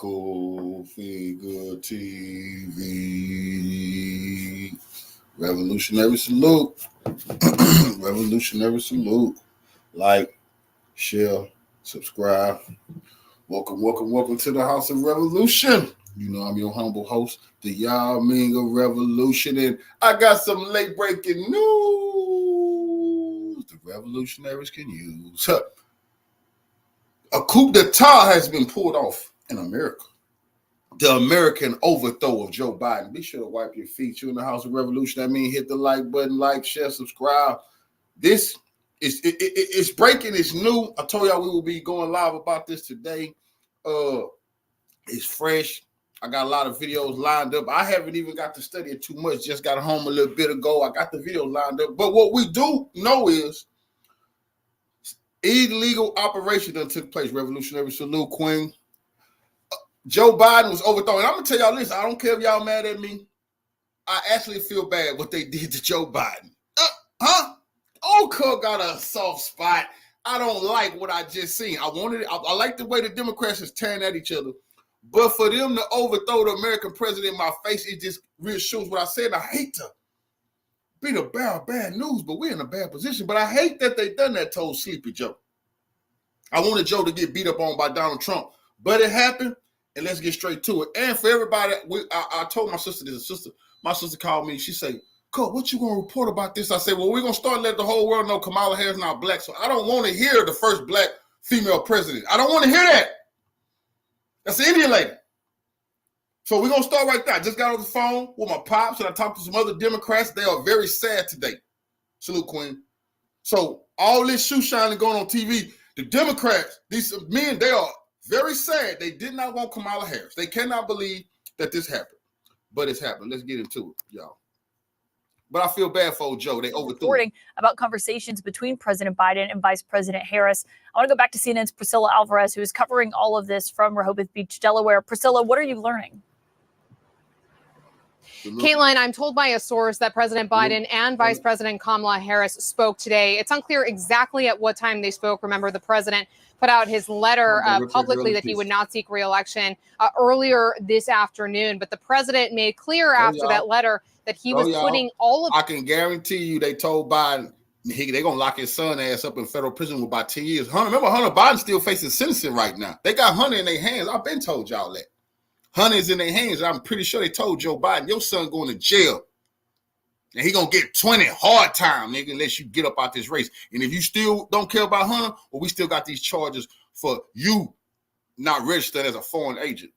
Political Figure TV. Revolutionary salute. Revolutionary salute. Like, share, subscribe. Welcome to the House of Revolution. You know I'm your humble host, the Yao Ming of Revolution, and I got some late breaking news the revolutionaries can use. A coup d'etat has been pulled off in America. The American overthrow of Joe Biden. Be sure to wipe your feet. You're in the House of Revolution. That means hit the like button, like, share, subscribe. This is it's breaking. It's new. I told y'all we will be going live about this today. It's fresh. I got a lot of videos lined up. I haven't even got to study it too much. Just got home a little bit ago. I got the video lined up. But what we do know is illegal operation that took place. Revolutionary salute, Queen. Joe Biden was overthrown. And I'm going to tell y'all this. I don't care if y'all mad at me. I actually feel bad what they did to Joe Biden. Old Cook got a soft spot. I don't like what I just seen. I like the way the Democrats is tearing at each other. But for them to overthrow the American president in my face, it just reassures what I said. I hate to be the bearer of bad news, but we're in a bad position. But I hate that they done that to old Sleepy Joe. I wanted Joe to get beat up on by Donald Trump. But it happened, and let's get straight to it. And for everybody, I told my sister this. My sister called me. She said, "Coach, what you going to report about this?" I said, "Well, we're going to start letting the whole world know Kamala Harris not black. So I don't want to hear the first black female president. I don't want to hear that. That's an Indian lady." So we're going to start right there. I just got on the phone with my pops, and I talked to some other Democrats. They are very sad today. Salute, Queen. So all this shoe shining going on TV, the Democrats, these men, they are very sad. They did not want Kamala Harris. They cannot believe that this happened. But it's happened. Let's get into it, y'all. But I feel bad for old Joe. They overthrew reporting about conversations between President Biden and Vice President Harris. I want to go back to CNN's Priscilla Alvarez, who is covering all of this from Rehoboth Beach, Delaware. Priscilla, what are you learning? Caitlin, I'm told by a source that President Biden and Vice President Kamala Harris spoke today. It's unclear exactly at what time they spoke. Remember, the president put out his letter publicly that he would not seek re-election earlier this afternoon. But the president made clear after that letter that he was putting all of... I can guarantee you they told Biden they're going to lock his son ass up in federal prison for about 10 years. Remember, Hunter Biden still facing sentencing right now. They got Hunter in their hands. I've been told y'all that. Hunter's in their hands. I'm pretty sure they told Joe Biden, your son going to jail. And he going to get 20 hard time, nigga, unless you get up out this race. And if you still don't care about Hunter, well, we still got these charges for you not registered as a foreign agent.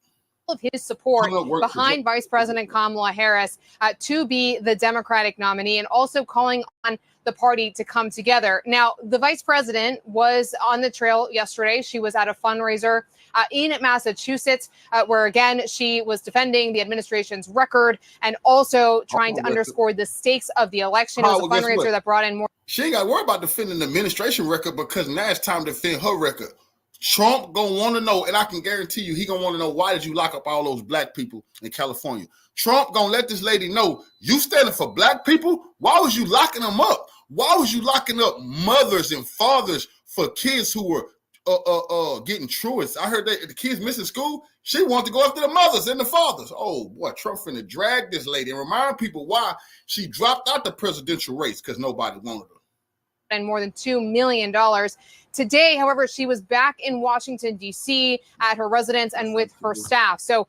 Of his support behind Vice President Kamala Harris to be the Democratic nominee, and also calling on the party to come together. Now, the vice president was on the trail yesterday. She was at a fundraiser in Massachusetts, where, again, she was defending the administration's record and also trying to underscore the stakes of the election. It was a fundraiser that brought in more. She ain't got to worry about defending the administration record, because now it's time to defend her record. Trump gonna want to know, and I can guarantee you he gonna want to know, why did you lock up all those black people in California? Trump gonna let this lady know, you standing for black people? Why was you locking them up? Why was you locking up mothers and fathers for kids who were getting truants? I heard that the kids missing school. She wanted to go after the mothers and the fathers. Oh boy, Trump finna drag this lady and remind people why she dropped out the presidential race, because nobody wanted her. And more than $2 million. Today, however, she was back in Washington, D.C. at her residence and with her staff. So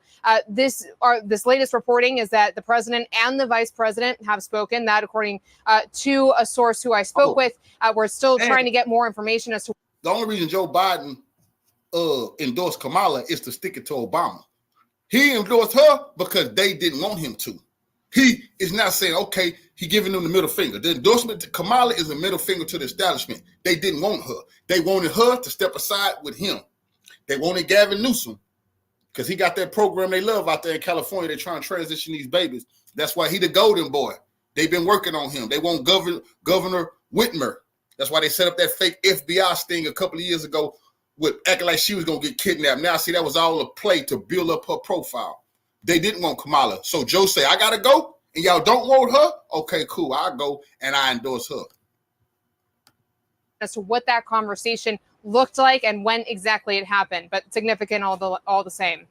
this latest reporting is that the president and the vice president have spoken. That, according to a source who I spoke with, we're still trying to get more information as to... The only reason Joe Biden endorsed Kamala is to stick it to Obama. He endorsed her because they didn't want him to. He is not saying, okay, he giving them the middle finger. The endorsement to Kamala is a middle finger to the establishment. They didn't want her. They wanted her to step aside with him. They wanted Gavin Newsom because he got that program they love out there in California. They're trying to transition these babies. That's why he the golden boy. They've been working on him. They want Governor Whitmer. That's why they set up that fake FBI sting a couple of years ago with acting like she was going to get kidnapped. Now, see, that was all a play to build up her profile. They didn't want Kamala. So Joe say, I got to go, and y'all don't want her? Okay, cool. I'll go, and I endorse her. As to what that conversation looked like and when exactly it happened, but significant all the same.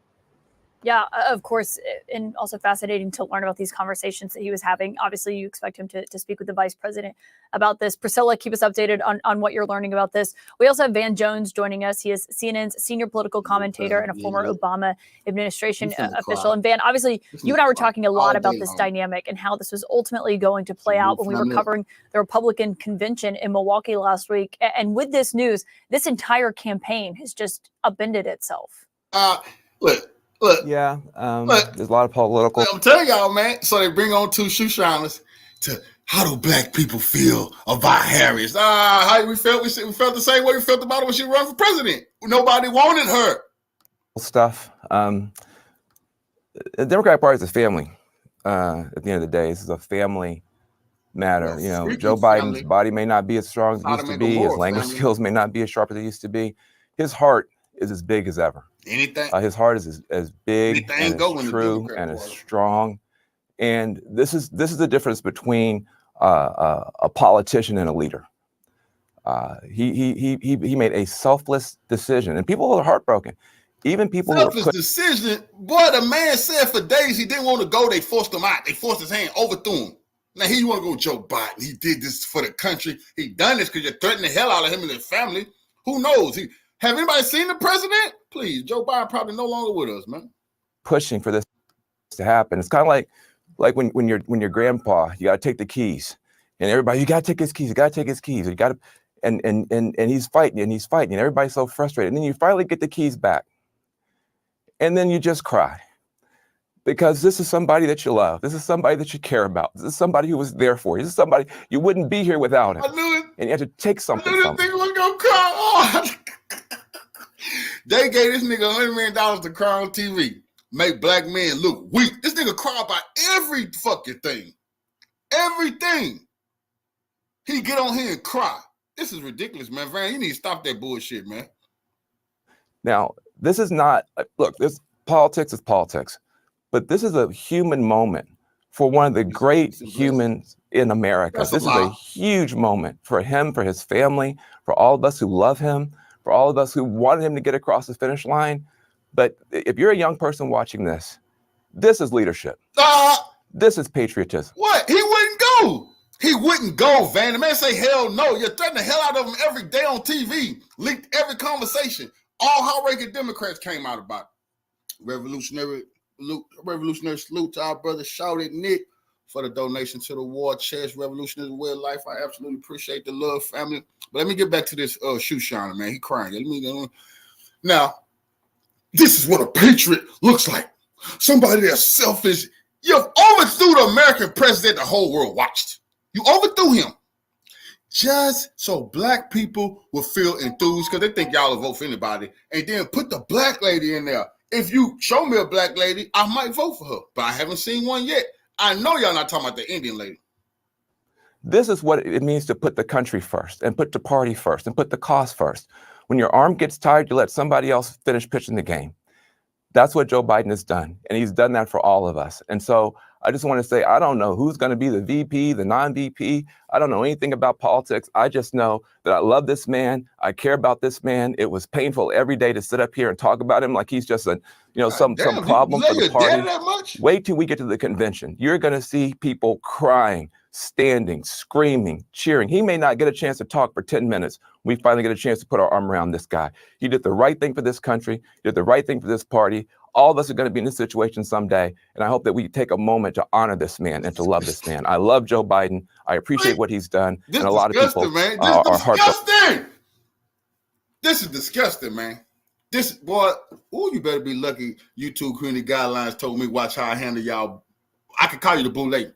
Yeah, of course, and also fascinating to learn about these conversations that he was having. Obviously, you expect him to speak with the vice president about this. Priscilla, keep us updated on what you're learning about this. We also have Van Jones joining us. He is CNN's senior political commentator and a former Obama administration official. And Van, obviously, you and I were talking a lot about this dynamic and how this was ultimately going to play out when we were covering the Republican convention in Milwaukee last week. And with this news, this entire campaign has just upended itself. Look, there's a lot of political. I'm telling y'all, man. So they bring on two shoe shiners to how do black people feel about Harris? How we felt? We felt the same way we felt about her when she ran for president. Nobody wanted her. Stuff. The Democratic Party is a family. At the end of the day, this is a family matter. Joe Biden's body may not be as strong as it used to be. His language skills may not be as sharp as they used to be. His heart is as big as ever. His heart is as big and as true and as strong. And this is the difference between a politician and a leader. He made a selfless decision, and people are heartbroken. Even people selfless decision. Boy, the man said for days he didn't want to go. They forced him out. They forced his hand, overthrew him. Now he want to go Joe Biden. He did this for the country. He done this because you're threatening the hell out of him and his family. Who knows? Have anybody seen the president? Please, Joe Biden probably no longer with us, man. Pushing for this to happen. It's kind of like when your grandpa, you got to take the keys, and everybody, you got to take his keys. You got to take his keys. You got to, and he's fighting and everybody's so frustrated. And then you finally get the keys back, and then you just cry because this is somebody that you love. This is somebody that you care about. This is somebody who was there for you. This is somebody you wouldn't be here without him. I knew it. And you had to take something I knew from this him. nigga was gonna cry. Oh. They gave this nigga $100 million to cry on TV. Make black men look weak. This nigga cry about every fucking thing. Everything. He get on here and cry. This is ridiculous, man. Van, you need to stop that bullshit, man. Now, this is not, look, this politics is politics, but this is a human moment for one of the great humans in America. This is a huge moment for him, for his family, for all of us who love him, for all of us who wanted him to get across the finish line. But if you're a young person watching this, this is leadership. This is patriotism. What? He wouldn't go. He wouldn't go, Van. The man say, hell no. You're threatening the hell out of him every day on TV. Leaked every conversation. All high-ranking Democrats came out about it. Revolutionary salute to our brother Shouted Nick for the donation to the war chest. Revolutionary way of life. I absolutely appreciate the love, family. But let me get back to this shoe shiner, man. He crying. Now, this is what a patriot looks like. Somebody that's selfish. You overthrew the American president the whole world watched. You overthrew him. Just so black people will feel enthused because they think y'all will vote for anybody. And then put the black lady in there. If you show me a black lady, I might vote for her. But I haven't seen one yet. I know y'all not talking about the Indian lady. This is what it means to put the country first and put the party first and put the cause first. When your arm gets tired, you let somebody else finish pitching the game. That's what Joe Biden has done. And he's done that for all of us. And so I just want to say, I don't know who's going to be the VP, the non-VP. I don't know anything about politics. I just know that I love this man. I care about this man. It was painful every day to sit up here and talk about him like he's just some problem for the party. Wait till we get to the convention. You're going to see people crying, standing, screaming, cheering. He may not get a chance to talk for 10 minutes. We finally get a chance to put our arm around this guy. He did the right thing for this country. He did the right thing for this party. All of us are going to be in this situation someday. And I hope that we take a moment to honor this man and to love this man. I love Joe Biden. I appreciate what he's done. And a lot of people are heartbroken. This is disgusting, man. This boy, you better be lucky. YouTube community guidelines told me watch how I handle y'all. I can call you the Boo Lady.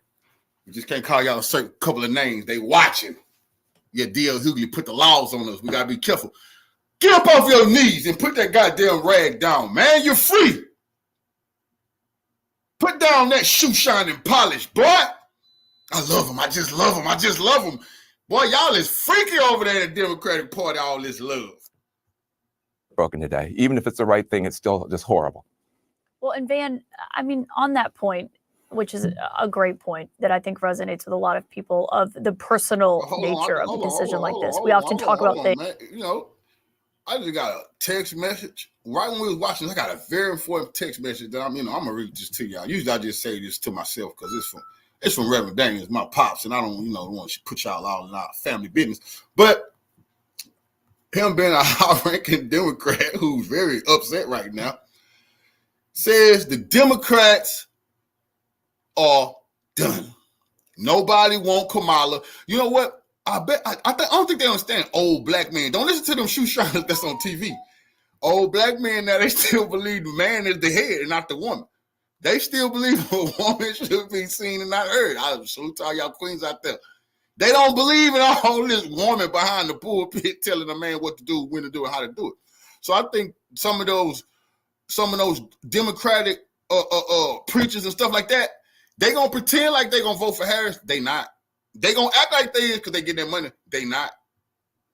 You just can't call y'all a certain couple of names. They watching. Yeah, D.L. Hughley put the laws on us. We got to be careful. Get up off your knees and put that goddamn rag down, man. You're free. Put down that shoe shining polish, boy. I love him. I just love him. I just love him. Boy, y'all is freaky over there in the Democratic Party, all this love. Broken today. Even if it's the right thing, it's still just horrible. Well, and Van, I mean, on that point, which is a great point that I think resonates with a lot of people of the personal nature of a decision like this. We often talk about things. I just got a text message right when we was watching. I got a very important text message that I'm gonna read this to y'all. Usually I just say this to myself because it's from Reverend Daniels, my pops, and I don't want to put y'all all in our family business. But him being a high-ranking Democrat who's very upset right now says the Democrats are done. Nobody want Kamala. You know what? I don't think they understand old black men. Don't listen to them shoe shiners that's on TV. Old black men now, they still believe the man is the head and not the woman. They still believe a woman should be seen and not heard. I salute all y'all queens out there. They don't believe in all this woman behind the pulpit telling a man what to do, when to do it, how to do it. So I think some of those Democratic preachers and stuff like that, they gonna pretend like they gonna vote for Harris. They not. They gonna act like they is because they get their money. They not.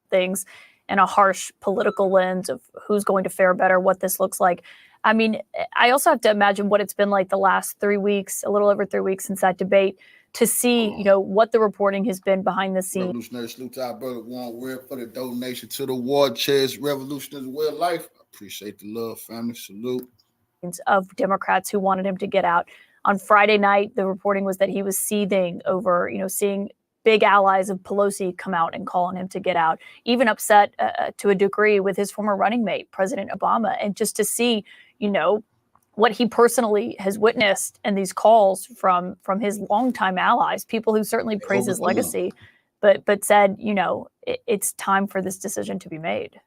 Things and a harsh political lens of who's going to fare better, what this looks like. I mean, I also have to imagine what it's been like the last 3 weeks, a little over 3 weeks since that debate, to see, what the reporting has been behind the scenes. Revolutionary salute to our brother Warren Ware for the donation to the war chest. Revolution is a way of life. I appreciate the love, family. Salute. Of Democrats who wanted him to get out. On Friday night, the reporting was that he was seething over, seeing big allies of Pelosi come out and call on him to get out, even upset to a degree with his former running mate, President Obama. And just to see, what he personally has witnessed and these calls from his longtime allies, people who certainly praise his legacy, but said, it's time for this decision to be made.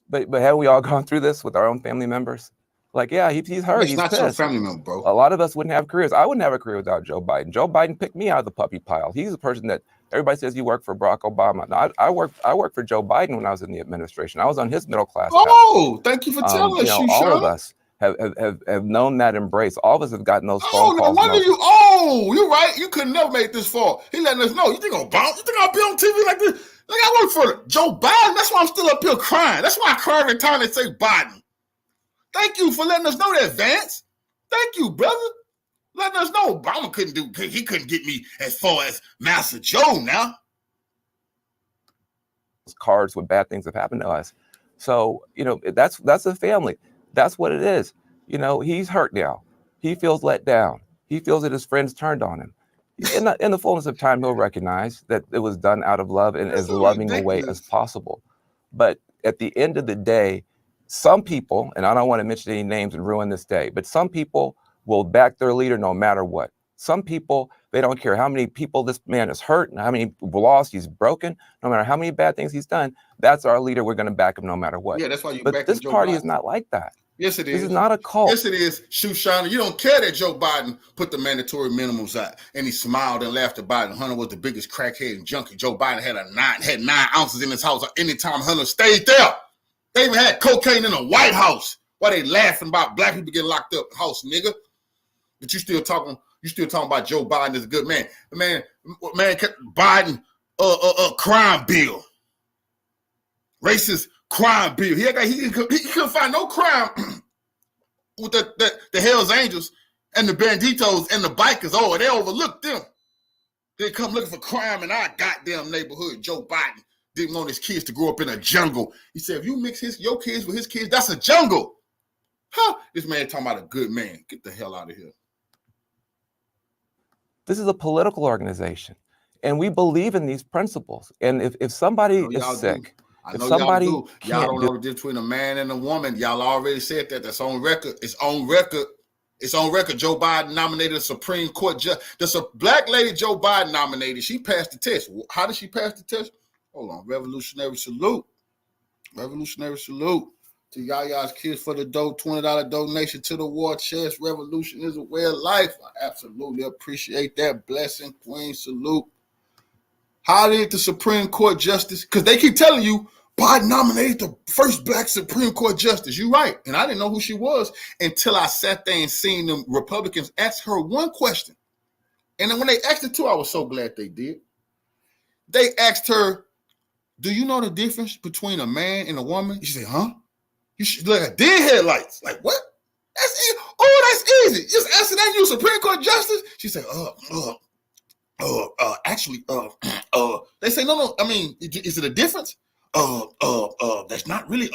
But have we all gone through this with our own family members? Like, yeah, he's hurt. It's he's not pissed. your family member, bro. A lot of us wouldn't have careers. I wouldn't have a career without Joe Biden. Joe Biden picked me out of the puppy pile. He's the person that everybody says you work for Barack Obama. No, I worked for Joe Biden when I was in the administration. I was on his middle class. Oh, thank you for telling us. All of us have known that embrace. All of us have gotten those phone calls. You're right. You could never make this far. He letting us know. You think Obama? You think I'll be on TV like this? Like I work for Joe Biden. That's why I'm still up here crying. That's why I cry every time they say Biden. Thank you for letting us know that, Vance. Thank you, brother. Letting us know Obama he couldn't get me as far as Master Joe now. Cards when bad things have happened to us. So, that's a family. That's what it is. He's hurt now. He feels let down. He feels that his friends turned on him. In the fullness of time, he'll recognize that it was done out of love and as loving a way as possible. But at the end of the day, some people, and I don't want to mention any names and ruin this day, but some people will back their leader no matter what. Some people, they don't care how many people this man has hurt and how many laws he's broken, no matter how many bad things he's done. That's our leader. We're going to back him no matter what. Yeah, that's why you back back this party is not like that. Yes, it is. This is not a cult. Yes, it is. Shoe shiner. You don't care that Joe Biden put the mandatory minimums out, and he smiled and laughed at Biden. Hunter was the biggest crackhead and junkie. Joe Biden had 9 ounces in his house anytime Hunter stayed there. They even had cocaine in the White House. Why they laughing about black people getting locked up in the house, nigga? But you still talking about Joe Biden is a good man. Man, Biden, crime bill, racist crime bill. He couldn't find no crime with the Hells Angels and the Banditos and the bikers. Oh, they overlooked them. They come looking for crime in our goddamn neighborhood. Joe Biden didn't want his kids to grow up in a jungle. He said, if you mix your kids with his kids, that's a jungle. Huh? This man talking about a good man. Get the hell out of here. This is a political organization, and we believe in these principles. And if somebody is sick, if somebody y'all don't know the difference between a man and a woman. Y'all already said that. That's on record. It's on record. It's on record. Joe Biden nominated a Supreme Court judge. There's a black lady Joe Biden nominated. She passed the test. How did she pass the test? Hold on. Revolutionary salute. Revolutionary salute to Yaya's kids for the $20 donation to the war chest. Revolution is a way of life. I absolutely appreciate that blessing. Queen salute. How did the Supreme Court justice? Because they keep telling you Biden nominated the first black Supreme Court justice. You're right. And I didn't know who she was until I sat there and seen them Republicans ask her one question. And then when they asked it too, I was so glad they did. They asked her, do you know the difference between a man and a woman? She said, huh? You should look at dead headlights. Like, what? That's easy. Oh, that's easy. Just answer that, you Supreme Court justice. She said, actually, they say, no. I mean, is it a difference? That's that's not really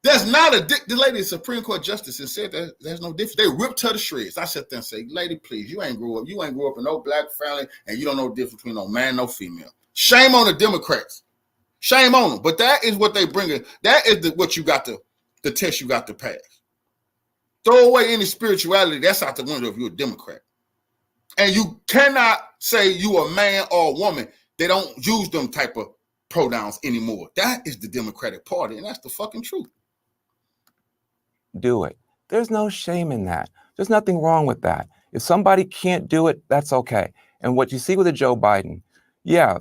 There's not the lady Supreme Court justice and said that there's no difference. They ripped her to shreds. I sat there and say, lady, please, you ain't grew up in no black family, and you don't know the difference between no man, no female. Shame on the Democrats. Shame on them. But that is what they bring it. That is what you got the test you got to pass. Throw away any spirituality. That's out the window if you're a Democrat. And you cannot say you a man or a woman. They don't use them type of pronouns anymore. That is the Democratic Party, and that's the fucking truth. Do it. There's no shame in that. There's nothing wrong with that. If somebody can't do it, that's okay. And what you see with the Joe Biden, yeah,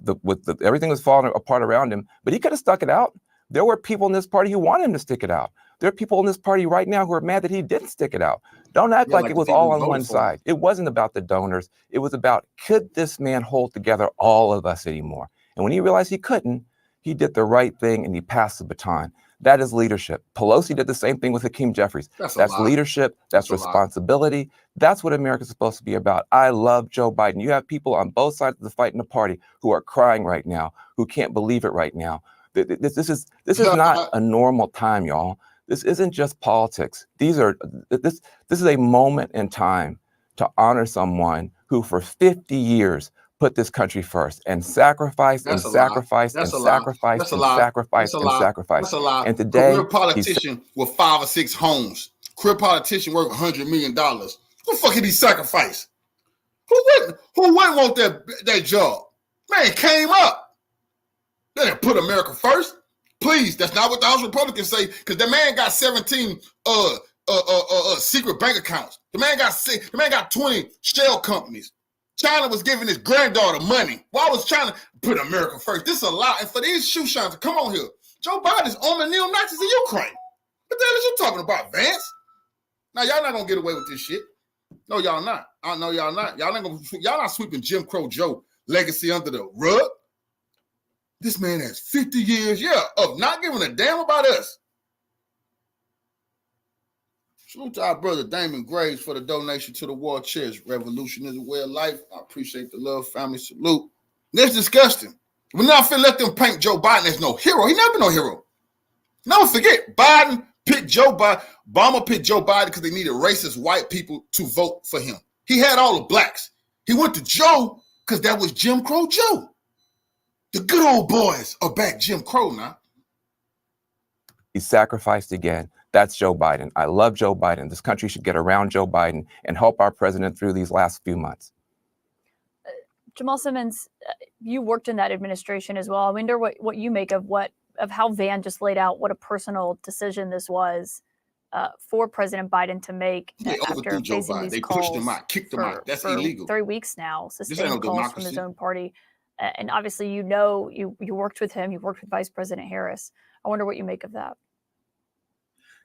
everything was falling apart around him, but he could have stuck it out. There were people in this party who wanted him to stick it out. There are people in this party right now who are mad that he didn't stick it out. Don't act like it was all on one side. It wasn't about the donors. It was about, could this man hold together all of us anymore? And when he realized he couldn't, he did the right thing and he passed the baton. That is leadership. Pelosi did the same thing with Hakeem Jeffries. That's leadership. That's responsibility. That's what America's supposed to be about. I love Joe Biden. You have people on both sides of the fight in the party who are crying right now, who can't believe it right now. This is not a normal time, y'all. This isn't just politics. This is a moment in time to honor someone who for 50 years put this country first and sacrificed and sacrificed and sacrificed and sacrificed and sacrificed. And today, career politician with 5 or 6 homes, career politician worth $100 million. Who the fuck did he sacrifice? Who wouldn't want that job? Man, came up. They didn't put America first. Please, that's not what the House Republicans say, because the man got 17 secret bank accounts. The man got 20 shell companies. China was giving his granddaughter money. Why was China put America first? This is a lot. And for these shoe shines to come on here, Joe Biden is on the neo-Nazis in Ukraine. What the hell is you talking about, Vance? Now, y'all not going to get away with this shit. No, y'all not. I know y'all not. Y'all not sweeping Jim Crow Joe legacy under the rug. This man has 50 years, of not giving a damn about us. Salute to our brother Damon Graves for the donation to the War Chest. Revolution is a way of life. I appreciate the love, family. Salute. That's disgusting. We're not finna let them paint Joe Biden as no hero. He never been no hero. Never forget, Obama picked Joe Biden because they needed racist white people to vote for him. He had all the blacks. He went to Joe because that was Jim Crow Joe. The good old boys are back Jim Crow now. He sacrificed again. That's Joe Biden. I love Joe Biden. This country should get around Joe Biden and help our president through these last few months. Jamal Simmons, you worked in that administration as well. I wonder what you make of how Van just laid out what a personal decision this was for President Biden to make after facing these they calls. Pushed him out, kicked him out. That's illegal. 3 weeks now, sustained calls from his own party. And obviously, you worked with him. You worked with Vice President Harris. I wonder what you make of that.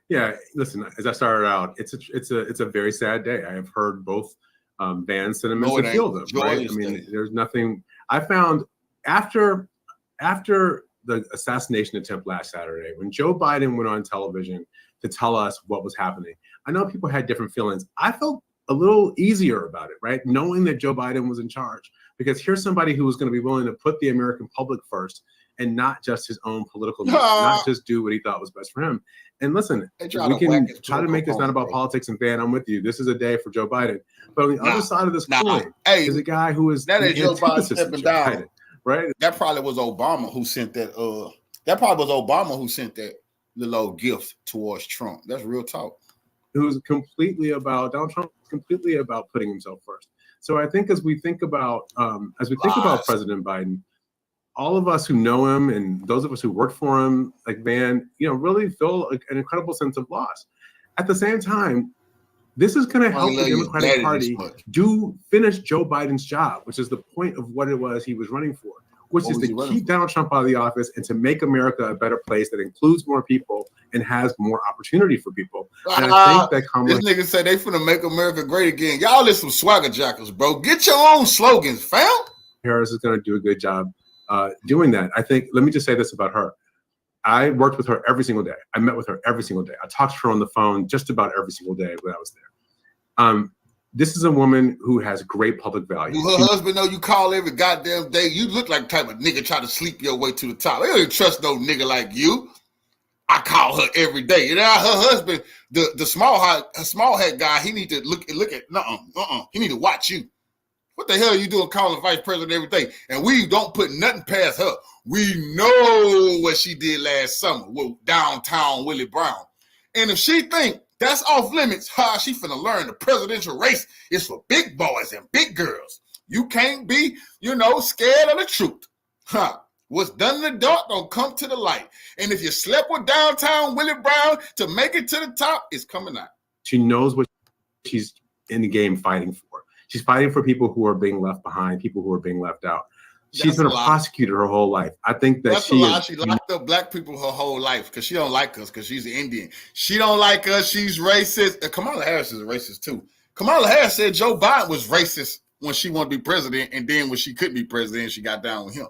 Yeah, listen. As I started out, it's a very sad day. I have heard both Van's sentiments and feel them. Right? I mean, there's nothing. I found after the assassination attempt last Saturday, when Joe Biden went on television to tell us what was happening, I know people had different feelings. I felt a little easier about it, right? Knowing that Joe Biden was in charge, because here's somebody who was going to be willing to put the American public first and not just his own political needs, not just do what he thought was best for him. And listen, we can try to make this not about politics, and Van, I'm with you. This is a day for Joe Biden. But on the other side of this coin is a guy who is that is Joe Biden stepping down. Biden, right? That probably was Obama who sent that. That probably was Obama who sent that little old gift towards Trump. That's real talk. It was completely about Donald Trump. Completely about putting himself first. So I think as we think about President Biden, all of us who know him and those of us who work for him, like Van, really feel an incredible sense of loss. At the same time, this is going to help the Democratic Party finish Joe Biden's job, which is the point of what it was he was running for, which is to keep Donald Trump out of the office and to make America a better place that includes more people and has more opportunity for people. And I think that Kamala, this nigga said they finna make America great again. Y'all is some swagger jackals, bro. Get your own slogans, fam. Harris is going to do a good job doing that. I think, let me just say this about her. I worked with her every single day. I met with her every single day. I talked to her on the phone just about every single day when I was there. This is a woman who has great public value. Her husband know you call every goddamn day. You look like the type of nigga try to sleep your way to the top. They don't trust no nigga like you. I call her every day. And now her husband, the small hat guy, he need to look at he need to watch you. What the hell are you doing calling the vice president every day? And we don't put nothing past her. We know what she did last summer with downtown Willie Brown. And if she think that's off limits, she finna learn the presidential race is for big boys and big girls. You can't be, scared of the truth. What's done in the dark don't come to the light. And if you slept with downtown Willie Brown to make it to the top, it's coming out. She knows what she's in the game fighting for. She's fighting for people who are being left behind, people who are being left out. She's been a prosecutor her whole life. I think that she locked up black people her whole life because she don't like us because she's an Indian. She don't like us. She's racist. Kamala Harris is a racist too. Kamala Harris said Joe Biden was racist when she wanted to be president, and then when she couldn't be president, she got down with him.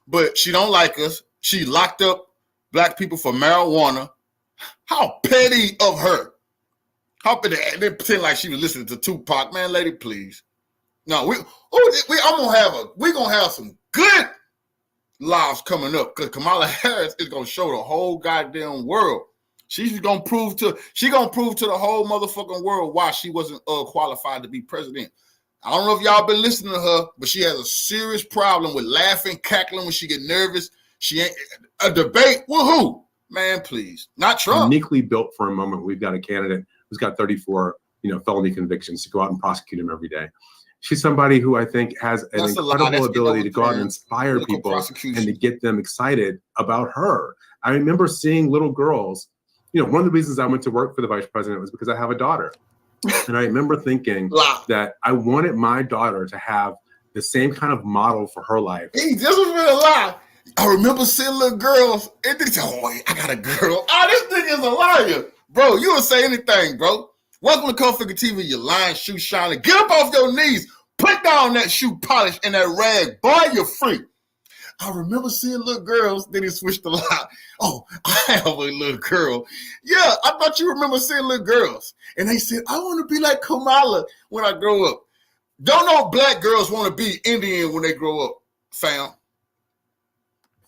But she don't like us. She locked up black people for marijuana. How petty of her. How petty. They pretend like she was listening to Tupac. Man, lady, please. No, we're gonna have some good lives coming up because Kamala Harris is gonna show the whole goddamn world. She's gonna prove to the whole motherfucking world why she wasn't qualified to be president. I don't know if y'all been listening to her, but she has a serious problem with laughing, cackling when she get nervous. She ain't a debate with who? Man, please. Not Trump. Uniquely built for a moment. We've got a candidate who's got 34, felony convictions to go out and prosecute him every day. She's somebody who I think has an incredible ability to go out and inspire people and to get them excited about her. I remember seeing little girls. One of the reasons I went to work for the vice president was because I have a daughter. And I remember thinking that I wanted my daughter to have the same kind of model for her life. Hey, this was really a lie. I remember seeing little girls and they say, "Oh, I got a girl." Oh, this nigga is a liar. Bro, you would say anything, bro. Welcome to Cold Figure TV, your lying shoe shiner. Get up off your knees. Put down that shoe polish and that rag. Boy, you're free. I remember seeing little girls. Then he switched a lot. Oh, I have a little girl. Yeah, I thought you remember seeing little girls. And they said, I want to be like Kamala when I grow up. Don't know black girls want to be Indian when they grow up, fam.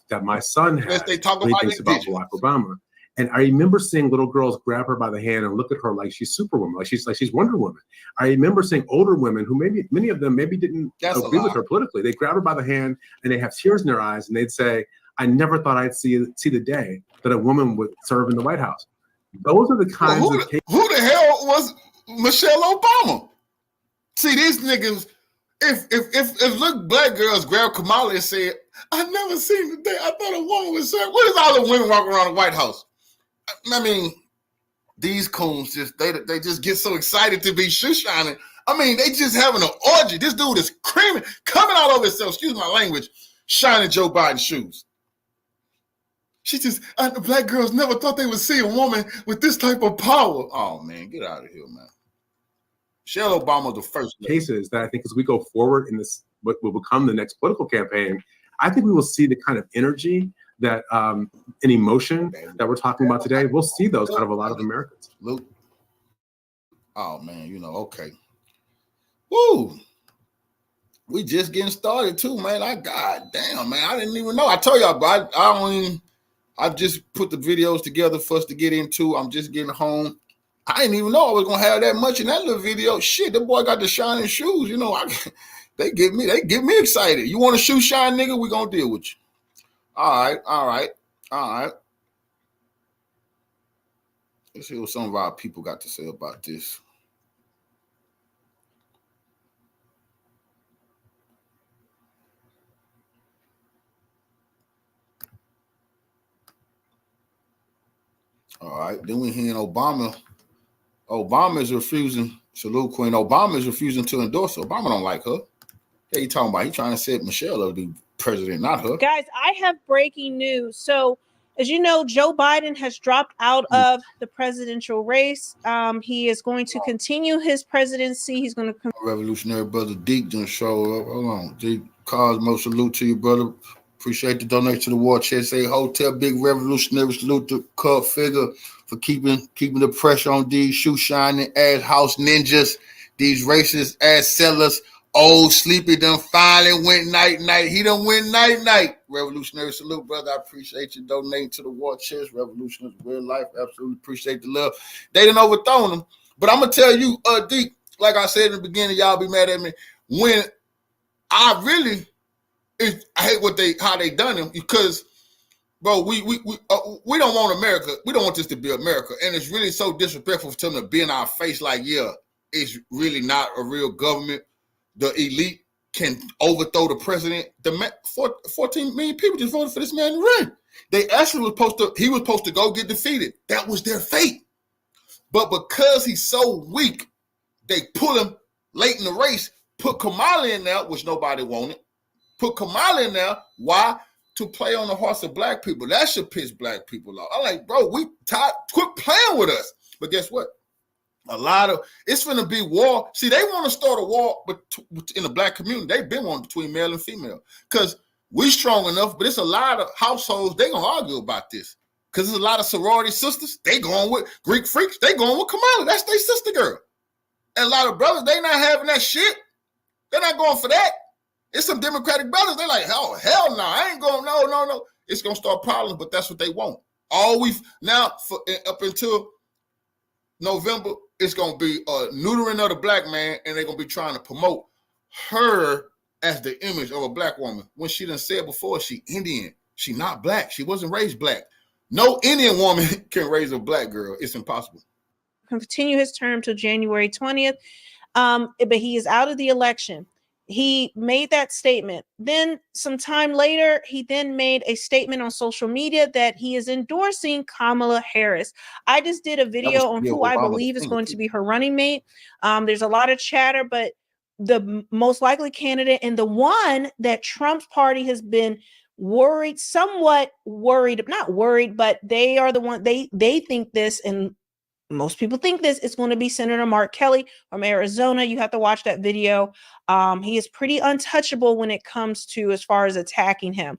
That my son has. They talk about Barack Obama. And I remember seeing little girls grab her by the hand and look at her like she's Superwoman, like she's Wonder Woman. I remember seeing older women who many of them didn't agree with her politically. They grab her by the hand and they have tears in their eyes and they'd say, "I never thought I'd see the day that a woman would serve in the White House." Those are the kinds of cases. Who the hell was Michelle Obama? See, these niggas, if little black girls grab Kamala and said, "I never seen the day I thought a woman would serve." What is all the women walking around the White House? I mean, these coons they just get so excited to be shoe shining. I mean, they just having an orgy. This dude is creaming, coming all over himself, excuse my language, shining Joe Biden's shoes. The black girls never thought they would see a woman with this type of power. Oh, man, get out of here, man. Michelle Obama, the first cases that I think as we go forward in this, what will become the next political campaign, I think we will see the kind of energy that and emotion that we're talking about today. We'll see those out of a lot of Americans. Luke. Oh, man, okay. Woo. We just getting started too, man. Goddamn, man. I didn't even know. I told y'all, but I just put the videos together for us to get into. I'm just getting home. I didn't even know I was gonna have that much in that little video. Shit, the boy got the shining shoes. They get me excited. You want a shoe shine, nigga? We gonna deal with you. All right. Let's see what some of our people got to say about this. All right, then we hearing Obama. Obama is refusing. Salute, Queen. Obama is refusing to endorse her. Obama don't like her. Yeah, you talking about? He trying to set Michelle up to be president, not her. Guys, I have breaking news. So, as you know, Joe Biden has dropped out of the presidential race. He is going to continue his presidency. He's going to Revolutionary brother Deke didn't show up. Hold on, Deke Cosmo, salute to you, brother. Appreciate the donation to the war chest. Say hotel, big revolutionary salute to Cub Figure for keeping the pressure on these shoe shining ass house ninjas, these racist ass sellers Old Sleepy done finally went night-night. He done went night-night. Revolutionary salute, brother. I appreciate you donating to the war chest. Revolutionary real life. Absolutely appreciate the love. They done overthrown him. But I'm going to tell you, Deke, like I said in the beginning, y'all be mad at me. When I really, I hate how they done him because, bro, we don't want America. We don't want this to be America. And it's really so disrespectful for them to be in our face like, yeah, it's really not a real government. The elite can overthrow the president. 14 million people just voted for this man to run. They actually he was supposed to go get defeated. That was their fate. But because he's so weak, they pull him late in the race, put Kamala in there, which nobody wanted. Put Kamala in there. Why? To play on the hearts of black people. That should piss black people off. I'm like, bro, quit playing with us. But guess what? It's going to be war. See, they want to start a war in the black community. They've been one between male and female because we strong enough, but it's a lot of households, they going to argue about this because there's a lot of sorority sisters. They going with Greek freaks. They going with Kamala. That's their sister girl. And a lot of brothers, they not having that shit. They're not going for that. It's some Democratic brothers. They're like, oh, hell no. I ain't going, no. It's going to start problems, but that's what they want. Up until November, it's going to be a neutering of the black man, and they're going to be trying to promote her as the image of a black woman. When she done said before, she Indian. She not black. She wasn't raised black. No Indian woman can raise a black girl. It's impossible. Continue his term till January 20th, but he is out of the election. He made that statement. Then some time later, he then made a statement on social media that he is endorsing Kamala Harris. I just did a video on who I believe is going to be her running mate. There's a lot of chatter, but the most likely candidate and the one that Trump's party has been somewhat worried, not worried, but they are the one, they think this, and most people think this is going to be Senator Mark Kelly from Arizona. You have to watch that video. He is pretty untouchable when it comes to as far as attacking him.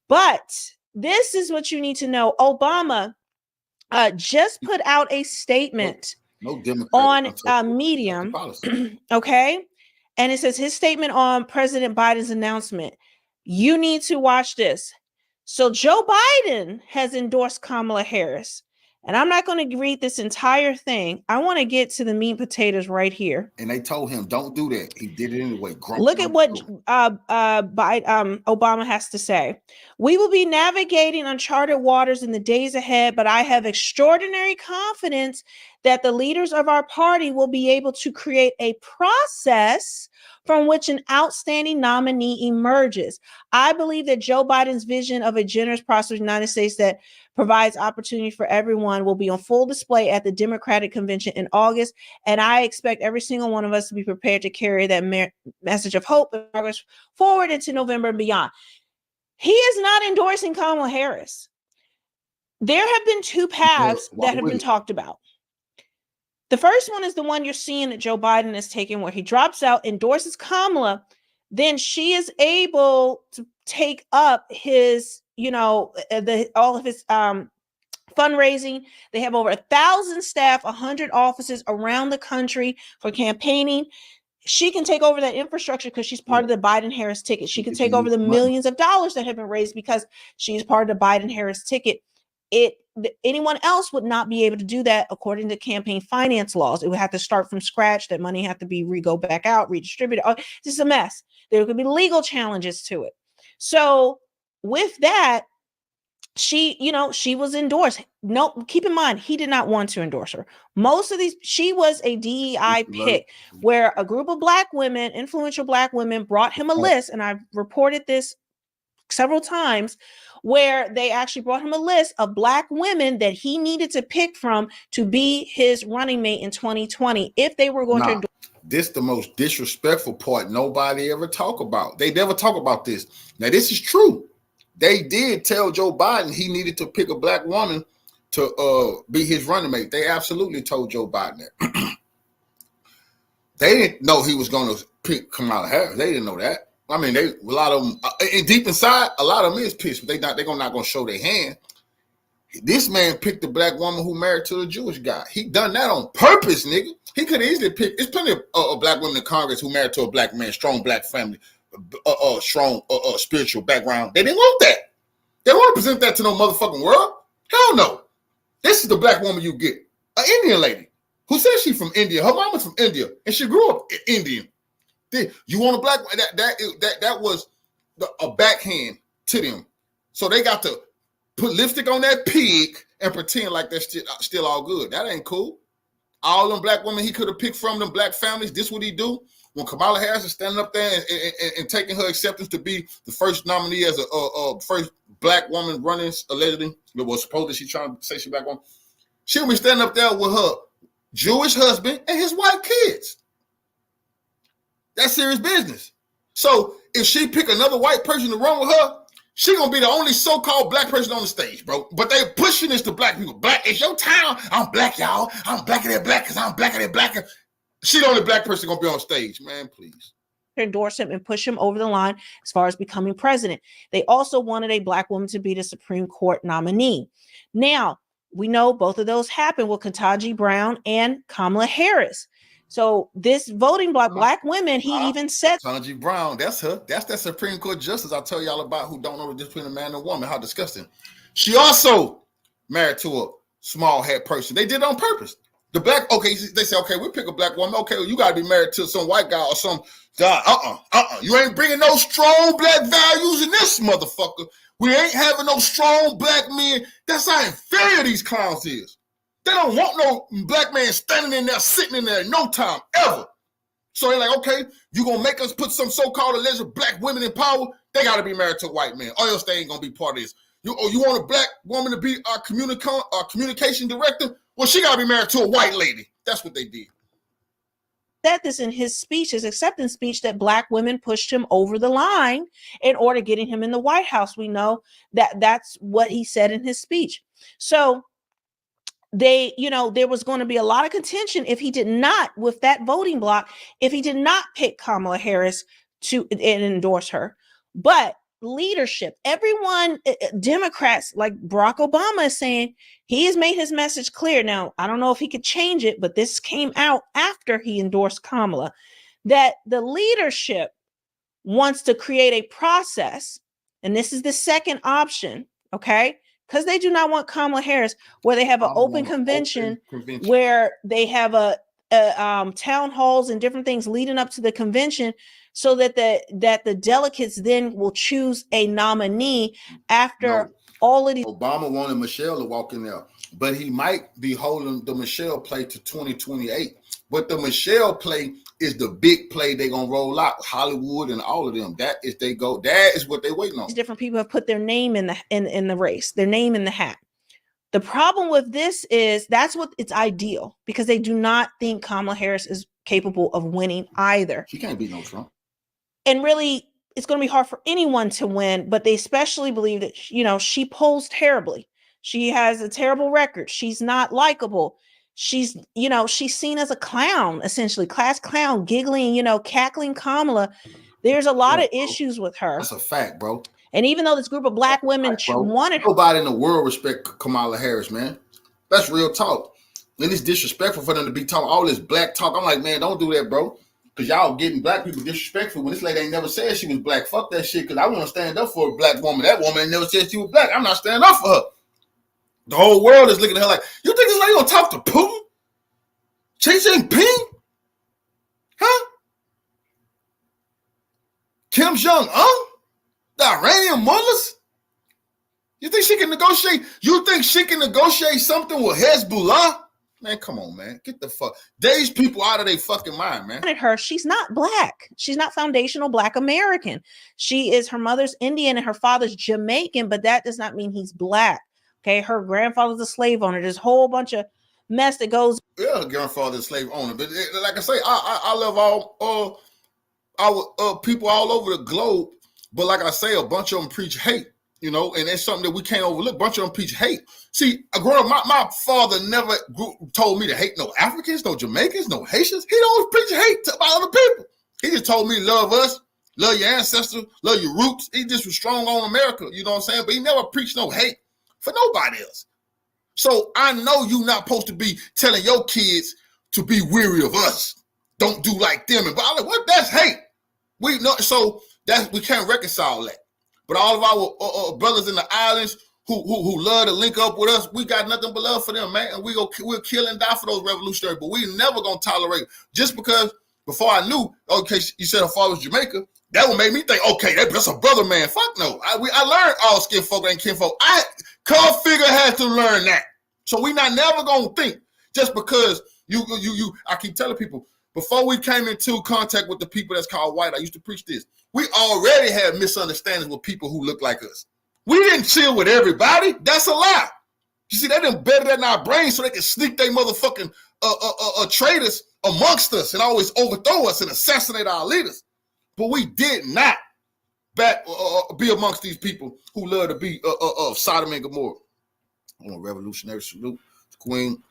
But this is what you need to know. Obama just put out a statement on Medium. Okay. And it says his statement on President Biden's announcement. You need to watch this. So Joe Biden has endorsed Kamala Harris. And I'm not going to read this entire thing. I want to get to the meat and potatoes right here. And they told him, don't do that. He did it anyway. Look at what Obama has to say. We will be navigating uncharted waters in the days ahead, but I have extraordinary confidence that the leaders of our party will be able to create a process from which an outstanding nominee emerges. I believe that Joe Biden's vision of a generous, prosperous United States that provides opportunity for everyone will be on full display at the Democratic Convention in August. And I expect every single one of us to be prepared to carry that message of hope and progress forward into November and beyond. He is not endorsing Kamala Harris. There have been two paths that have been talked about. The first one is the one you're seeing that Joe Biden is taking, where he drops out, endorses Kamala, then she is able to take up his, all of his fundraising. They have over 1,000 staff, 100 offices around the country for campaigning. She can take over that infrastructure because she's part of the Biden-Harris ticket. She can take over the millions of dollars that have been raised because she's part of the Biden-Harris ticket. Anyone else would not be able to do that according to campaign finance laws. It would have to start from scratch. That money have to be go back out, redistributed. Oh, this is a mess. There could be legal challenges to it. So with that, she was endorsed. No, keep in mind, he did not want to endorse her. She was a DEI pick where a group of black women, influential black women, brought him a list. And I've reported this several times, where they actually brought him a list of black women that he needed to pick from to be his running mate in 2020 if they were going to endorse. This the most disrespectful part nobody ever talk about. They never talk about this. Now, this is true. They did tell Joe Biden he needed to pick a black woman to be his running mate. They absolutely told Joe Biden that. They didn't know he was going to pick Kamala Harris. They didn't know that. I mean, a lot of them, and deep inside, a lot of them is pissed, but they're not going to show their hand. This man picked a black woman who married to a Jewish guy. He done that on purpose, nigga. He could easily pick. There's plenty of black women in Congress who married to a black man, strong black family, strong spiritual background. They didn't want that. They don't want to present that to no motherfucking world. Hell no. This is the black woman you get. An Indian lady who says she's from India. Her mama's from India, and she grew up Indian. You want a black that was a backhand to them. So they got to put lipstick on that pig and pretend like that's still all good. That ain't cool. All them black women he could have picked from them black families, this what he do? When Kamala Harris is standing up there and taking her acceptance to be the first nominee as a first black woman running, allegedly, well, supposedly she trying to say she black woman, she'll be standing up there with her Jewish husband and his white kids. That's serious business. So if she pick another white person to run with her, she gonna be the only so-called black person on the stage, bro. But they pushing this to black people. Black, it's your town. I'm black, y'all. I'm blacker than black because I'm blacker than black. She the only black person gonna be on stage, man, please. Endorse him and push him over the line as far as becoming president. They also wanted a black woman to be the Supreme Court nominee. Now, we know both of those happened with Ketanji Brown and Kamala Harris. So this voting block, black women, he even said Ketanji Brown, that's her. That's that Supreme Court justice I tell y'all about who don't know the difference between a man and a woman. How disgusting. She also married to a small hat person. They did it on purpose. The black, okay, they say, okay, we pick a black woman. Okay, well, you gotta be married to some white guy or some guy. You ain't bringing no strong black values in this motherfucker. We ain't having no strong black men. That's how inferior these clowns is. They don't want no black man standing in there, sitting in there no time, ever. So they're like, okay, you gonna make us put some so-called alleged black women in power? They gotta be married to a white man, or else they ain't gonna be part of this. You want a black woman to be our communication director? Well, she gotta be married to a white lady. That's what they did. Said this in his speech, his acceptance speech, that black women pushed him over the line in order getting him in the White House. We know that that's what he said in his speech. So they, there was going to be a lot of contention if he did not, with that voting block, if he did not pick Kamala Harris to and endorse her. But leadership, everyone, Democrats like Barack Obama is saying he has made his message clear. Now, I don't know if he could change it, but this came out after he endorsed Kamala, that the leadership wants to create a process. And this is the second option, okay? Because they do not want Kamala Harris, where they have an open convention where they have a town halls and different things leading up to the convention, so that the delegates then will choose a nominee after all of these. Obama wanted Michelle to walk in there, but he might be holding the Michelle play to 2028. But the Michelle play is the big play they're gonna roll out. Hollywood and all of them. That is they go. That is what they're waiting on. Different people have put their name in the race, their name in the hat. The problem with this is that's what it's ideal, because they do not think Kamala Harris is capable of winning either. She can't beat no Trump. And really, it's going to be hard for anyone to win, but they especially believe that, she polls terribly. She has a terrible record. She's not likable. She's seen as a clown, essentially, class clown, giggling, cackling Kamala. There's a lot of issues with her. That's a fact, bro. And even though this group of black women wanted her. Nobody in the world respect Kamala Harris, man. That's real talk. And it's disrespectful for them to be talking all this black talk. I'm like, man, don't do that, bro. Because y'all getting black people disrespectful when this lady ain't never said she was black. Fuck that shit, because I want to stand up for a black woman. That woman ain't never said she was black. I'm not standing up for her. The whole world is looking at her like, you think this lady gonna talk to Putin? Xi Jinping? Huh? Kim Jong-un? The Iranian mullahs? You think she can negotiate? You think she can negotiate something with Hezbollah? Man, come on, man. Get the fuck. These people out of their fucking mind, man. Her, she's not black. She's not foundational black American. Her mother's Indian and her father's Jamaican, but that does not mean he's black. Okay, her grandfather's a slave owner. There's a whole bunch of mess that goes. Yeah, her grandfather's a slave owner. But like I say, I love all our people all over the globe. But like I say, a bunch of them preach hate. And it's something that we can't overlook. A bunch of them preach hate. See, growing up, my father never told me to hate no Africans, no Jamaicans, no Haitians. He don't preach hate about other people. He just told me to love us, love your ancestors, love your roots. He just was strong on America, you know what I'm saying? But he never preached no hate for nobody else. So I know you're not supposed to be telling your kids to be weary of us. Don't do like them. And but I'm like, what? That's hate. We know, so we can't reconcile that. But all of our brothers in the islands who love to link up with us, we got nothing but love for them, man. And we'll kill and die for those revolutionaries. But we never gonna tolerate just because before I knew, okay, you said her father was Jamaica. That would make me think, okay, that's a brother, man. Fuck no. I learned all skin folk ain't kinfolk. Carl Figure had to learn that. So we not never gonna think just because you. I keep telling people before we came into contact with the people that's called white. I used to preach this. We already had misunderstandings with people who look like us. We didn't chill with everybody. That's a lie. You see, they done better than our brains so they can sneak their motherfucking traitors amongst us and always overthrow us and assassinate our leaders. But we did not be amongst these people who love to be of Sodom and Gomorrah. I want a revolutionary salute to Queen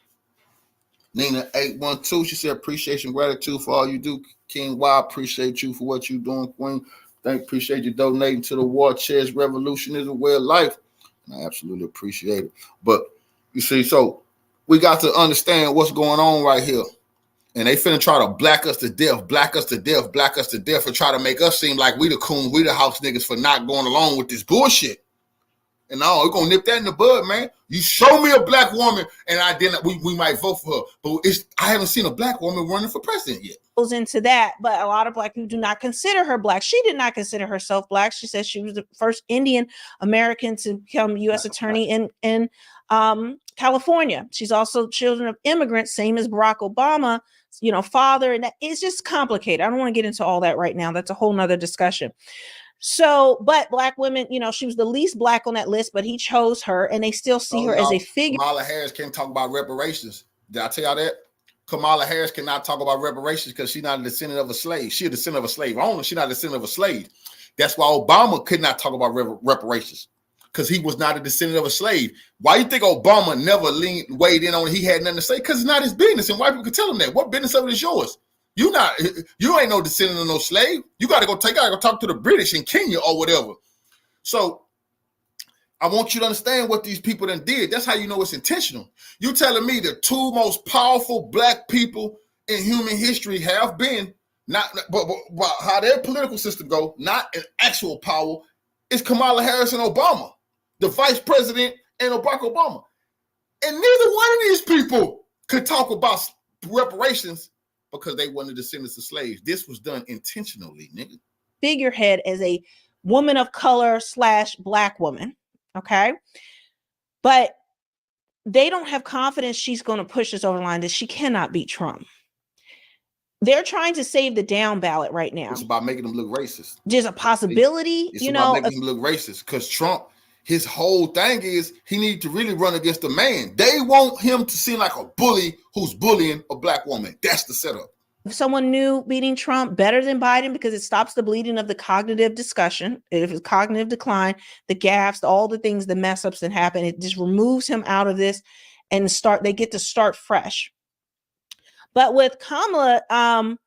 Nina 812. She said, appreciation, gratitude for all you do. King Y, appreciate you for what you're doing, Queen. Appreciate you donating to the War Chest. Revolution is a way of life. And I absolutely appreciate it. But you see, so we got to understand what's going on right here. And they finna try to black us to death, black us to death, black us to death, and try to make us seem like we the coon, we the house niggas for not going along with this bullshit. And no, we're gonna nip that in the bud, man. You show me a black woman, and I didn't. We might vote for her, but I haven't seen a black woman running for president yet. Goes into that, but a lot of black people do not consider her black. She did not consider herself black. She said she was the first Indian American to become U.S. attorney in California. She's also children of immigrants, same as Barack Obama, father, and that it's just complicated. I don't want to get into all that right now. That's a whole nother discussion. So, but black women, she was the least black on that list, but he chose her, and they still see her as a figure. Kamala Harris can't talk about reparations. Did I tell y'all that? Kamala Harris cannot talk about reparations because she's not a descendant of a slave. She's a descendant of a slave owner. She's not a descendant of a slave. That's why Obama could not talk about reparations because he was not a descendant of a slave. Why you think Obama never weighed in on it? He had nothing to say because it's not his business, and white people could tell him that. What business of it is yours? You ain't no descendant of no slave. You gotta go talk to the British in Kenya or whatever. So I want you to understand what these people done did. That's how you know it's intentional. You telling me the two most powerful black people in human history have been but how their political system go, not in actual power, is Kamala Harris and Obama, the vice president and Barack Obama. And neither one of these people could talk about reparations because they wanted to descendants of slaves. This was done intentionally, nigga. Figurehead as a woman of color / black woman, okay? But they don't have confidence she's going to push this over the line, that she cannot beat Trump. They're trying to save the down ballot right now. It's about making them look racist. There's a possibility, it's about making them look racist because Trump, his whole thing is he needs to really run against a man. They want him to seem like a bully who's bullying a black woman. That's the setup. If someone new beating Trump better than Biden because it stops the bleeding of the cognitive discussion, if it's cognitive decline, the gaffes, all the things, the mess ups that happen, it just removes him out of this and they get to start fresh. But with Kamala,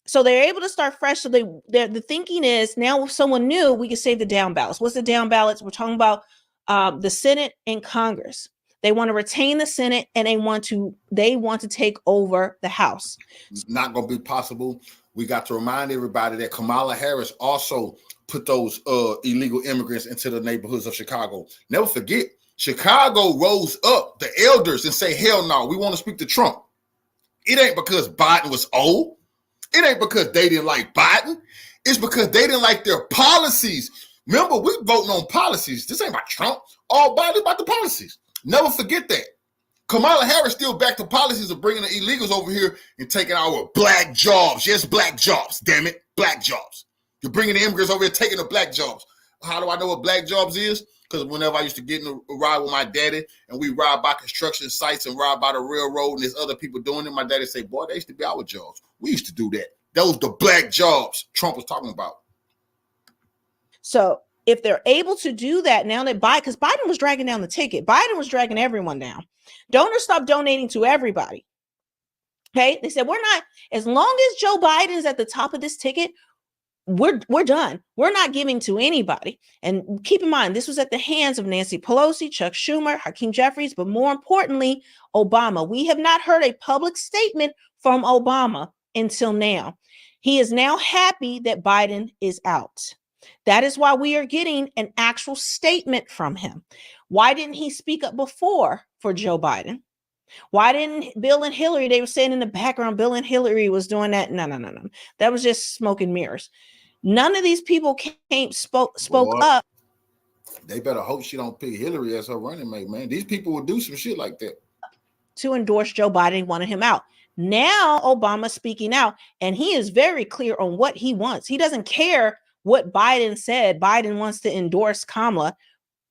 so they're able to start fresh. So the thinking is now with someone new, we can save the down ballots. What's the down ballots? We're talking about the Senate and Congress. They want to retain the Senate and they want to take over the House. It's not going to be possible. We got to remind everybody that Kamala Harris also put those illegal immigrants into the neighborhoods of Chicago. Never forget, Chicago rose up the elders and say, hell no, we want to speak to Trump. It ain't because Biden was old. It ain't because they didn't like Biden. It's because they didn't like their policies. Remember, we voting on policies. This ain't about Trump. All Biden about the policies. Never forget that. Kamala Harris still backed the policies of bringing the illegals over here and taking our black jobs. Yes, black jobs. Damn it, black jobs. You're bringing the immigrants over here taking the black jobs. How do I know what black jobs is? Because whenever I used to get in a ride with my daddy and we ride by construction sites and ride by the railroad and there's other people doing it, my daddy say, boy, they used to be our jobs. We used to do that. Those the black jobs Trump was talking about. So if they're able to do that now that because Biden was dragging down the ticket. Biden was dragging everyone down. Donors stopped donating to everybody. Okay. They said, we're not, as long as Joe Biden's at the top of this ticket, we're done. We're not giving to anybody. And keep in mind, this was at the hands of Nancy Pelosi, Chuck Schumer, Hakeem Jeffries, but more importantly, Obama. We have not heard a public statement from Obama until now. He is now happy that Biden is out. That is why we are getting an actual statement from him. Why didn't he speak up before for Joe Biden? Why didn't Bill and Hillary, they were saying in the background, Bill and Hillary was doing that. No. That was just smoke and mirrors. None of these people spoke up. They better hope she don't pick Hillary as her running mate, man. These people will do some shit like that. To endorse Joe Biden, wanted him out. Now Obama's speaking out, and he is very clear on what he wants. He doesn't care what Biden said. Biden wants to endorse Kamala.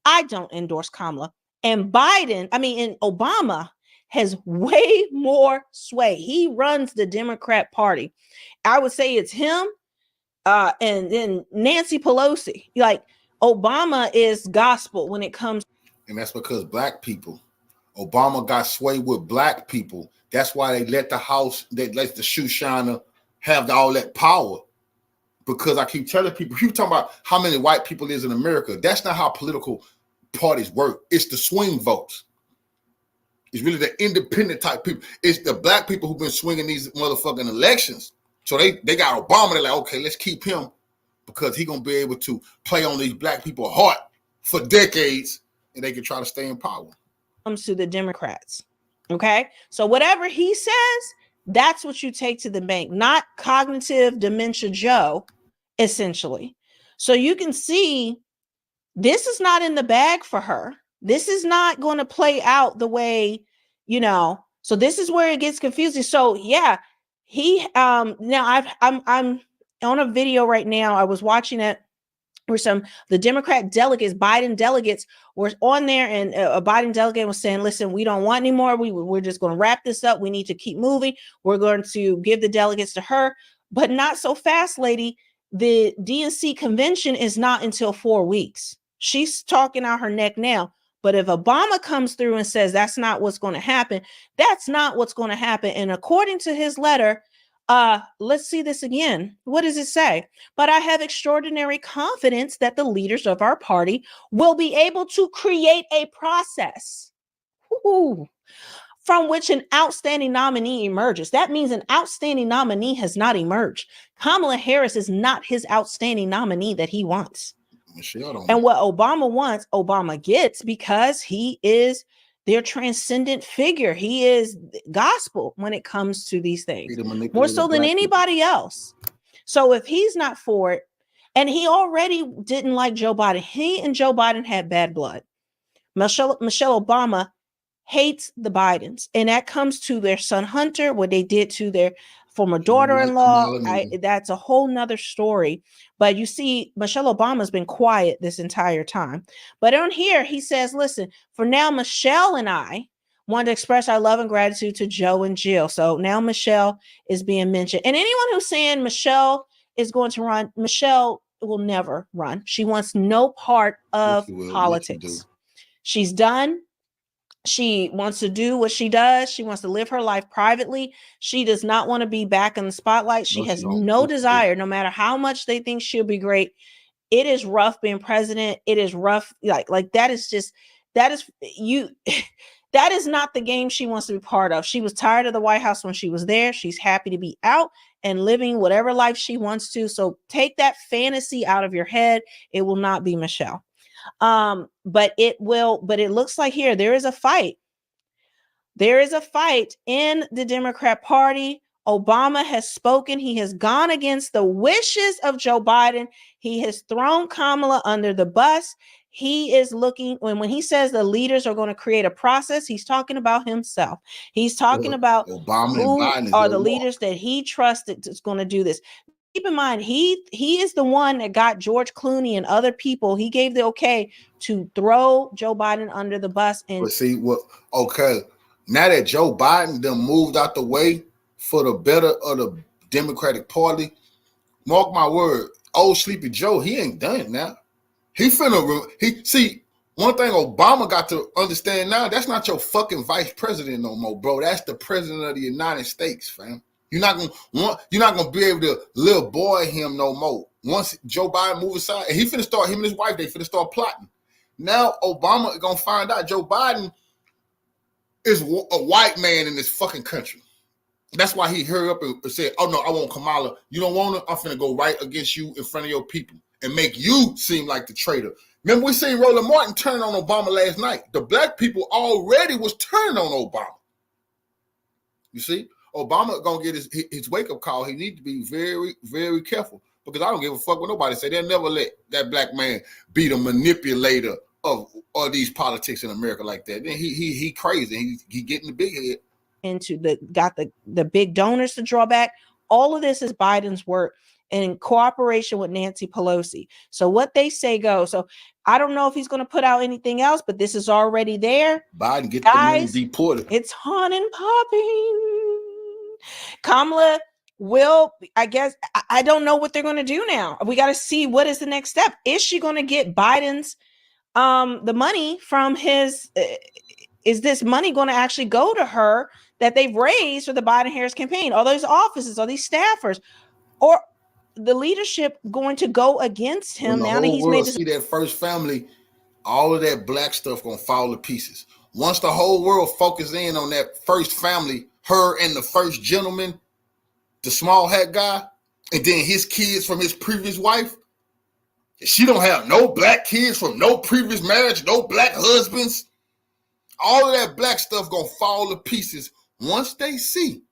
I don't endorse Kamala. And Obama has way more sway. He runs the Democrat Party. I would say it's him and then Nancy Pelosi. Like, Obama is gospel when it comes. And that's because black people, Obama got sway with black people. That's why they let the House, they let the shoe shiner have all that power. Because I keep telling people, you talking about how many white people is in America. That's not how political parties work. It's the swing votes. It's really the independent type people. It's the black people who've been swinging these motherfucking elections. So they got Obama. They're like, okay, let's keep him because he's going to be able to play on these black people's heart for decades and they can try to stay in power. Comes to the Democrats. Okay. So whatever he says, that's what you take to the bank, not cognitive dementia Joe, essentially. So you can see this is not in the bag for her. This is not going to play out the way, so this is where it gets confusing. So yeah, now I'm on a video right now. I was watching it where the Democrat delegates, Biden delegates were on there, and a Biden delegate was saying, listen, we don't want anymore. We're just going to wrap this up. We need to keep moving. We're going to give the delegates to her, but not so fast, lady. The DNC convention is not until 4 weeks. She's talking out her neck now. But if Obama comes through and says that's not what's going to happen, that's not what's going to happen. And according to his letter, let's see this again. What does it say? But I have extraordinary confidence that the leaders of our party will be able to create a process from which an outstanding nominee emerges. That means an outstanding nominee has not emerged. Kamala Harris is not his outstanding nominee that he wants. And what Obama wants, Obama gets, because he is their transcendent figure. He is gospel when it comes to these things, more so than anybody else. So if he's not for it, and he already didn't like Joe Biden, he and Joe Biden had bad blood. Michelle Obama hates the Bidens, and that comes to their son Hunter, what they did to their former daughter-in-law. That's a whole nother story. But you see, Michelle Obama's been quiet this entire time. But on here, he says, listen, for now, Michelle and I want to express our love and gratitude to Joe and Jill. So now Michelle is being mentioned. And anyone who's saying Michelle is going to run, Michelle will never run. She wants no part of politics. She's done. She wants to do what she does. She wants to live her life privately. She does not want to be back in the spotlight. She has no desire, no matter how much they think she'll be great. It is rough being president. It is rough. Like that is not the game she wants to be part of. She was tired of the White House when she was there. She's happy to be out and living whatever life she wants to. So take that fantasy out of your head. It will not be Michelle. But it looks like here there is a fight. There is a fight in the Democrat Party. Obama has spoken. He has gone against the wishes of Joe Biden. He has thrown Kamala under the bus. He is looking, when he says the leaders are going to create a process, he's talking about himself. He's talking about Obama who and Biden are the leaders that he trusted is going to do this. Keep in mind, he is the one that got George Clooney and other people. He gave the okay to throw Joe Biden under the bus. And now that Joe Biden done moved out the way for the better of the Democratic Party, mark my word, old Sleepy Joe, he ain't done now. One thing Obama got to understand now, that's not your fucking vice president no more, bro. That's the president of the United States, fam. You're not gonna be able to little boy him no more. once Joe Biden move aside, and him and his wife, they finna start plotting. Now Obama is gonna find out Joe Biden is a white man in this fucking country. That's why he hurried up and said, oh no, I want Kamala. You don't want her? I'm finna go right against you in front of your people and make you seem like the traitor. Remember, we seen Roland Martin turn on Obama last night. The black people already was turning on Obama. You see, Obama gonna get his wake-up call. He need to be very, very careful, because I don't give a fuck what nobody say. They'll never let that black man be the manipulator of these politics in America like that. Then he crazy. He getting the big head. Into the big donors to draw back. All of this is Biden's work and in cooperation with Nancy Pelosi. So what they say goes. So I don't know if he's going to put out anything else, but this is already there. Biden get guys, the deported. It's hot and popping. Kamala will, I guess, I don't know what they're going to do now. We got to see what is the next step. Is she going to get Biden's the money from his? Is this money going to actually go to her that they've raised for the Biden-Harris campaign? All those offices, all these staffers, or the leadership going to go against him now that he's made this? See that first family, all of that black stuff gonna fall to pieces. Once the whole world focuses in on that first family, her and the first gentleman, the small hat guy, and then his kids from his previous wife. She don't have no black kids from no previous marriage, no black husbands. All of that black stuff gonna fall to pieces once they see,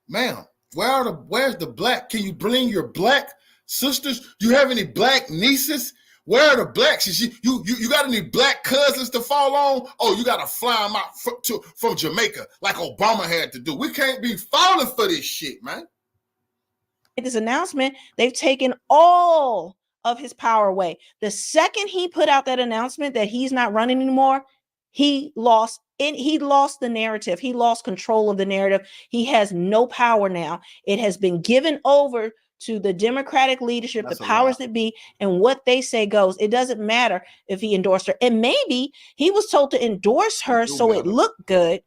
ma'am, where's the black? Can you bring your black sisters? Do you have any black nieces? Where are the blacks? You got any black cousins to fall on? Oh, you got to fly them out from Jamaica like Obama had to do. We can't be falling for this shit, man. This announcement, they've taken all of his power away. The second he put out that announcement that he's not running anymore, he lost the narrative. He lost control of the narrative. He has no power now. It has been given over to the Democratic leadership, the powers that be, and what they say goes. It doesn't matter if he endorsed her. And maybe he was told to endorse her so it looked good,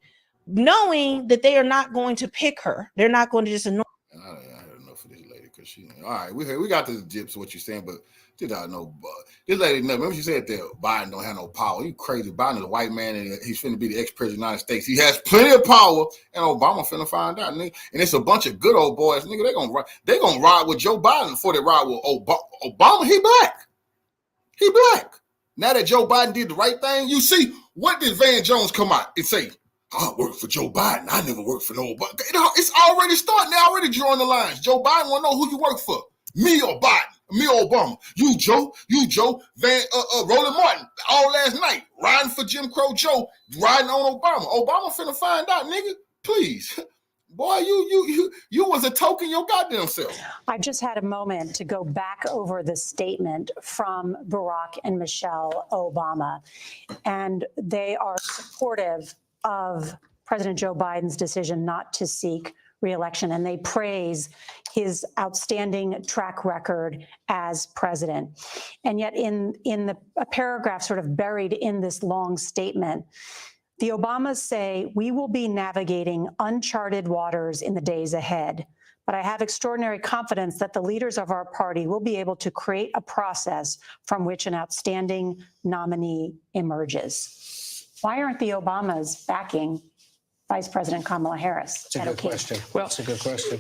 knowing that they are not going to pick her. They're not going to just annoy. I had enough of this lady, because she, all right, we got the gyps, what you're saying, but did I know this lady? Remember she said that Biden don't have no power. You crazy? Biden is a white man, and he's finna be the ex-president of the United States. He has plenty of power, and Obama finna find out. And it's a bunch of good old boys, nigga. They gonna ride with Joe Biden before they ride with Obama. He black. He black. Now that Joe Biden did the right thing, you see, what did Van Jones come out and say? I work for Joe Biden. I never worked for no Obama. It's already starting. They're already drawing the lines. Joe Biden want to know who you work for. Me or Biden? Me or Obama? You Joe, Roland Martin, all last night, riding for Jim Crow Joe, riding on Obama. Obama finna find out, nigga. Please. Boy, you was a token your goddamn self. I just had a moment to go back over the statement from Barack and Michelle Obama, and they are supportive of President Joe Biden's decision not to seek re-election, and they praise his outstanding track record as president. And yet in a paragraph sort of buried in this long statement, the Obamas say, we will be navigating uncharted waters in the days ahead, but I have extraordinary confidence that the leaders of our party will be able to create a process from which an outstanding nominee emerges. Why aren't the Obamas backing Vice President Kamala Harris? That's a good question. Well, that's a good question.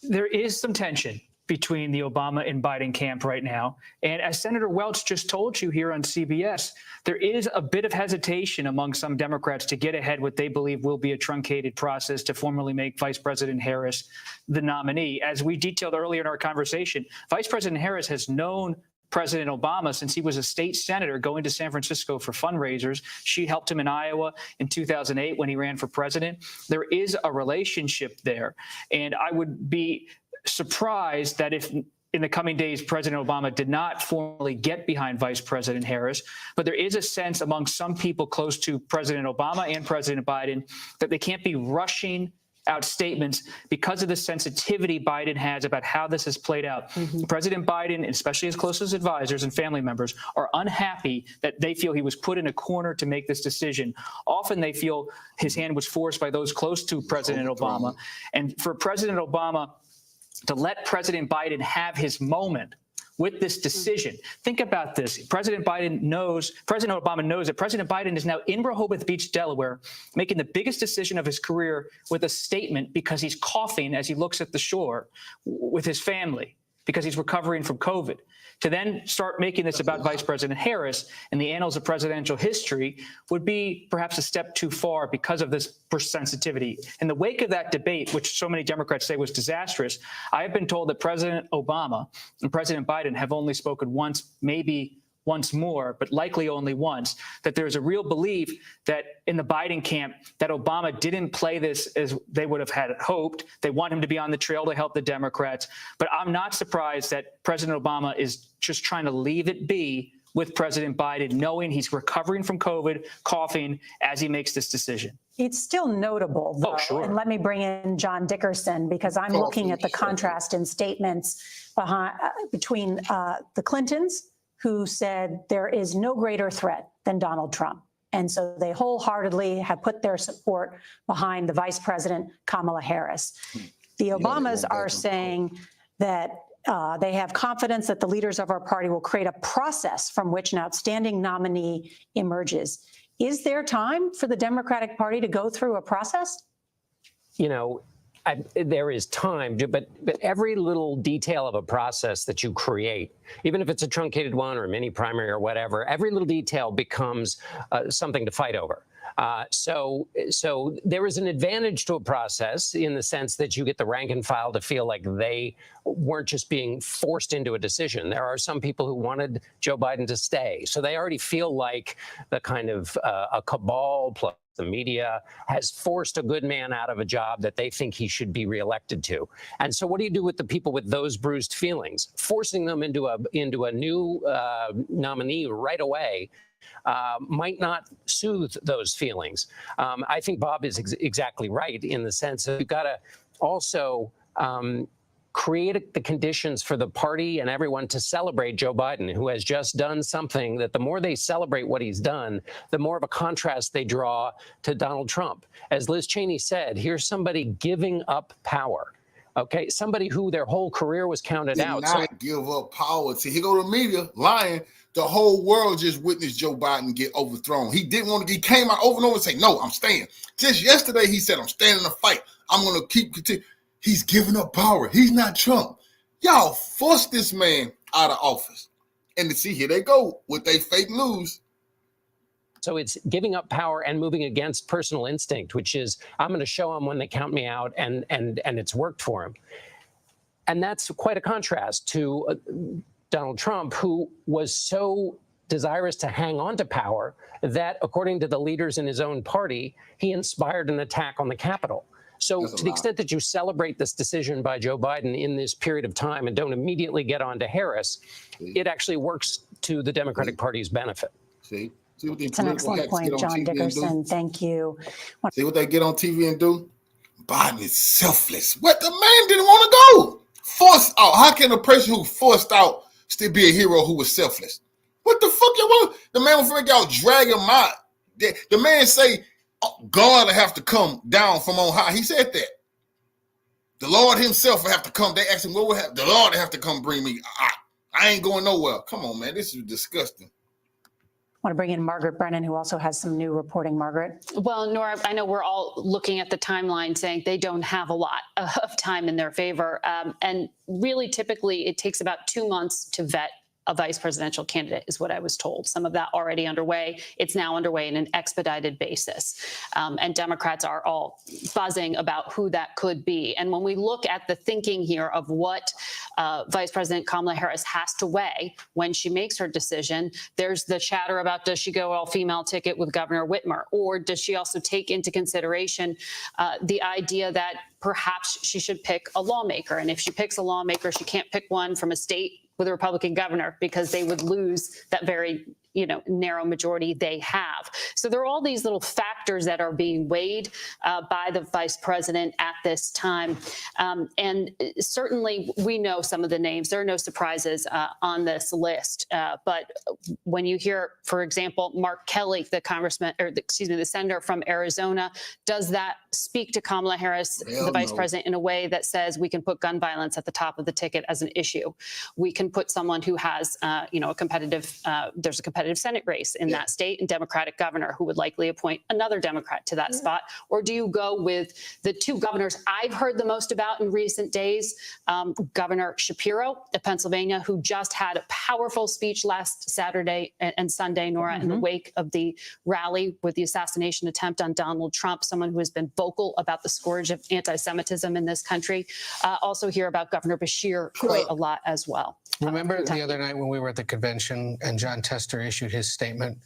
There is some tension between the Obama and Biden camp right now. And as Senator Welch just told you here on CBS, there is a bit of hesitation among some Democrats to get ahead what they believe will be a truncated process to formally make Vice President Harris the nominee. As we detailed earlier in our conversation, Vice President Harris has known President Obama since he was a state senator going to San Francisco for fundraisers. She helped him in Iowa in 2008 when he ran for president. There is a relationship there. And I would be surprised that if in the coming days, President Obama did not formally get behind Vice President Harris, but there is a sense among some people close to President Obama and President Biden that they can't be rushing out statements because of the sensitivity Biden has about how this has played out. Mm-hmm. President Biden, especially his closest advisors and family members, are unhappy that they feel he was put in a corner to make this decision. Often they feel his hand was forced by those close to President Obama. And for President Obama to let President Biden have his moment with this decision. Think about this. President Obama knows that President Biden is now in Rehoboth Beach, Delaware, making the biggest decision of his career with a statement because he's coughing as he looks at the shore with his family because he's recovering from COVID. To then start making this about Vice President Harris in the annals of presidential history would be perhaps a step too far because of this sensitivity. In the wake of that debate, which so many Democrats say was disastrous, I have been told that President Obama and President Biden have only spoken once, maybe once more, but likely only once, that there's a real belief that in the Biden camp that Obama didn't play this as they would have had hoped. They want him to be on the trail to help the Democrats. But I'm not surprised that President Obama is just trying to leave it be with President Biden, knowing he's recovering from COVID, coughing as he makes this decision. It's still notable, though. Oh, sure. And let me bring in John Dickerson, because I'm looking at the contrast in statements between the Clintons, who said there is no greater threat than Donald Trump. And so they wholeheartedly have put their support behind the Vice President, Kamala Harris. The Obamas are saying that they have confidence that the leaders of our party will create a process from which an outstanding nominee emerges. Is there time for the Democratic Party to go through a process? You know, there is time, but every little detail of a process that you create, even if it's a truncated one or a mini primary or whatever, every little detail becomes something to fight over. So there is an advantage to a process in the sense that you get the rank and file to feel like they weren't just being forced into a decision. There are some people who wanted Joe Biden to stay. So they already feel like the kind of a cabal plus the media has forced a good man out of a job that they think he should be reelected to. And so what do you do with the people with those bruised feelings? Forcing them into a new nominee right away might not soothe those feelings. I think Bob is exactly right in the sense that you've got to also create the conditions for the party and everyone to celebrate Joe Biden, who has just done something that the more they celebrate what he's done, the more of a contrast they draw to Donald Trump. As Liz Cheney said, here's somebody giving up power. Okay, somebody who their whole career was counted out. Not give up power. See, here go the media lying. The whole world just witnessed Joe Biden get overthrown. He didn't want to. He came out over and over and say, "No, I'm staying." Just yesterday, he said, "I'm staying in the fight. I'm going to keep continuing." He's giving up power. He's not Trump. Y'all forced this man out of office, and to see here they go with their fake news. So it's giving up power and moving against personal instinct, which is I'm going to show them when they count me out, and it's worked for him. And that's quite a contrast to Donald Trump, who was so desirous to hang on to power that, according to the leaders in his own party, he inspired an attack on the Capitol. So to the extent that you celebrate this decision by Joe Biden in this period of time and don't immediately get on to Harris, it actually works to the Democratic Party's benefit. See? It's an excellent point, John Dickerson. Thank you. See what they get on TV and do? Biden is selfless. What? The man didn't want to go. Forced out. How can a person who forced out still be a hero who was selfless? What the fuck you want? The man will figure out, drag him out. The man say, God will have to come down from on high. He said that. The Lord himself will have to come. They asked him, what would happen? The Lord will have to come bring me. I ain't going nowhere. Come on, man. This is disgusting. I want to bring in Margaret Brennan, who also has some new reporting. Margaret. Well, Nora, I know we're all looking at the timeline saying they don't have a lot of time in their favor. And really, typically, it takes about 2 months to vet a vice presidential candidate, is what I was told. Some of that already underway. It's now underway in an expedited basis. And Democrats are all buzzing about who that could be. And when we look at the thinking here of what Vice President Kamala Harris has to weigh when she makes her decision, there's the chatter about, does she go all-female ticket with Governor Whitmer? Or does she also take into consideration the idea that perhaps she should pick a lawmaker? And if she picks a lawmaker, she can't pick one from a state with a Republican governor, because they would lose that very narrow majority they have. So there are all these little factors that are being weighed by the vice president at this time. And certainly we know some of the names. There are no surprises on this list. But when you hear, for example, Mark Kelly, the senator from Arizona, does that speak to Kamala Harris, the vice president, in a way that says we can put gun violence at the top of the ticket as an issue? We can put someone who has, a competitive, there's a competitive Senate race in that state and Democratic governor who would likely appoint another Democrat to that spot? Or do you go with the two governors I've heard the most about in recent days, Governor Shapiro of Pennsylvania, who just had a powerful speech last Saturday and Sunday, Nora, in the wake of the rally with the assassination attempt on Donald Trump, someone who has been vocal about the scourge of anti-Semitism in this country. Also hear about Governor Bashir quite a lot as well. Remember the other night when we were at the convention and John Tester issued his statement,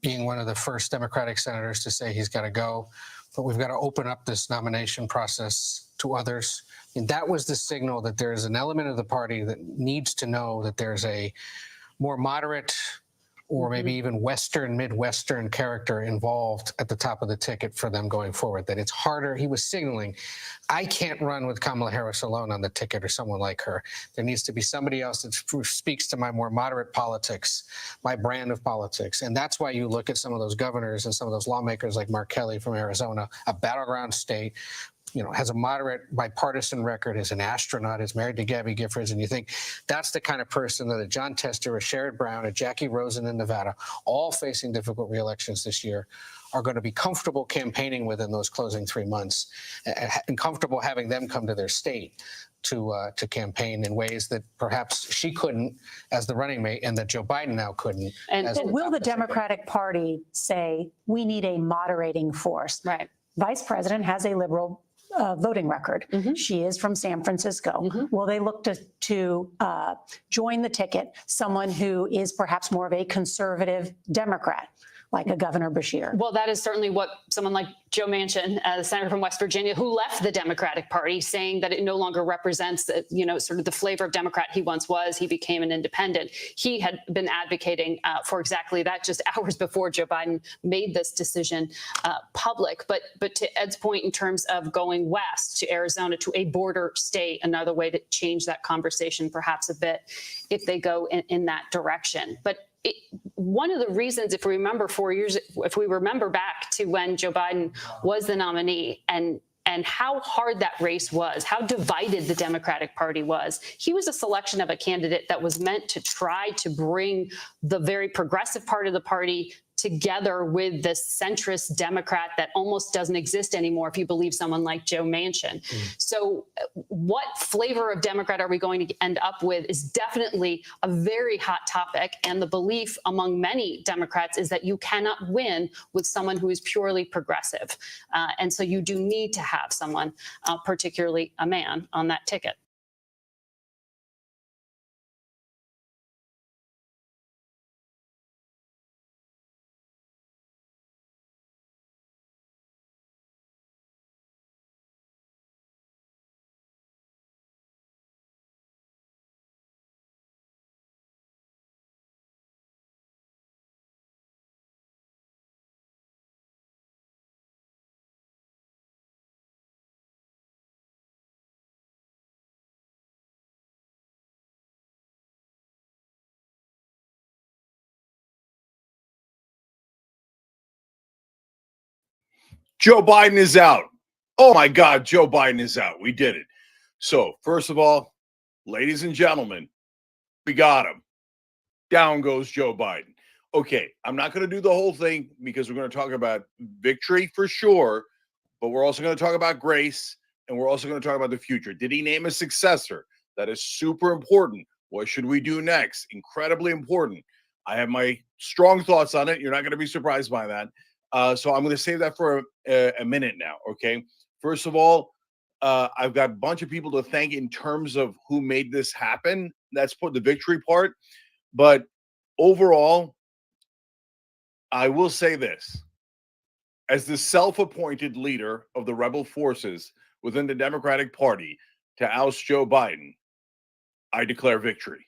being one of the first Democratic senators to say he's got to go, but we've got to open up this nomination process to others. And that was the signal that there is an element of the party that needs to know that there's a more moderate or maybe even Western, Midwestern character involved at the top of the ticket for them going forward, that it's harder. He was signaling, I can't run with Kamala Harris alone on the ticket or someone like her. There needs to be somebody else that speaks to my more moderate politics, my brand of politics. And that's why you look at some of those governors and some of those lawmakers like Mark Kelly from Arizona, a battleground state, has a moderate bipartisan record, is an astronaut, is married to Gabby Giffords, and you think that's the kind of person that a John Tester, a Sherrod Brown, a Jackie Rosen in Nevada, all facing difficult re-elections this year, are going to be comfortable campaigning with in those closing 3 months, and comfortable having them come to their state to campaign in ways that perhaps she couldn't as the running mate, and that Joe Biden now couldn't. But will the Democratic Party say we need a moderating force? Right. Vice President has a liberal voting record. She is from San Francisco. Will they look to join the ticket someone who is perhaps more of a conservative Democrat, like a Governor Bashir? Well, that is certainly what someone like Joe Manchin, the senator from West Virginia, who left the Democratic Party, saying that it no longer represents, sort of the flavor of Democrat he once was. He became an independent. He had been advocating for exactly that just hours before Joe Biden made this decision public. But to Ed's point, in terms of going west to Arizona, to a border state, another way to change that conversation perhaps a bit if they go in that direction. But one of the reasons, if we remember 4 years, if we remember back to when Joe Biden was the nominee and how hard that race was, how divided the Democratic Party was, he was a selection of a candidate that was meant to try to bring the very progressive part of the party together with this centrist Democrat that almost doesn't exist anymore if you believe someone like Joe Manchin. So what flavor of Democrat are we going to end up with is definitely a very hot topic. And the belief among many Democrats is that you cannot win with someone who is purely progressive. And so you do need to have someone, particularly a man, on that ticket. Joe Biden is out. Oh my God, Joe Biden is out. We did it. So, first of all, ladies and gentlemen, we got him. Down goes Joe Biden. Okay, I'm not going to do the whole thing because we're going to talk about victory for sure, but we're also going to talk about grace, and we're also going to talk about the future. Did he name a successor? That is super important. What should we do next? Incredibly important. I have my strong thoughts on it. You're not going to be surprised by that. So I'm going to save that for a minute now, okay? First of all, I've got a bunch of people to thank in terms of who made this happen. That's put the victory part. But overall, I will say this. As the self-appointed leader of the rebel forces within the Democratic Party to oust Joe Biden, I declare victory.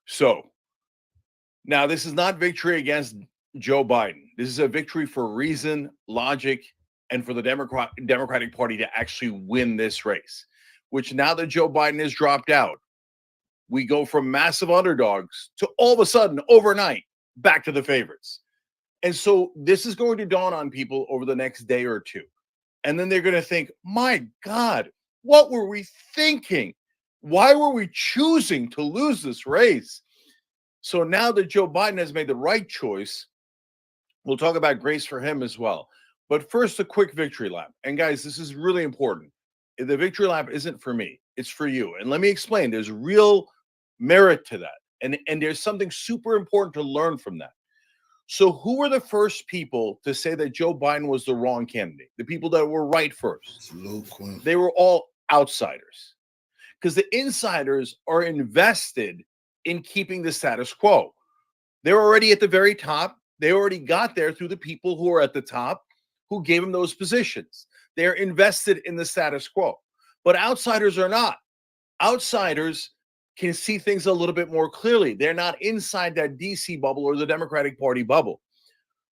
So Now, this is not victory against Joe Biden. This is a victory for reason, logic, and for the Democratic Party to actually win this race, which now that Joe Biden has dropped out, we go from massive underdogs to all of a sudden, overnight, back to the favorites. And so this is going to dawn on people over the next day or two. And then they're going to think, my God, what were we thinking? Why were we choosing to lose this race? So now that Joe Biden has made the right choice, we'll talk about grace for him as well. But first, a quick victory lap. And guys, this is really important. The victory lap isn't for me. It's for you. And let me explain. There's real merit to that. And there's something super important to learn from that. So who were the first people to say that Joe Biden was the wrong candidate? The people that were right first. They were all outsiders. Because the insiders are invested in keeping the status quo. They're already at the very top. They already got there through the people who are at the top who gave them those positions. They're invested in the status quo. But outsiders are not. Outsiders can see things a little bit more clearly. They're not inside that DC bubble or the Democratic Party bubble.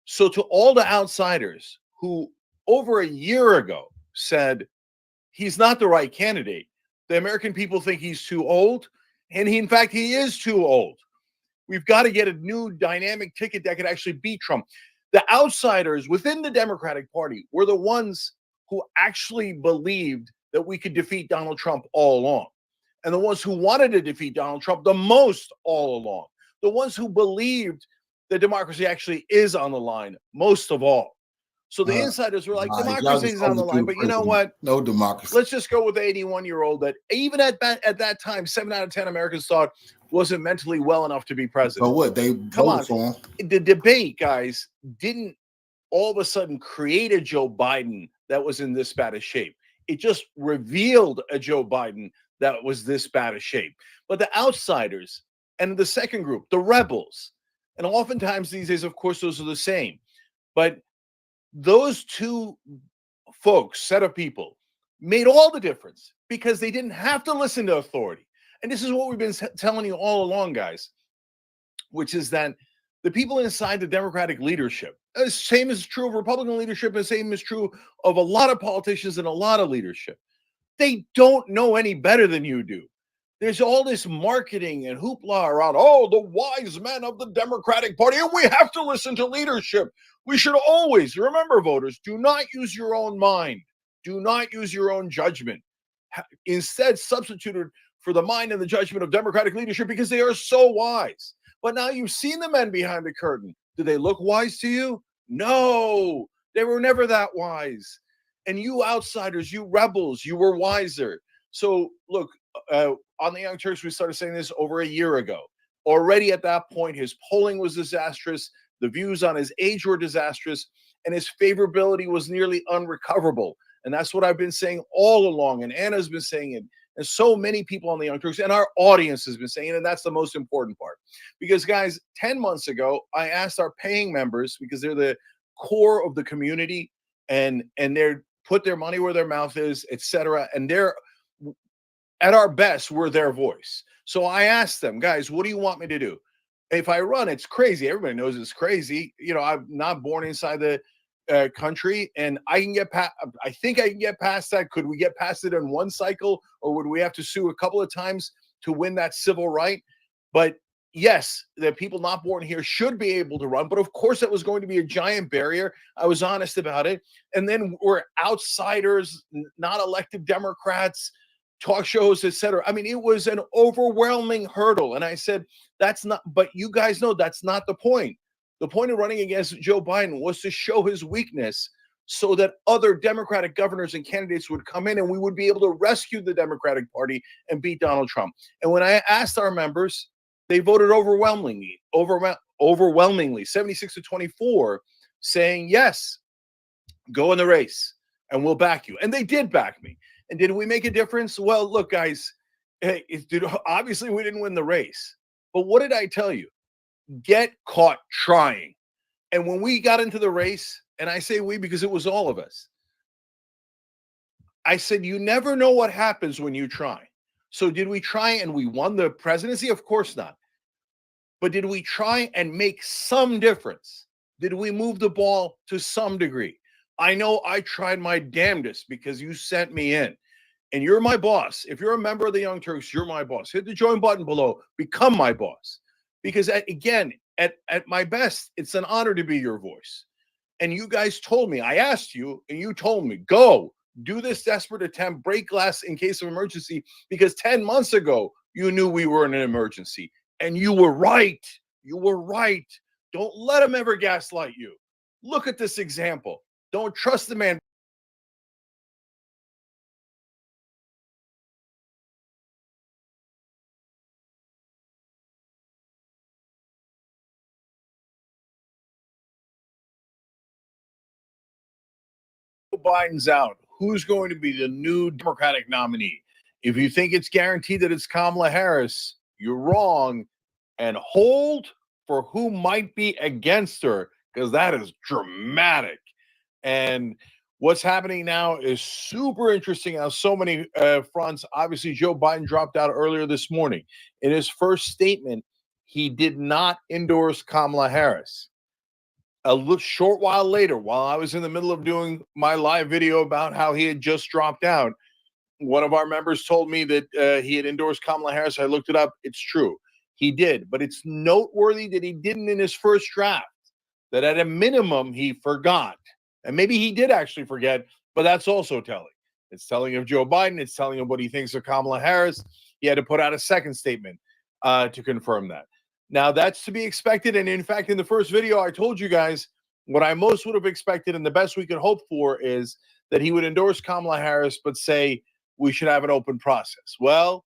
So to all the outsiders who over a year ago said he's not the right candidate, the American people think he's too old, and in fact, he is too old. We've got to get a new dynamic ticket that could actually beat Trump. The outsiders within the Democratic Party were the ones who actually believed that we could defeat Donald Trump all along. And the ones who wanted to defeat Donald Trump the most all along. The ones who believed that democracy actually is on the line most of all. So the insiders were like, democracy is on the line. But you know what? No democracy. Let's just go with the 81-year-old that even at that time, 7 out of 10 Americans thought wasn't mentally well enough to be president. So what? They voted for him. The debate, guys, didn't all of a sudden create a Joe Biden that was in this bad of shape. It just revealed a Joe Biden that was this bad of shape. But the outsiders and the second group, the rebels, and oftentimes these days, of course, those are the same. But those two folks, set of people, made all the difference because they didn't have to listen to authority. And this is what we've been telling you all along, guys, which is that the people inside the Democratic leadership, the same is true of Republican leadership, the same is true of a lot of politicians and a lot of leadership. They don't know any better than you do. There's all this marketing and hoopla around, oh, the wise men of the Democratic Party, and we have to listen to leadership. We should always, remember, voters, do not use your own mind. Do not use your own judgment. Instead, substitute it for the mind and the judgment of Democratic leadership because they are so wise. But now you've seen the men behind the curtain. Do they look wise to you? No, they were never that wise. And you outsiders, you rebels, you were wiser. So look, on the Young Turks, we started saying this over a year ago. Already at that point, his polling was disastrous. The views on his age were disastrous, and his favorability was nearly unrecoverable. And that's what I've been saying all along. And Anna's been saying it. And so many people on the Young Turks and our audience has been saying it. And that's the most important part. Because, guys, 10 months ago, I asked our paying members, because they're the core of the community, and they're put their money where their mouth is, etc. And they're at our best, we're their voice. So I asked them, guys, what do you want me to do? If I run, it's crazy. Everybody knows it's crazy. You know, I'm not born inside the country, and I can get past. I think I can get past that. Could we get past it in one cycle, or would we have to sue a couple of times to win that civil right? But yes, the people not born here should be able to run. But of course, that was going to be a giant barrier. I was honest about it. And then we're outsiders, not elected Democrats, talk shows, etc. I mean, it was an overwhelming hurdle. And I said, that's not, but you guys know that's not the point. The point of running against Joe Biden was to show his weakness so that other Democratic governors and candidates would come in and we would be able to rescue the Democratic Party and beat Donald Trump. And when I asked our members, they voted overwhelmingly, 76-24, saying, yes, go in the race and we'll back you. And they did back me. And did we make a difference? Well, look, guys, obviously we didn't win the race. But what did I tell you? Get caught trying. And when we got into the race, and I say we because it was all of us, I said, you never know what happens when you try. So did we try and we won the presidency? Of course not. but did we try and make some difference? Did we move the ball to some degree? I know I tried my damnedest because you sent me in. And you're my boss. If you're a member of the Young Turks, you're my boss. Hit the join button below. Become my boss. Because, again, at my best, it's an honor to be your voice. And you guys told me, I asked you, and you told me, go, do this desperate attempt, break glass in case of emergency, because 10 months ago, you knew we were in an emergency. And you were right. You were right. Don't let them ever gaslight you. Look at this example. Don't trust the man. Biden's out. Who's going to be the new Democratic nominee? If you think it's guaranteed that it's Kamala Harris, you're wrong. And hold for who might be against her, because that is dramatic. And what's happening now is super interesting on so many fronts. Obviously, Joe Biden dropped out earlier this morning. In his first statement, he did not endorse Kamala Harris. A short while later, while I was in the middle of doing my live video about how he had just dropped out, one of our members told me that he had endorsed Kamala Harris. I looked it up. It's true. He did. But it's noteworthy that he didn't in his first draft, that at a minimum he forgot. And maybe he did actually forget, but that's also telling. It's telling of Joe Biden. It's telling of what he thinks of Kamala Harris. He had to put out a second statement to confirm that. Now, that's to be expected. And in fact, in the first video, I told you guys what I most would have expected and the best we could hope for is that he would endorse Kamala Harris, but say we should have an open process. Well,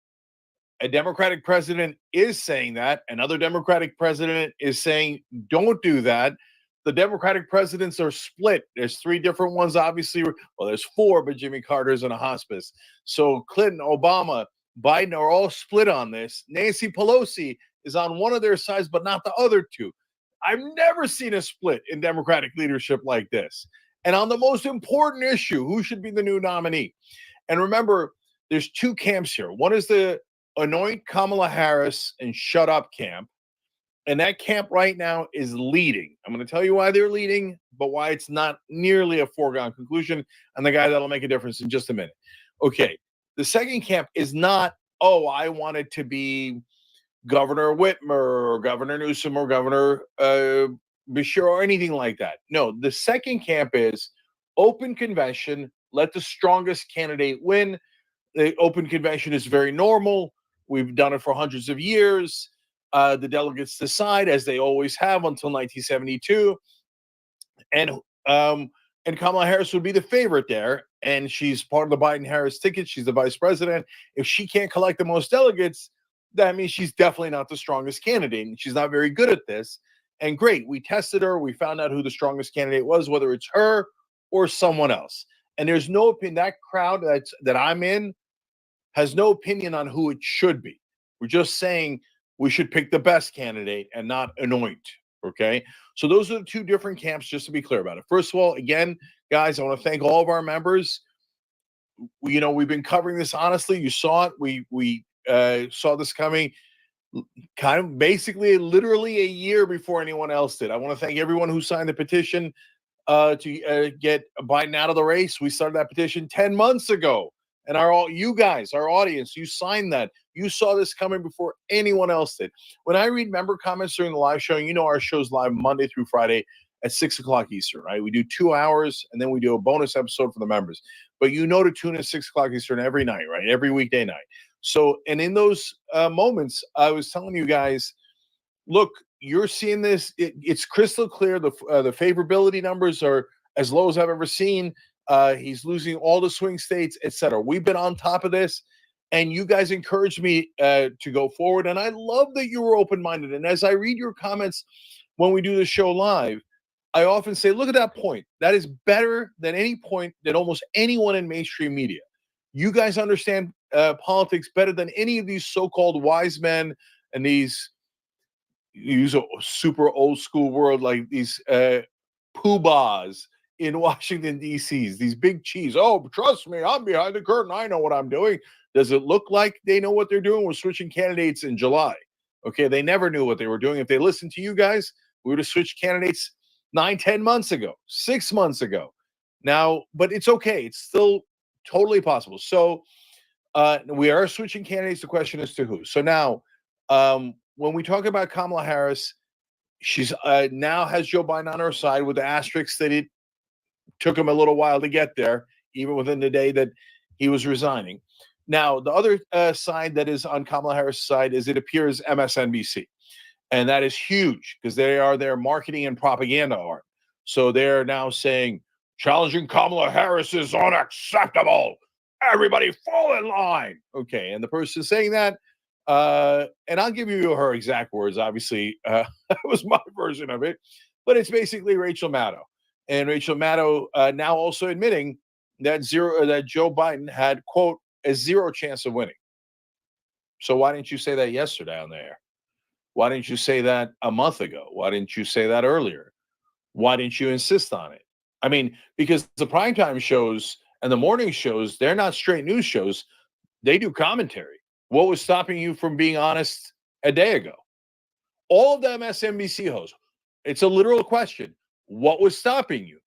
a Democratic president is saying that. Another Democratic president is saying, don't do that. The Democratic presidents are split. There's three different ones, obviously. Well, there's four, but Jimmy Carter's in a hospice. So Clinton, Obama, Biden are all split on this. Nancy Pelosi is on one of their sides, but not the other two. I've never seen a split in Democratic leadership like this. And on the most important issue, who should be the new nominee? And remember, there's two camps here. One is the anoint Kamala Harris and shut up camp. And that camp right now is leading. I'm going to tell you why they're leading, but why it's not nearly a foregone conclusion. And the guy that'll make a difference in just a minute. Okay. The second camp is not, oh, I want it to be Governor Whitmer or Governor Newsom or Governor Beshear or anything like that. No, the second camp is open convention, let the strongest candidate win. The open convention is very normal. We've done it for hundreds of years. The delegates decide, as they always have until 1972. And Kamala Harris would be the favorite there. And she's part of the Biden-Harris ticket. She's the vice president. If she can't collect the most delegates, that means she's definitely not the strongest candidate. And she's not very good at this. And great, we tested her. We found out who the strongest candidate was, whether it's her or someone else. And there's no opinion. That crowd that I'm in has no opinion on who it should be. We're just saying we should pick the best candidate and not anoint. Okay? So those are the two different camps, just to be clear about it. First of all, again, guys, I want to thank all of our members. We've been covering this honestly. You saw it. We saw this coming kind of basically literally a year before anyone else did. I want to thank everyone who signed the petition to get Biden out of the race. We started that petition 10 months ago. And you guys, our audience, you signed that. You saw this coming before anyone else did. When I read member comments during the live show, our show's live Monday through Friday at 6 o'clock Eastern, right? We do 2 hours, and then we do a bonus episode for the members. But to tune in at 6 o'clock Eastern every night, right? Every weekday night. So, and in those moments, I was telling you guys, look, you're seeing this. It's crystal clear. The favorability numbers are as low as I've ever seen. He's losing all the swing states, etc. We've been on top of this, and you guys encouraged me to go forward. And I love that you were open-minded. And as I read your comments when we do the show live, I often say, look at that point. That is better than any point that almost anyone in mainstream media. You guys understand politics better than any of these so-called wise men and these use a super old school word like these poobahs in Washington, D.C., these big cheese. Oh, trust me, I'm behind the curtain. I know what I'm doing. Does it look like they know what they're doing? We're switching candidates in July. Okay, they never knew what they were doing. If they listened to you guys, we would have switched candidates 9-10 months ago, 6 months ago. Now, but it's okay. It's still totally possible. So we are switching candidates. The question is to who. So now, when we talk about Kamala Harris, she's now has Joe Biden on her side with the asterisk that it took him a little while to get there, even within the day that he was resigning. Now, the other side that is on Kamala Harris' side is, it appears, MSNBC. And that is huge because they are their marketing and propaganda arm. So they're now saying, challenging Kamala Harris is unacceptable. Everybody fall in line. Okay. And the person saying that, and I'll give you her exact words. Obviously, that was my version of it. But it's basically Rachel Maddow. And Rachel Maddow now also admitting that Joe Biden had, quote, a 0 chance of winning. So why didn't you say that yesterday on the air? Why didn't you say that a month ago? Why didn't you say that earlier? Why didn't you insist on it? I mean, because the primetime shows and the morning shows, they're not straight news shows. They do commentary. What was stopping you from being honest a day ago? All of the MSNBC hosts, it's a literal question. What was stopping you?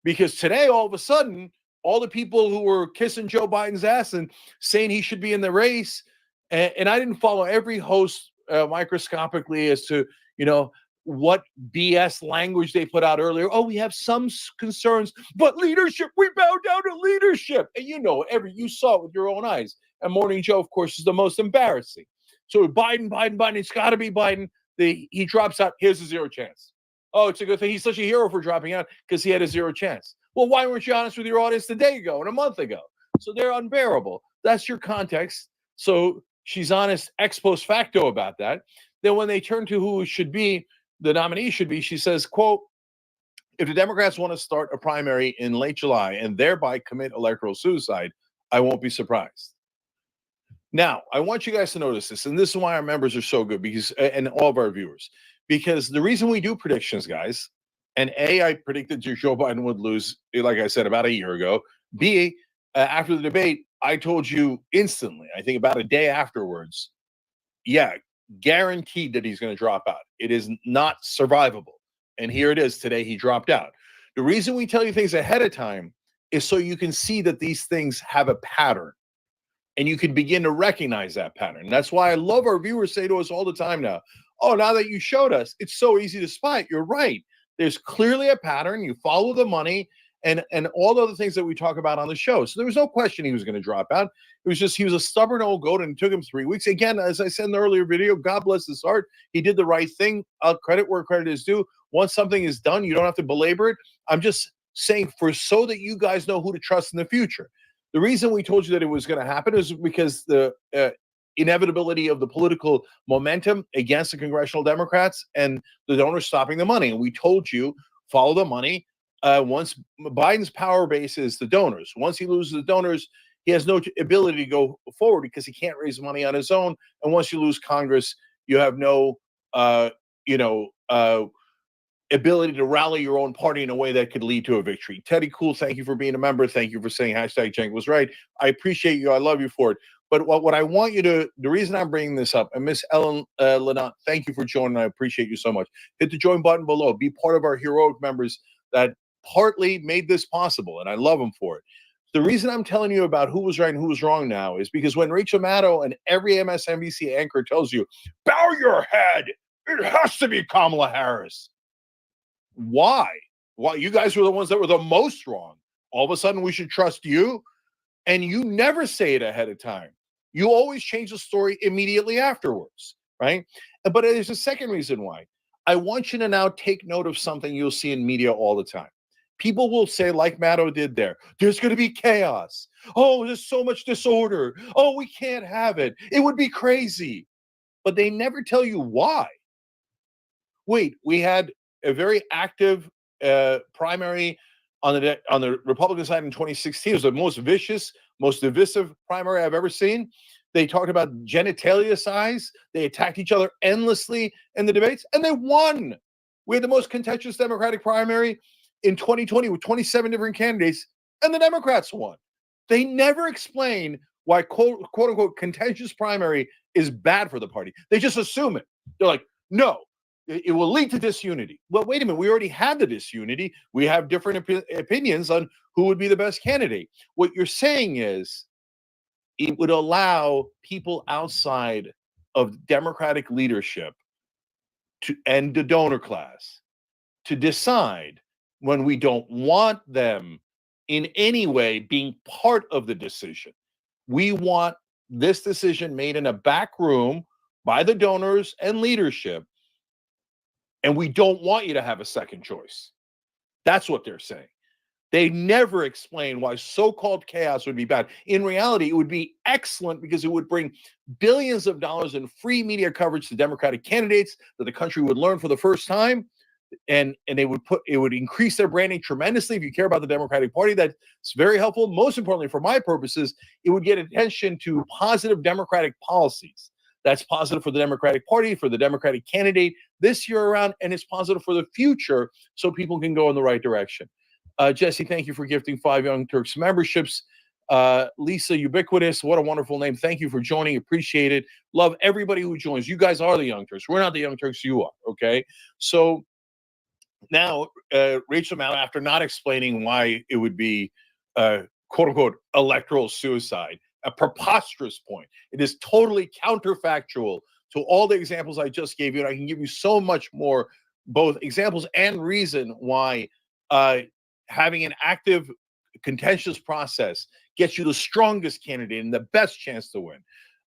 Because today, all of a sudden, all the people who were kissing Joe Biden's ass and saying he should be in the race, and I didn't follow every host microscopically as to, what BS language they put out earlier. Oh, we have some concerns, but leadership, we bow down to leadership. And you saw it with your own eyes. And Morning Joe, of course, is the most embarrassing. So Biden, it's got to be Biden. He drops out. Here's a 0 chance. Oh, it's a good thing. He's such a hero for dropping out because he had a 0 chance. Well, why weren't you honest with your audience a day ago and a month ago? So they're unbearable. That's your context. So she's honest ex post facto about that. Then when they turn to who should be, the nominee should be, she says, quote, if the Democrats want to start a primary in late July and thereby commit electoral suicide, I won't be surprised. Now, I want you guys to notice this, and this is why our members are so good, because, and all of our viewers, because the reason we do predictions, guys, and A, I predicted Joe Biden would lose, like I said, about a year ago. B, after the debate, I told you instantly, I think about a day afterwards, yeah, guaranteed that he's going to drop out. It is not survivable. And here it is today, he dropped out. The reason we tell you things ahead of time is so you can see that these things have a pattern. And you can begin to recognize that pattern. And that's why I love our viewers say to us all the time now, oh, now that you showed us, it's so easy to spot. You're right. There's clearly a pattern. You follow the money and all the other things that we talk about on the show. So there was no question he was going to drop out. It was just he was a stubborn old goat, and it took him 3 weeks. Again, as I said in the earlier video, God bless his heart. He did the right thing. I'll credit where credit is due. Once something is done, you don't have to belabor it. I'm just saying so that you guys know who to trust in the future. The reason we told you that it was going to happen is because the inevitability of the political momentum against the congressional Democrats and the donors stopping the money. And we told you, follow the money. Once Biden's power base is the donors. Once he loses the donors, he has no ability to go forward because he can't raise money on his own. And once you lose Congress, you have no, ability to rally your own party in a way that could lead to a victory. Teddy Cool, thank you for being a member. Thank you for saying hashtag Cenk was right. I appreciate you. I love you for it. But what I want you to, the reason I'm bringing this up, and Miss Ellen Lenant, thank you for joining. I appreciate you so much. Hit the join button below. Be part of our heroic members that partly made this possible, and I love them for it. The reason I'm telling you about who was right and who was wrong now is because when Rachel Maddow and every MSNBC anchor tells you, bow your head, it has to be Kamala Harris. Why? Why? You guys were the ones that were the most wrong. All of a sudden, we should trust you, and you never say it ahead of time. You always change the story immediately afterwards, right? But there's a second reason why. I want you to now take note of something you'll see in media all the time. People will say, like Maddow did there's going to be chaos. Oh, there's so much disorder. Oh, we can't have it. It would be crazy. But they never tell you why. Wait, we had a very active primary on the Republican side in 2016. It was the most vicious, most divisive primary I've ever seen. They talked about genitalia size. They attacked each other endlessly in the debates, and they won. We had the most contentious Democratic primary in 2020 with 27 different candidates, and the Democrats won. They never explain why quote unquote contentious primary is bad for the party. They just assume it. They're like, no, it will lead to disunity. Well, wait a minute. We already had the disunity. We have different opinions on who would be the best candidate. What you're saying is it would allow people outside of Democratic leadership and the donor class to decide when we don't want them in any way being part of the decision. We want this decision made in a back room by the donors and leadership, and we don't want you to have a second choice. That's what they're saying. They never explain why so-called chaos would be bad. In reality, it would be excellent because it would bring billions of dollars in free media coverage to Democratic candidates that the country would learn for the first time. And it would increase their branding tremendously. If you care about the Democratic Party, that's very helpful. Most importantly, for my purposes, it would get attention to positive Democratic policies. That's positive for the Democratic Party, for the Democratic candidate this year around, and it's positive for the future so people can go in the right direction. Jesse, thank you for gifting 5 Young Turks memberships. Lisa Ubiquitous, what a wonderful name. Thank you for joining. Appreciate it. Love everybody who joins. You guys are the Young Turks. We're not the Young Turks. You are. Okay. So now, Rachel Maddow, after not explaining why it would be quote unquote electoral suicide, a preposterous point. It is totally counterfactual to all the examples I just gave you. And I can give you so much more, both examples and reason why having an active, contentious process gets you the strongest candidate and the best chance to win,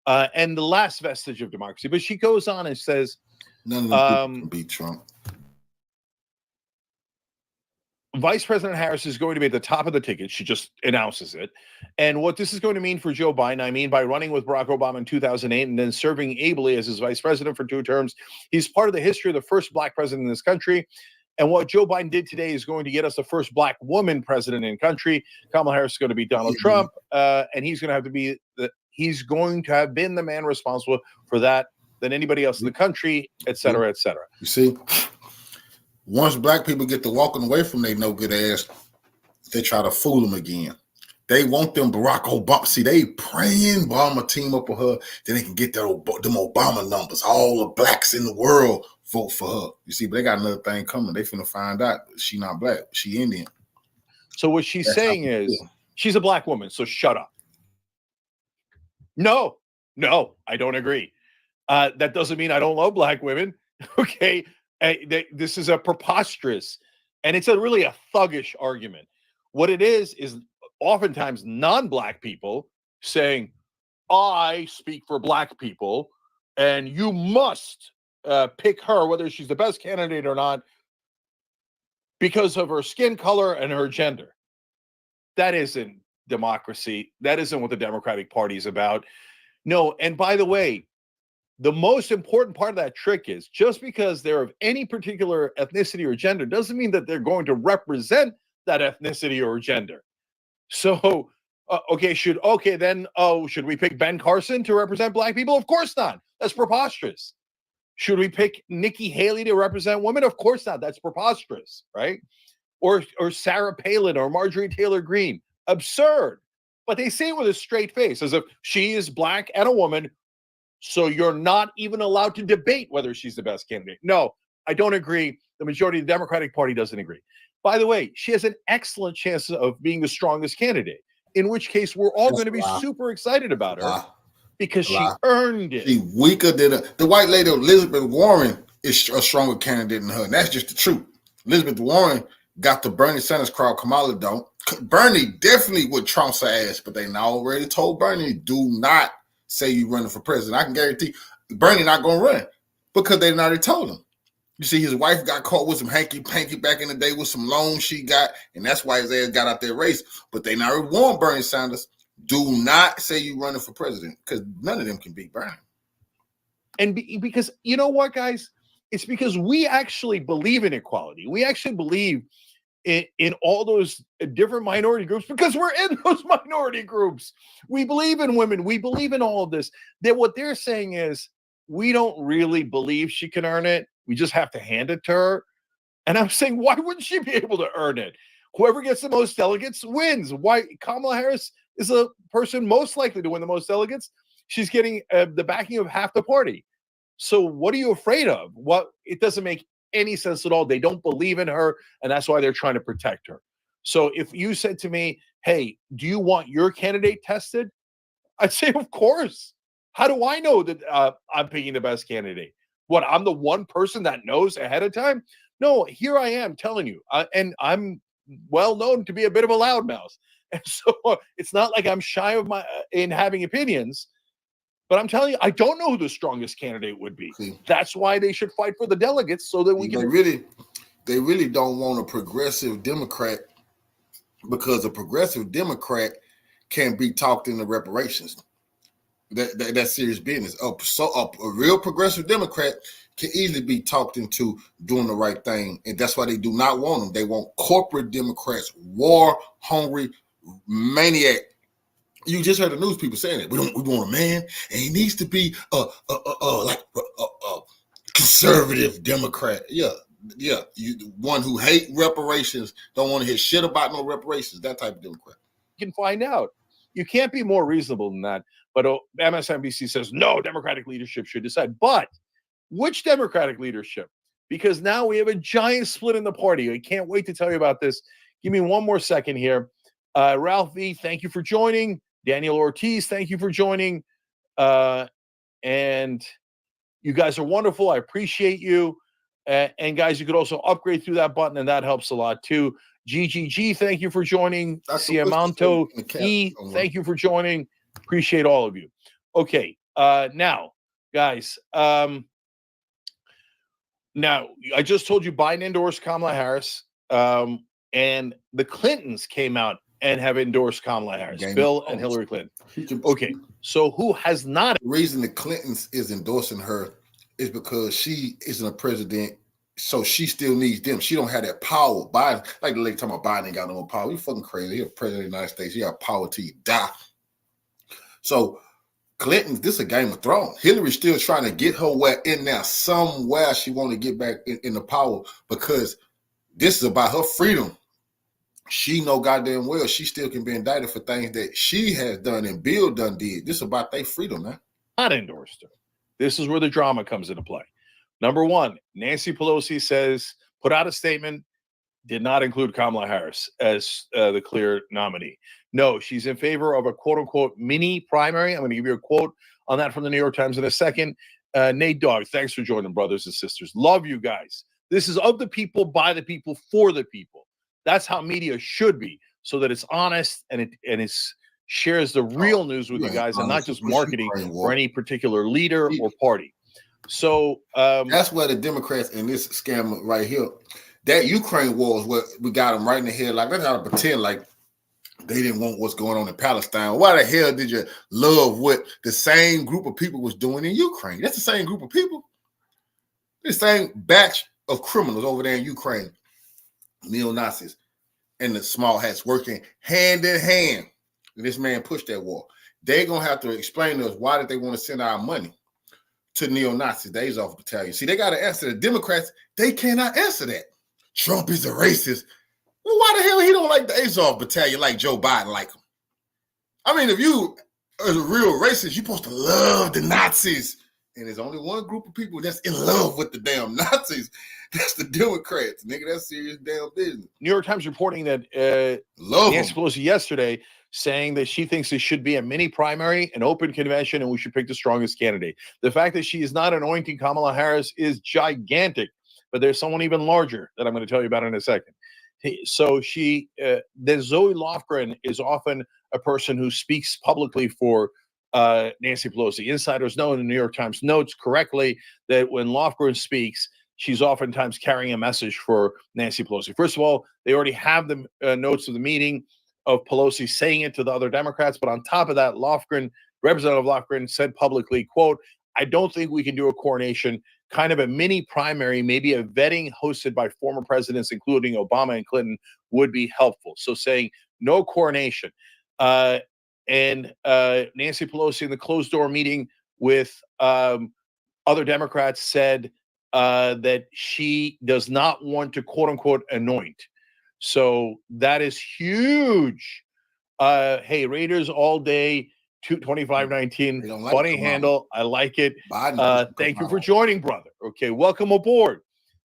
and the last vestige of democracy. But she goes on and says, none of them can beat Trump. Vice President Harris is going to be at the top of the ticket. She just announces it. And what this is going to mean for Joe Biden, I mean, by running with Barack Obama in 2008 and then serving ably as his vice president for 2 terms, he's part of the history of the first black president in this country. And what Joe Biden did today is going to get us the first black woman president in the country. Kamala Harris is going to be Donald Trump, and he's going to have been the man responsible for that than anybody else in the country, et cetera, et cetera. You see, once black people get to walking away from their no good ass, they try to fool them again. They want them Barack Obama. See, they praying Obama team up with her, then they can get them Obama numbers. All the blacks in the world vote for her. You see, but they got another thing coming. They finna find out she not black. She Indian. So what she's saying is she's a black woman, so shut up. No, I don't agree. That doesn't mean I don't love black women. Okay. This is a preposterous, and it's really a thuggish argument. What it is oftentimes non-black people saying, I speak for black people, and you must pick her, whether she's the best candidate or not, because of her skin color and her gender. That isn't democracy. That isn't what the Democratic Party is about. No, and by the way, the most important part of that trick is just because they're of any particular ethnicity or gender doesn't mean that they're going to represent that ethnicity or gender. So, should we pick Ben Carson to represent black people? Of course not. That's preposterous. Should we pick Nikki Haley to represent women? Of course not. That's preposterous, right? Or Sarah Palin or Marjorie Taylor Greene. Absurd. But they say it with a straight face, as if she is black and a woman, so you're not even allowed to debate whether she's the best candidate. No, I don't agree. The majority of the Democratic Party doesn't agree. By the way, she has an excellent chance of being the strongest candidate, in which case we're all going to be super excited about her because she earned it. She's weaker than the white lady Elizabeth Warren is a stronger candidate than her, and that's just the truth. Elizabeth Warren got the Bernie Sanders crowd. Kamala don't. Bernie definitely would Trump's ass, but they now already told Bernie, do not say you running for president. I can guarantee Bernie not going to run because they already told him. You see, his wife got caught with some hanky-panky back in the day with some loans she got, and that's why his ass got out there race. But they now warned Bernie Sanders, do not say you running for president because none of them can beat Bernie. And because, you know what, guys? It's because we actually believe in equality. We actually believe in all those different minority groups because we're in those minority groups. We believe in women. We believe in all of this. That what they're saying is we don't really believe she can earn it. We just have to hand it to her. And I'm saying, why wouldn't she be able to earn it? Whoever gets the most delegates wins. Why? Kamala Harris is the person most likely to win the most delegates. She's getting the backing of half the party. So what are you afraid of? What? It doesn't make any sense at all. They don't believe in her, and that's why they're trying to protect her. So if you said to me, hey, do you want your candidate tested? I'd say, of course. How do I know that I'm picking the best candidate? What, I'm the one person that knows ahead of time? No, here I am telling you. And I'm well known to be a bit of a loudmouth. And so it's not like I'm shy of in having opinions. But I'm telling you, I don't know who the strongest candidate would be. That's why they should fight for the delegates so that we can. They really don't want a progressive Democrat, because a progressive Democrat can be talked into reparations. That's serious business. A real progressive Democrat can easily be talked into doing the right thing, and that's why they do not want them. They want corporate Democrats, war-hungry maniac. You just heard the news people saying it. We want a man, and he needs to be a conservative Democrat. Yeah. You one who hate reparations, don't want to hear shit about no reparations. That type of Democrat. You can find out. You can't be more reasonable than that. But MSNBC says no, Democratic leadership should decide. But which Democratic leadership? Because now we have a giant split in the party. I can't wait to tell you about this. Give me one more second here. Ralph V, thank you for joining. Daniel Ortiz, thank you for joining. And you guys are wonderful. I appreciate you. And guys, you could also upgrade through that button, and that helps a lot too. GGG, thank you for joining. Ciamanto E, thank you for joining. Appreciate all of you. Okay, now, guys, now I just told you Biden endorsed Kamala Harris, and the Clintons came out and have endorsed Kamala Harris, Bill and Hillary Clinton. Okay, so who has not? The reason the Clintons is endorsing her is because she isn't a president, so she still needs them. She don't have that power. Biden, like the lady talking about Biden ain't got no more power. You fucking crazy. He's a president of the United States. He got power till you die. So Clinton, this is a Game of Thrones. Hillary's still trying to get her way in there somewhere. She want to get back in the power because this is about her freedom. She know goddamn well she still can be indicted for things that she has done and Bill done did. This is about their freedom, man. Not endorsed her. This is where the drama comes into play. Number one, Nancy Pelosi put out a statement, did not include Kamala Harris as the clear nominee. No, she's in favor of a quote-unquote mini primary. I'm going to give you a quote on that from the New York Times in a second. Nate Dogg, thanks for joining, brothers and sisters. Love you guys. This is of the people, by the people, for the people. That's how media should be, so that it's honest and it shares the real news with you guys and not just marketing for any particular leader or party. So that's where the Democrats in this scam right here, that Ukraine war is what we got them right in the head. Like, let's not pretend like they didn't want what's going on in Palestine. Why the hell did you love what the same group of people was doing in Ukraine? That's the same group of people. The same batch of criminals over there in Ukraine, neo-Nazis and the small hats working hand in hand. And this man pushed that war. They're going to have to explain to us why did they want to send our money to neo-Nazis, the Azov Battalion. See, they got to answer. The Democrats, they cannot answer that. Trump is a racist. Well, why the hell he don't like the Azov Battalion like Joe Biden like him? I mean, if you are a real racist, you're supposed to love the Nazis. And there's only one group of people that's in love with the damn Nazis. That's the Democrats, nigga. That's serious damn business. New York Times reporting that Nancy Pelosi yesterday saying that she thinks there should be a mini primary, an open convention, and we should pick the strongest candidate. The fact that she is not anointing Kamala Harris is gigantic, but there's someone even larger that I'm going to tell you about in a second. So the Zoe Lofgren is often a person who speaks publicly for Nancy Pelosi. Insiders know, and the New York Times notes correctly, that when Lofgren speaks, she's oftentimes carrying a message for Nancy Pelosi. First of all, they already have the notes of the meeting of Pelosi saying it to the other Democrats. But on top of that, Representative Lofgren said publicly, quote, I don't think we can do a coronation, kind of a mini primary, maybe a vetting hosted by former presidents, including Obama and Clinton, would be helpful. So saying no coronation. And Nancy Pelosi in the closed door meeting with other Democrats said that she does not want to quote unquote anoint. So that is huge. Hey, Raiders all day 2519. Like Funny handle. I like it. Thank you for Kamala. joining, brother. Okay, welcome aboard.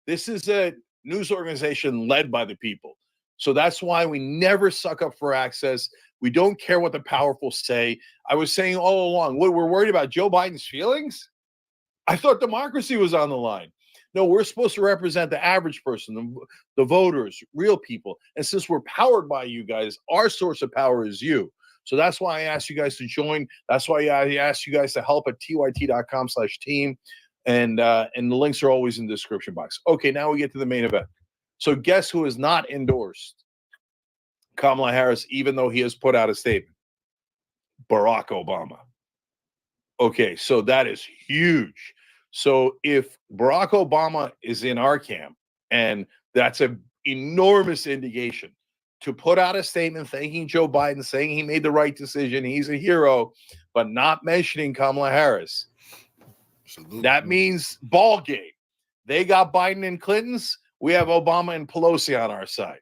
This is a news organization led by the people. So that's why we never suck up for access. We don't care what the powerful say. I was saying all along, what we're worried about Joe Biden's feelings? I thought democracy was on the line. No, we're supposed to represent the average person, the voters, real people. And since we're powered by you guys, our source of power is you. So that's why I asked you guys to join. That's why I asked you guys to help at tyt.com/team. And the links are always in the description box. Okay, now we get to the main event. So guess who is not endorsed Kamala Harris, even though he has put out a statement? Barack Obama. Okay, so that is huge. So if Barack Obama is in our camp, and that's an enormous indication, to put out a statement thanking Joe Biden, saying he made the right decision, he's a hero, but not mentioning Kamala Harris, that means ball game. They got Biden and Clinton's. We have Obama and Pelosi on our side.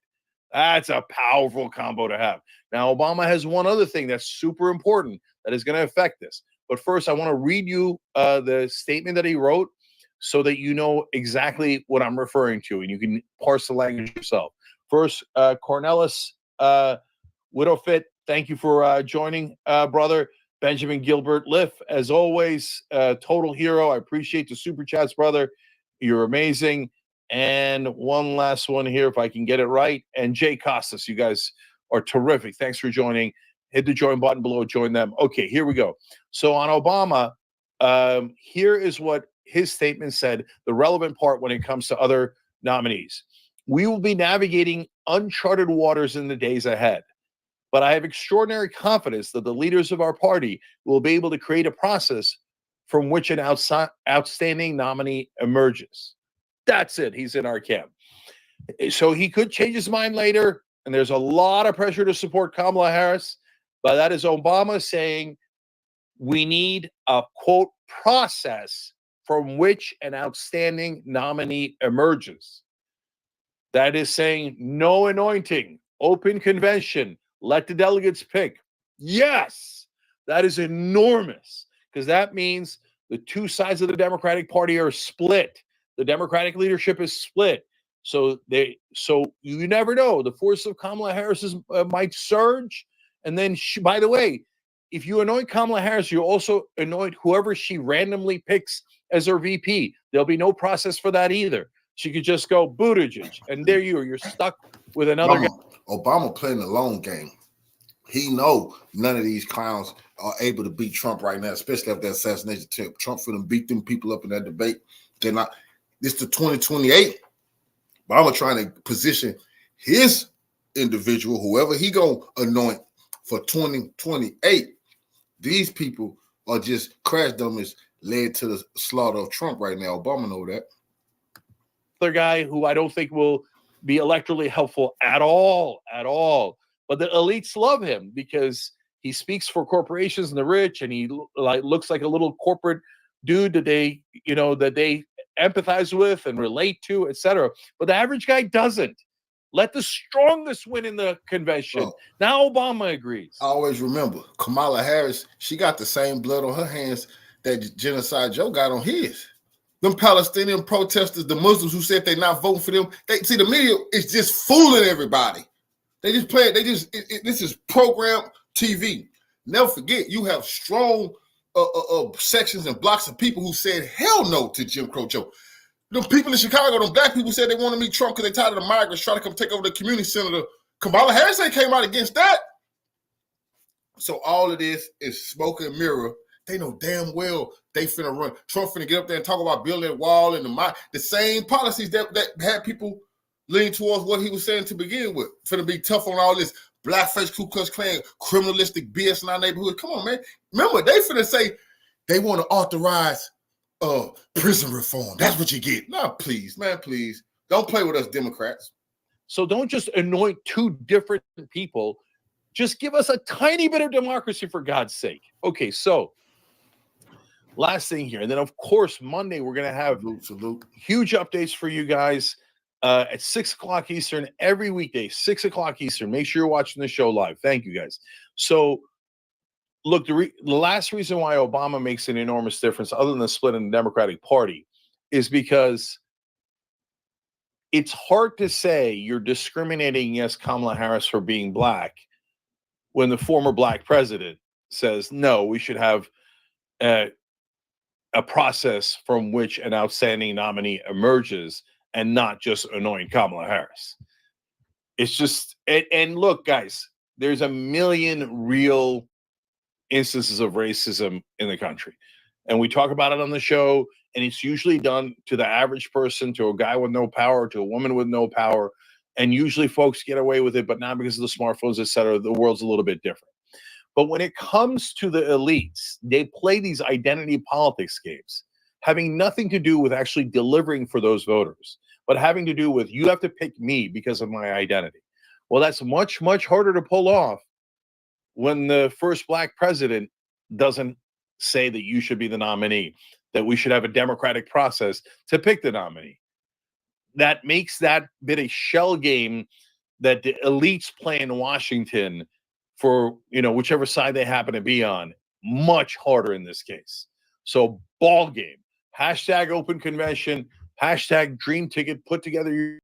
That's a powerful combo to have. Now, Obama has one other thing that's super important that is going to affect this. But first, I want to read you the statement that he wrote so that you know exactly what I'm referring to, and you can parse the language yourself. First, Cornelis Widowfit, thank you for joining, brother. Benjamin Gilbert Liff, as always, total hero. I appreciate the super chats, brother. You're amazing. And one last one here, if I can get it right. And Jay Costas, you guys are terrific. Thanks for joining. Hit the join button below, join them. Okay, here we go. So on Obama, here is what his statement said, the relevant part when it comes to other nominees. We will be navigating uncharted waters in the days ahead, but I have extraordinary confidence that the leaders of our party will be able to create a process from which an outstanding nominee emerges. That's it. He's in our camp. So he could change his mind later, and there's a lot of pressure to support Kamala Harris, but that is Obama saying we need a, quote, process from which an outstanding nominee emerges. That is saying no anointing, open convention, let the delegates pick. Yes, that is enormous, because that means the two sides of the Democratic Party are split. The Democratic leadership is split. So you never know. The force of Kamala Harris might surge. And then, by the way, if you anoint Kamala Harris, you also anoint whoever she randomly picks as her VP. There'll be no process for that either. She could just go Buttigieg, and there you are. You're stuck with another guy. Obama playing the long game. He know none of these clowns are able to beat Trump right now, especially after that assassination attempt. Trump for them beat them people up in that debate. They're not. This is 2028. Obama trying to position his individual, whoever he gonna anoint for 2028. These people are just crash dummies led to the slaughter of Trump right now. Obama know that. Other guy who I don't think will be electorally helpful at all. But the elites love him because he speaks for corporations and the rich, and he looks like a little corporate dude that they empathize with and relate to, etc. But the average guy doesn't. Let the strongest win in the convention. Oh. Now Obama agrees. I always remember Kamala Harris, she got the same blood on her hands that Genocide Joe got on his. Them Palestinian protesters, the Muslims who said they're not voting for them, see the media is just fooling everybody. They just play it. This is program TV. Never forget, you have strong sections and blocks of people who said hell no to Jim Crow Joe. The people in Chicago, them black people said they want to meet Trump because they tired of the migrants trying to come take over the community center. Kamala Harris ain't came out against that. So all of this is smoke and mirror. They know damn well they finna run. Trump finna get up there and talk about building a wall and the same policies that had people lean towards what he was saying to begin with. Finna be tough on all this blackface, Ku Klux Klan, criminalistic BS in our neighborhood. Come on, man. Remember, they finna say they want to authorize prison reform. That's what you get. No, please, man, please. Don't play with us Democrats. So don't just anoint two different people. Just give us a tiny bit of democracy, for God's sake. Okay, so last thing here. And then, of course, Monday, we're going to have huge updates for you guys at 6 o'clock Eastern every weekday, 6 o'clock Eastern. Make sure you're watching the show live. Thank you, guys. So look, the last reason why Obama makes an enormous difference, other than the split in the Democratic Party, is because it's hard to say you're discriminating against Kamala Harris for being black when the former black president says, no, we should have a process from which an outstanding nominee emerges and not just anoint Kamala Harris. It's just, and look, guys, there's a million real instances of racism in the country. And we talk about it on the show, and it's usually done to the average person, to a guy with no power, to a woman with no power. And usually folks get away with it, but not because of the smartphones, et cetera. The world's a little bit different. But when it comes to the elites, they play these identity politics games, having nothing to do with actually delivering for those voters, but having to do with, you have to pick me because of my identity. Well, that's much, much harder to pull off when the first black president doesn't say that you should be the nominee, that we should have a democratic process to pick the nominee. That makes that bit a shell game that the elites play in Washington for, whichever side they happen to be on, much harder in this case. So ball game, hashtag open convention, hashtag dream ticket, put together your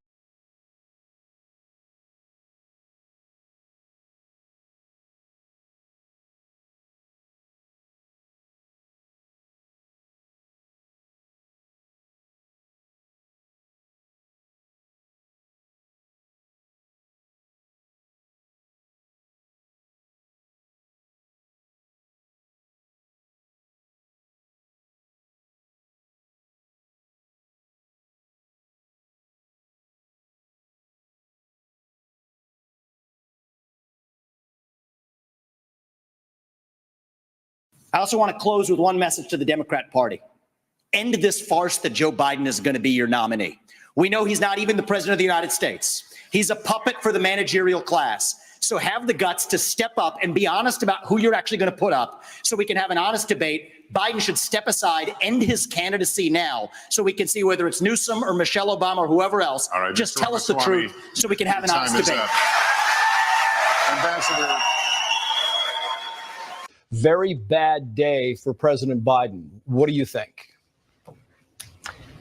I also want to close with one message to the Democrat Party. End this farce that Joe Biden is going to be your nominee. We know he's not even the president of the United States. He's a puppet for the managerial class. So have the guts to step up and be honest about who you're actually going to put up so we can have an honest debate. Biden should step aside, end his candidacy now so we can see whether it's Newsom or Michelle Obama or whoever else. All right, just tell us the truth so we can have an honest debate. Ambassador. Very bad day for President Biden. What do you think?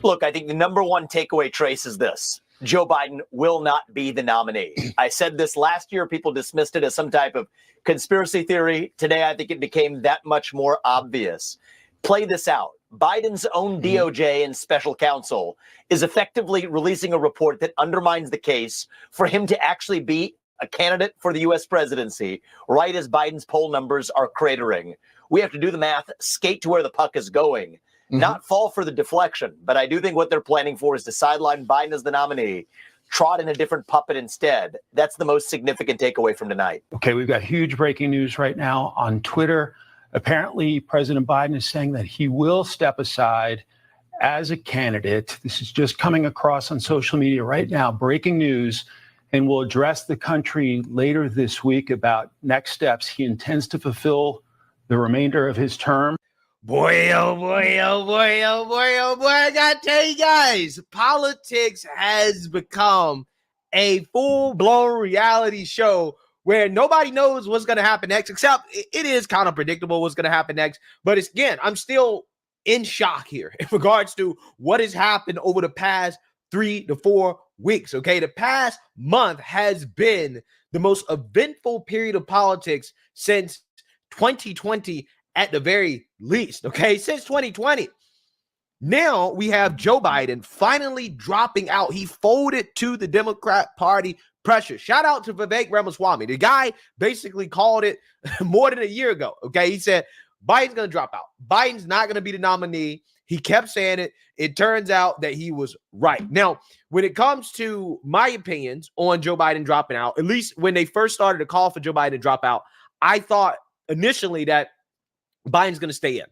Look, I think the number one takeaway, Trace, is this. Joe Biden will not be the nominee. I said this last year. People dismissed it as some type of conspiracy theory. Today, I think it became that much more obvious. Play this out. Biden's own DOJ and special counsel is effectively releasing a report that undermines the case for him to actually be a candidate for the U.S. presidency, right as Biden's poll numbers are cratering. We have to do the math, skate to where the puck is going, not fall for the deflection. But I do think what they're planning for is to sideline Biden as the nominee, trot in a different puppet instead. That's the most significant takeaway from tonight. Okay, we've got huge breaking news right now on Twitter. Apparently, President Biden is saying that he will step aside as a candidate. This is just coming across on social media right now, breaking news, and will address the country later this week about next steps. He intends to fulfill the remainder of his term. Boy, oh boy, oh boy, oh boy, oh boy, I gotta tell you guys, politics has become a full-blown reality show where nobody knows what's going to happen next, except it is kind of predictable what's going to happen next. But it's, again, I'm still in shock here in regards to what has happened over the past 3 to 4 weeks. Okay, the past month has been the most eventful period of politics since 2020 at the very least. Okay, since 2020. Now we have Joe Biden finally dropping out. He folded to the Democrat Party pressure. Shout out to Vivek Ramaswamy. The guy basically called it more than a year ago. Okay, he said Biden's going to drop out. Biden's not going to be the nominee. He kept saying it. It turns out that he was right. Now, when it comes to my opinions on Joe Biden dropping out, at least when they first started to call for Joe Biden to drop out, I thought initially that Biden's going to stay in,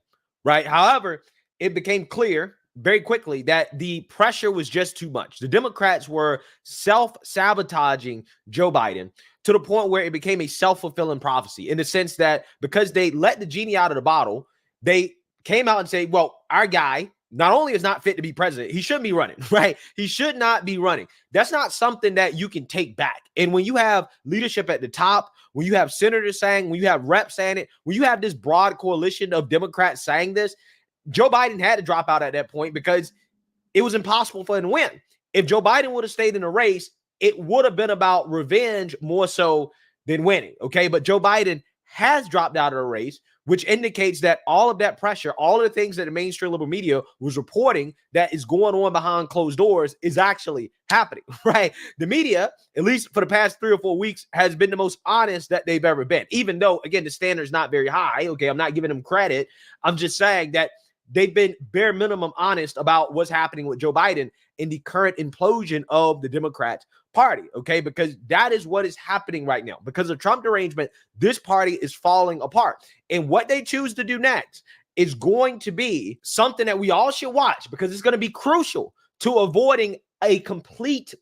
right? However, it became clear very quickly that the pressure was just too much. The Democrats were self-sabotaging Joe Biden to the point where it became a self-fulfilling prophecy in the sense that because they let the genie out of the bottle, they came out and said, well, our guy not only is not fit to be president, he shouldn't be running, right? He should not be running. That's not something that you can take back. And when you have leadership at the top when you have senators saying, when you have reps saying it, when you have this broad coalition of Democrats saying this, Joe Biden had to drop out at that point because it was impossible for him to win. If Joe Biden would have stayed in the race, it would have been about revenge more so than winning. Okay. But Joe Biden has dropped out of the race, which indicates that all of that pressure, all of the things that the mainstream liberal media was reporting that is going on behind closed doors is actually happening, right? The media, at least for the past 3 or 4 weeks, has been the most honest that they've ever been, even though, again, the standard is not very high. Okay. I'm not giving them credit. I'm just saying that they've been bare minimum honest about what's happening with Joe Biden in the current implosion of the Democrat Party, okay? Because that is what is happening right now. Because of Trump derangement, this party is falling apart. And what they choose to do next is going to be something that we all should watch because it's going to be crucial to avoiding a complete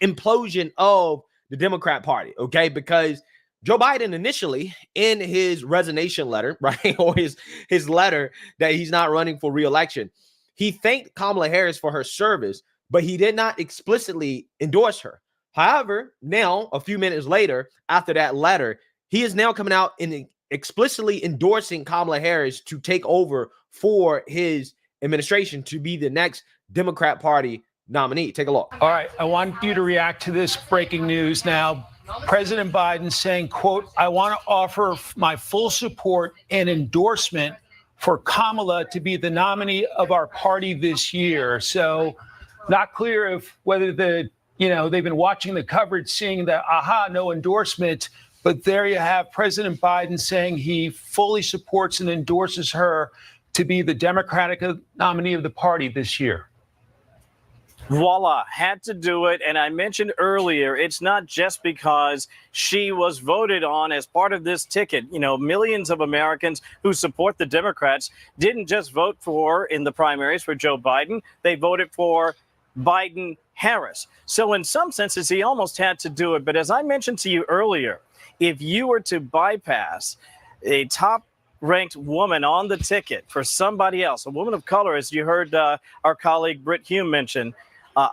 implosion of the Democrat Party, okay? Because Joe Biden initially in his resignation letter, right, or his letter that he's not running for re-election, he thanked Kamala Harris for her service, but he did not explicitly endorse her. However, now, a few minutes later, after that letter, he is now coming out and explicitly endorsing Kamala Harris to take over for his administration to be the next Democrat Party nominee. Take a look. All right. I want you to react to this breaking news now. President Biden saying, quote, I want to offer my full support and endorsement for Kamala to be the nominee of our party this year. So not clear if whether they've been watching the coverage, seeing that, no endorsement. But there you have President Biden saying he fully supports and endorses her to be the Democratic nominee of the party this year. Voila, had to do it. And I mentioned earlier, it's not just because she was voted on as part of this ticket. Millions of Americans who support the Democrats didn't just vote for in the primaries for Joe Biden. They voted for Biden Harris. So in some senses, he almost had to do it. But as I mentioned to you earlier, if you were to bypass a top ranked woman on the ticket for somebody else, a woman of color, as you heard our colleague Britt Hume mention,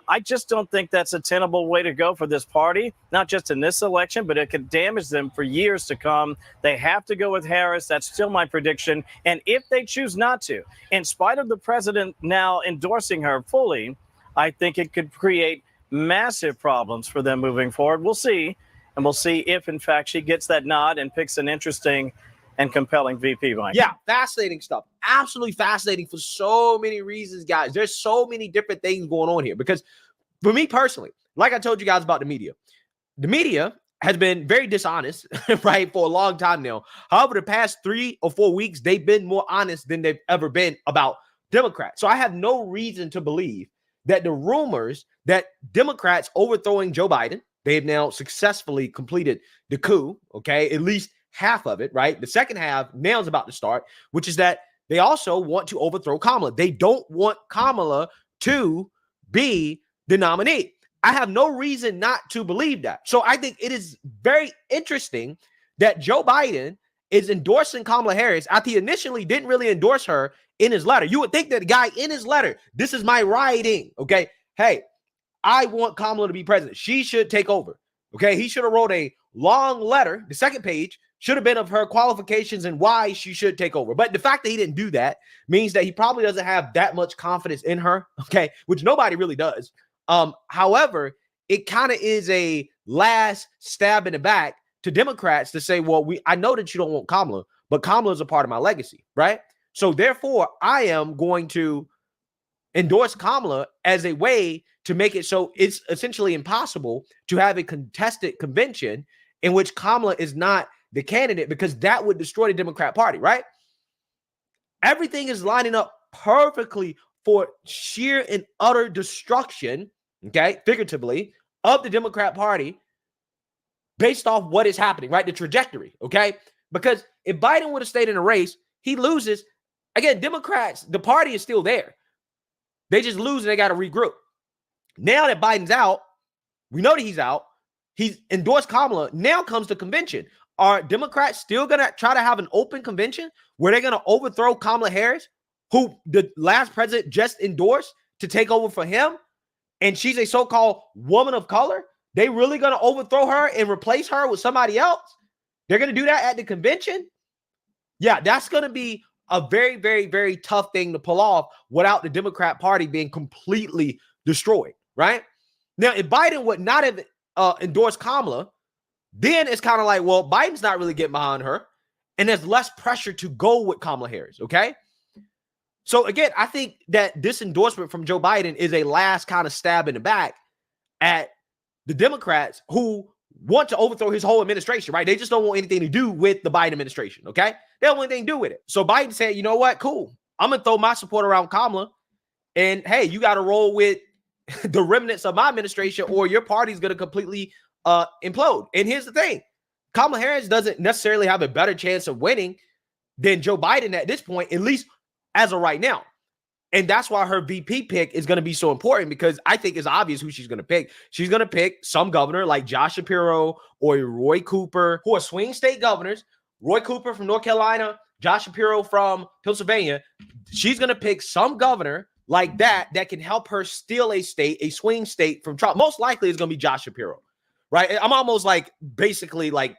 I just don't think that's a tenable way to go for this party, not just in this election, but it could damage them for years to come. They have to go with Harris. That's still my prediction. And if they choose not to, in spite of the president now endorsing her fully, I think it could create massive problems for them moving forward. We'll see. And we'll see if, in fact, she gets that nod and picks an interesting and compelling VP, Mike. Yeah, fascinating stuff. Absolutely fascinating for so many reasons, guys. There's so many different things going on here because for me personally, like I told you guys about the media has been very dishonest, right, for a long time now. However, the past 3 or 4 weeks, they've been more honest than they've ever been about Democrats. So I have no reason to believe that the rumors that Democrats overthrowing Joe Biden, they have now successfully completed the coup, okay, at least half of it, right? The second half now is about to start, which is that they also want to overthrow Kamala. They don't want Kamala to be the nominee. I have no reason not to believe that. So I think it is very interesting that Joe Biden is endorsing Kamala Harris after he initially didn't really endorse her in his letter. You would think that the guy in his letter, this is my writing, okay? Hey, I want Kamala to be president. She should take over, okay? He should have wrote a long letter. The second page should have been of her qualifications and why she should take over. But the fact that he didn't do that means that he probably doesn't have that much confidence in her, okay? Which nobody really does. However, it kind of is a last stab in the back to Democrats to say, well, I know that you don't want Kamala, but Kamala is a part of my legacy, right? So therefore, I am going to endorse Kamala as a way to make it so it's essentially impossible to have a contested convention in which Kamala is not the candidate, because that would destroy the Democrat Party, right? Everything is lining up perfectly for sheer and utter destruction, okay, figuratively, of the Democrat Party based off what is happening, right? The trajectory, okay? Because if Biden would have stayed in the race, he loses. Again, Democrats, the party is still there. They just lose and they got to regroup. Now that Biden's out, we know that he's out. He's endorsed Kamala. Now comes the convention. Are Democrats still going to try to have an open convention where they're going to overthrow Kamala Harris, who the last president just endorsed to take over for him? And she's a so-called woman of color. They really going to overthrow her and replace her with somebody else? They're going to do that at the convention. Yeah, that's going to be a very, very, very tough thing to pull off without the Democrat Party being completely destroyed, right? Now, if Biden would not have endorsed Kamala, then it's kind of like, well, Biden's not really getting behind her, and there's less pressure to go with Kamala Harris, okay? So, again, I think that this endorsement from Joe Biden is a last kind of stab in the back at the Democrats who want to overthrow his whole administration, right? They just don't want anything to do with the Biden administration, okay? They don't want anything to do with it. So Biden said, you know what? Cool. I'm going to throw my support around Kamala, and hey, you got to roll with the remnants of my administration or your party's going to completely implode. And here's the thing. Kamala Harris doesn't necessarily have a better chance of winning than Joe Biden at this point, at least as of right now. And that's why her VP pick is going to be so important, because I think it's obvious who she's going to pick. She's going to pick some governor like Josh Shapiro or Roy Cooper, who are swing state governors. Roy Cooper from North Carolina, Josh Shapiro from Pennsylvania. She's going to pick some governor like that can help her steal a state, a swing state from Trump. Most likely it's going to be Josh Shapiro, right? I'm almost like basically like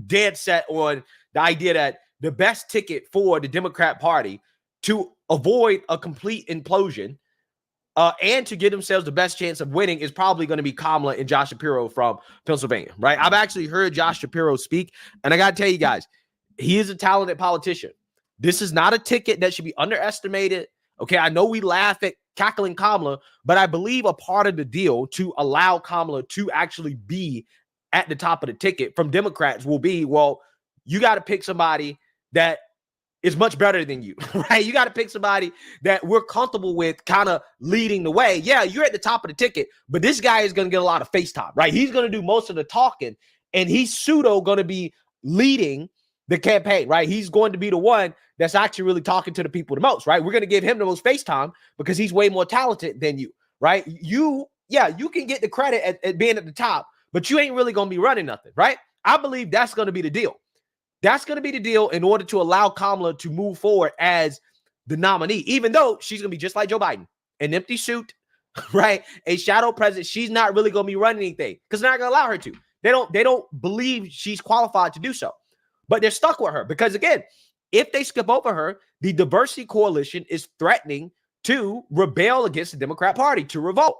dead set on the idea that the best ticket for the Democrat Party to avoid a complete implosion and to give themselves the best chance of winning is probably going to be Kamala and Josh Shapiro from Pennsylvania, right? I've actually heard Josh Shapiro speak, and I got to tell you guys, he is a talented politician. This is not a ticket that should be underestimated. Okay, I know we laugh at cackling Kamala, but I believe a part of the deal to allow Kamala to actually be at the top of the ticket from Democrats will be, well, you got to pick somebody that is much better than you, right? You got to pick somebody that we're comfortable with kind of leading the way. Yeah, you're at the top of the ticket, but this guy is going to get a lot of face time, right? He's going to do most of the talking, and he's pseudo going to be leading the campaign, right? He's going to be the one that's actually really talking to the people the most, right? We're going to give him the most face time because he's way more talented than you, right? You can get the credit at being at the top, but you ain't really going to be running nothing, right? I believe that's going to be the deal. That's going to be the deal in order to allow Kamala to move forward as the nominee, even though she's going to be just like Joe Biden, an empty suit, right? A shadow president. She's not really going to be running anything because they're not going to allow her to. They don't believe she's qualified to do so, but they're stuck with her because, again, if they skip over her, the diversity coalition is threatening to rebel against the Democrat Party, to revolt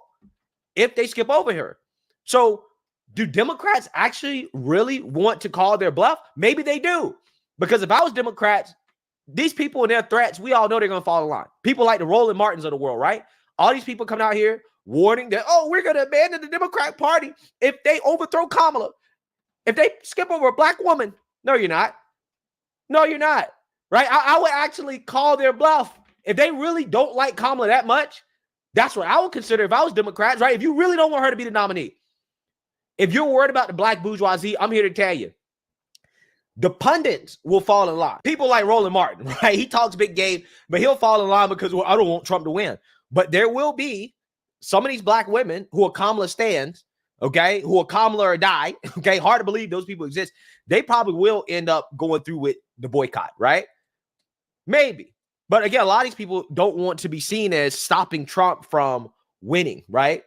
if they skip over her. So do Democrats actually really want to call their bluff? Maybe they do. Because if I was Democrats, these people and their threats, we all know they're going to fall in line. People like the Roland Martins of the world, right? All these people coming out here warning that, oh, we're going to abandon the Democrat Party if they overthrow Kamala. If they skip over a black woman. No, you're not. No, you're not. Right? I would actually call their bluff. If they really don't like Kamala that much, that's what I would consider if I was Democrats, right? If you really don't want her to be the nominee. If you're worried about the black bourgeoisie, I'm here to tell you, the pundits will fall in line. People like Roland Martin, right? He talks big game, but he'll fall in line because, well, I don't want Trump to win. But there will be some of these black women who are Kamala stands, okay, who are Kamala or die, okay? Hard to believe those people exist. They probably will end up going through with the boycott, right? Maybe. But again, a lot of these people don't want to be seen as stopping Trump from winning, right?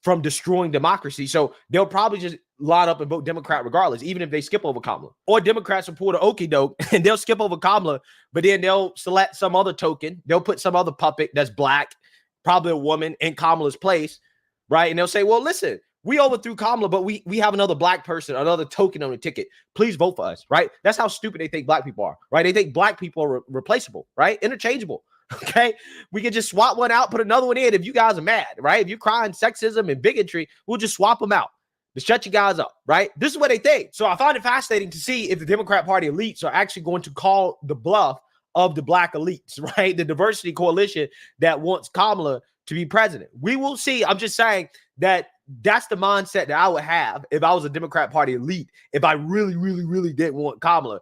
From destroying democracy. So they'll probably just line up and vote Democrat regardless, even if they skip over Kamala. Or Democrats will pull the okie doke and they'll skip over Kamala, but then they'll select some other token. They'll put some other puppet that's black, probably a woman, in Kamala's place, right? And they'll say, well, listen, we overthrew Kamala, but we have another black person, another token on the ticket. Please vote for us, right? That's how stupid they think black people are, right? They think black people are replaceable, right? Interchangeable. Okay, we can just swap one out, put another one in if you guys are mad, right? If you're crying sexism and bigotry, we'll just swap them out to shut you guys up, right? This is what they think. So I find it fascinating to see if the Democrat Party elites are actually going to call the bluff of the black elites, right? The diversity coalition that wants Kamala to be president. We will see. I'm just saying that that's the mindset that I would have if I was a Democrat Party elite. If I really, really, really didn't want Kamala,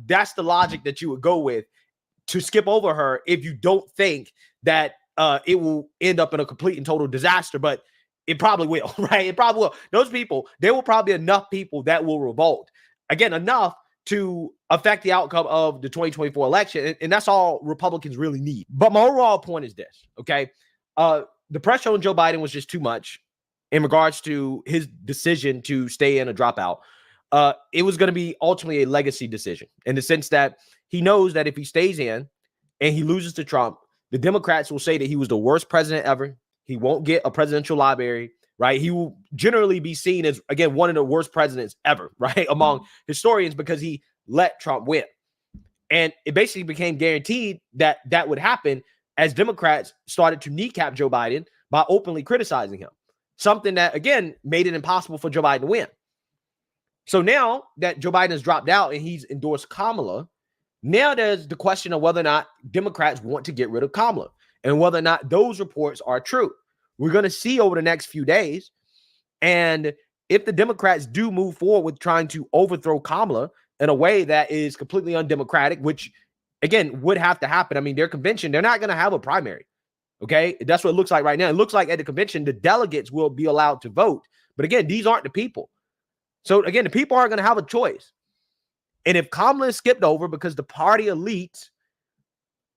that's the logic that you would go with to skip over her if you don't think that it will end up in a complete and total disaster. But it probably will, right? It probably will. Those people, there will probably be enough people that will revolt. Again, enough to affect the outcome of the 2024 election. And that's all Republicans really need. But my overall point is this, okay? The pressure on Joe Biden was just too much in regards to his decision to stay in or drop out. it was going to be ultimately a legacy decision in the sense that he knows that if he stays in and he loses to Trump, the Democrats will say that he was the worst president ever. He won't get a presidential library, right? He will generally be seen as, again, one of the worst presidents ever, right, among historians because he let Trump win. And it basically became guaranteed that that would happen as Democrats started to kneecap Joe Biden by openly criticizing him, something that, again, made it impossible for Joe Biden to win. So now that Joe Biden has dropped out and he's endorsed Kamala, now there's the question of whether or not Democrats want to get rid of Kamala and whether or not those reports are true. We're going to see over the next few days. And if the Democrats do move forward with trying to overthrow Kamala in a way that is completely undemocratic, which, again, would have to happen. I mean, their convention, they're not going to have a primary. Okay, that's what it looks like right now. It looks like at the convention, the delegates will be allowed to vote. But again, these aren't the people. So again, the people aren't going to have a choice. And if Kamala is skipped over because the party elites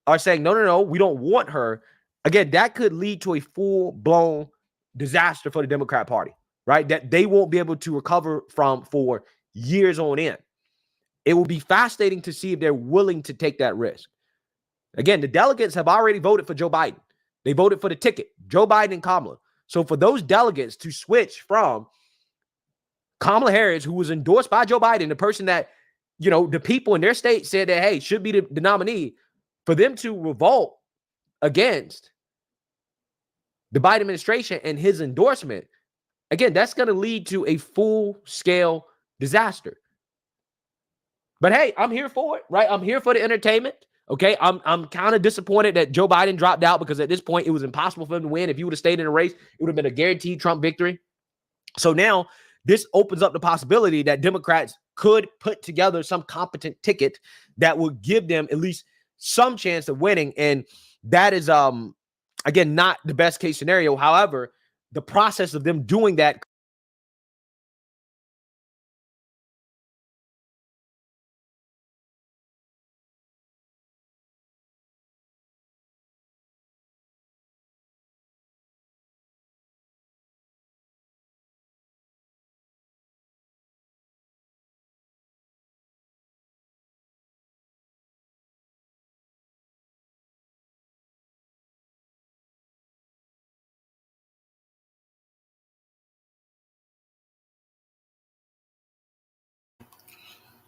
are saying, no, we don't want her, again, that could lead to a full-blown disaster for the Democrat Party, right? That they won't be able to recover from for years on end. It will be fascinating to see if they're willing to take that risk. Again, the delegates have already voted for Joe Biden. They voted for the ticket, Joe Biden and Kamala. So for those delegates to switch from Kamala Harris, who was endorsed by Joe Biden, the person that, you know, the people in their state said that, hey, should be the nominee, for them to revolt against the Biden administration and his endorsement, again, that's going to lead to a full-scale disaster. But hey, I'm here for it, right? I'm here for the entertainment. Okay, I'm kind of disappointed that Joe Biden dropped out because at this point it was impossible for him to win. If he would have stayed in the race, it would have been a guaranteed Trump victory. So now this opens up the possibility that Democrats could put together some competent ticket that would give them at least some chance of winning. And that is, again, not the best case scenario. However, the process of them doing that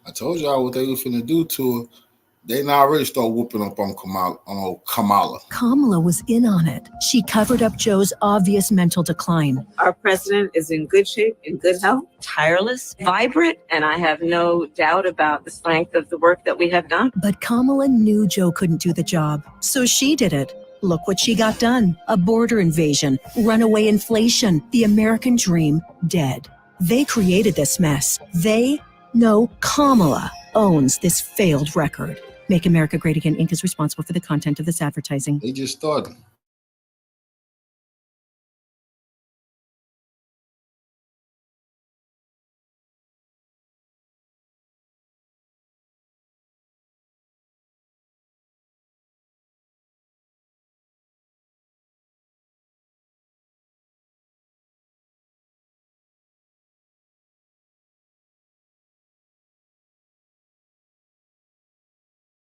I told y'all what they was finna do to her. They now already start whooping up on Kamala. Kamala was in on it. She covered up Joe's obvious mental decline. Our president is in good shape, in good health, tireless, vibrant, and I have no doubt about the strength of the work that we have done. But Kamala knew Joe couldn't do the job, so she did it. Look what she got done. A border invasion, runaway inflation, the American dream dead. They created this mess. Kamala owns this failed record. Make America Great Again Inc. is responsible for the content of this advertising. They just started.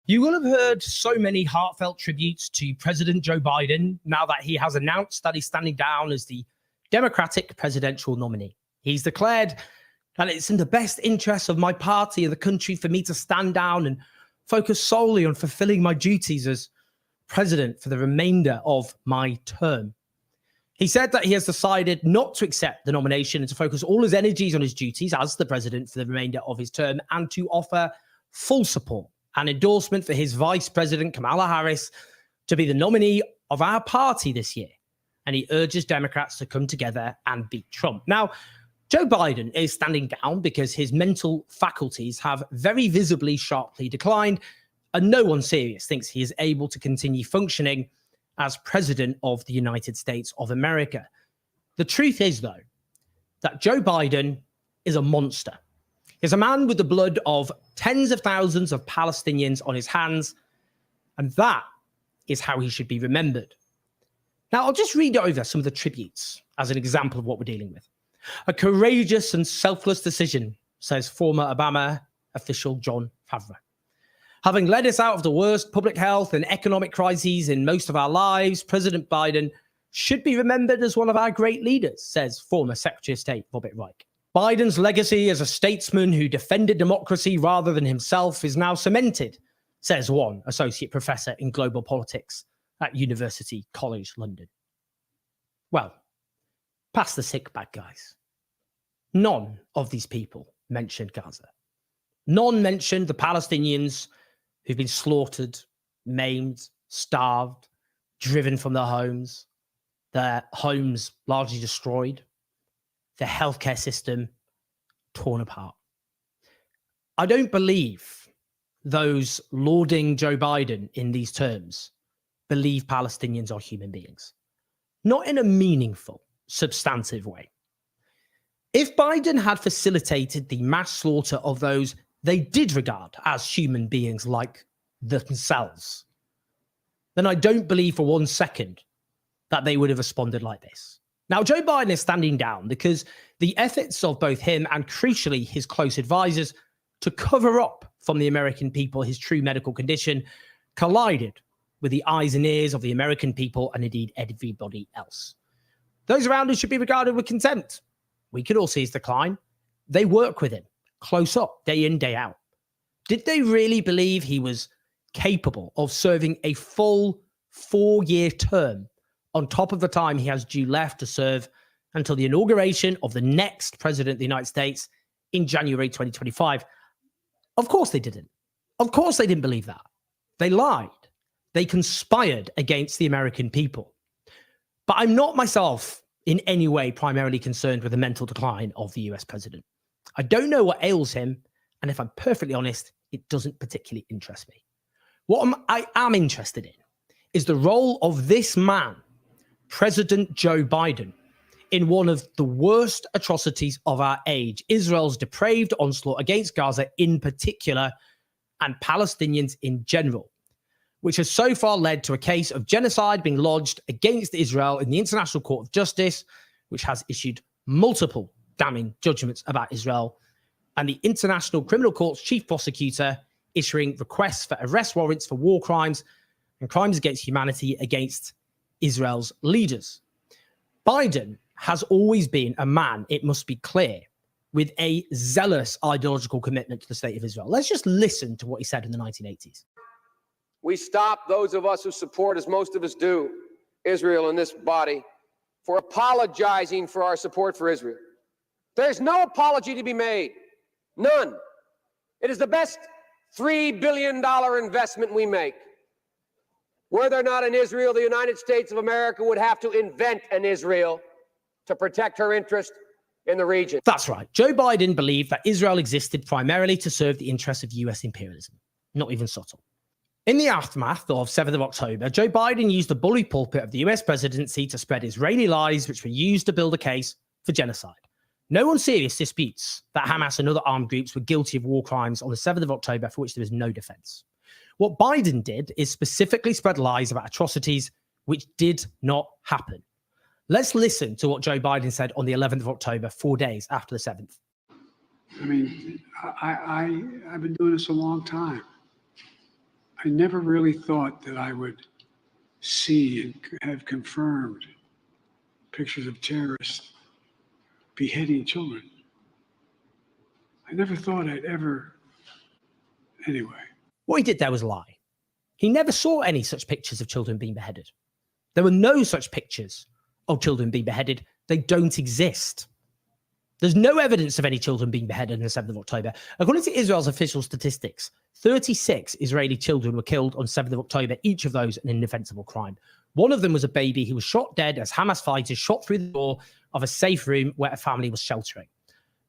You will have heard so many heartfelt tributes to President Joe Biden now that he has announced that he's standing down as the Democratic presidential nominee. He's declared that it's in the best interest of my party and the country for me to stand down and focus solely on fulfilling my duties as president for the remainder of my term. He said that he has decided not to accept the nomination and to focus all his energies on his duties as the president for the remainder of his term and to offer full support and endorsement for his vice president, Kamala Harris, to be the nominee of our party this year. And he urges Democrats to come together and beat Trump. Now, Joe Biden is standing down because his mental faculties have very visibly sharply declined, and no one serious thinks he is able to continue functioning as president of the United States of America. The truth is, though, that Joe Biden is a monster. He's a man with the blood of tens of thousands of Palestinians on his hands, and that is how he should be remembered. Now, I'll just read over some of the tributes as an example of what we're dealing with. A courageous and selfless decision says former Obama official John Favreau. Having led us out of the worst public health and economic crises in most of our lives, President Biden should be remembered as one of our great leaders, says former Secretary of State Robert Reich. Biden's legacy as a statesman who defended democracy rather than himself is now cemented, says one associate professor in global politics at University College London. Well, pass the sick bag, guys. None of these people mentioned Gaza. None mentioned the Palestinians who've been slaughtered, maimed, starved, driven from their homes largely destroyed, their healthcare system torn apart. I don't believe those lauding Joe Biden in these terms believe Palestinians are human beings. Not in a meaningful, substantive way. If Biden had facilitated the mass slaughter of those they did regard as human beings like themselves, then I don't believe for 1 second that they would have responded like this. Now, Joe Biden is standing down because the efforts of both him and, crucially, his close advisors to cover up from the American people his true medical condition collided with the eyes and ears of the American people and indeed everybody else. Those around him should be regarded with contempt. We could all see his decline. They work with him close up, day in, day out. Did they really believe he was capable of serving a full 4-year term on top of the time he has due left to serve until the inauguration of the next president of the United States in January 2025? Of course they didn't. Of course they didn't believe that. They lied. They conspired against the American people. But I'm not myself in any way primarily concerned with the mental decline of the US president. I don't know what ails him, and if I'm perfectly honest, it doesn't particularly interest me. What I am interested in is the role of this man, President Joe Biden, in one of the worst atrocities of our age, Israel's depraved onslaught against Gaza in particular, and Palestinians in general, which has so far led to a case of genocide being lodged against Israel in the International Court of Justice, which has issued multiple damning judgments about Israel, and the International Criminal Court's chief prosecutor issuing requests for arrest warrants for war crimes and crimes against humanity against Israel's leaders. Biden has always been a man, it must be clear, with a zealous ideological commitment to the state of Israel. Let's just listen to what he said in the 1980s. We stop those of us who support, as most of us do, Israel in this body, for apologizing for our support for Israel. There's no apology to be made. None. It is the best $3 billion investment we make. Were there not an Israel, the United States of America would have to invent an Israel to protect her interest in the region. That's right. Joe Biden believed that Israel existed primarily to serve the interests of US imperialism. Not even subtle. In the aftermath of 7th of October, Joe Biden used the bully pulpit of the US presidency to spread Israeli lies, which were used to build a case for genocide. No one serious disputes that Hamas and other armed groups were guilty of war crimes on the 7th of October for which there was no defense. What Biden did is specifically spread lies about atrocities which did not happen. Let's listen to what Joe Biden said on the 11th of October, 4 days after the 7th. I mean, I've been doing this a long time. I never really thought that I would see and have confirmed pictures of terrorists beheading children. I never thought I'd ever, anyway. What he did there was lie. He never saw any such pictures of children being beheaded. There were no such pictures of children being beheaded. They don't exist. There's no evidence of any children being beheaded on the 7th of October. According to Israel's official statistics, 36 Israeli children were killed on 7th of October, each of those an indefensible crime. One of them was a baby who was shot dead as Hamas fighters shot through the door of a safe room where a family was sheltering.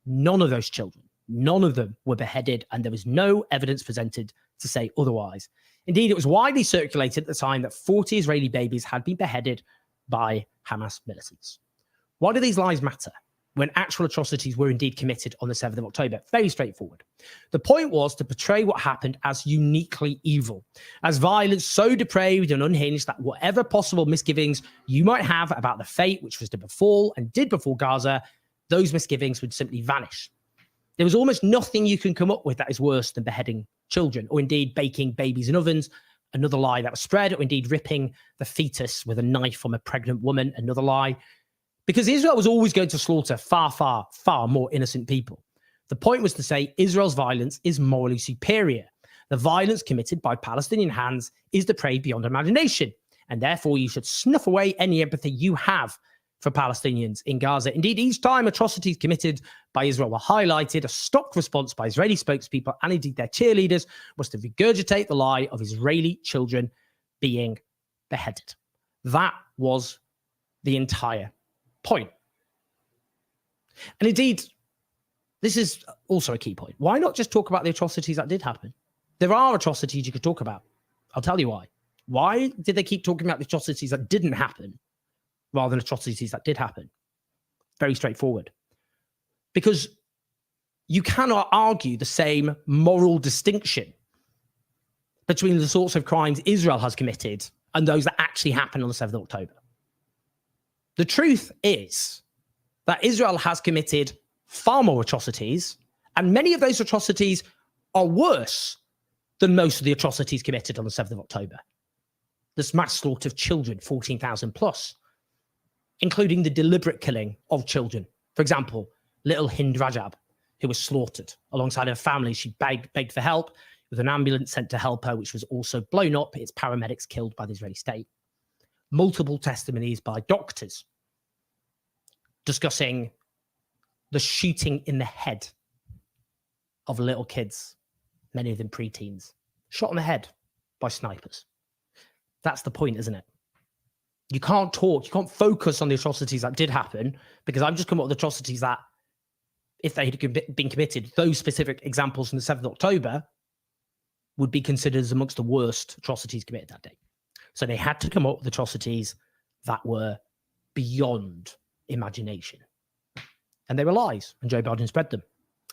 None of those children, none of them were beheaded, and there was no evidence presented to say otherwise. Indeed, it was widely circulated at the time that 40 Israeli babies had been beheaded by Hamas militants. Why do these lies matter when actual atrocities were indeed committed on the 7th of October? Very straightforward. The point was to portray what happened as uniquely evil, as violence so depraved and unhinged that whatever possible misgivings you might have about the fate which was to befall and did befall Gaza, those misgivings would simply vanish. There was almost nothing you can come up with that is worse than beheading children, or indeed baking babies in ovens, another lie that was spread, or indeed ripping the fetus with a knife from a pregnant woman, another lie. Because Israel was always going to slaughter far, far, far more innocent people. The point was to say Israel's violence is morally superior. The violence committed by Palestinian hands is depraved beyond imagination, and therefore you should snuff away any empathy you have for Palestinians in Gaza. Indeed, each time atrocities committed by Israel were highlighted, a stock response by Israeli spokespeople and indeed their cheerleaders was to regurgitate the lie of Israeli children being beheaded. That was the entire point. And indeed, this is also a key point. Why not just talk about the atrocities that did happen? There are atrocities you could talk about. I'll tell you why. Why did they keep talking about the atrocities that didn't happen rather than atrocities that did happen? Very straightforward. Because you cannot argue the same moral distinction between the sorts of crimes Israel has committed and those that actually happened on the 7th of October. The truth is that Israel has committed far more atrocities, and many of those atrocities are worse than most of the atrocities committed on the 7th of October. This mass slaughter of children, 14,000 plus, including the deliberate killing of children. For example, little Hind Rajab, who was slaughtered alongside her family. She begged for help, with an ambulance sent to help her, which was also blown up, its paramedics killed by the Israeli state. Multiple testimonies by doctors discussing the shooting in the head of little kids, many of them preteens, shot in the head by snipers. That's the point, isn't it? You can't talk, you can't focus on the atrocities that did happen, because I've just come up with atrocities that, if they had been committed, those specific examples from the 7th of October would be considered as amongst the worst atrocities committed that day. So they had to come up with atrocities that were beyond imagination. And they were lies, and Joe Biden spread them.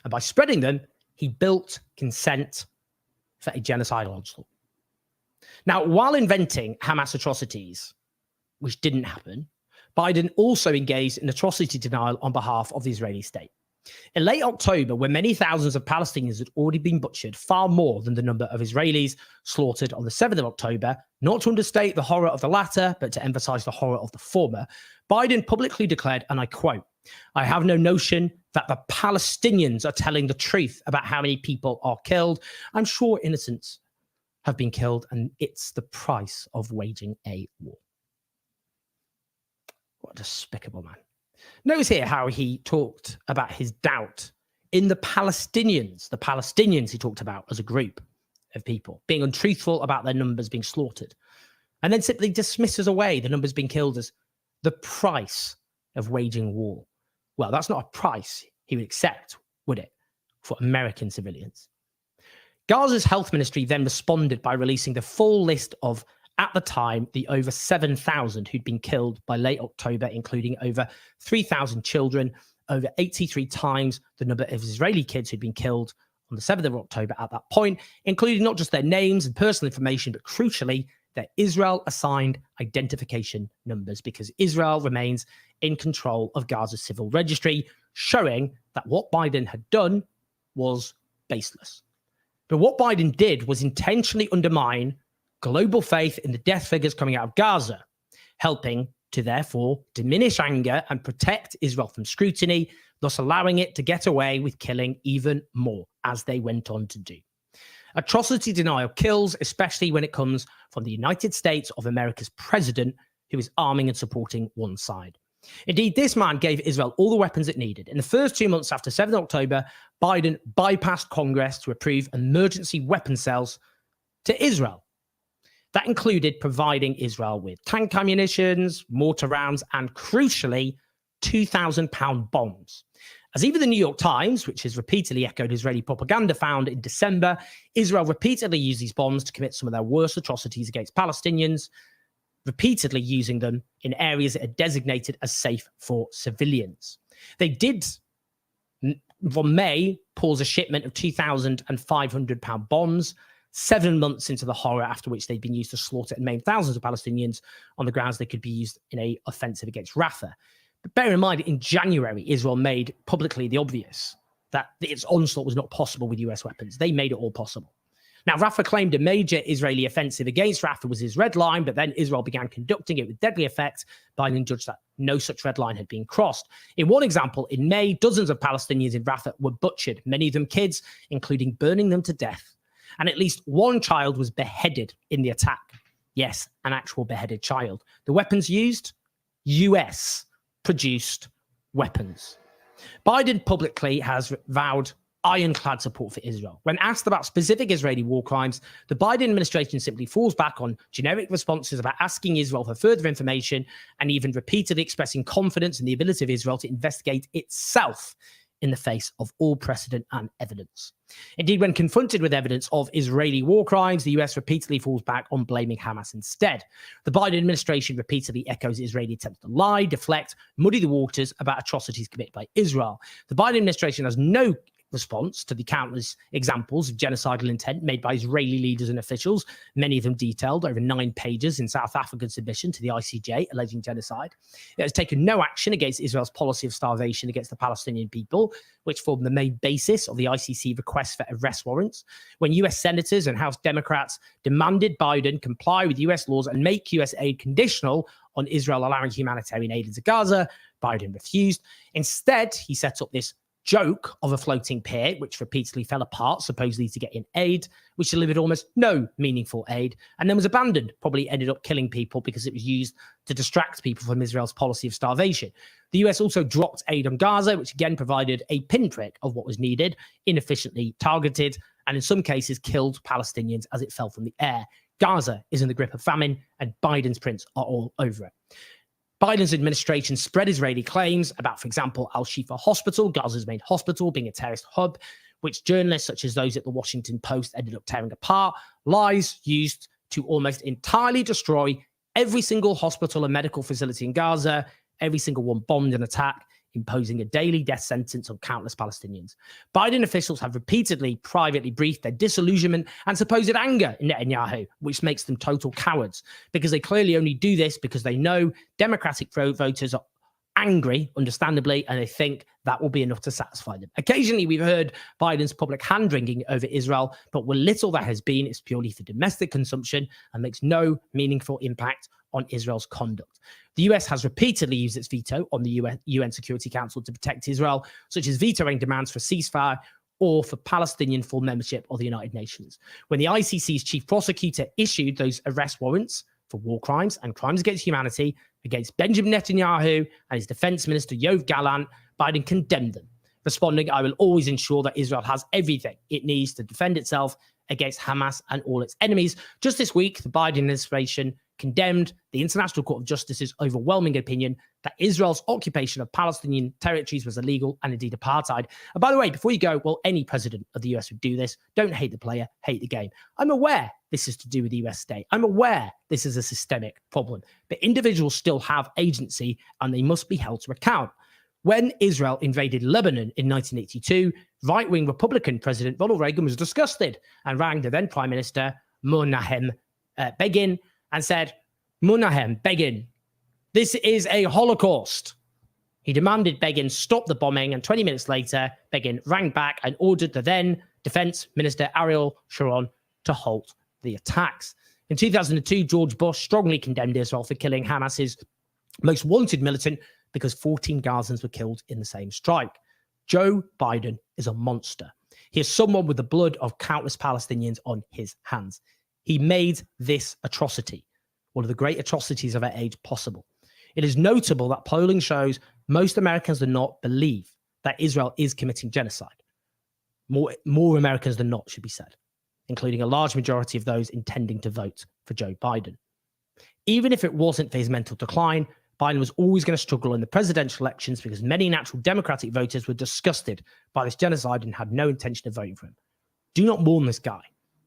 And by spreading them, he built consent for a genocidal onslaught. Now, while inventing Hamas atrocities, which didn't happen, Biden also engaged in atrocity denial on behalf of the Israeli state. In late October, when many thousands of Palestinians had already been butchered, far more than the number of Israelis slaughtered on the 7th of October, not to understate the horror of the latter, but to emphasize the horror of the former, Biden publicly declared, and I quote, "I have no notion that the Palestinians are telling the truth about how many people are killed. I'm sure innocents have been killed, and it's the price of waging a war." What a despicable man. Notice here how he talked about his doubt in the Palestinians he talked about as a group of people, being untruthful about their numbers being slaughtered, and then simply dismisses away the numbers being killed as the price of waging war. Well, that's not a price he would accept, would it, for American civilians? Gaza's health ministry then responded by releasing the full list of, at the time, the over 7,000 who'd been killed by late October, including over 3,000 children, over 83 times the number of Israeli kids who'd been killed on the 7th of October at that point, including not just their names and personal information, but crucially, their Israel-assigned identification numbers, because Israel remains in control of Gaza's civil registry, showing that what Biden had done was baseless. But what Biden did was intentionally undermine global faith in the death figures coming out of Gaza, helping to therefore diminish anger and protect Israel from scrutiny, thus allowing it to get away with killing even more, as they went on to do. Atrocity denial kills, especially when it comes from the United States of America's president, who is arming and supporting one side. Indeed, this man gave Israel all the weapons it needed. In the first 2 months after 7th October, Biden bypassed Congress to approve emergency weapon sales to Israel. That included providing Israel with tank ammunitions, mortar rounds, and crucially, 2,000-pound bombs. As even the New York Times, which has repeatedly echoed Israeli propaganda, found in December, Israel repeatedly used these bombs to commit some of their worst atrocities against Palestinians, repeatedly using them in areas that are designated as safe for civilians. They did, from May, pause a shipment of 2,500-pound bombs, 7 months into the horror after which they'd been used to slaughter and maim thousands of Palestinians on the grounds they could be used in an offensive against Rafah. But bear in mind, in January, Israel made publicly the obvious. that its onslaught was not possible with US weapons. They made it all possible. Now, Rafah claimed a major Israeli offensive against Rafah was his red line, but then Israel began conducting it with deadly effect. Biden judged that no such red line had been crossed. In one example, in May, dozens of Palestinians in Rafah were butchered, many of them kids, including burning them to death. And at least one child was beheaded in the attack. Yes, an actual beheaded child. The weapons used? US-produced weapons. Biden publicly has vowed ironclad support for Israel. When asked about specific Israeli war crimes, the Biden administration simply falls back on generic responses about asking Israel for further information and even repeatedly expressing confidence in the ability of Israel to investigate itself in the face of all precedent and evidence. Indeed, when confronted with evidence of Israeli war crimes, the US repeatedly falls back on blaming Hamas instead. The Biden administration repeatedly echoes Israeli attempts to lie, deflect, muddy the waters about atrocities committed by Israel. The Biden administration has no response to the countless examples of genocidal intent made by Israeli leaders and officials, many of them detailed over 9 pages in South Africa's submission to the ICJ alleging genocide. It has taken no action against Israel's policy of starvation against the Palestinian people, which formed the main basis of the ICC request for arrest warrants. When US senators and House Democrats demanded Biden comply with US laws and make US aid conditional on Israel allowing humanitarian aid into Gaza, Biden refused. Instead, he set up this joke of a floating pier, which repeatedly fell apart, supposedly to get in aid, which delivered almost no meaningful aid, and then was abandoned, probably ended up killing people because it was used to distract people from Israel's policy of starvation. The US also dropped aid on Gaza, which again provided a pinprick of what was needed, inefficiently targeted, and in some cases killed Palestinians as it fell from the air. Gaza is in the grip of famine, and Biden's prints are all over it. Biden's administration spread Israeli claims about, for example, Al-Shifa Hospital, Gaza's main hospital, being a terrorist hub, which journalists such as those at the Washington Post ended up tearing apart, lies used to almost entirely destroy every single hospital and medical facility in Gaza, every single one bombed and attacked, imposing a daily death sentence on countless Palestinians. Biden officials have repeatedly privately briefed their disillusionment and supposed anger in Netanyahu, which makes them total cowards, because they clearly only do this because they know Democratic voters are angry, understandably, and they think that will be enough to satisfy them. Occasionally, we've heard Biden's public hand-wringing over Israel, but what little that has been is purely for domestic consumption and makes no meaningful impact on Israel's conduct. The US has repeatedly used its veto on the UN Security Council to protect Israel, such as vetoing demands for ceasefire or for Palestinian full membership of the United Nations. When the ICC's chief prosecutor issued those arrest warrants for war crimes and crimes against humanity against Benjamin Netanyahu and his defense minister Yoav Gallant, Biden condemned them, responding, "I will always ensure that Israel has everything it needs to defend itself against Hamas and all its enemies." Just this week, the Biden administration condemned the International Court of Justice's overwhelming opinion that Israel's occupation of Palestinian territories was illegal and indeed apartheid. And by the way, before you go, well, any president of the US would do this. Don't hate the player, hate the game. I'm aware this is to do with the US state. I'm aware this is a systemic problem, but individuals still have agency and they must be held to account. When Israel invaded Lebanon in 1982, right-wing Republican President Ronald Reagan was disgusted and rang the then Prime Minister Menachem Begin and said, "Menachem Begin, this is a Holocaust." He demanded Begin stop the bombing, and 20 minutes later, Begin rang back and ordered the then Defense Minister Ariel Sharon to halt the attacks. In 2002, George Bush strongly condemned Israel for killing Hamas's most wanted militant because 14 Gazans were killed in the same strike. Joe Biden is a monster. He is someone with the blood of countless Palestinians on his hands. He made this atrocity, one of the great atrocities of our age, possible. It is notable that polling shows most Americans do not believe that Israel is committing genocide. More Americans than not, should be said, including a large majority of those intending to vote for Joe Biden. Even if it wasn't for his mental decline, Biden was always going to struggle in the presidential elections because many natural Democratic voters were disgusted by this genocide and had no intention of voting for him. Do not mourn this guy.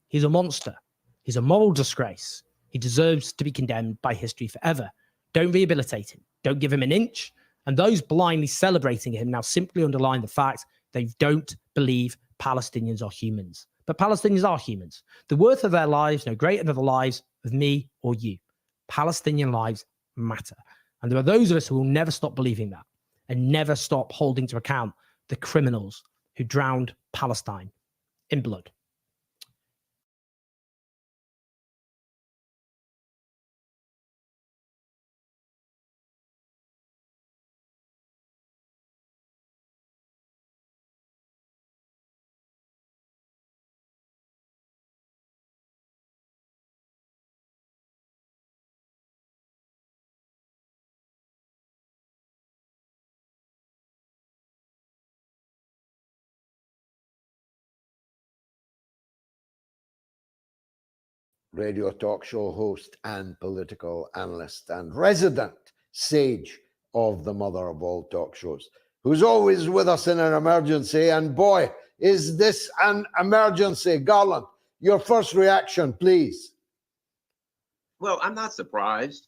He's a monster. He's a moral disgrace. He deserves to be condemned by history forever. Don't rehabilitate him. Don't give him an inch. And those blindly celebrating him now simply underline the fact they don't believe Palestinians are humans. But Palestinians are humans. The worth of their lives no greater than the lives of me or you. Palestinian lives matter. And there are those of us who will never stop believing that and never stop holding to account the criminals who drowned Palestine in blood. Radio talk show host and political analyst and resident sage of the mother of all talk shows, who's always with us in an emergency. And boy, is this an emergency. Garland, your first reaction, please. Well, I'm not surprised.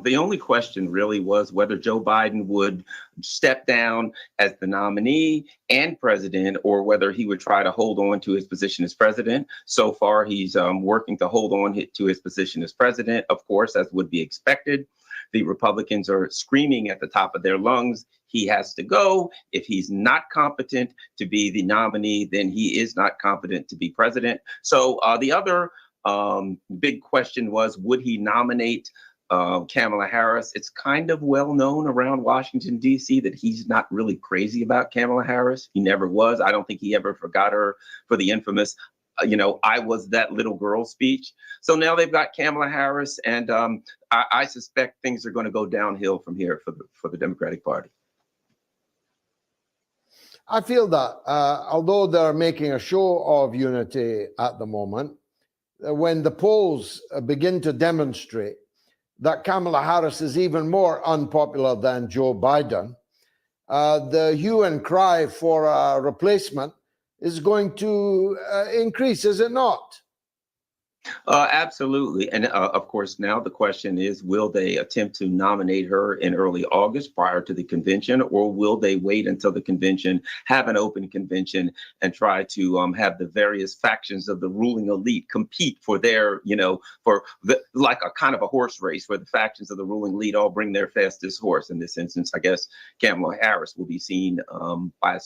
The only question really was whether Joe Biden would step down as the nominee and president, or whether he would try to hold on to his position as president. So far, he's working to hold on to his position as president, of course, as would be expected. The Republicans are screaming at the top of their lungs, he has to go. If he's not competent to be the nominee, then he is not competent to be president. So the other big question was, would he nominate Kamala Harris? It's kind of well known around Washington, D.C. that he's not really crazy about Kamala Harris. He never was. I don't think he ever forgot her for the infamous, I was that little girl speech. So now they've got Kamala Harris, and I suspect things are going to go downhill from here for the Democratic Party. I feel that although they're making a show of unity at the moment, when the polls begin to demonstrate that Kamala Harris is even more unpopular than Joe Biden, the hue and cry for a replacement is going to increase, is it not? Absolutely. And of course, now the question is, will they attempt to nominate her in early August prior to the convention, or will they wait until the convention, have an open convention, and try to have the various factions of the ruling elite compete for their, like a kind of a horse race where the factions of the ruling elite all bring their fastest horse. In this instance, I guess Kamala Harris will be seen by,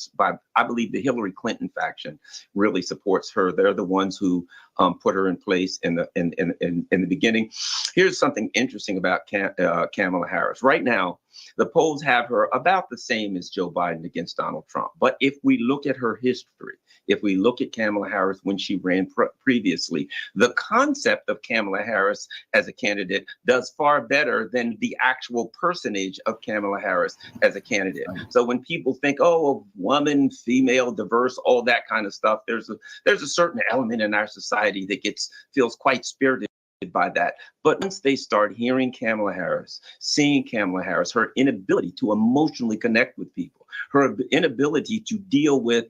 I believe, the Hillary Clinton faction really supports her. They're the ones who put her in place in the beginning. Here's something interesting about Kamala Harris. Right now, the polls have her about the same as Joe Biden against Donald Trump. But if we look at her history, if we look at Kamala Harris when she ran previously, the concept of Kamala Harris as a candidate does far better than the actual personage of Kamala Harris as a candidate. So when people think, oh, woman, female, diverse, all that kind of stuff, there's a certain element in our society that feels quite spirited by that. But once they start hearing Kamala Harris, seeing Kamala Harris, her inability to emotionally connect with people, her inability to deal with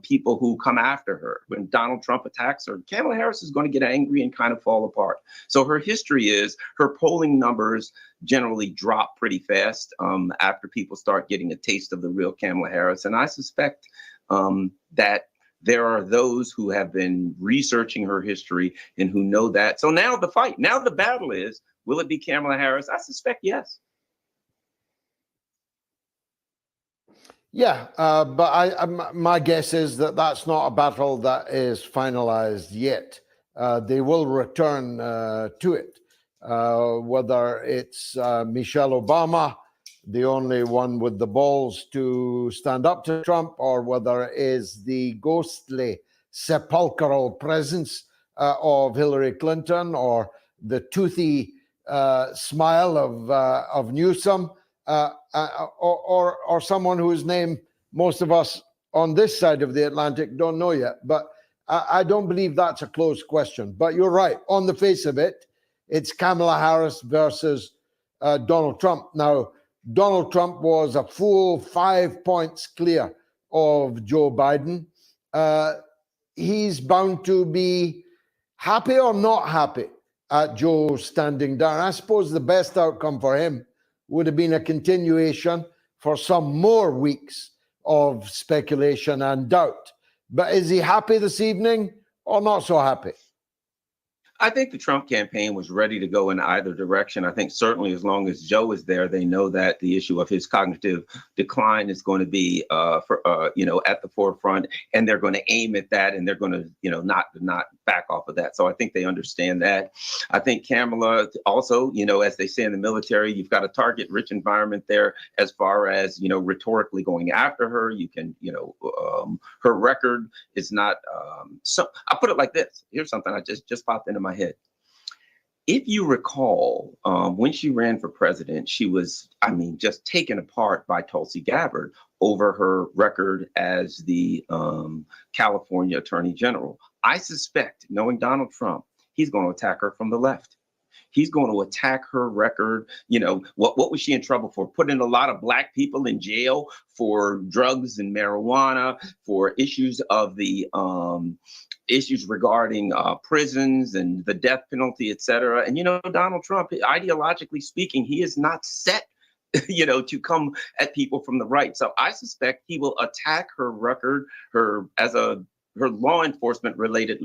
people who come after her. When Donald Trump attacks her, Kamala Harris is going to get angry and kind of fall apart. So her history is her polling numbers generally drop pretty fast after people start getting a taste of the real Kamala Harris. And I suspect that there are those who have been researching her history and who know that. So now the battle is, will it be Kamala Harris? I suspect yes. Yeah, but my guess is that that's not a battle that is finalized yet. They will return to it, whether it's Michelle Obama, the only one with the balls to stand up to Trump, or whether it is the ghostly sepulchral presence of Hillary Clinton, or the toothy smile of Newsom, or someone whose name most of us on this side of the Atlantic don't know yet. But I don't believe that's a closed question. But you're right. On the face of it, it's Kamala Harris versus Donald Trump. Now, Donald Trump was a full 5 points clear of Joe Biden. He's bound to be happy or not happy at Joe standing down. I suppose the best outcome for him would have been a continuation for some more weeks of speculation and doubt. But is he happy this evening or not so happy? I think the Trump campaign was ready to go in either direction. I think certainly as long as Joe is there, they know that the issue of his cognitive decline is going to be, at the forefront, and they're going to aim at that, and they're going to, not back off of that. So I think they understand that. I think Kamala also, as they say in the military, you've got a target-rich environment there as far as, rhetorically going after her. You can, her record is not. So I'll put it like this. Here's something I just popped into my head. If you recall, when she ran for president, she was, just taken apart by Tulsi Gabbard over her record as the California Attorney General. I suspect, knowing Donald Trump, he's going to attack her from the left. He's going to attack her record. What was she in trouble for? Putting a lot of Black people in jail for drugs and marijuana, for issues of the issues regarding prisons and the death penalty, et cetera. And, Donald Trump, ideologically speaking, he is not set to come at people from the right. So I suspect he will attack her record, her law enforcement related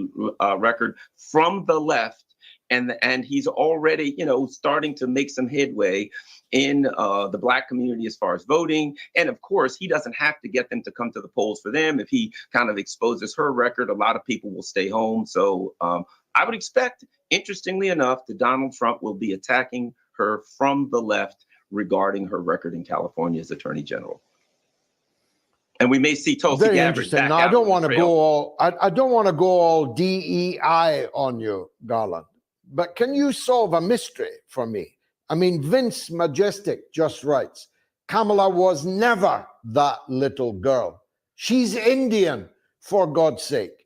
record from the left. And he's already, starting to make some headway in the Black community as far as voting. And of course, he doesn't have to get them to come to the polls for them. If he kind of exposes her record, a lot of people will stay home. So I would expect, interestingly enough, that Donald Trump will be attacking her from the left regarding her record in California as Attorney General. And we may see Tulsi Very Gabbard interesting. back Now, out I don't on the want to trail. go all. I don't want to go all DEI on you, Garland. But can you solve a mystery for me? Vince Majestic just writes, Kamala was never that little girl. She's Indian, for God's sake.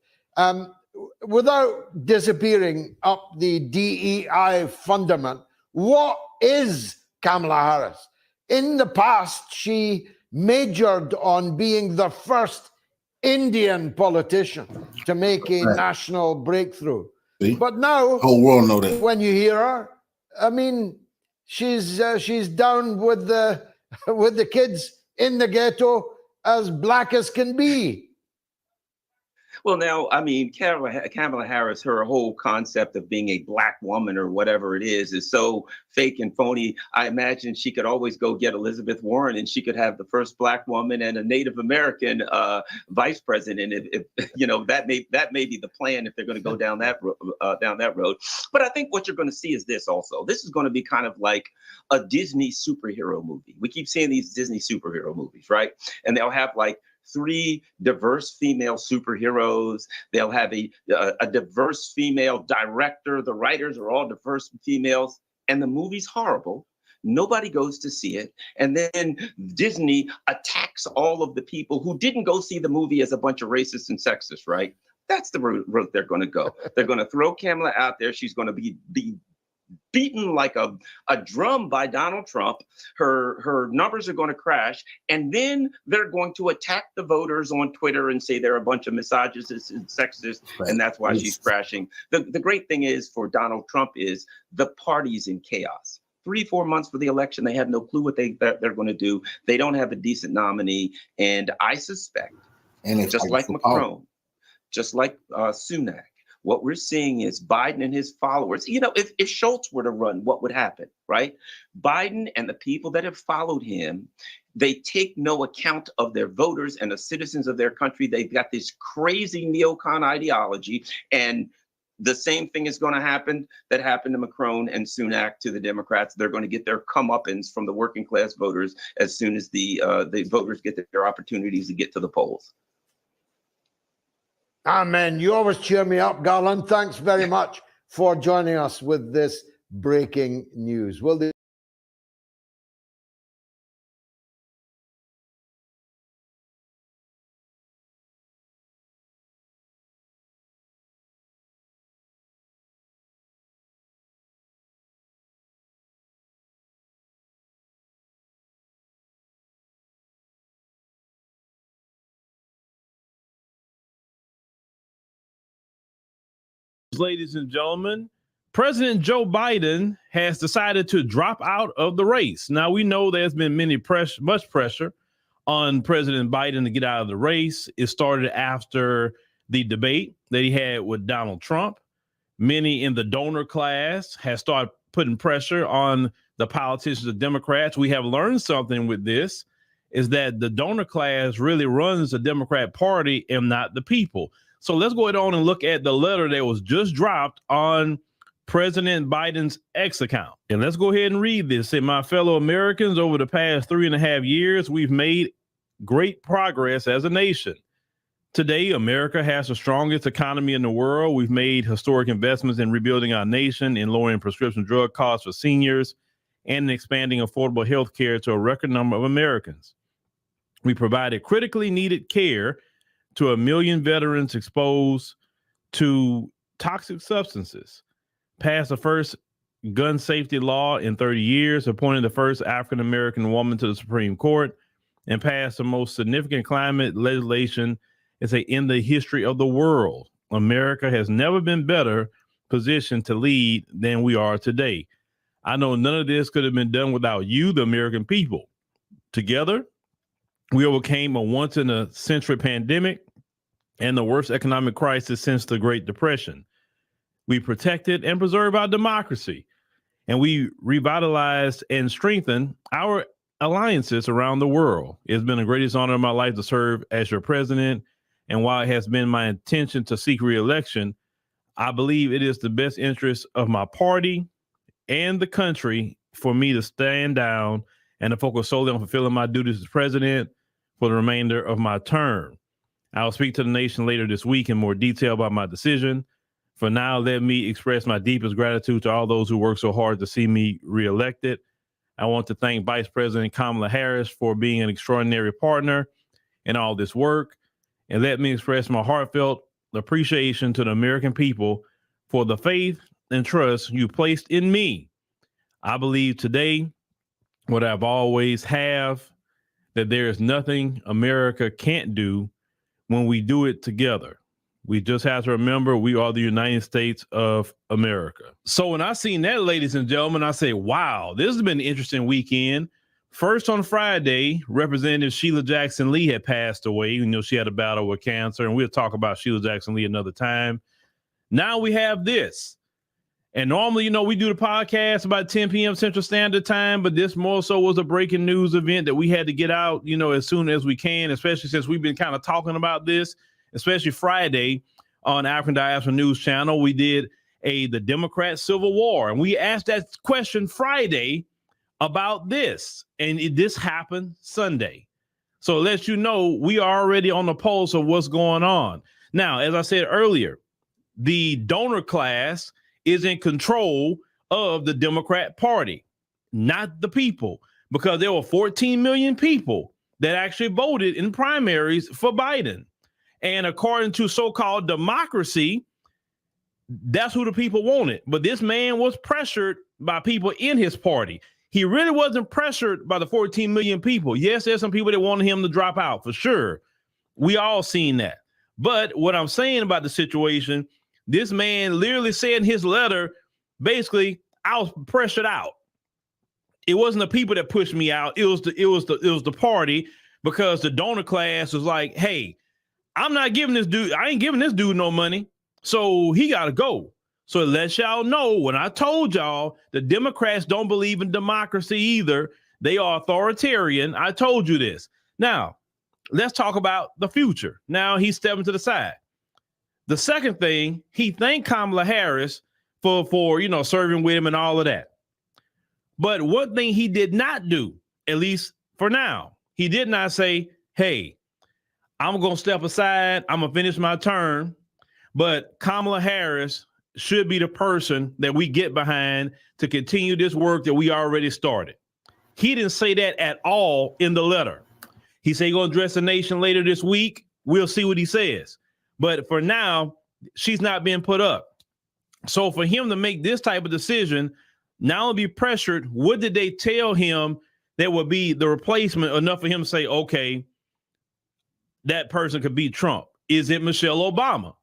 Without disappearing up the DEI fundament, what is Kamala Harris? In the past, she majored on being the first Indian politician to make a national breakthrough. But now, whole world know that. When you hear her, she's down with the kids in the ghetto, as Black as can be. Well, now, Kamala Harris, her whole concept of being a Black woman or whatever it is so fake and phony. I imagine she could always go get Elizabeth Warren, and she could have the first Black woman and a Native American vice president. If that may be the plan if they're going to go down that road. But I think what you're going to see is this also. This is going to be kind of like a Disney superhero movie. We keep seeing these Disney superhero movies, right? And they'll have like 3 diverse female superheroes. They'll have a diverse female director. The writers are all diverse females, and the movie's horrible. Nobody goes to see it. And then Disney attacks all of the people who didn't go see the movie as a bunch of racists and sexist, right? That's the route they're going to go. They're going to throw Kamala out there. She's going to be beaten like a drum by Donald Trump. Her numbers are going to crash, and then they're going to attack the voters on Twitter and say they're a bunch of misogynists and sexist, and that's why she's crashing. The great thing is for Donald Trump is the party's in chaos. 3-4 months for the election, they have no clue what they're going to do. They don't have a decent nominee, and I suspect, and just like Macron, just like Sunak, what we're seeing is Biden and his followers. If Schultz were to run, what would happen, right? Biden and the people that have followed him, they take no account of their voters and the citizens of their country. They've got this crazy neocon ideology, and the same thing is going to happen that happened to Macron and Sunak to the Democrats. They're going to get their comeuppance from the working class voters as soon as the voters get their opportunities to get to the polls. Amen. You always cheer me up, Garland. Thanks very much for joining us with this breaking news. Ladies and gentlemen, President Joe Biden has decided to drop out of the race. Now, we know there's been much pressure on President Biden to get out of the race. It started after the debate that he had with Donald Trump. many in the donor class have started putting pressure on the politicians, the Democrats. We have learned something with this, is that the donor class really runs the Democrat Party and not the people. So let's go on and look at the letter that was just dropped on President Biden's X account. And let's go ahead and read this. Say, my fellow Americans, over the past 3.5 years, we've made great progress as a nation. Today, America has the strongest economy in the world. We've made historic investments in rebuilding our nation, in lowering prescription drug costs for seniors, and in expanding affordable health care to a record number of Americans. We provided critically needed care to 1 million veterans exposed to toxic substances, passed the first gun safety law in 30 years, appointed the first African-American woman to the Supreme Court, and passed the most significant climate legislation in the history of the world. America has never been better positioned to lead than we are today. I know none of this could have been done without you, the American people. Together, we overcame a once-in-a-century pandemic and the worst economic crisis since the Great Depression. We protected and preserved our democracy, and we revitalized and strengthened our alliances around the world. It's been the greatest honor of my life to serve as your president, and while it has been my intention to seek re-election, I believe it is the best interest of my party and the country for me to stand down and to focus solely on fulfilling my duties as president for the remainder of my term. I'll speak to the nation later this week in more detail about my decision. For now, let me express my deepest gratitude to all those who worked so hard to see me reelected. I want to thank Vice President Kamala Harris for being an extraordinary partner in all this work. And let me express my heartfelt appreciation to the American people for the faith and trust you placed in me. I believe today, what I've always have, that there is nothing America can't do when we do it together. We just have to remember we are the United States of America. So when I seen that, ladies and gentlemen, I say, wow, this has been an interesting weekend. First on Friday, Representative Sheila Jackson Lee had passed away. You know, she had a battle with cancer, and we'll talk about Sheila Jackson Lee another time. Now we have this. And normally, you know, we do the podcast about 10 p.m. Central Standard Time, but this more so was a breaking news event that we had to get out, you know, as soon as we can, especially since we've been kind of talking about this, especially Friday on African Diaspora News Channel. We did the Democrat Civil War, and we asked that question Friday about this, and this happened Sunday. So it lets you know we are already on the pulse of what's going on. Now, as I said earlier, the donor class is in control of the Democrat Party, not the people, because there were 14 million people that actually voted in primaries for Biden. And according to so-called democracy, that's who the people wanted. But this man was pressured by people in his party. He really wasn't pressured by the 14 million people. Yes, there's some people that wanted him to drop out, for sure. We all seen that. But what I'm saying about the situation, this man literally said in his letter, basically, I was pressured out. It wasn't the people that pushed me out. It was the party, because the donor class was like, hey, I'm not giving this dude, I ain't giving this dude no money. So he got to go. So it lets y'all know, when I told y'all the Democrats don't believe in democracy either, they are authoritarian. I told you this. Now, let's talk about the future. Now he's stepping to the side. The second thing, he thanked Kamala Harris for you know, serving with him and all of that. But one thing he did not do, at least for now, he did not say, hey, I'm going to step aside. I'm going to finish my term. But Kamala Harris should be the person that we get behind to continue this work that we already started. He didn't say that at all in the letter. He said he's going to address the nation later this week. We'll see what he says. But for now, she's not being put up. So for him to make this type of decision, not only be pressured, what did they tell him that would be the replacement enough for him to say, okay, that person could beat Trump? Is it Michelle Obama?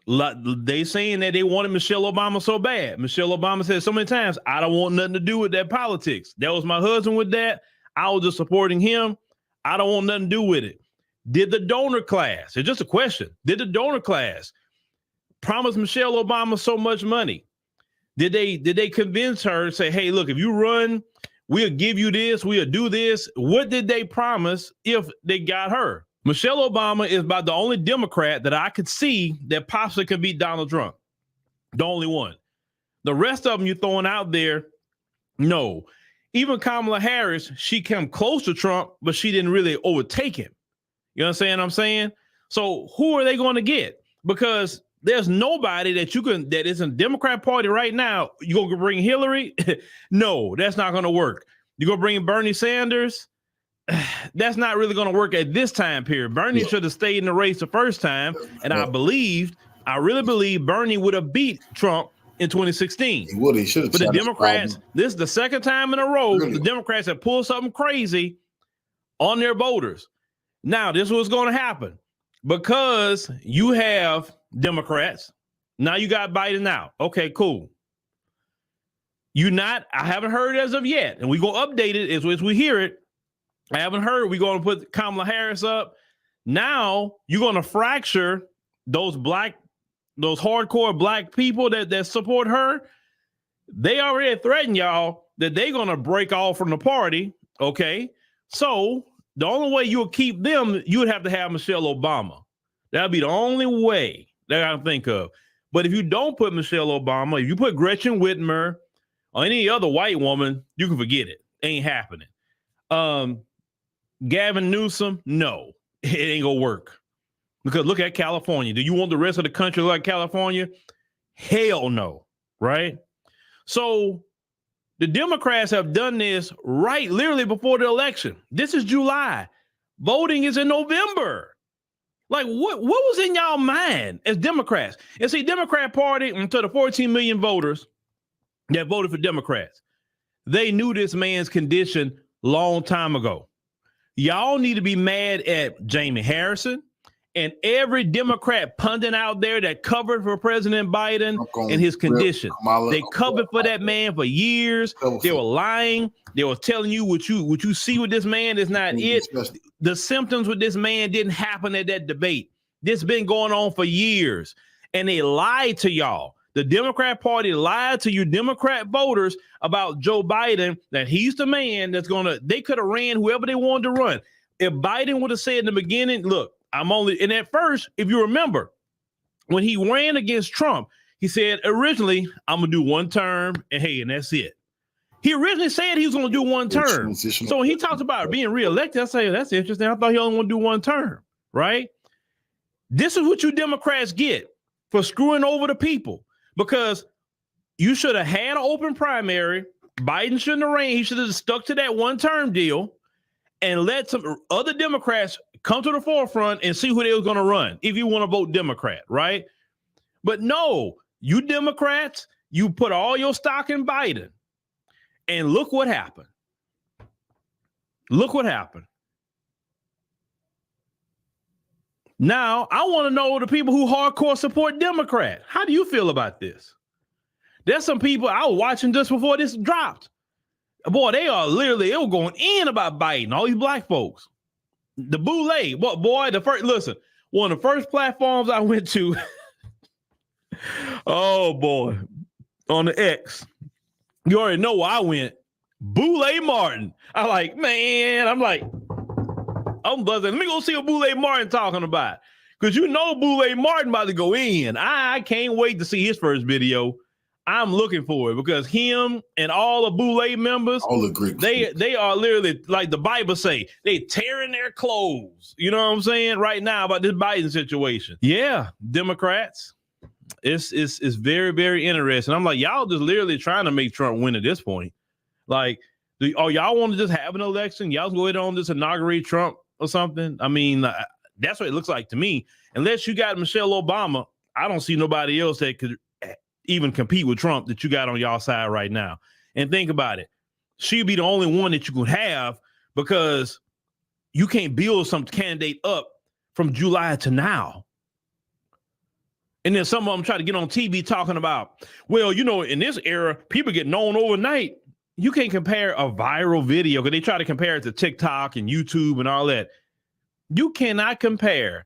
They saying that they wanted Michelle Obama so bad. Michelle Obama said so many times, I don't want nothing to do with that politics. That was my husband with that. I was just supporting him. I don't want nothing to do with it. Did the donor class, it's just a question, did the donor class promise Michelle Obama so much money? Did they convince her to say, hey, look, if you run, we'll give you this, we'll do this? What did they promise if they got her? Michelle Obama is about the only Democrat that I could see that possibly could beat Donald Trump. The only one. The rest of them you're throwing out there, no. Even Kamala Harris, she came close to Trump, but she didn't really overtake him. You understand what I'm saying? So who are they going to get? Because there's nobody that is in the Democrat Party right now. You going to bring Hillary? No, that's not going to work. You going to bring Bernie Sanders? That's not really going to work at this time period. Bernie should have stayed in the race the first time. And I really believe Bernie would have beat Trump in 2016. He would. He should have. But the Democrats, this is the second time in a row, the Democrats have pulled something crazy on their voters. Now, this was going to happen because you have Democrats. Now you got Biden out. Okay, cool. I haven't heard as of yet, and we're going to update it as we hear it. I haven't heard. We're going to put Kamala Harris up. Now you're going to fracture those hardcore black people that support her. They already threatened y'all that they're going to break off from the party. Okay. So the only way you'll keep them, you would have to have Michelle Obama. That'd be the only way that I can think of. But if you don't put Michelle Obama, if you put Gretchen Whitmer or any other white woman, you can forget it. Ain't happening. Gavin Newsom, no, it ain't gonna work. Because look at California. Do you want the rest of the country like California? Hell no, right? So the Democrats have done this right literally before the election. This is July. Voting is in November. Like what was in y'all mind as Democrats? And see, Democrat Party, to the 14 million voters that voted for Democrats, they knew this man's condition long time ago. Y'all need to be mad at Jamie Harrison and every Democrat pundit out there that covered for President Biden and his condition. They covered for that man for years. They were lying. They were telling you what you see with this man is not it. The symptoms with this man didn't happen at that debate. This has been going on for years. And they lied to y'all. The Democrat Party lied to you Democrat voters about Joe Biden, that he's the man they could have ran whoever they wanted to run. If Biden would have said in the beginning, look, and at first, if you remember, when he ran against Trump, he said, originally, I'm going to do one term and that's it. He originally said he was going to do one term. So when he talks about being reelected, I say, that's interesting. I thought he only want to do one term, right? This is what you Democrats get for screwing over the people. Because you should have had an open primary. Biden shouldn't have ran. He should have stuck to that one-term deal and let some other Democrats come to the forefront and see who they was going to run if you want to vote Democrat, right? But no, you Democrats, you put all your stock in Biden. And look what happened. Look what happened. Now, I want to know the people who hardcore support Democrat. How do you feel about this? There's some people I was watching just before this dropped. Boy, they were going in about Biden, all these black folks. The boule, one of the first platforms I went to, oh boy, on the X, you already know where I went, Boule Martin. I'm buzzing. Let me go see what Boule Martin talking about. Because you know Boule Martin about to go in. I can't wait to see his first video. I'm looking for it because him and all the Boule members, they are literally, like the Bible say, they tearing their clothes. You know what I'm saying? Right now about this Biden situation. Yeah, Democrats. It's very, very interesting. I'm like, y'all just literally trying to make Trump win at this point. Like, y'all want to just have an election? Y'all go ahead on just inaugurate Trump or something? I mean, that's what it looks like to me. Unless you got Michelle Obama, I don't see nobody else that could even compete with Trump that you got on y'all side right now. And think about it. She'd be the only one that you could have because you can't build some candidate up from July to now. And then some of them try to get on TV talking about, well, you know, in this era, people get known overnight. You can't compare a viral video because they try to compare it to TikTok and YouTube and all that. You cannot compare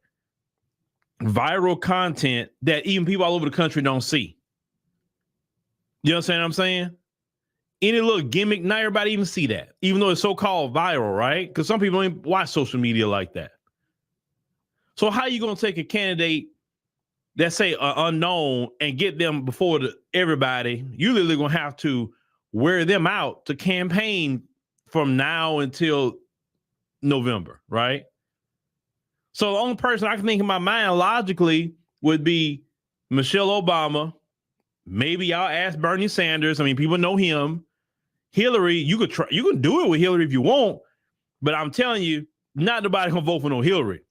viral content that even people all over the country don't see. You understand what I'm saying? Any little gimmick, not everybody even see that, even though it's so-called viral, right? Because some people don't even watch social media like that. So how are you going to take a candidate that say unknown and get them before everybody? You literally going to have to wear them out to campaign from now until November, right? So the only person I can think in my mind logically would be Michelle Obama. Maybe y'all ask Bernie Sanders. I mean, people know him. Hillary, you can do it with Hillary if you want, but I'm telling you, not nobody gonna vote for no Hillary.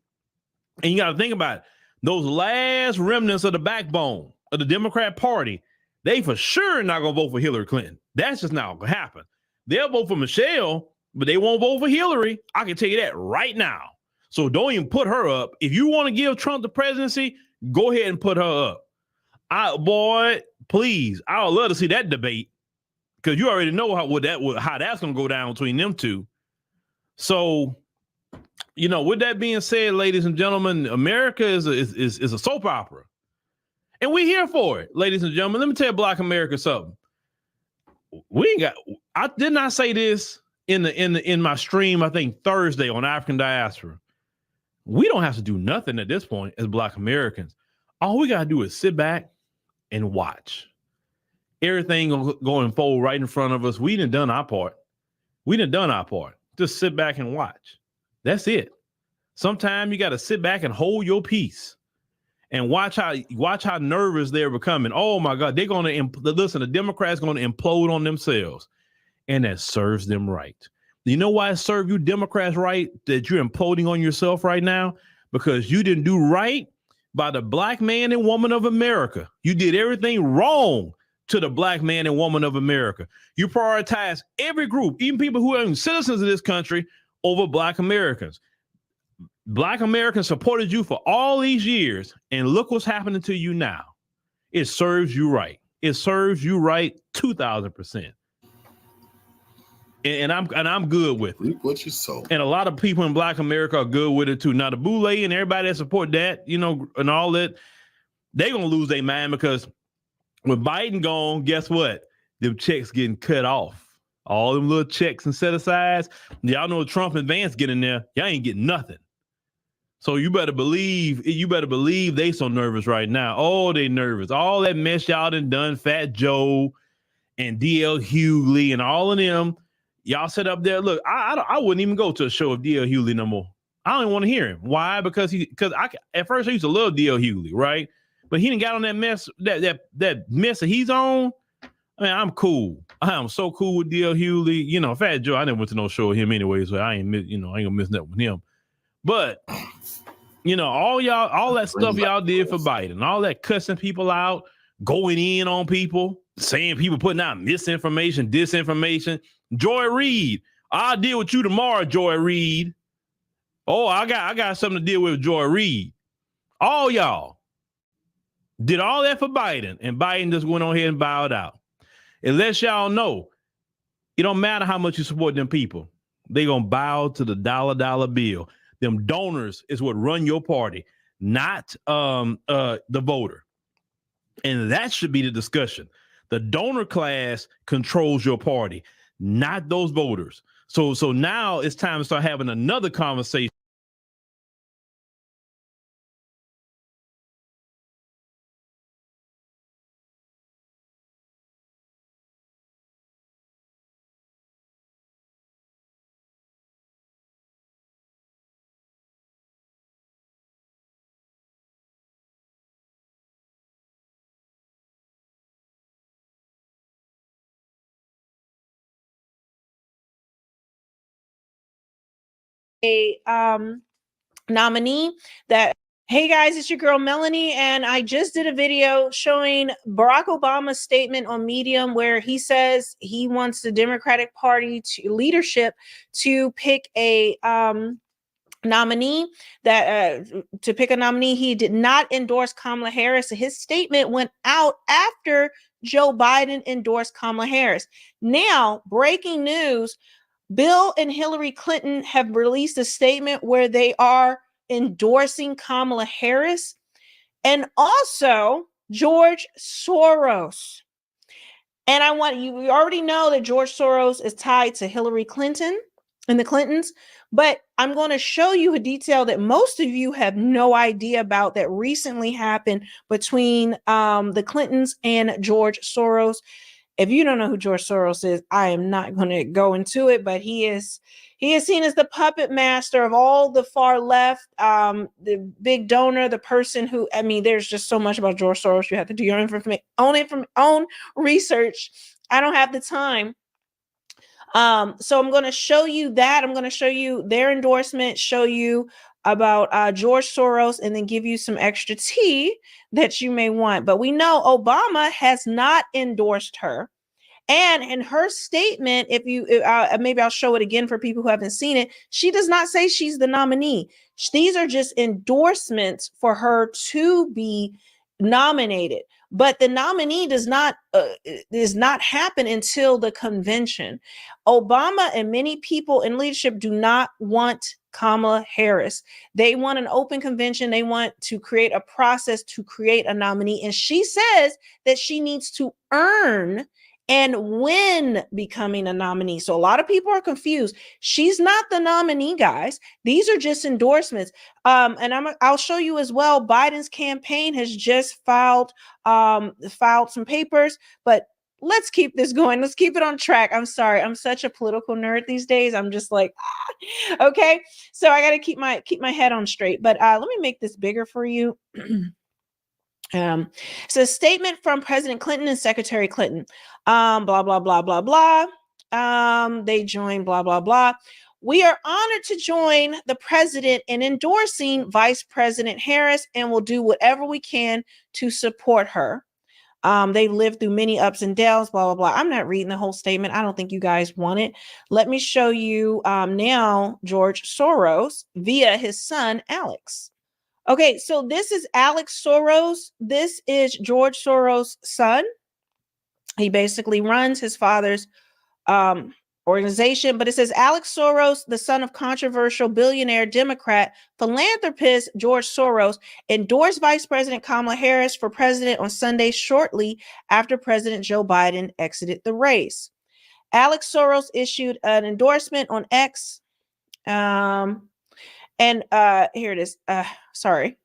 And you got to think about it. Those last remnants of the backbone of the Democrat Party, they for sure not gonna vote for Hillary Clinton. That's just not gonna happen. They'll vote for Michelle, but they won't vote for Hillary. I can tell you that right now. So don't even put her up. If you want to give Trump the presidency, go ahead and put her up. Boy, please, I would love to see that debate. Because you already know how that's going to go down between them two. So, you know, with that being said, ladies and gentlemen, America is a soap opera. And we're here for it, ladies and gentlemen. Let me tell Black America something. I did not say this in my stream, I think Thursday on African Diaspora. We don't have to do nothing at this point as Black Americans. All we got to do is sit back and watch. Everything going forward right in front of us. We done our part. Just sit back and watch. That's it. Sometimes you got to sit back and hold your peace and watch how nervous they're becoming. Oh my God, they're going to listen. The Democrats going to implode on themselves, and that serves them right. You know why it serves you Democrats right that you're imploding on yourself right now? Because you didn't do right by the Black man and woman of America. You did everything wrong to the Black man and woman of America. You prioritize every group, even people who are citizens of this country, over Black Americans. Black Americans supported you for all these years, and look what's happening to you now. It serves you right. It serves you right 2,000%. And I'm good with it. What you sow. And a lot of people in Black America are good with it too. Now the Boule and everybody that support that, you know, and all that, they're gonna lose their mind because when Biden gone, guess what? Them checks getting cut off. All them little checks and set asides. Y'all know Trump and Vance get in there. Y'all ain't getting nothing. So you better believe they so nervous right now. Oh, they nervous. All that mess y'all done, Fat Joe and DL Hughley and all of them. Y'all sit up there. Look, I wouldn't even go to a show of DL Hughley no more. I don't even want to hear him. Why? Because at first I used to love DL Hughley, right? But he didn't got on that mess, that mess that he's on. I mean, I'm cool. I am so cool with DL Hughley. You know, Fat Joe, I never went to no show with him anyway, so I ain't gonna miss that with him. But you know, all that stuff y'all did for Biden, all that cussing people out, going in on people, saying people putting out misinformation, disinformation. Joy Reid, I'll deal with you tomorrow, Joy Reid. Oh, I got something to deal with Joy Reid. All y'all did all that for Biden, and Biden just went on ahead and bowed out. Unless y'all know, it don't matter how much you support them people. They gonna bow to the dollar bill. Them donors is what run your party, not the voter. And that should be the discussion. The donor class controls your party, not those voters. So now it's time to start having another conversation. A nominee that, hey guys, it's your girl Melanie, and I just did a video showing Barack Obama's statement on Medium where he says he wants the Democratic Party leadership to pick a nominee to pick a nominee. He did not endorse Kamala Harris. His statement went out after Joe Biden endorsed Kamala Harris. Now, breaking news, Bill and Hillary Clinton have released a statement where they are endorsing Kamala Harris. and also George Soros. And I want you, we already know that George Soros is tied to Hillary Clinton and the Clintons, but I'm going to show you a detail that most of you have no idea about that recently happened between the Clintons and George Soros. If you don't know who George Soros is, I am not going to go into it, but he is seen as the puppet master of all the far left, the big donor, the person who, I mean, there's just so much about George Soros. You have to do your own research. I don't have the time. So I'm going to show you that. I'm going to show you their endorsement, show you about George Soros, and then give you some extra tea that you may want. But we know Obama has not endorsed her. And in her statement, if you maybe I'll show it again for people who haven't seen it, she does not say she's the nominee. These are just endorsements for her to be nominated. But the nominee does not happen until the convention. Obama and many people in leadership do not want Kamala Harris. They want an open convention. They want to create a process to create a nominee. And she says that she needs to earn and win becoming a nominee. So a lot of people are confused. She's not the nominee, guys. These are just endorsements. And I'll show you as well. Biden's campaign has just filed some papers, but let's keep this going. Let's keep it on track. I'm sorry. I'm such a political nerd these days. I'm just like, okay. So I got to keep my head on straight. But let me make this bigger for you. So a statement from President Clinton and Secretary Clinton, blah, blah, blah, blah, blah. They joined, blah, blah, blah. We are honored to join the president in endorsing Vice President Harris and will do whatever we can to support her. They lived through many ups and downs, blah, blah, blah. I'm not reading the whole statement. I don't think you guys want it. Let me show you now George Soros via his son, Alex. Okay, so this is Alex Soros. This is George Soros' son. He basically runs his father's organization, but it says Alex Soros, the son of controversial billionaire Democrat philanthropist George Soros, endorsed Vice President Kamala Harris for president on Sunday shortly after President Joe Biden exited the race. Alex Soros issued an endorsement on X. And here it is. Sorry.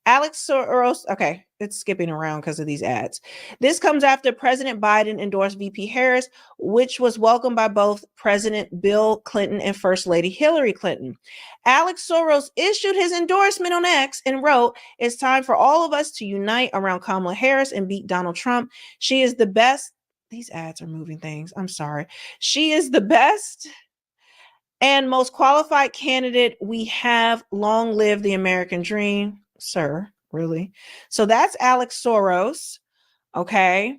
Alex Soros. Okay, it's skipping around because of these ads. This comes after President Biden endorsed VP Harris, which was welcomed by both President Bill Clinton and First Lady Hillary Clinton. Alex Soros issued his endorsement on X and wrote, "It's time for all of us to unite around Kamala Harris and beat Donald Trump. She is the best." These ads are moving things. I'm sorry. She is the best and most qualified candidate we have. Long live the American dream, sir. Really? So that's Alex Soros. Okay.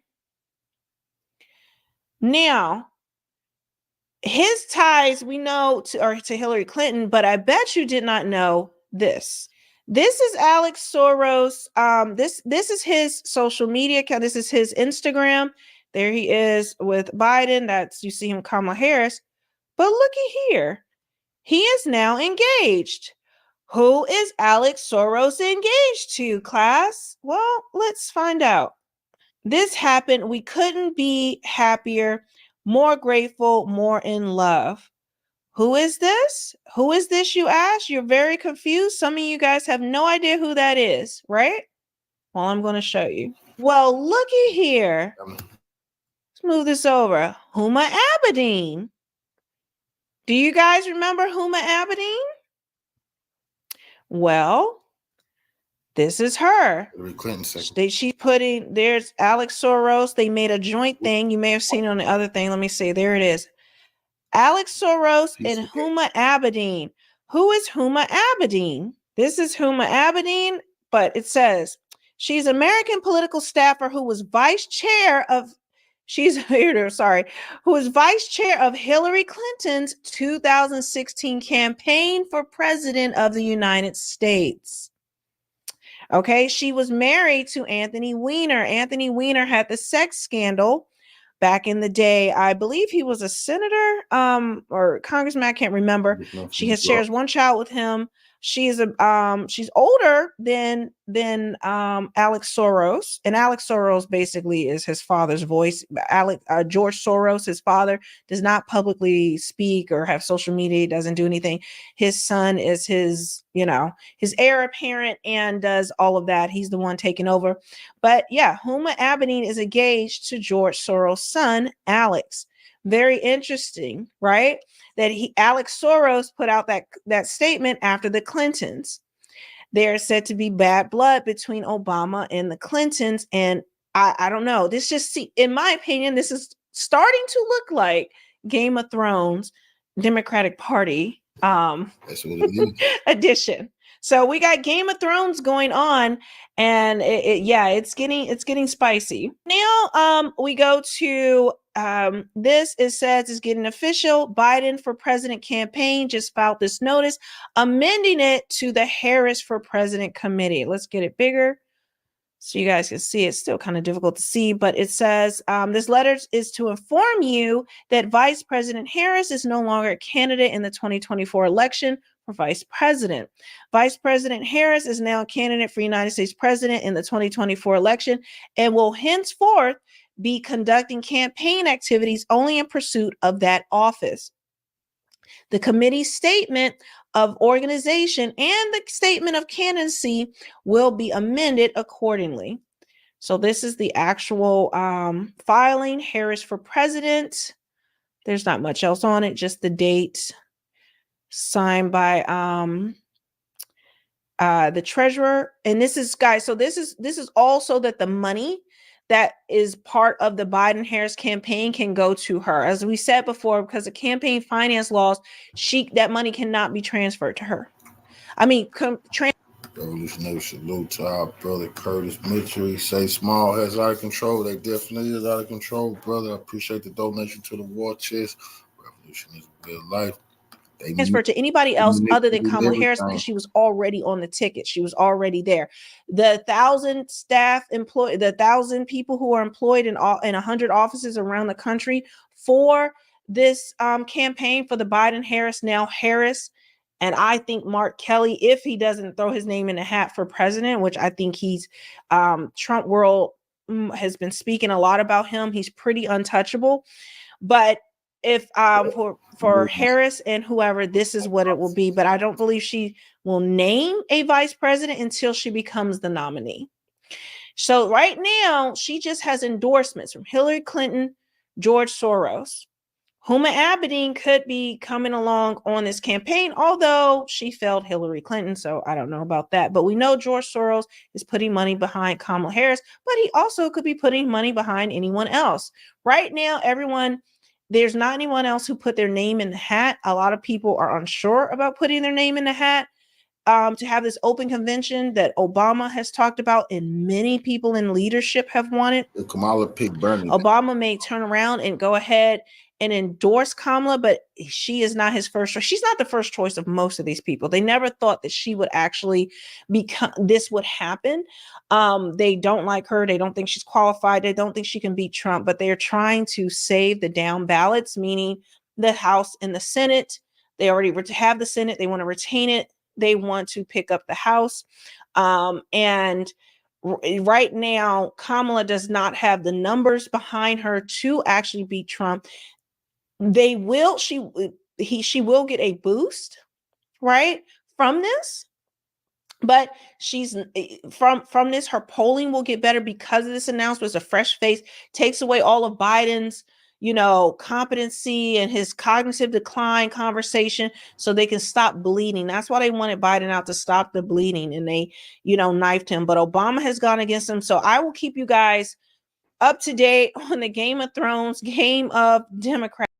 Now, his ties we know to Hillary Clinton, but I bet you did not know this. This is Alex Soros. This is his social media account. This is his Instagram. There he is with Biden. That's, you see him, Kamala Harris. But looky here, he is now engaged. Who is Alex Soros engaged to, class? Well, let's find out. This happened. We couldn't be happier, more grateful, more in love. Who is this? Who is this, you ask? You're very confused. Some of you guys have no idea who that is, right? Well, I'm going to show you. Well, looky here. Let's move this over. Huma Abedin. Do you guys remember Huma Abedin? Well, this is her. She's putting, there's Alex Soros. They made a joint thing. You may have seen it on the other thing. Let me see. There it is. Alex Soros and Huma Abedin. Who is Huma Abedin? This is Huma Abedin, but it says she's American political staffer who was vice chair of who was vice chair of Hillary Clinton's 2016 campaign for president of the United States. Okay, she was married to Anthony Weiner. Anthony Weiner had the sex scandal back in the day. I believe he was a senator or congressman. I can't remember. She shares one child with him. she's older than Alex Soros, and Alex Soros basically is his father's voice. George Soros, his father, does not publicly speak or have social media. He doesn't do anything. His son is his heir apparent and does all of that. He's the one taking over. But yeah, Huma Abedin is engaged to George Soros' son, Alex. Very interesting, right? That Alex Soros put out that statement after the Clintons. There's said to be bad blood between Obama and the Clintons. And I don't know. This just, in my opinion, this is starting to look like Game of Thrones Democratic Party That's what it is. edition. So we got Game of Thrones going on, and it's getting spicy. Now we go to this. It says it's getting official. Biden for President campaign just filed this notice, amending it to the Harris for President committee. Let's get it bigger so you guys can see. It's still kind of difficult to see, but it says this letter is to inform you that Vice President Harris is no longer a candidate in the 2024 election for Vice President. Vice President Harris is now a candidate for United States President in the 2024 election and will henceforth be conducting campaign activities only in pursuit of that office. The committee's statement of organization and the statement of candidacy will be amended accordingly. So this is the actual filing, Harris for President. There's not much else on it, just the date, signed by the treasurer. And this is, guys, so this is also that the money that is part of the Biden-Harris campaign can go to her. As we said before, because of campaign finance laws, that money cannot be transferred to her. I mean, Revolutionary salute to our brother Curtis Mitchell. He say small has out of control. They definitely is out of control, brother. I appreciate the donation to the war chest. Revolution is real life. Transfer to anybody else other than Kamala Harris because she was already on the ticket. She was already there. The 1,000 the 1,000 people who are employed in 100 offices around the country for this campaign for the Biden-Harris, now Harris, and I think Mark Kelly, if he doesn't throw his name in the hat for president, which I think he's Trump world has been speaking a lot about him. He's pretty untouchable, but if for Harris and whoever, this is what it will be. But I don't believe she will name a vice president until she becomes the nominee. So right now, she just has endorsements from Hillary Clinton, George Soros. Huma Abedin could be coming along on this campaign, although she failed Hillary Clinton, so I don't know about that. But we know George Soros is putting money behind Kamala Harris, but he also could be putting money behind anyone else. Right now, there's not anyone else who put their name in the hat. A lot of people are unsure about putting their name in the hat to have this open convention that Obama has talked about and many people in leadership have wanted. Kamala picked Bernie. Obama may turn around and go ahead and endorse Kamala, but she is not his first choice. She's not the first choice of most of these people. They never thought that she would actually this would happen. They don't like her. They don't think she's qualified. They don't think she can beat Trump, but they're trying to save the down ballots, meaning the House and the Senate. They already have the Senate. They want to retain it. They want to pick up the House. And right now, Kamala does not have the numbers behind her to actually beat Trump. She will get a boost, right, from this. But she's from this, her polling will get better because of this announcement. It's a fresh face, takes away all of Biden's, competency and his cognitive decline conversation so they can stop bleeding. That's why they wanted Biden out, to stop the bleeding, and they, knifed him. But Obama has gone against him. So I will keep you guys up to date on the Game of Thrones, game of Democrats.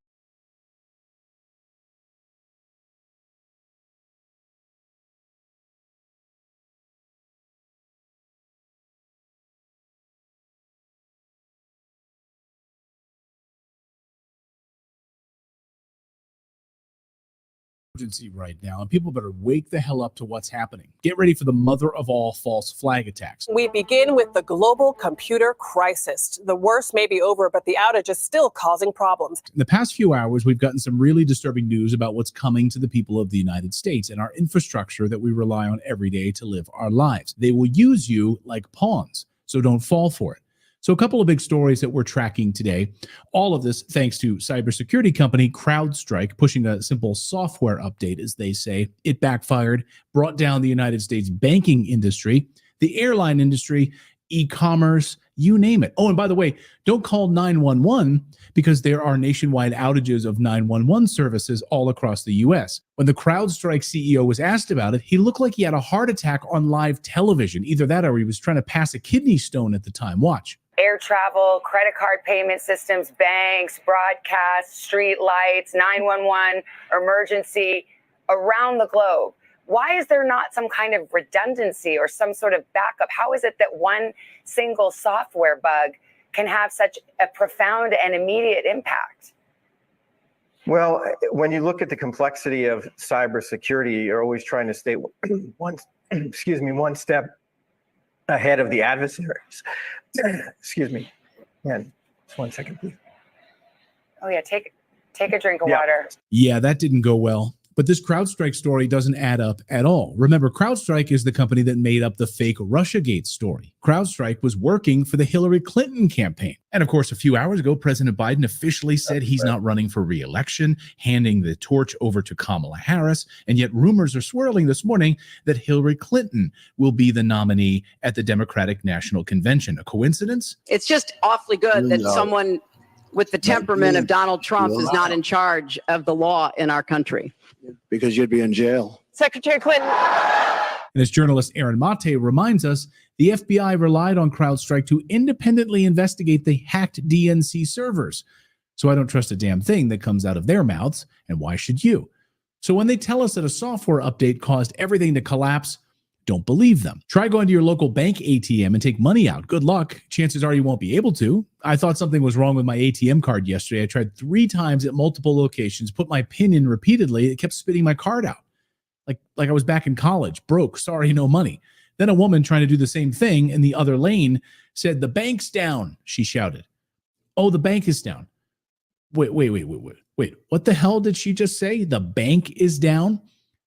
Emergency right now, and people better wake the hell up to what's happening. Get ready for the mother of all false flag attacks. We begin with the global computer crisis. The worst may be over, but the outage is still causing problems. In the past few hours, we've gotten some really disturbing news about what's coming to the people of the United States and our infrastructure that we rely on every day to live our lives. They will use you like pawns, so don't fall for it. So a couple of big stories that we're tracking today. All of this thanks to cybersecurity company CrowdStrike pushing a simple software update, as they say. It backfired, brought down the United States banking industry, the airline industry, e-commerce, you name it. Oh, and by the way, don't call 911 because there are nationwide outages of 911 services all across the U.S. When the CrowdStrike CEO was asked about it, he looked like he had a heart attack on live television. Either that or he was trying to pass a kidney stone at the time. Watch. Air travel, credit card payment systems, banks, broadcast, street lights, 911, emergency around the globe. Why is there not some kind of redundancy or some sort of backup? How is it that one single software bug can have such a profound and immediate impact? Well, when you look at the complexity of cybersecurity, you're always trying to stay one step ahead of the adversaries. Excuse me. Man, just 1 second, please. Oh yeah, take a drink of water. Yeah, that didn't go well. But this CrowdStrike story doesn't add up at all. Remember, CrowdStrike is the company that made up the fake Russiagate story. CrowdStrike was working for the Hillary Clinton campaign. And of course, a few hours ago, President Biden officially said he's not running for re-election, handing the torch over to Kamala Harris. And yet rumors are swirling this morning that Hillary Clinton will be the nominee at the Democratic National Convention. A coincidence? It's just awfully good that someone with the temperament of Donald Trump is not in charge of the law in our country. Because you'd be in jail. Secretary Clinton. And as journalist Aaron Mate reminds us, the FBI relied on CrowdStrike to independently investigate the hacked DNC servers. So I don't trust a damn thing that comes out of their mouths, and why should you? So when they tell us that a software update caused everything to collapse, don't believe them. Try going to your local bank ATM and take money out. Good luck. Chances are you won't be able to. I thought something was wrong with my ATM card yesterday. I tried 3 times at multiple locations, put my PIN in repeatedly. It kept spitting my card out. Like I was back in college, broke, sorry, no money. Then a woman trying to do the same thing in the other lane said, "The bank's down," she shouted. "Oh, the bank is down." Wait. What the hell did she just say? The bank is down?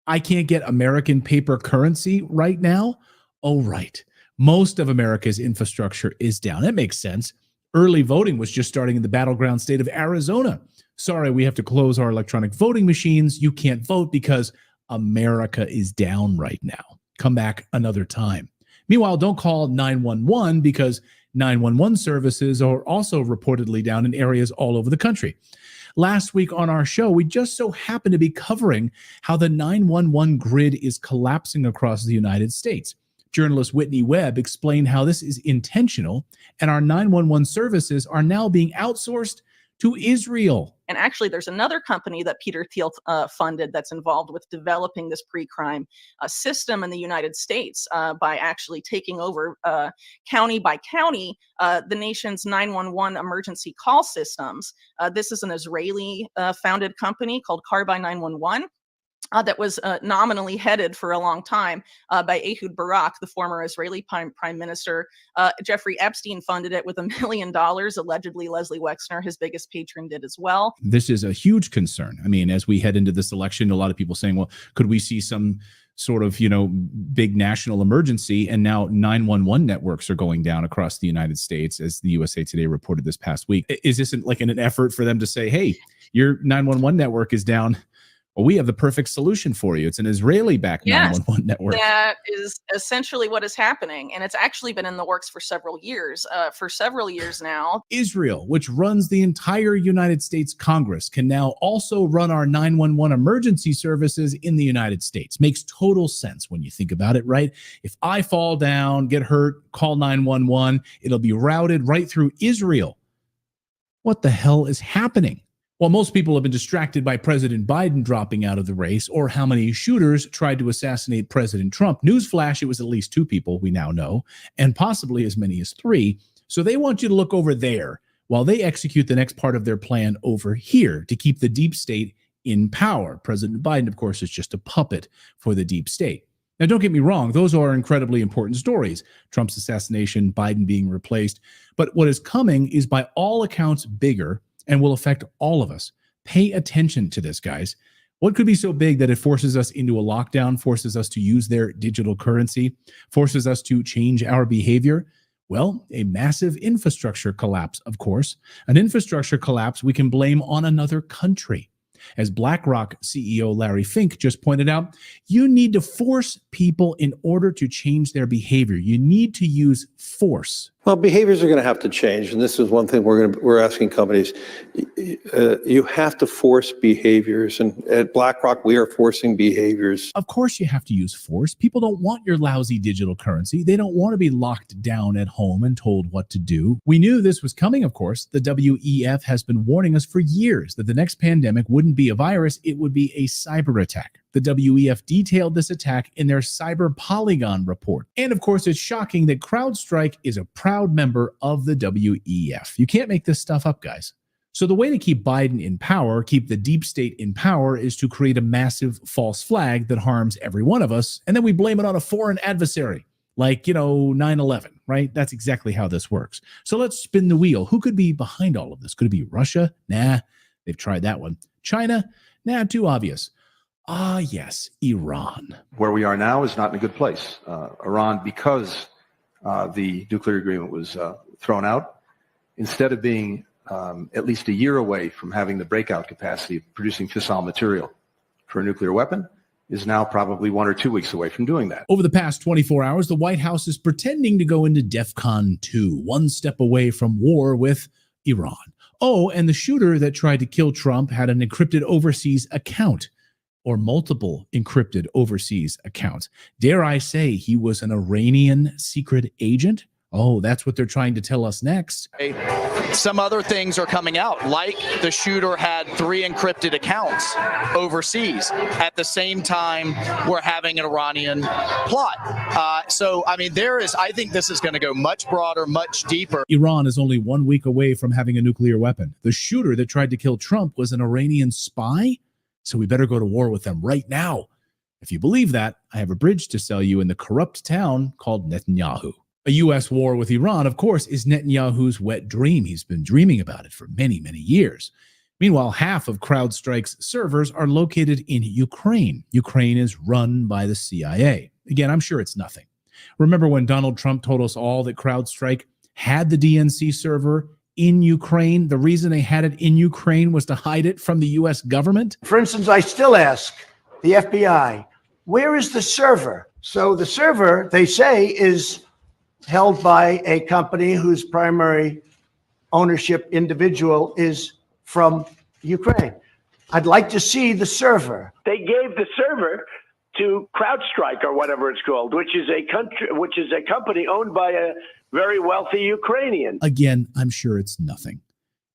I can't get American paper currency right now? Oh, right. Most of America's infrastructure is down. That makes sense. Early voting was just starting in the battleground state of Arizona. Sorry, we have to close our electronic voting machines. You can't vote because America is down right now. Come back another time. Meanwhile, don't call 911 because 911 services are also reportedly down in areas all over the country. Last week on our show, we just so happened to be covering how the 911 grid is collapsing across the United States. Journalist Whitney Webb explained how this is intentional, and our 911 services are now being outsourced to Israel. And actually, there's another company that Peter Thiel funded that's involved with developing this pre-crime system in the United States by actually taking over county by county the nation's 911 emergency call systems. This is an Israeli founded company called Carbine 911. That was nominally headed for a long time by Ehud Barak, the former Israeli prime minister. Jeffrey Epstein funded it with $1 million. Allegedly, Leslie Wexner, his biggest patron, did as well. This is a huge concern. I mean, as we head into this election, a lot of people saying, well, could we see some sort of, big national emergency? And now 911 networks are going down across the United States, as the USA Today reported this past week. Is this like an effort for them to say, hey, your 911 network is down? Well, we have the perfect solution for you. It's an Israeli-backed 911 network. That is essentially what is happening. And it's actually been in the works for several years. Now. Israel, which runs the entire United States Congress, can now also run our 911 emergency services in the United States. Makes total sense when you think about it, right? If I fall down, get hurt, call 911, it'll be routed right through Israel. What the hell is happening? While most people have been distracted by President Biden dropping out of the race or how many shooters tried to assassinate President Trump, newsflash, it was at least 2 people, we now know, and possibly as many as 3. So they want you to look over there while they execute the next part of their plan over here to keep the deep state in power. President Biden, of course, is just a puppet for the deep state. Now, don't get me wrong. Those are incredibly important stories. Trump's assassination, Biden being replaced. But what is coming is by all accounts bigger and will affect all of us. Pay attention to this, guys. What could be so big that it forces us into a lockdown, forces us to use their digital currency, forces us to change our behavior? Well, a massive infrastructure collapse, of course. An infrastructure collapse we can blame on another country. As BlackRock CEO Larry Fink just pointed out, you need to force people in order to change their behavior. You need to use force. Well, behaviors are going to have to change, and this is one thing we're asking companies. You have to force behaviors, and at BlackRock, we are forcing behaviors. Of course, you have to use force. People don't want your lousy digital currency. They don't want to be locked down at home and told what to do. We knew this was coming, of course. The WEF has been warning us for years that the next pandemic wouldn't be a virus, it would be a cyber attack. The WEF detailed this attack in their Cyber Polygon report. And of course, it's shocking that CrowdStrike is a proud member of the WEF. You can't make this stuff up, guys. So the way to keep Biden in power, keep the deep state in power, is to create a massive false flag that harms every one of us, and then we blame it on a foreign adversary, like, 9/11, right? That's exactly how this works. So let's spin the wheel. Who could be behind all of this? Could it be Russia? Nah, they've tried that one. China? Nah, too obvious. Ah, yes, Iran. Where we are now is not in a good place. Iran, because the nuclear agreement was thrown out, instead of being at least a year away from having the breakout capacity of producing fissile material for a nuclear weapon, is now probably 1 or 2 weeks away from doing that. Over the past 24 hours, the White House is pretending to go into DEFCON 2, one step away from war with Iran. Oh, and the shooter that tried to kill Trump had an encrypted overseas account, or multiple encrypted overseas accounts. Dare I say he was an Iranian secret agent? Oh, that's what they're trying to tell us next. Some other things are coming out, like the shooter had 3 encrypted accounts overseas. At the same time, we're having an Iranian plot. I think this is going to go much broader, much deeper. Iran is only 1 week away from having a nuclear weapon. The shooter that tried to kill Trump was an Iranian spy? So we better go to war with them right now. If you believe that, I have a bridge to sell you in the corrupt town called Netanyahu. A U.S. war with Iran, of course, is Netanyahu's wet dream. He's been dreaming about it for many, many years. Meanwhile, half of CrowdStrike's servers are located in Ukraine. Ukraine is run by the CIA. Again, I'm sure it's nothing. Remember when Donald Trump told us all that CrowdStrike had the DNC server in Ukraine? The reason they had it in Ukraine was to hide it from the U.S. government? For instance, I still ask the FBI, where is the server? So the server, they say, is held by a company whose primary ownership individual is from Ukraine. I'd like to see the server. They gave the server to CrowdStrike, or whatever it's called, which is a company owned by a very wealthy Ukrainian. Again, I'm sure it's nothing.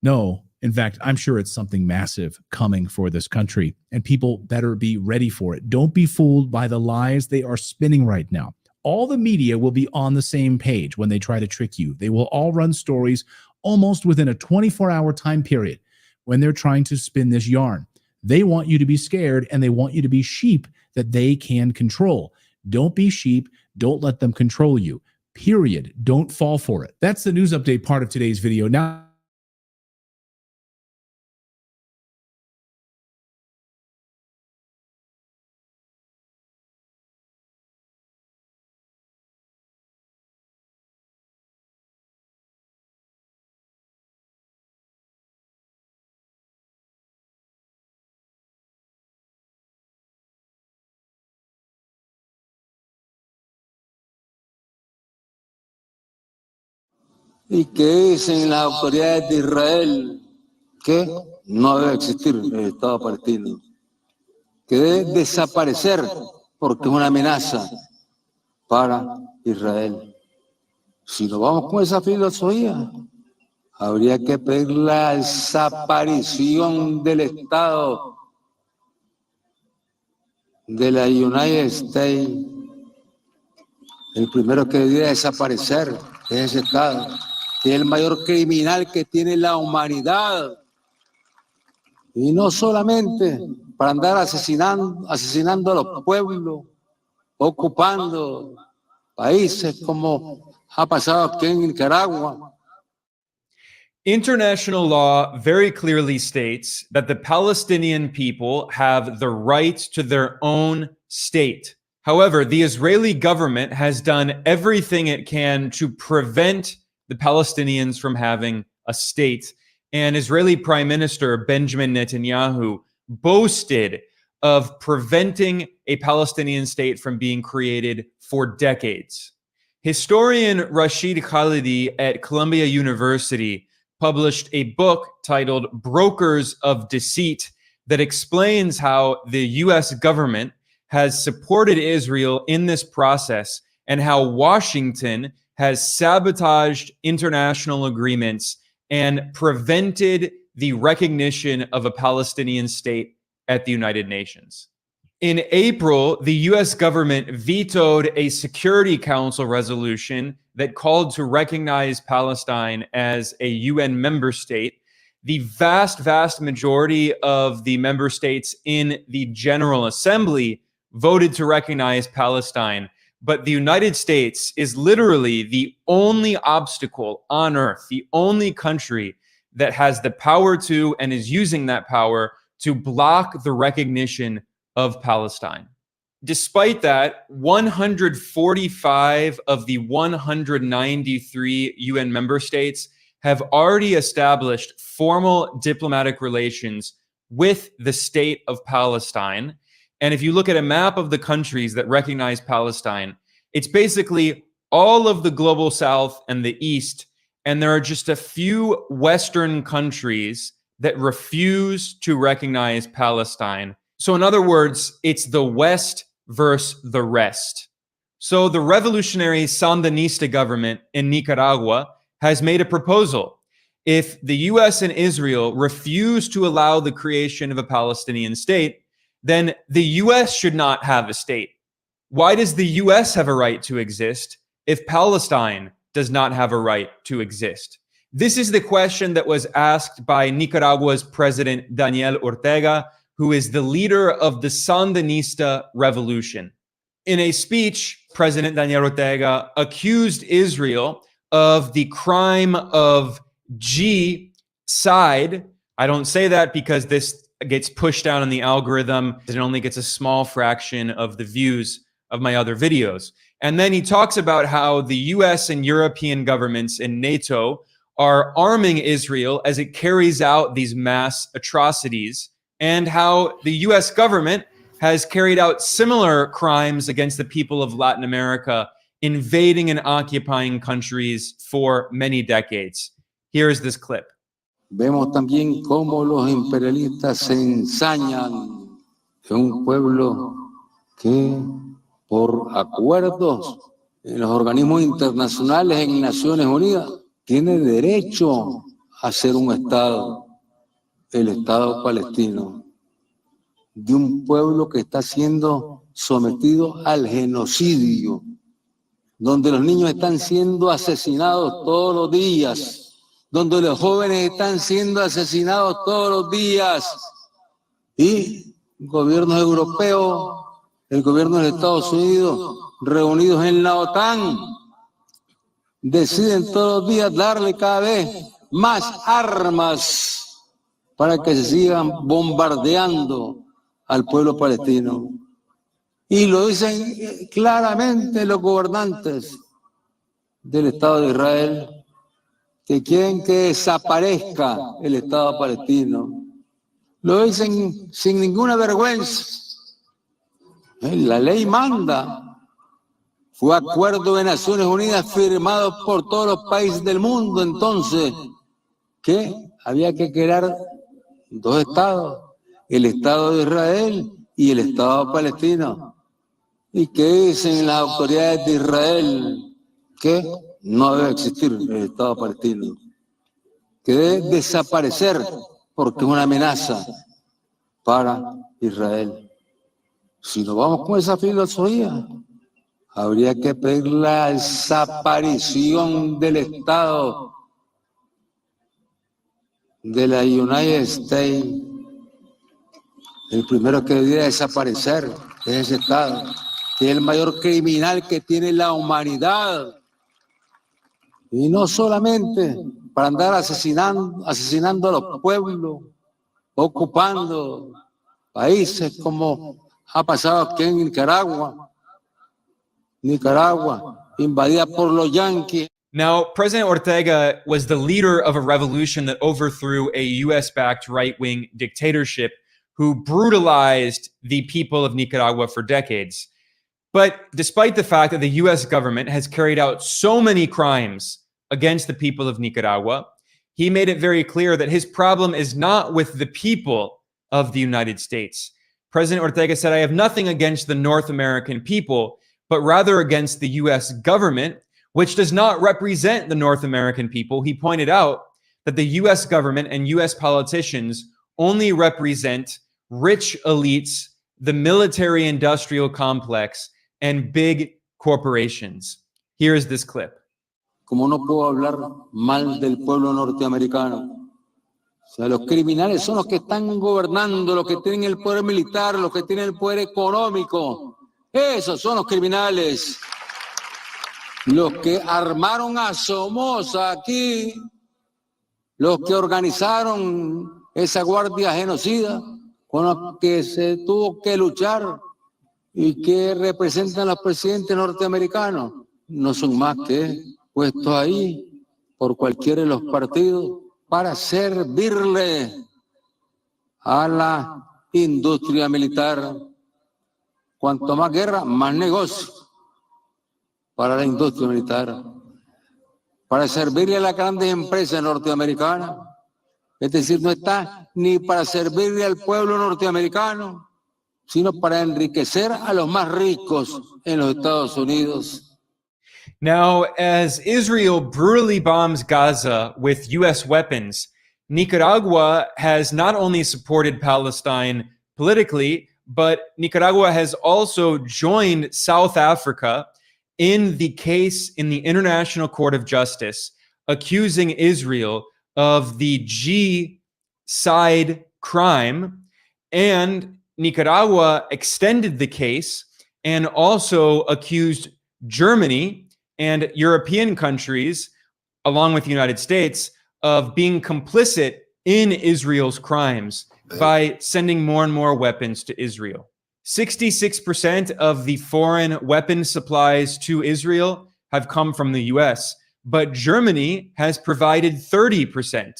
No, in fact, I'm sure it's something massive coming for this country, and people better be ready for it. Don't be fooled by the lies they are spinning right now. All the media will be on the same page when they try to trick you. They will all run stories almost within a 24-hour time period when they're trying to spin this yarn. They want you to be scared, and they want you to be sheep that they can control. Don't be sheep. Don't let them control you. Period. Don't fall for it. That's the news update part of today's video. Now, y que es en las autoridades de Israel que no debe existir el Estado palestino, que debe desaparecer porque es una amenaza para Israel. Si nos vamos con esa filosofía, habría que pedir la desaparición del Estado de la United States. El primero que debería desaparecer es ese Estado, que es el mayor criminal que tiene la humanidad. Y no solamente para andar asesinando a los pueblos, ocupando países como ha pasado aquí en Nicaragua. International law very clearly states that the Palestinian people have the right to their own state. However, the Israeli government has done everything it can to prevent the Palestinians from having a state. And Israeli Prime Minister Benjamin Netanyahu boasted of preventing a Palestinian state from being created for decades. Historian Rashid Khalidi at Columbia University published a book titled Brokers of Deceit that explains how the US government has supported Israel in this process and how Washington has sabotaged international agreements and prevented the recognition of a Palestinian state at the United Nations. In April, the US government vetoed a Security Council resolution that called to recognize Palestine as a UN member state. The vast majority of the member states in the General Assembly voted to recognize Palestine, but the United States is literally the only obstacle on earth, the only country that has the power to and is using that power to block the recognition of Palestine. Despite that, 145 of the 193 UN member states have already established formal diplomatic relations with the state of Palestine. And if you look at a map of the countries that recognize Palestine, it's basically all of the global south and the east. And there are just a few Western countries that refuse to recognize Palestine. So in other words, it's the West versus the rest. So the revolutionary Sandinista government in Nicaragua has made a proposal. If the US and Israel refuse to allow the creation of a Palestinian state, then the US should not have a state. Why does the US have a right to exist if Palestine does not have a right to exist? This is the question that was asked by Nicaragua's president, Daniel Ortega, who is the leader of the Sandinista revolution. In a speech, President Daniel Ortega accused Israel of the crime of genocide. I don't say that because this gets pushed down in the algorithm. It only gets a small fraction of the views of my other videos. And then he talks about how the US and European governments and NATO are arming Israel as it carries out these mass atrocities, and how the US government has carried out similar crimes against the people of Latin America, invading and occupying countries for many decades. Here is this clip. Vemos también cómo los imperialistas se ensañan en un pueblo que por acuerdos en los organismos internacionales, en Naciones Unidas, tiene derecho a ser un Estado, el Estado palestino, de un pueblo que está siendo sometido al genocidio, donde los niños están siendo asesinados todos los días, donde los jóvenes están siendo asesinados todos los días, y gobiernos europeos, el gobierno de Estados Unidos, reunidos en la OTAN, deciden todos los días darle cada vez más armas para que se sigan bombardeando al pueblo palestino. Y lo dicen claramente los gobernantes del Estado de Israel, que quieren que desaparezca el Estado palestino. Lo dicen sin ninguna vergüenza. La ley manda. Fue acuerdo de Naciones Unidas firmado por todos los países del mundo. Entonces, ¿qué? Había que crear dos estados, el Estado de Israel y el Estado palestino. ¿Y qué dicen las autoridades de Israel? Que no debe existir el Estado palestino, que debe desaparecer porque es una amenaza para Israel. Si nos vamos con esa filosofía, habría que pedir la desaparición del Estado de la United States El primero que debería desaparecer es ese Estado, que es el mayor criminal que tiene la humanidad. Y no solamente para andar asesinando a los pueblos, ocupando países como ha pasado aquí en Nicaragua, invadida por los yanquis. Now, President Ortega was the leader of a revolution that overthrew a US-backed right-wing dictatorship who brutalized the people of Nicaragua for decades. But despite the fact that the US government has carried out so many crimes against the people of Nicaragua, he made it very clear that his problem is not with the people of the United States. President Ortega said, I have nothing against the North American people, but rather against the US government, which does not represent the North American people. He pointed out that the US government and US politicians only represent rich elites, the military-industrial complex, and big corporations. Here is this clip. Como no puedo hablar mal del pueblo norteamericano. O sea, los criminales son los que están gobernando, los que tienen el poder militar, los que tienen el poder económico. Esos son los criminales. Los que armaron a Somoza aquí, los que organizaron esa guardia genocida con la que se tuvo que luchar y que representan a los presidentes norteamericanos, no son más que puestos ahí por cualquiera de los partidos para servirle a la industria militar. Cuanto más guerra, más negocio para la industria militar, para servirle a las grandes empresas norteamericanas. Es decir, no está ni para servirle al pueblo norteamericano, sino para enriquecer a los más ricos en los Estados Unidos. Now, as Israel brutally bombs Gaza with US weapons, Nicaragua has not only supported Palestine politically, but Nicaragua has also joined South Africa in the case in the International Court of Justice, accusing Israel of the G-side crime. And Nicaragua extended the case and also accused Germany and European countries, along with the United States, of being complicit in Israel's crimes by sending more and more weapons to Israel. 66% of the foreign weapon supplies to Israel have come from the US, but Germany has provided 30%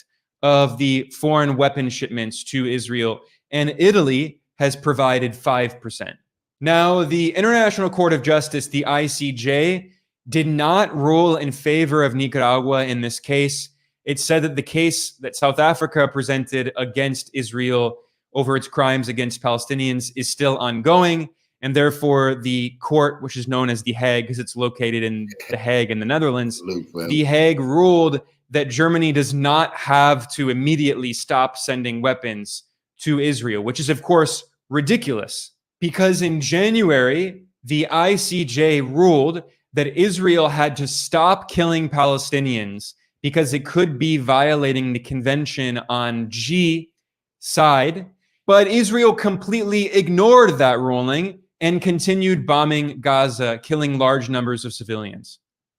of the foreign weapon shipments to Israel, and Italy has provided 5%. Now, the International Court of Justice, the ICJ, did not rule in favor of Nicaragua in this case. It said that the case that South Africa presented against Israel over its crimes against Palestinians is still ongoing, and therefore the court, which is known as The Hague, because it's located in The Hague in the Netherlands, The Hague ruled that Germany does not have to immediately stop sending weapons to Israel, which is, of course, ridiculous, because in January, the ICJ ruled that Israel had to stop killing Palestinians because it could be violating the convention on G side. But Israel completely ignored that ruling and continued bombing Gaza, killing large numbers of civilians.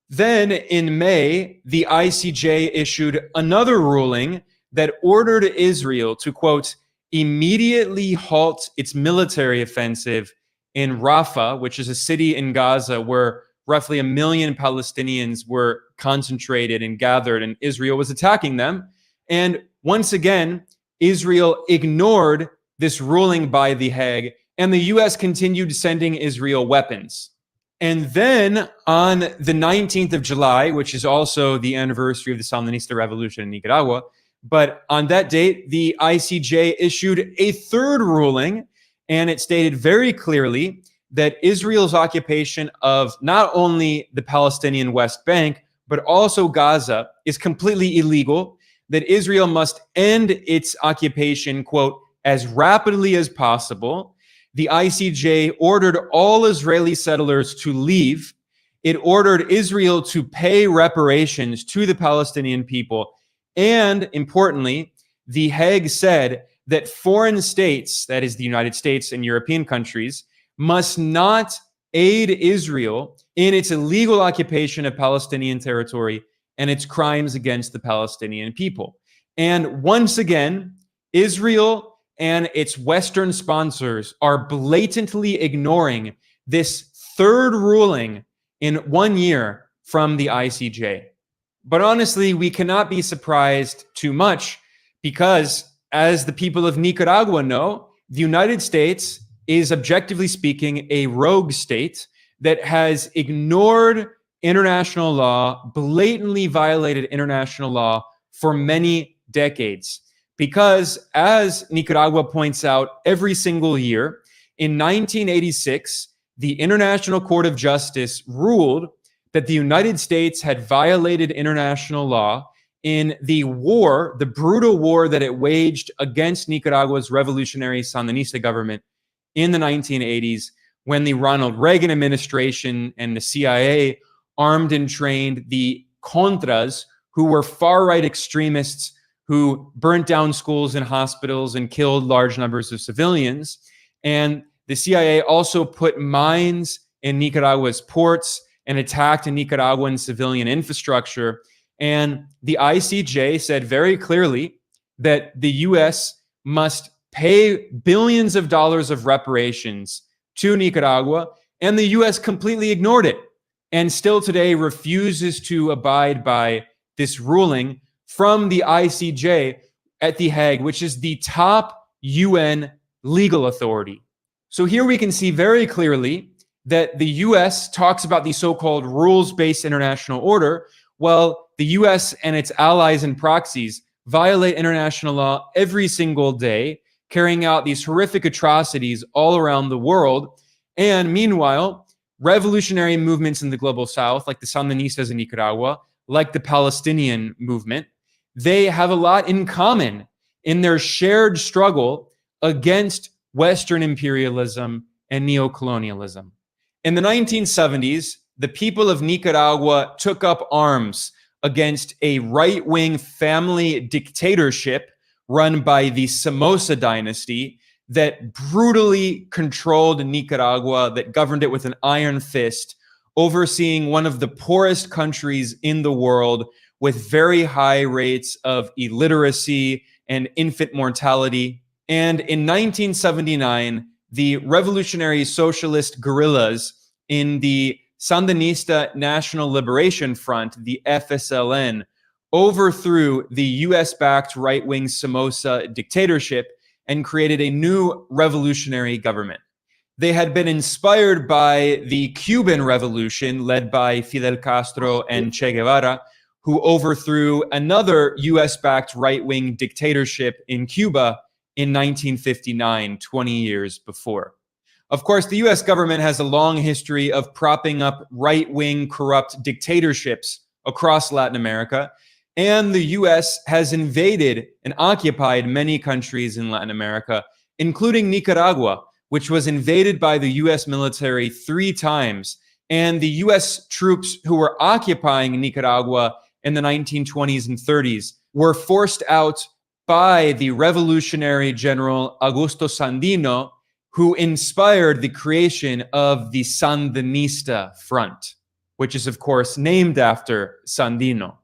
Then in May, the ICJ issued another ruling that ordered Israel to, quote, immediately halt its military offensive in Rafah, which is a city in Gaza where roughly 1 million Palestinians were concentrated and gathered, and Israel was attacking them. And once again, Israel ignored this ruling by The Hague, and the US continued sending Israel weapons. And then on the 19th of July, which is also the anniversary of the Sandinista revolution in Nicaragua, but on that date, the ICJ issued a third ruling, and it stated very clearly that Israel's occupation of not only the Palestinian West Bank, but also Gaza is completely illegal, that Israel must end its occupation, quote, as rapidly as possible. The ICJ ordered all Israeli settlers to leave. It ordered Israel to pay reparations to the Palestinian people. And importantly, The Hague said that foreign states, that is the United States and European countries, must not aid Israel in its illegal occupation of Palestinian territory and its crimes against the Palestinian people. And once again, Israel and its Western sponsors are blatantly ignoring this third ruling in 1 year from the ICJ. But honestly, we cannot be surprised too much because, as the people of Nicaragua know, the United States is, objectively speaking, a rogue state that has ignored international law, blatantly violated international law for many decades. Because, as Nicaragua points out every single year, in 1986, the International Court of Justice ruled that the United States had violated international law in the war, the brutal war that it waged against Nicaragua's revolutionary Sandinista government in the 1980s, when the Ronald Reagan administration and the CIA armed and trained the Contras, who were far-right extremists who burnt down schools and hospitals and killed large numbers of civilians. And the CIA also put mines in Nicaragua's ports and attacked Nicaraguan civilian infrastructure. And the ICJ said very clearly that the US must pay billions of dollars of reparations to Nicaragua, and the US completely ignored it and still today refuses to abide by this ruling from the ICJ at The Hague, which is the top UN legal authority. So here we can see very clearly that the US talks about the so-called rules-based international order, while the US and its allies and proxies violate international law every single day, carrying out these horrific atrocities all around the world. And meanwhile, revolutionary movements in the global south, like the Sandinistas in Nicaragua, like the Palestinian movement, they have a lot in common in their shared struggle against Western imperialism and neocolonialism. In the 1970s, the people of Nicaragua took up arms against a right-wing family dictatorship run by the Somoza dynasty that brutally controlled Nicaragua, that governed it with an iron fist, overseeing one of the poorest countries in the world with very high rates of illiteracy and infant mortality. And in 1979, the revolutionary socialist guerrillas in the Sandinista National Liberation Front, the FSLN, overthrew the US-backed right-wing Somoza dictatorship and created a new revolutionary government. They had been inspired by the Cuban Revolution led by Fidel Castro and Che Guevara, who overthrew another US-backed right-wing dictatorship in Cuba in 1959, 20 years before. Of course, the US government has a long history of propping up right-wing corrupt dictatorships across Latin America, and the US has invaded and occupied many countries in Latin America, including Nicaragua, which was invaded by the US military 3 times. And the US troops who were occupying Nicaragua in the 1920s and 30s were forced out by the revolutionary general Augusto Sandino, who inspired the creation of the Sandinista Front, which is, of course, named after Sandino.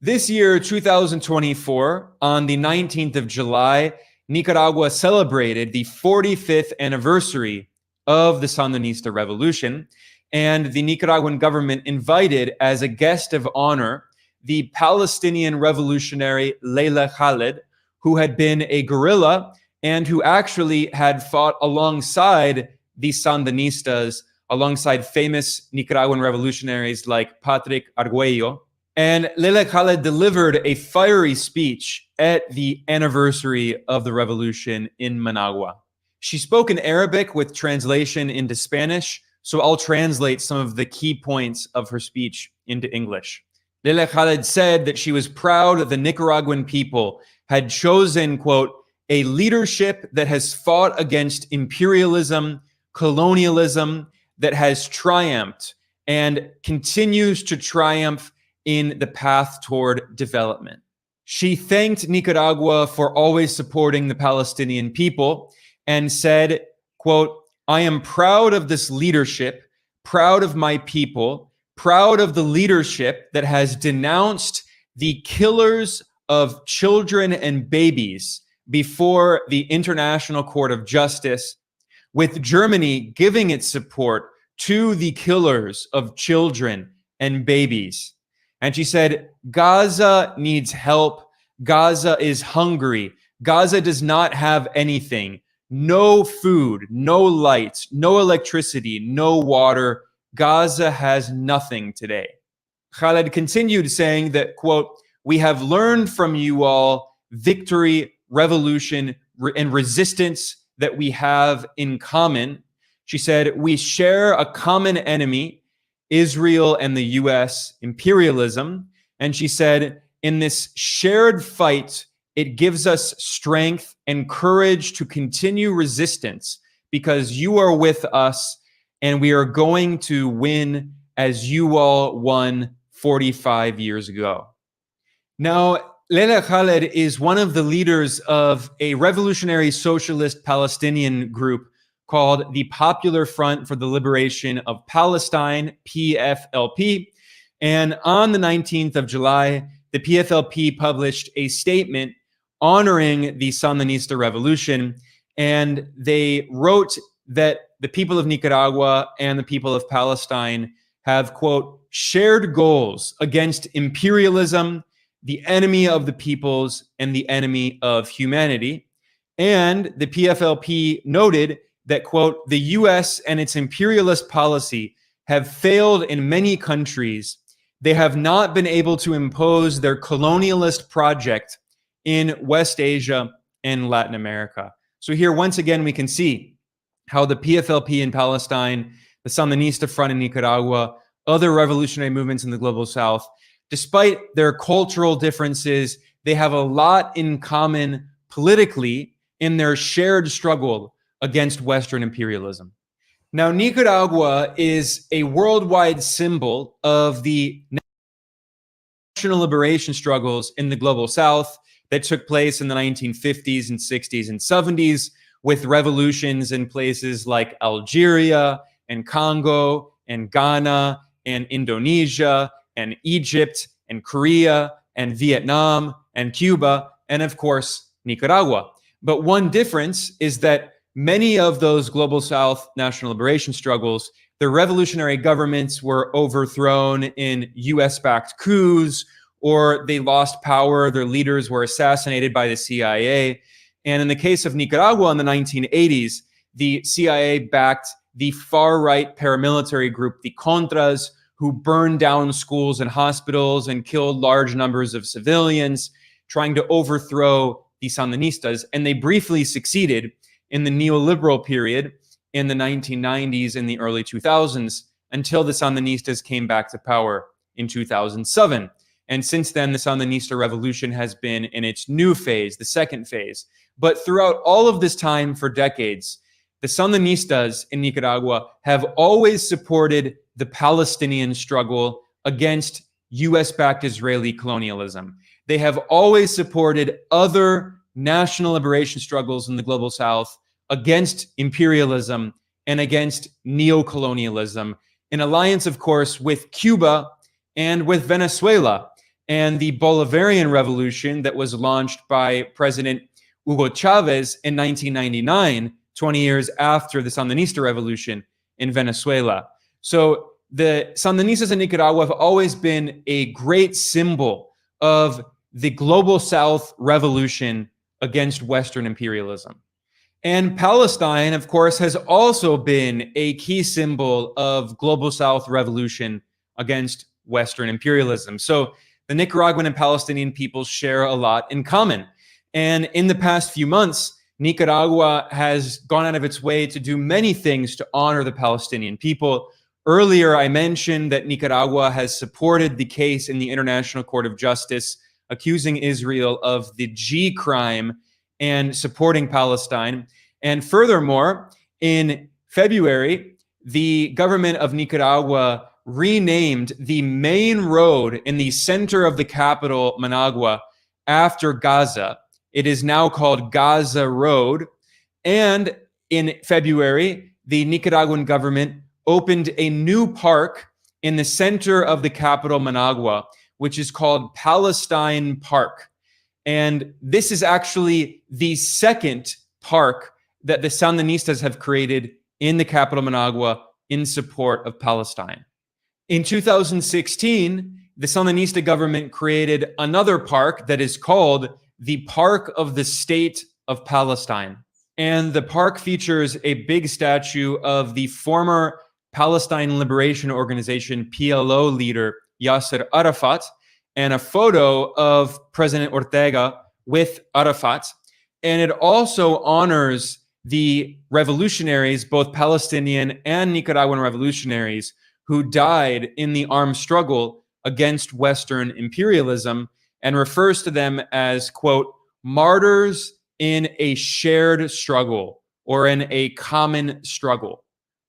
This year, 2024, on the 19th of July, Nicaragua celebrated the 45th anniversary of the Sandinista Revolution, and the Nicaraguan government invited as a guest of honor the Palestinian revolutionary Leila Khaled, who had been a guerrilla and who actually had fought alongside the Sandinistas, alongside famous Nicaraguan revolutionaries like Patrick Argüello. And Leila Khaled delivered a fiery speech at the anniversary of the revolution in Managua. She spoke in Arabic with translation into Spanish, so I'll translate some of the key points of her speech into English. Leila Khaled said that she was proud that the Nicaraguan people had chosen, quote, a leadership that has fought against imperialism, colonialism, that has triumphed and continues to triumph in the path toward development. She thanked Nicaragua for always supporting the Palestinian people and said, quote, "I am proud of this leadership, proud of my people, proud of the leadership that has denounced the killers of children and babies before the International Court of Justice, with Germany giving its support to the killers of children and babies." And she said, Gaza needs help. Gaza is hungry. Gaza does not have anything. No food, no lights, no electricity, no water. Gaza has nothing today. Khaled continued saying that, quote, "We have learned from you all victory, revolution, and resistance that we have in common." She said, "We share a common enemy, Israel and the US, imperialism." And she said, "In this shared fight, it gives us strength and courage to continue resistance because you are with us and we are going to win as you all won 45 years ago." Now, Leila Khaled is one of the leaders of a revolutionary socialist Palestinian group called the Popular Front for the Liberation of Palestine, PFLP. And on the 19th of July, the PFLP published a statement honoring the Sandinista revolution. And they wrote that the people of Nicaragua and the people of Palestine have, quote, "shared goals against imperialism, the enemy of the peoples, and the enemy of humanity." And the PFLP noted that, quote, "the US and its imperialist policy have failed in many countries. They have not been able to impose their colonialist project in West Asia and Latin America." So here, once again, we can see how the PFLP in Palestine, the Sandinista Front in Nicaragua, other revolutionary movements in the Global South, despite their cultural differences, they have a lot in common politically in their shared struggle against Western imperialism. Now, Nicaragua is a worldwide symbol of the national liberation struggles in the Global South that took place in the 1950s and 60s and 70s, with revolutions in places like Algeria and Congo and Ghana and Indonesia and Egypt and Korea and Vietnam and Cuba and, of course, Nicaragua. But one difference is that many of those Global South national liberation struggles, the revolutionary governments were overthrown in US-backed coups, or they lost power, their leaders were assassinated by the CIA. And in the case of Nicaragua in the 1980s, the CIA backed the far-right paramilitary group, the Contras, who burned down schools and hospitals and killed large numbers of civilians, trying to overthrow the Sandinistas. And they briefly succeeded in the neoliberal period in the 1990s and the early 2000s, until the Sandinistas came back to power in 2007. And since then, the Sandinista revolution has been in its new phase, the second phase. But throughout all of this time, for decades, the Sandinistas in Nicaragua have always supported the Palestinian struggle against US-backed Israeli colonialism. They have always supported other national liberation struggles in the Global South against imperialism and against neocolonialism, in alliance, of course, with Cuba and with Venezuela, and the Bolivarian revolution that was launched by President Hugo Chavez in 1999, 20 years after the Sandinista revolution in Venezuela. So the Sandinistas in Nicaragua have always been a great symbol of the Global South revolution against Western imperialism. And Palestine, of course, has also been a key symbol of Global South revolution against Western imperialism. So the Nicaraguan and Palestinian peoples share a lot in common. And in the past few months, Nicaragua has gone out of its way to do many things to honor the Palestinian people. Earlier, I mentioned that Nicaragua has supported the case in the International Court of Justice accusing Israel of the G crime and supporting Palestine. And furthermore, in February, the government of Nicaragua renamed the main road in the center of the capital, Managua, after Gaza. It is now called Gaza Road. And in February, the Nicaraguan government opened a new park in the center of the capital, Managua, which is called Palestine Park. And this is actually the second park that the Sandinistas have created in the capital, Managua, in support of Palestine. In 2016, the Sandinista government created another park that is called the Park of the State of Palestine. And the park features a big statue of the former Palestine Liberation Organization, PLO leader, Yasser Arafat, and a photo of President Ortega with Arafat. And it also honors the revolutionaries, both Palestinian and Nicaraguan revolutionaries, who died in the armed struggle against Western imperialism, and refers to them as, quote, martyrs in a shared struggle or in a common struggle.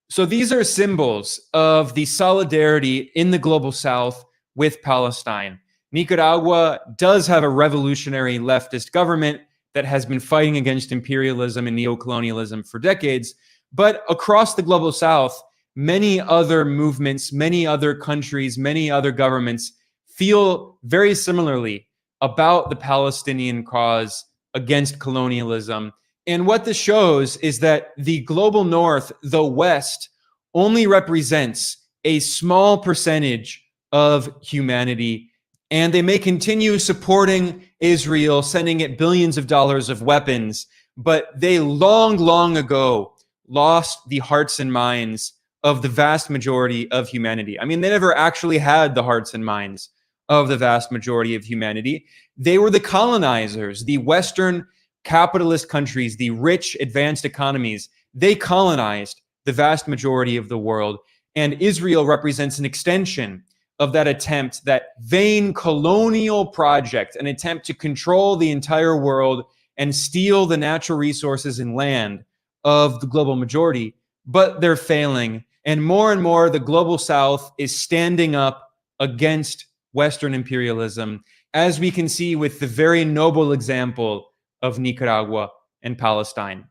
So these are symbols of the solidarity in the global South with Palestine. Nicaragua does have a revolutionary leftist government that has been fighting against imperialism and neocolonialism for decades. But across the global South, many other movements, many other countries, many other governments feel very similarly about the Palestinian cause against colonialism. And what this shows is that the global North, the West, only represents a small percentage of humanity. And they may continue supporting Israel, sending it billions of dollars of weapons, but they long, long ago lost the hearts and minds of the vast majority of humanity. I mean, they never actually had the hearts and minds of the vast majority of humanity. They were the colonizers, the Western capitalist countries, the rich, advanced economies. They colonized the vast majority of the world. And Israel represents an extension of that attempt, that vain colonial project, an attempt to control the entire world and steal the natural resources and land of the global majority. But they're failing. And more, the global South is standing up against Western imperialism, as we can see with the very noble example of Nicaragua and Palestine.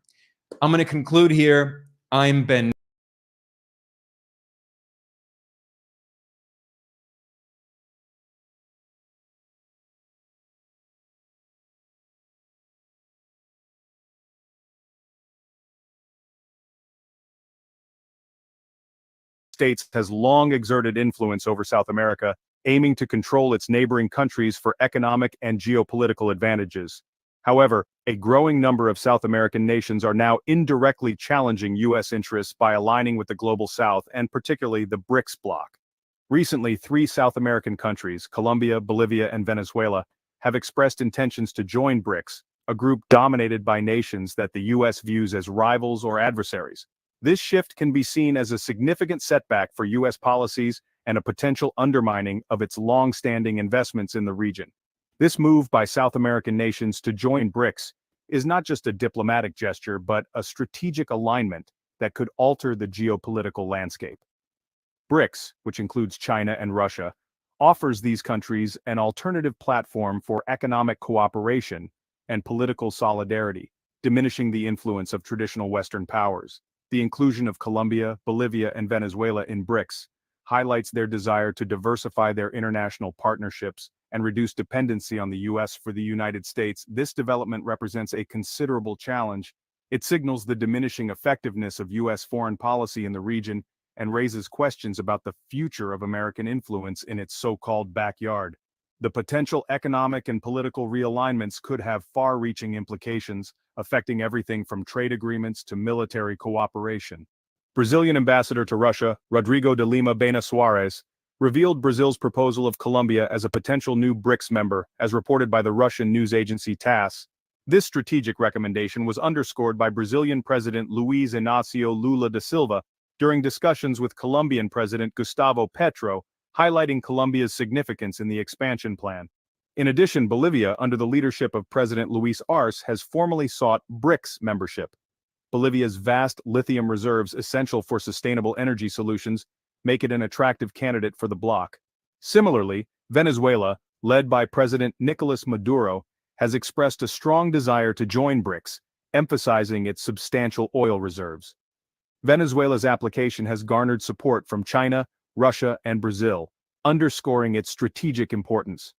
I'm going to conclude here. I'm Ben. States has long exerted influence over South America, aiming to control its neighboring countries for economic and geopolitical advantages. However, a growing number of South American nations are now indirectly challenging U.S. interests by aligning with the global South, and particularly the BRICS bloc. Recently, 3 South American countries, Colombia, Bolivia, and Venezuela, have expressed intentions to join BRICS, a group dominated by nations that the U.S. views as rivals or adversaries. This shift can be seen as a significant setback for U.S. policies and a potential undermining of its long-standing investments in the region. This move by South American nations to join BRICS is not just a diplomatic gesture, but a strategic alignment that could alter the geopolitical landscape. BRICS, which includes China and Russia, offers these countries an alternative platform for economic cooperation and political solidarity, diminishing the influence of traditional Western powers. The inclusion of Colombia, Bolivia, and Venezuela in BRICS highlights their desire to diversify their international partnerships and reduce dependency on the U.S. for the United States. This development represents a considerable challenge. It signals the diminishing effectiveness of U.S. foreign policy in the region and raises questions about the future of American influence in its so-called backyard. The potential economic and political realignments could have far-reaching implications, affecting everything from trade agreements to military cooperation. Brazilian ambassador to Russia, Rodrigo de Lima Bena Suarez, revealed Brazil's proposal of Colombia as a potential new BRICS member, as reported by the Russian news agency TASS. This strategic recommendation was underscored by Brazilian President Luiz Inácio Lula da Silva during discussions with Colombian President Gustavo Petro, highlighting Colombia's significance in the expansion plan. In addition, Bolivia, under the leadership of President Luis Arce, has formally sought BRICS membership. Bolivia's vast lithium reserves, essential for sustainable energy solutions, make it an attractive candidate for the bloc. Similarly, Venezuela, led by President Nicolas Maduro, has expressed a strong desire to join BRICS, emphasizing its substantial oil reserves. Venezuela's application has garnered support from China, Russia, and Brazil, underscoring its strategic importance.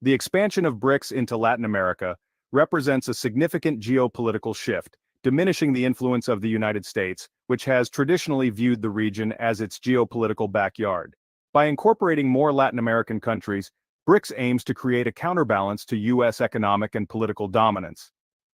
The expansion of BRICS into Latin America represents a significant geopolitical shift, diminishing the influence of the United States, which has traditionally viewed the region as its geopolitical backyard. By incorporating more Latin American countries, BRICS aims to create a counterbalance to U.S. economic and political dominance.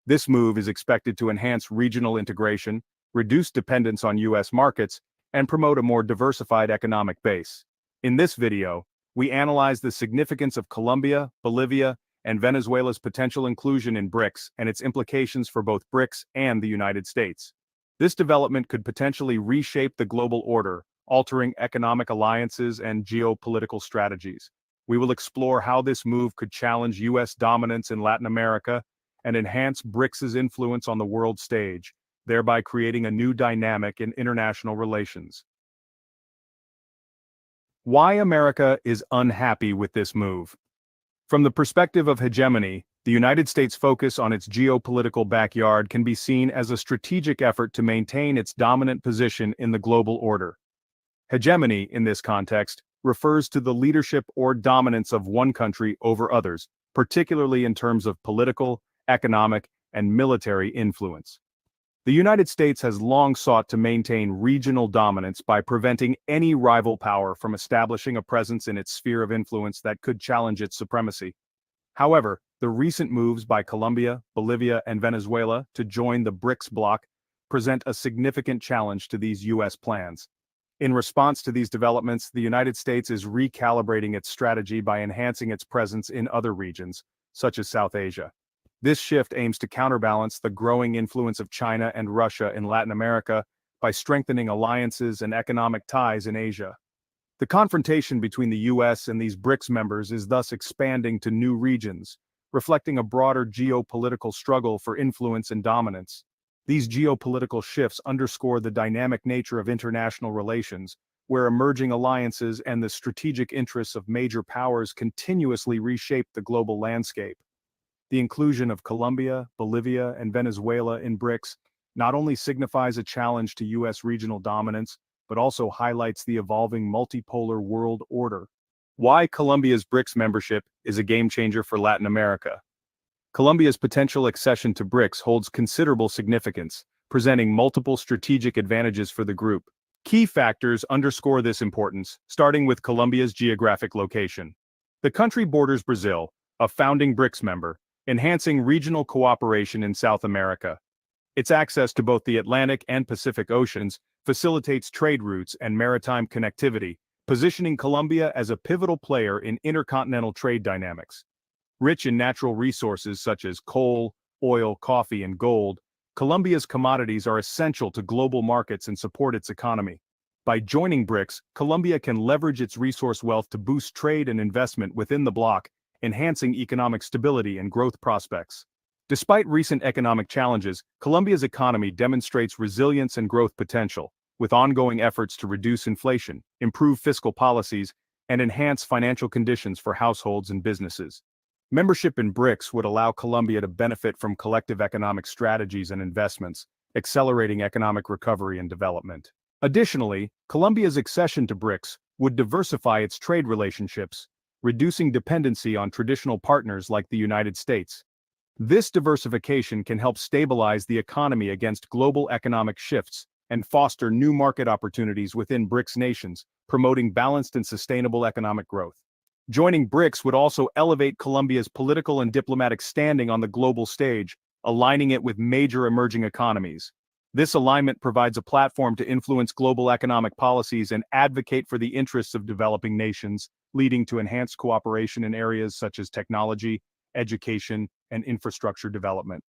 This move is expected to enhance regional integration, reduce dependence on U.S. markets, and promote a more diversified economic base. In this video, we analyze the significance of Colombia, Bolivia, and Venezuela's potential inclusion in BRICS and its implications for both BRICS and the United States. This development could potentially reshape the global order, altering economic alliances and geopolitical strategies. We will explore how this move could challenge U.S. dominance in Latin America and enhance BRICS's influence on the world stage, thereby creating a new dynamic in international relations. Why America is unhappy with this move? From the perspective of hegemony, the United States' focus on its geopolitical backyard can be seen as a strategic effort to maintain its dominant position in the global order. Hegemony, in this context, refers to the leadership or dominance of one country over others, particularly in terms of political, economic, and military influence. The United States has long sought to maintain regional dominance by preventing any rival power from establishing a presence in its sphere of influence that could challenge its supremacy. However, the recent moves by Colombia, Bolivia, and Venezuela to join the BRICS bloc present a significant challenge to these U.S. plans. In response to these developments, the United States is recalibrating its strategy by enhancing its presence in other regions, such as South Asia. This shift aims to counterbalance the growing influence of China and Russia in Latin America by strengthening alliances and economic ties in Asia. The confrontation between the U.S. and these BRICS members is thus expanding to new regions, reflecting a broader geopolitical struggle for influence and dominance. These geopolitical shifts underscore the dynamic nature of international relations, where emerging alliances and the strategic interests of major powers continuously reshape the global landscape. The inclusion of Colombia, Bolivia, and Venezuela in BRICS not only signifies a challenge to U.S. regional dominance, but also highlights the evolving multipolar world order. Why Colombia's BRICS membership is a game changer for Latin America. Colombia's potential accession to BRICS holds considerable significance, presenting multiple strategic advantages for the group. Key factors underscore this importance, starting with Colombia's geographic location. The country borders Brazil, a founding BRICS member, enhancing regional cooperation in South America. Its access to both the Atlantic and Pacific Oceans facilitates trade routes and maritime connectivity, positioning Colombia as a pivotal player in intercontinental trade dynamics. Rich in natural resources such as coal, oil, coffee, and gold, Colombia's commodities are essential to global markets and support its economy. By joining BRICS, Colombia can leverage its resource wealth to boost trade and investment within the bloc, enhancing economic stability and growth prospects. Despite recent economic challenges, Colombia's economy demonstrates resilience and growth potential, with ongoing efforts to reduce inflation, improve fiscal policies, and enhance financial conditions for households and businesses. Membership in BRICS would allow Colombia to benefit from collective economic strategies and investments, accelerating economic recovery and development. Additionally, Colombia's accession to BRICS would diversify its trade relationships, reducing dependency on traditional partners like the United States. This diversification can help stabilize the economy against global economic shifts and foster new market opportunities within BRICS nations, promoting balanced and sustainable economic growth. Joining BRICS would also elevate Colombia's political and diplomatic standing on the global stage, aligning it with major emerging economies. This alignment provides a platform to influence global economic policies and advocate for the interests of developing nations, leading to enhanced cooperation in areas such as technology, education, and infrastructure development.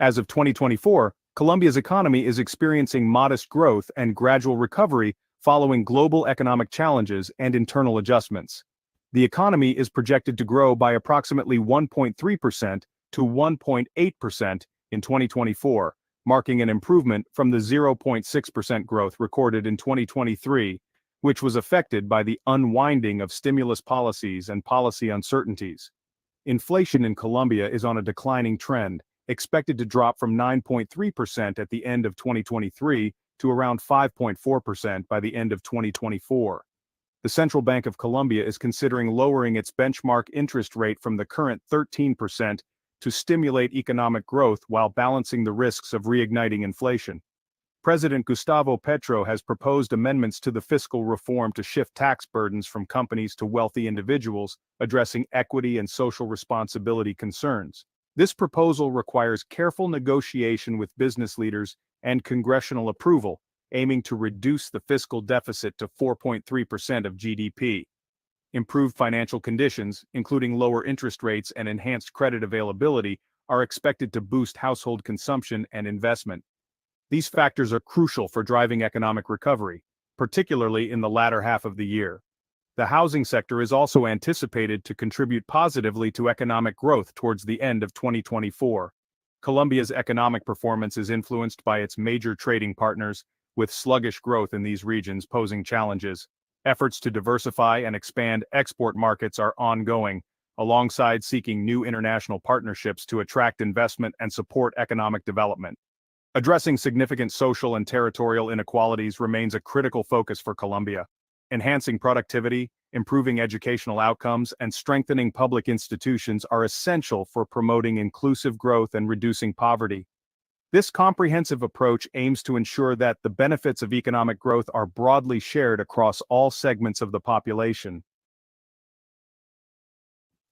As of 2024, Colombia's economy is experiencing modest growth and gradual recovery following global economic challenges and internal adjustments. The economy is projected to grow by approximately 1.3% to 1.8% in 2024, marking an improvement from the 0.6% growth recorded in 2023, which was affected by the unwinding of stimulus policies and policy uncertainties. Inflation in Colombia is on a declining trend, expected to drop from 9.3% at the end of 2023 to around 5.4% by the end of 2024. The Central Bank of Colombia is considering lowering its benchmark interest rate from the current 13% to stimulate economic growth while balancing the risks of reigniting inflation. President Gustavo Petro has proposed amendments to the fiscal reform to shift tax burdens from companies to wealthy individuals, addressing equity and social responsibility concerns. This proposal requires careful negotiation with business leaders and congressional approval, aiming to reduce the fiscal deficit to 4.3% of GDP. Improved financial conditions, including lower interest rates and enhanced credit availability, are expected to boost household consumption and investment. These factors are crucial for driving economic recovery, particularly in the latter half of the year. The housing sector is also anticipated to contribute positively to economic growth towards the end of 2024. Colombia's economic performance is influenced by its major trading partners, with sluggish growth in these regions posing challenges. Efforts to diversify and expand export markets are ongoing, alongside seeking new international partnerships to attract investment and support economic development. Addressing significant social and territorial inequalities remains a critical focus for Colombia. Enhancing productivity, improving educational outcomes, and strengthening public institutions are essential for promoting inclusive growth and reducing poverty. This comprehensive approach aims to ensure that the benefits of economic growth are broadly shared across all segments of the population.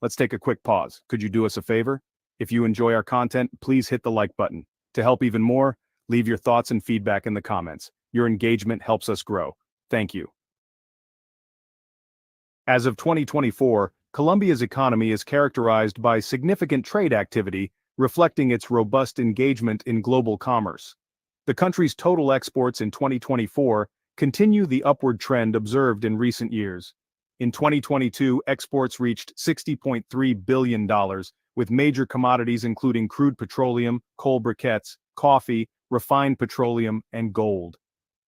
Let's take a quick pause. Could you do us a favor? If you enjoy our content, please hit the like button. To help even more, leave your thoughts and feedback in the comments. Your engagement helps us grow. Thank you. As of 2024, Colombia's economy is characterized by significant trade activity, reflecting its robust engagement in global commerce. The country's total exports in 2024 continue the upward trend observed in recent years. In 2022, exports reached $60.3 billion, with major commodities including crude petroleum, coal briquettes, coffee, refined petroleum, and gold.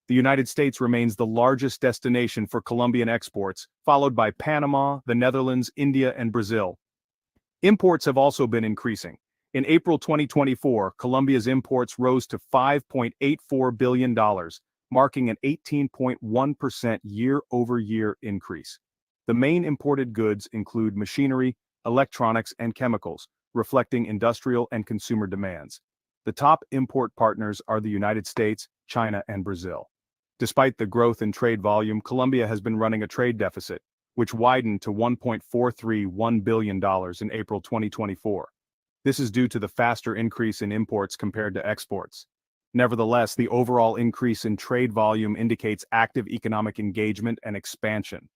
The United States remains the largest destination for Colombian exports, followed by Panama, the Netherlands, India, and Brazil. Imports have also been increasing. In April 2024, Colombia's imports rose to $5.84 billion, marking an 18.1% year-over-year increase. The main imported goods include machinery, electronics, and chemicals, reflecting industrial and consumer demands. The top import partners are the United States, China, and Brazil. Despite the growth in trade volume, Colombia has been running a trade deficit, which widened to $1.431 billion in April 2024. This is due to the faster increase in imports compared to exports. Nevertheless, the overall increase in trade volume indicates active economic engagement and expansion.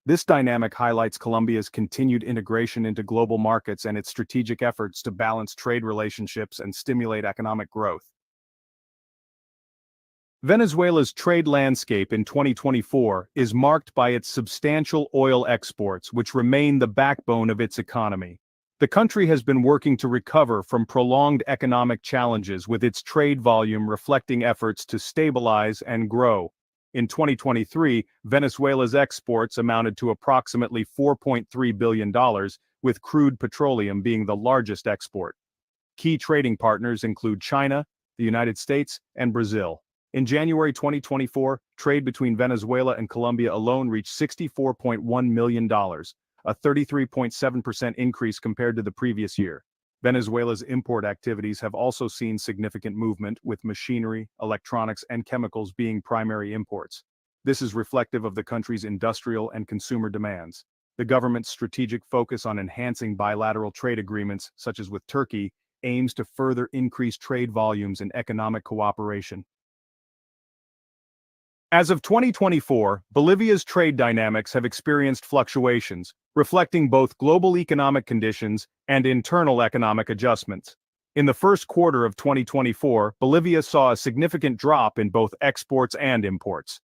This dynamic highlights Colombia's continued integration into global markets and its strategic efforts to balance trade relationships and stimulate economic growth. Venezuela's trade landscape in 2024 is marked by its substantial oil exports, which remain the backbone of its economy. The country has been working to recover from prolonged economic challenges, with its trade volume reflecting efforts to stabilize and grow. In 2023, Venezuela's exports amounted to approximately $4.3 billion, with crude petroleum being the largest export. Key trading partners include China, the United States, and Brazil. In January 2024, trade between Venezuela and Colombia alone reached $64.1 million, a 33.7% increase compared to the previous year. Venezuela's import activities have also seen significant movement, with machinery, electronics, and chemicals being primary imports. This is reflective of the country's industrial and consumer demands. The government's strategic focus on enhancing bilateral trade agreements, such as with Turkey, aims to further increase trade volumes and economic cooperation. As of 2024, Bolivia's trade dynamics have experienced fluctuations, reflecting both global economic conditions and internal economic adjustments. In the first quarter of 2024, Bolivia saw a significant drop in both exports and imports.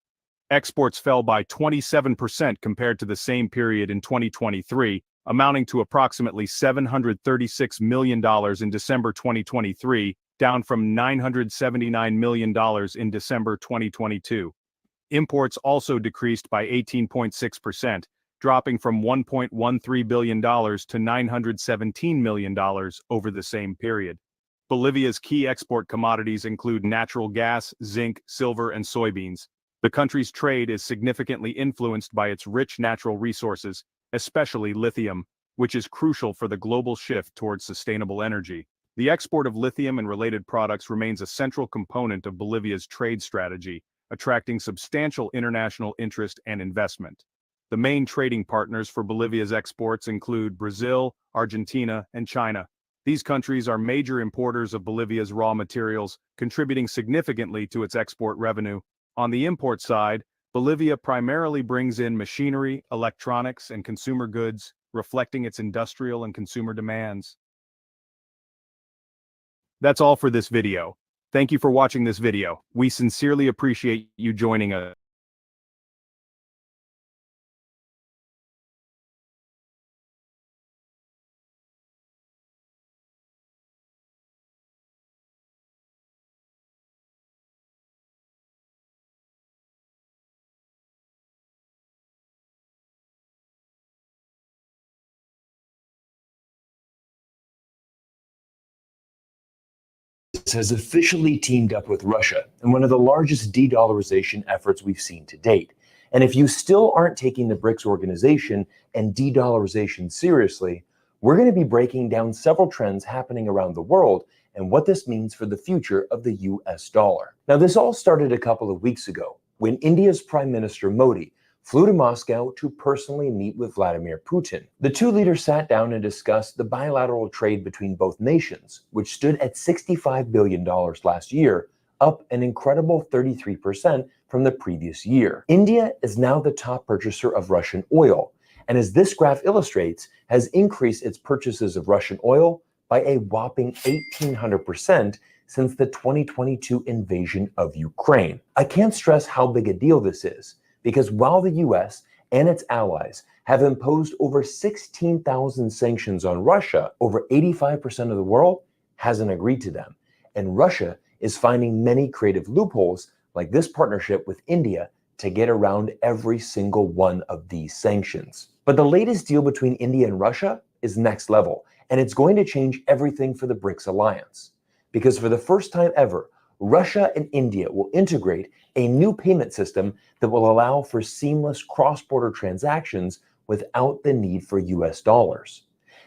Exports fell by 27% compared to the same period in 2023, amounting to approximately $736 million in December 2023, down from $979 million in December 2022. Imports also decreased by 18.6%, dropping from $1.13 billion to $917 million over the same period. Bolivia's key export commodities include natural gas, zinc, silver, and soybeans. The country's trade is significantly influenced by its rich natural resources, especially lithium, which is crucial for the global shift towards sustainable energy. The export of lithium and related products remains a central component of Bolivia's trade strategy, attracting substantial international interest and investment. The main trading partners for Bolivia's exports include Brazil, Argentina, and China. These countries are major importers of Bolivia's raw materials, contributing significantly to its export revenue. On the import side, Bolivia primarily brings in machinery, electronics, and consumer goods, reflecting its industrial and consumer demands. That's all for this video. Thank you for watching this video. We sincerely appreciate you joining us. has officially teamed up with Russia in one of the largest de-dollarization efforts we've seen to date. And if you still aren't taking the BRICS organization and de-dollarization seriously, we're going to be breaking down several trends happening around the world and what this means for the future of the US dollar. Now, this all started a couple of weeks ago when India's Prime Minister Modi flew to Moscow to personally meet with Vladimir Putin. The two leaders sat down and discussed the bilateral trade between both nations, which stood at $65 billion last year, up an incredible 33% from the previous year. India is now the top purchaser of Russian oil, and as this graph illustrates, has increased its purchases of Russian oil by a whopping 1,800% since the 2022 invasion of Ukraine. I can't stress how big a deal this is, because while the US and its allies have imposed over 16,000 sanctions on Russia, over 85% of the world hasn't agreed to them. And Russia is finding many creative loopholes, like this partnership with India, to get around every single one of these sanctions. But the latest deal between India and Russia is next level, and it's going to change everything for the BRICS alliance. Because for the first time ever, Russia and India will integrate a new payment system that will allow for seamless cross-border transactions without the need for US dollars.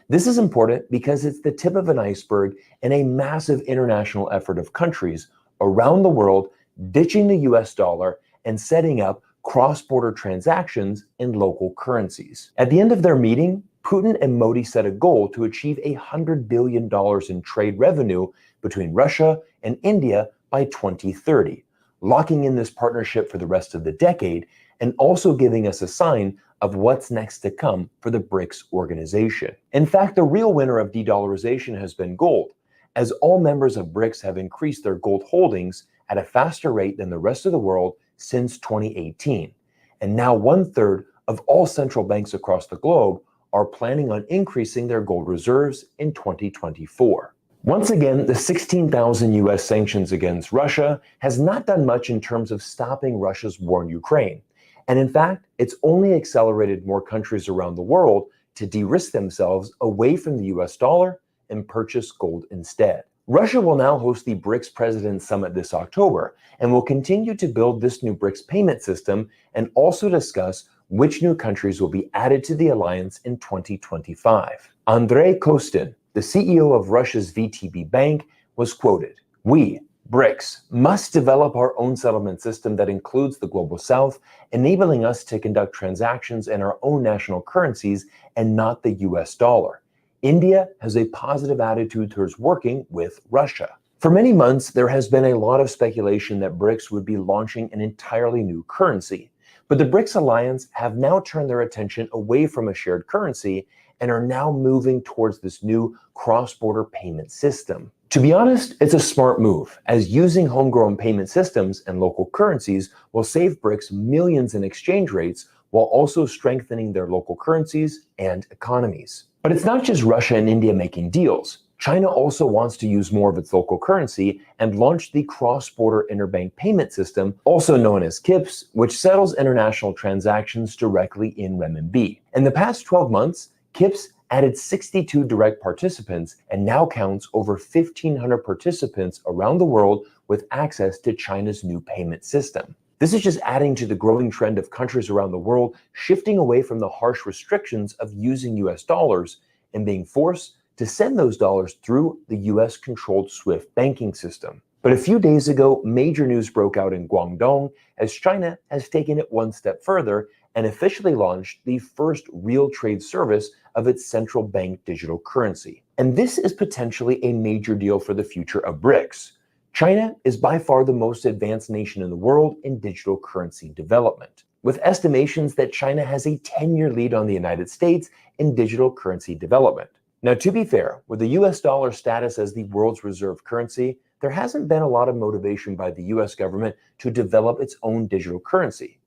This is important because it's the tip of an iceberg in a massive international effort of countries around the world ditching the US dollar and setting up cross-border transactions in local currencies. At the end of their meeting, Putin and Modi set a goal to achieve $100 billion in trade revenue between Russia and India by 2030, locking in this partnership for the rest of the decade and also giving us a sign of what's next to come for the BRICS organization. In fact, the real winner of de-dollarization has been gold, as all members of BRICS have increased their gold holdings at a faster rate than the rest of the world since 2018. And now 1/3 of all central banks across the globe are planning on increasing their gold reserves in 2024. Once again, the 16,000 US sanctions against Russia has not done much in terms of stopping Russia's war in Ukraine. And in fact, it's only accelerated more countries around the world to de-risk themselves away from the US dollar and purchase gold instead. Russia will now host the BRICS Presidents Summit this October and will continue to build this new BRICS payment system and also discuss which new countries will be added to the alliance in 2025. Andrei Kostin, the CEO of Russia's VTB Bank, was quoted, "We, BRICS, must develop our own settlement system that includes the Global South, enabling us to conduct transactions in our own national currencies and not the US dollar. India has a positive attitude towards working with Russia." For many months, there has been a lot of speculation that BRICS would be launching an entirely new currency. But the BRICS alliance have now turned their attention away from a shared currency and are now moving towards this new cross-border payment system. To be honest, it's a smart move, as using homegrown payment systems and local currencies will save BRICS millions in exchange rates while also strengthening their local currencies and economies. But it's not just Russia and India making deals. China also wants to use more of its local currency and launched the cross-border interbank payment system, also known as KIPS, which settles international transactions directly in renminbi. In the past 12 months, KIPS added 62 direct participants and now counts over 1,500 participants around the world with access to China's new payment system. This is just adding to the growing trend of countries around the world shifting away from the harsh restrictions of using US dollars and being forced to send those dollars through the US-controlled SWIFT banking system. But a few days ago, major news broke out in Guangdong as China has taken it one step further and officially launched the first real trade service of its central bank digital currency. And this is potentially a major deal for the future of BRICS. China is by far the most advanced nation in the world in digital currency development, with estimations that China has a 10-year lead on the United States in digital currency development. Now, to be fair, with the US dollar status as the world's reserve currency, there hasn't been a lot of motivation by the US government to develop its own digital currency.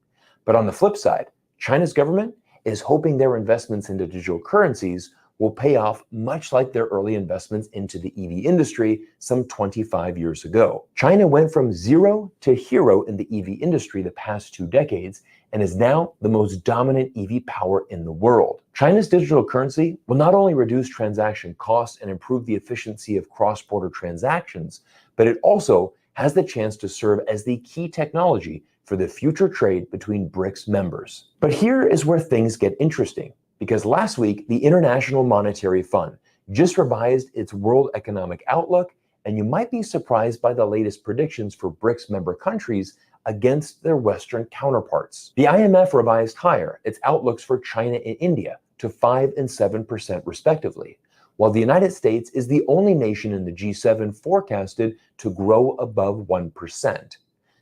But on the flip side, China's government is hoping their investments into digital currencies will pay off much like their early investments into the EV industry some 25 years ago. China went from zero to hero in the EV industry the past 2 decades and is now the most dominant EV power in the world. China's digital currency will not only reduce transaction costs and improve the efficiency of cross-border transactions, but it also has the chance to serve as the key technology for the future trade between BRICS members. But here is where things get interesting, because last week, the International Monetary Fund just revised its World Economic Outlook, and you might be surprised by the latest predictions for BRICS member countries against their Western counterparts. The IMF revised higher its outlooks for China and India to 5% and 7% respectively, while the United States is the only nation in the G7 forecasted to grow above 1%.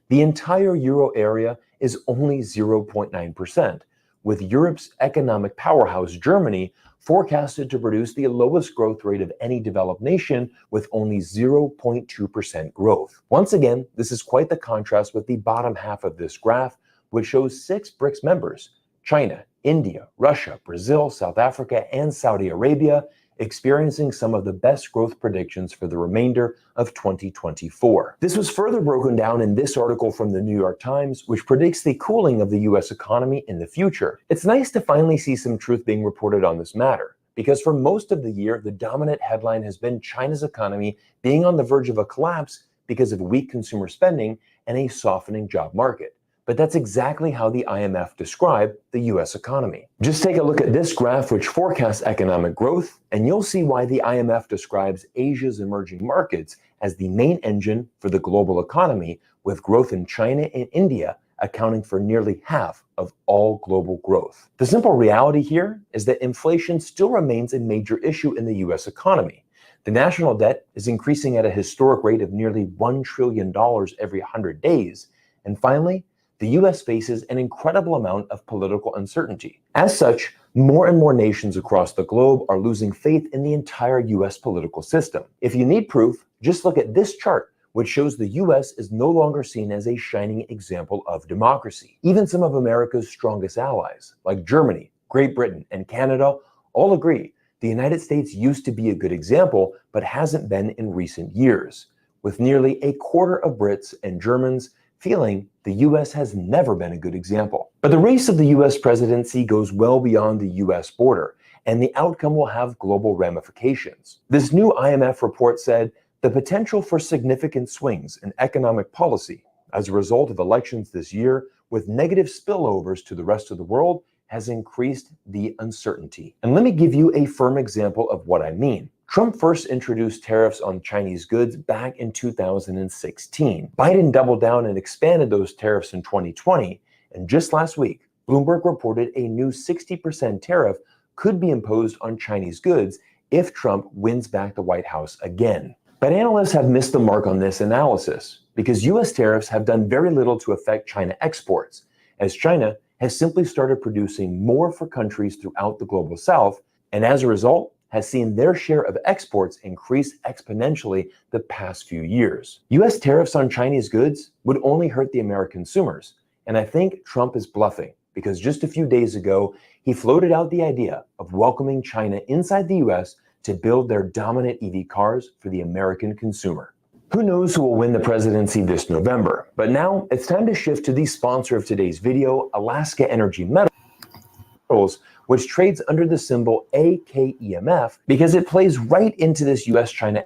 The entire euro area is only 0.9%, with Europe's economic powerhouse, Germany, forecasted to produce the lowest growth rate of any developed nation with only 0.2% growth. Once again, this is quite the contrast with the bottom half of this graph, which shows 6 BRICS members, China, India, Russia, Brazil, South Africa, and Saudi Arabia, experiencing some of the best growth predictions for the remainder of 2024. This was further broken down in this article from the New York Times, which predicts the cooling of the US economy in the future. It's nice to finally see some truth being reported on this matter, because for most of the year, the dominant headline has been China's economy being on the verge of a collapse because of weak consumer spending and a softening job market. But that's exactly how the IMF described the US economy. Just take a look at this graph, which forecasts economic growth, and you'll see why the IMF describes Asia's emerging markets as the main engine for the global economy, with growth in China and India accounting for nearly half of all global growth. The simple reality here is that inflation still remains a major issue in the US economy. The national debt is increasing at a historic rate of nearly $1 trillion every 100 days. And finally, the US faces an incredible amount of political uncertainty. As such, more and more nations across the globe are losing faith in the entire US political system. If you need proof, just look at this chart, which shows the US is no longer seen as a shining example of democracy. Even some of America's strongest allies, like Germany, Great Britain, and Canada, all agree the United States used to be a good example, but hasn't been in recent years, with nearly a quarter of Brits and Germans feeling the US has never been a good example. But the race of the US presidency goes well beyond the US border, and the outcome will have global ramifications. This new IMF report said the potential for significant swings in economic policy as a result of elections this year, with negative spillovers to the rest of the world, has increased the uncertainty. And let me give you a firm example of what I mean. Trump first introduced tariffs on Chinese goods back in 2016. Biden doubled down and expanded those tariffs in 2020. And just last week, Bloomberg reported a new 60% tariff could be imposed on Chinese goods if Trump wins back the White House again. But analysts have missed the mark on this analysis, because US tariffs have done very little to affect China exports, as China has simply started producing more for countries throughout the global south, and as a result, has seen their share of exports increase exponentially the past few years. US tariffs on Chinese goods would only hurt the American consumers, and I think Trump is bluffing, because just a few days ago, he floated out the idea of welcoming China inside the US to build their dominant EV cars for the American consumer. Who knows who will win the presidency this November? But now it's time to shift to the sponsor of today's video, Alaska Energy Metals, which trades under the symbol AKEMF because it plays right into this US-China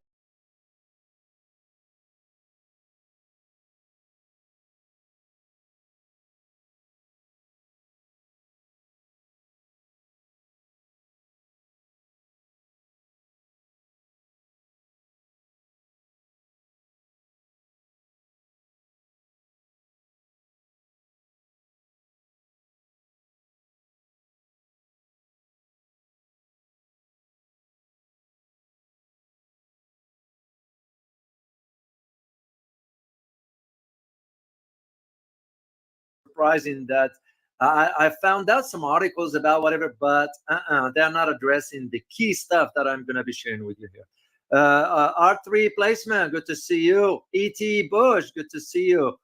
surprising that I found out some articles about whatever, but they're not addressing the key stuff that I'm going to be sharing with you here. R3 placement, good to see you. E.T. Bush, good to see you.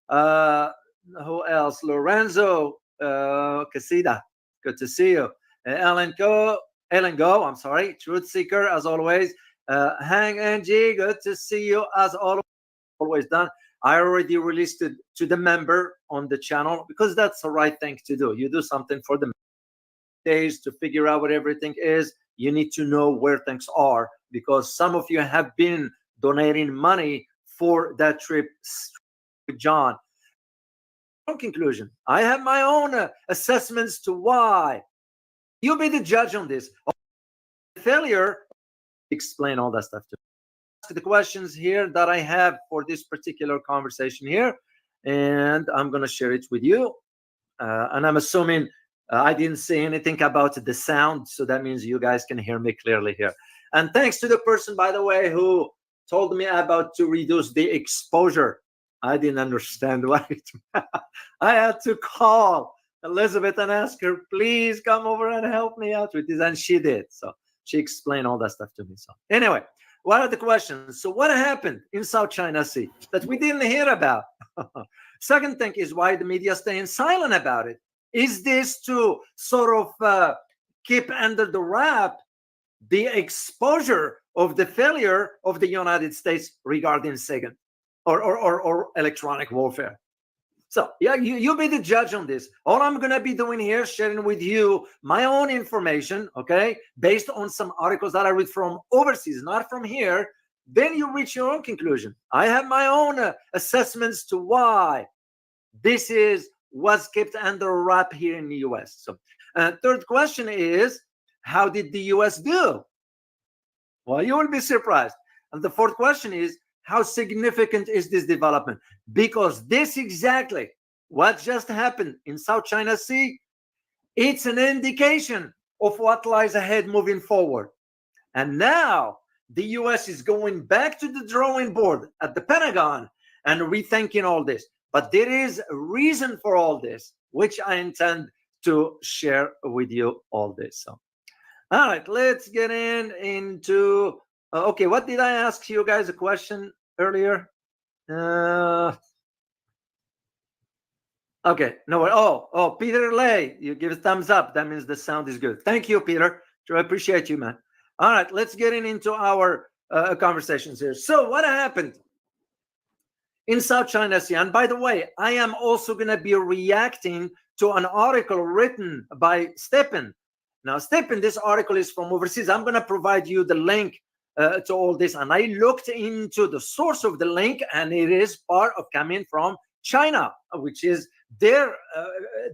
Who else? Lorenzo Casida, good to see you. Ellen Go, I'm sorry. Truth Seeker, as always. Hang NG, good to see you as always done. I already released it to the member on the channel because that's the right thing to do. You do something for the days to figure out what everything is. You need to know where things are because some of you have been donating money for that trip with John. In conclusion, I have my own assessments to why. You be the judge on this. Failure, explain all that stuff to me. The questions here that I have for this particular conversation here, and I'm going to share it with you. And I'm assuming I didn't say anything about the sound, so that means you guys can hear me clearly here. And thanks to the person, by the way, who told me about to reduce the exposure. I didn't understand what it meant. I had to call Elizabeth and ask her, please come over and help me out with this, and she did. So she explained all that stuff to me. So anyway, what are the questions? So what happened in South China Sea that we didn't hear about? Second thing is why the media staying silent about it. Is this to sort of keep under the wrap the exposure of the failure of the United States regarding SIGINT or electronic warfare? So yeah, you be the judge on this. All I'm going to be doing here, sharing with you my own information, okay, based on some articles that I read from overseas, not from here. Then you reach your own conclusion. I have my own assessments to why this was kept under wrap here in the U.S. So third question is, how did the U.S. do? Well, you will be surprised. And the fourth question is, how significant is this development? Because this exactly what just happened in South China Sea, it's an indication of what lies ahead moving forward. And now the US is going back to the drawing board at the Pentagon and rethinking all this. But there is a reason for all this, which I intend to share with you all this. So, all right, let's get into okay, what did I ask you guys a question earlier? Okay, no, oh, Peter Lay, you give a thumbs up. That means the sound is good. Thank you, Peter. I appreciate you, man. All right, let's get into our conversations here. So what happened in South China Sea? And by the way, I am also going to be reacting to an article written by Stephen. Now, Stephen, this article is from overseas. I'm going to provide you the link to all this. And I looked into the source of the link, and it is part of coming from China, which is their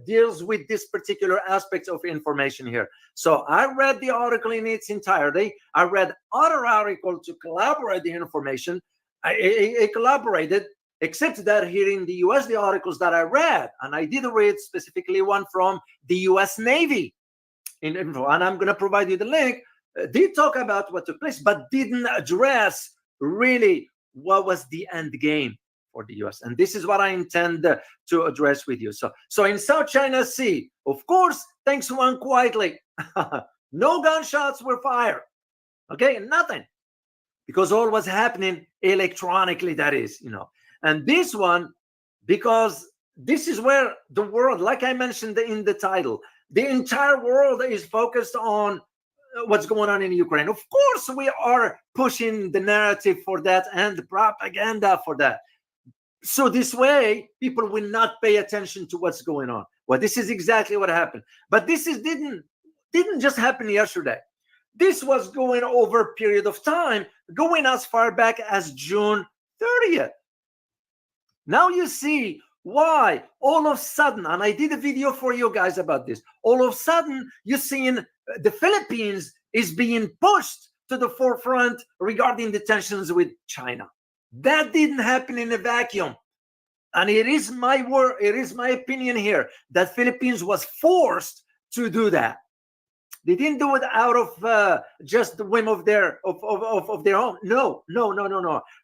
deals with this particular aspect of information here. So I read the article in its entirety. I read other articles to collaborate the information. I collaborated, except that here in the US, the articles that I read, and I did read specifically one from the US Navy in info, and I'm going to provide you the link, did talk about what took place, but didn't address really what was the end game for the US. And this is what I intend to address with you. So in South China Sea, of course, things went quietly. No gunshots were fired. Okay, nothing. Because all was happening electronically, that is, And this one, because this is where the world, like I mentioned in the title, the entire world is focused on what's going on in Ukraine. Of course, we are pushing the narrative for that and the propaganda for that. So this way, people will not pay attention to what's going on. Well, this is exactly what happened. But this didn't just happen yesterday. This was going over a period of time, going as far back as June 30th. Now you see why all of a sudden, and I did a video for you guys about this, all of a sudden you're seeing the Philippines is being pushed to the forefront regarding the tensions with China. That didn't happen in a vacuum. And it is my word, it is my opinion here that Philippines was forced to do that. They didn't do it out of just the whim of their own. No.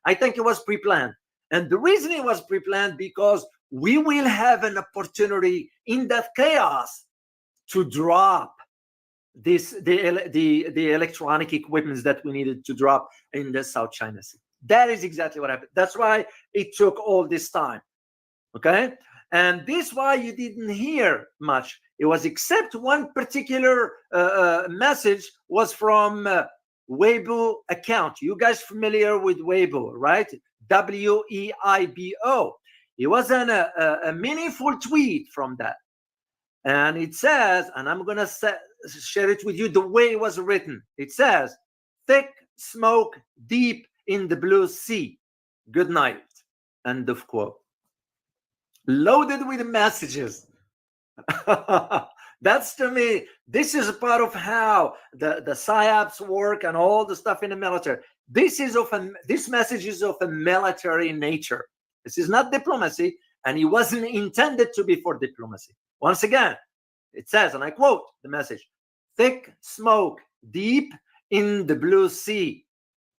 I think it was pre-planned. And the reason it was pre-planned because we will have an opportunity in that chaos to drop the electronic equipments that we needed to drop in the South China Sea. That is exactly what happened. That's why it took all this time. Okay? And this is why you didn't hear much. It was except one particular message was from Weibo account. You guys familiar with Weibo, right? Weibo. It was a meaningful tweet from that. And it says, and I'm going to share it with you the way it was written. It says, thick smoke deep in the blue sea. Good night. End of quote. Loaded with messages. That's, to me, this is a part of how the PSYOPs work and all the stuff in the military. This message is of a military nature. This is not diplomacy, and it wasn't intended to be for diplomacy. Once again, it says, and I quote the message, thick smoke deep in the blue sea.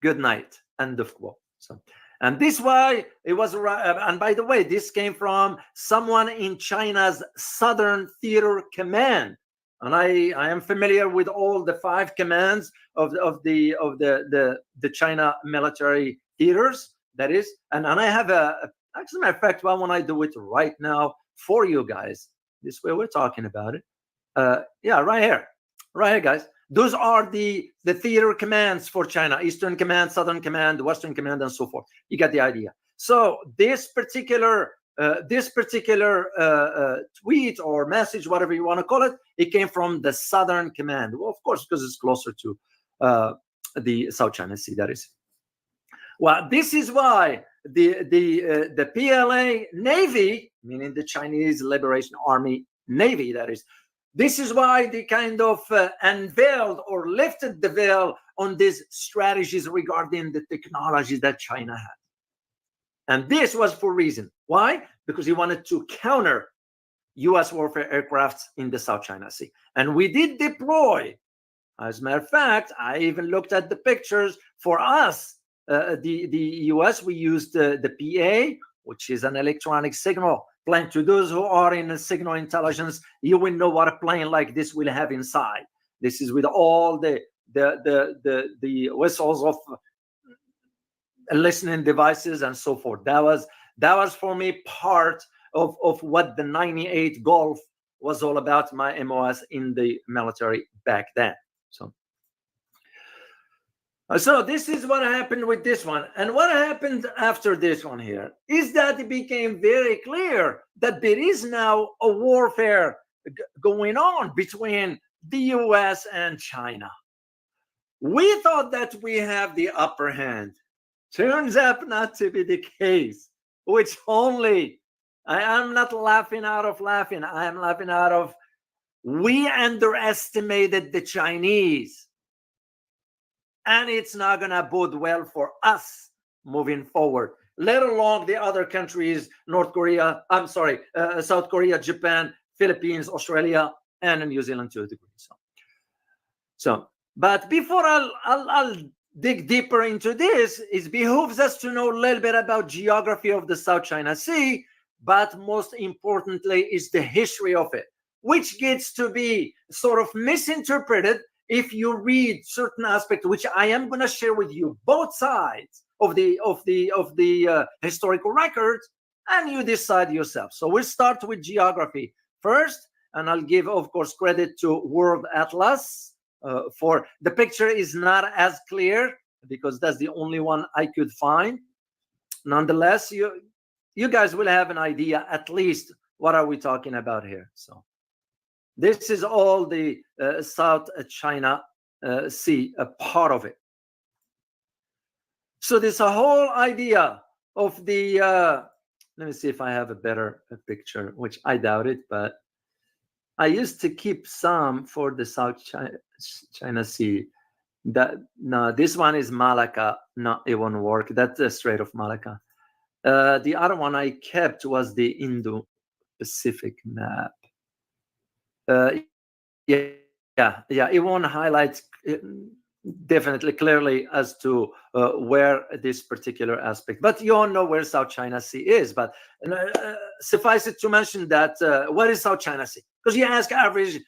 Good night. End of quote. So, and this why it was, and by the way, this came from someone in China's Southern Theater Command. And I am familiar with all the 5 commands of the China military theaters. That is, and I have actually, matter of fact, why won't I do it right now for you guys? This way we're talking about it. Yeah, right here, guys. Those are the theater commands for China: Eastern Command, Southern Command, Western Command, and so forth. You get the idea. So this particular tweet or message, whatever you want to call it, it came from the Southern Command. Well, of course, because it's closer to the South China Sea. That is. Well, this is why the PLA Navy, meaning the Chinese Liberation Army Navy, that is. This is why they kind of unveiled or lifted the veil on these strategies regarding the technology that China had. And this was for a reason. Why? Because he wanted to counter U.S. warfare aircrafts in the South China Sea. And we did deploy. As a matter of fact, I even looked at the pictures. For us, the U.S., we used the PA, which is an electronic signal plane. To those who are in signal intelligence, you will know what a plane like this will have inside. This is with all the whistles of listening devices and so forth. That was for me part of what the 98 Golf was all about, my MOS in the military back then. So this is what happened with this one. And what happened after this one here is that it became very clear that there is now a warfare going on between the US and China. We thought that we have the upper hand. Turns out not to be the case, which only, I am not laughing out of laughing. I am laughing out of, we underestimated the Chinese. And it's not going to bode well for us moving forward, let alone the other countries, South Korea, Japan, Philippines, Australia, and New Zealand to a degree. So, but before I'll dig deeper into this, it behooves us to know a little bit about geography of the South China Sea, but most importantly is the history of it, which gets to be sort of misinterpreted if you read certain aspects, which I am going to share with you, both sides of the historical records, and you decide yourself. So we'll start with geography first, and I'll give, of course, credit to World Atlas, for the picture is not as clear because that's the only one I could find. Nonetheless, you guys will have an idea at least what are we talking about here. So this is all the South China Sea, a part of it. So this whole idea of the let me see if I have a better picture, which I doubt it, but I used to keep some for the South China Sea. No, this one is Malacca. No, it won't work. That's the Strait of Malacca. The other one I kept was the Indo-Pacific map. Yeah, it won't highlight definitely clearly as to where this particular aspect, but you all know where South China Sea is. But suffice it to mention that what is South China Sea? Because you ask average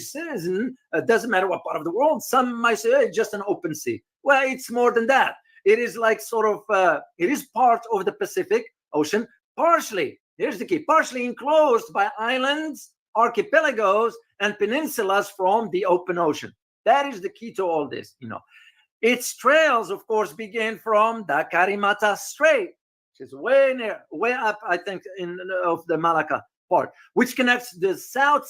citizen, doesn't matter what part of the world. Some might say, hey, it's just an open sea. Well, it's more than that. It is like sort of, it is part of the Pacific Ocean, partially, here's the key, partially enclosed by islands, archipelagos, and peninsulas from the open ocean. That is the key to all this, you know. Its trails, of course, begin from the Karimata Strait, which is way up, I think, of the Malacca part, which connects the South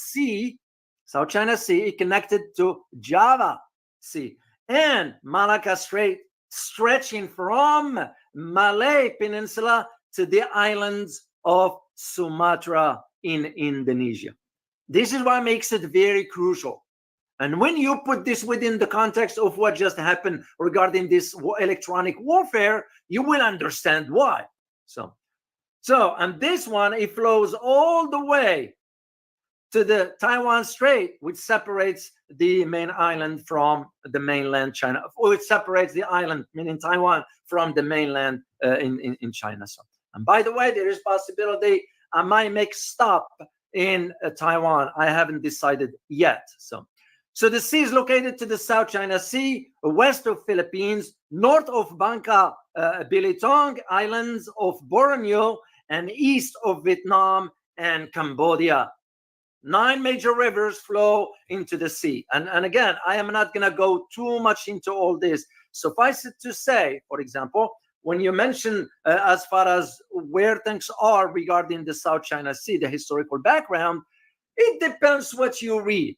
China Sea, connected to Java Sea, and Malacca Strait stretching from Malay Peninsula to the islands of Sumatra in Indonesia. This is what makes it very crucial. And when you put this within the context of what just happened regarding this electronic warfare, you will understand why. So and this one, it flows all the way to the Taiwan Strait, which separates the main island from the mainland China. Or it separates the island, meaning Taiwan, from the mainland in China. So, and by the way, there is possibility I might make stop in Taiwan. I haven't decided yet. So the sea is located to the South China Sea, west of Philippines, north of Bangka Belitung Islands of Borneo, and east of Vietnam and Cambodia. 9 major rivers flow into the sea. And again, I am not going to go too much into all this. Suffice it to say, for example, when you mention as far as where things are regarding the South China Sea, the historical background, it depends what you read.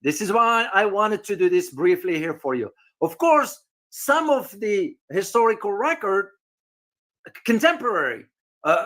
This is why I wanted to do this briefly here for you. Of course, some of the historical record, contemporary,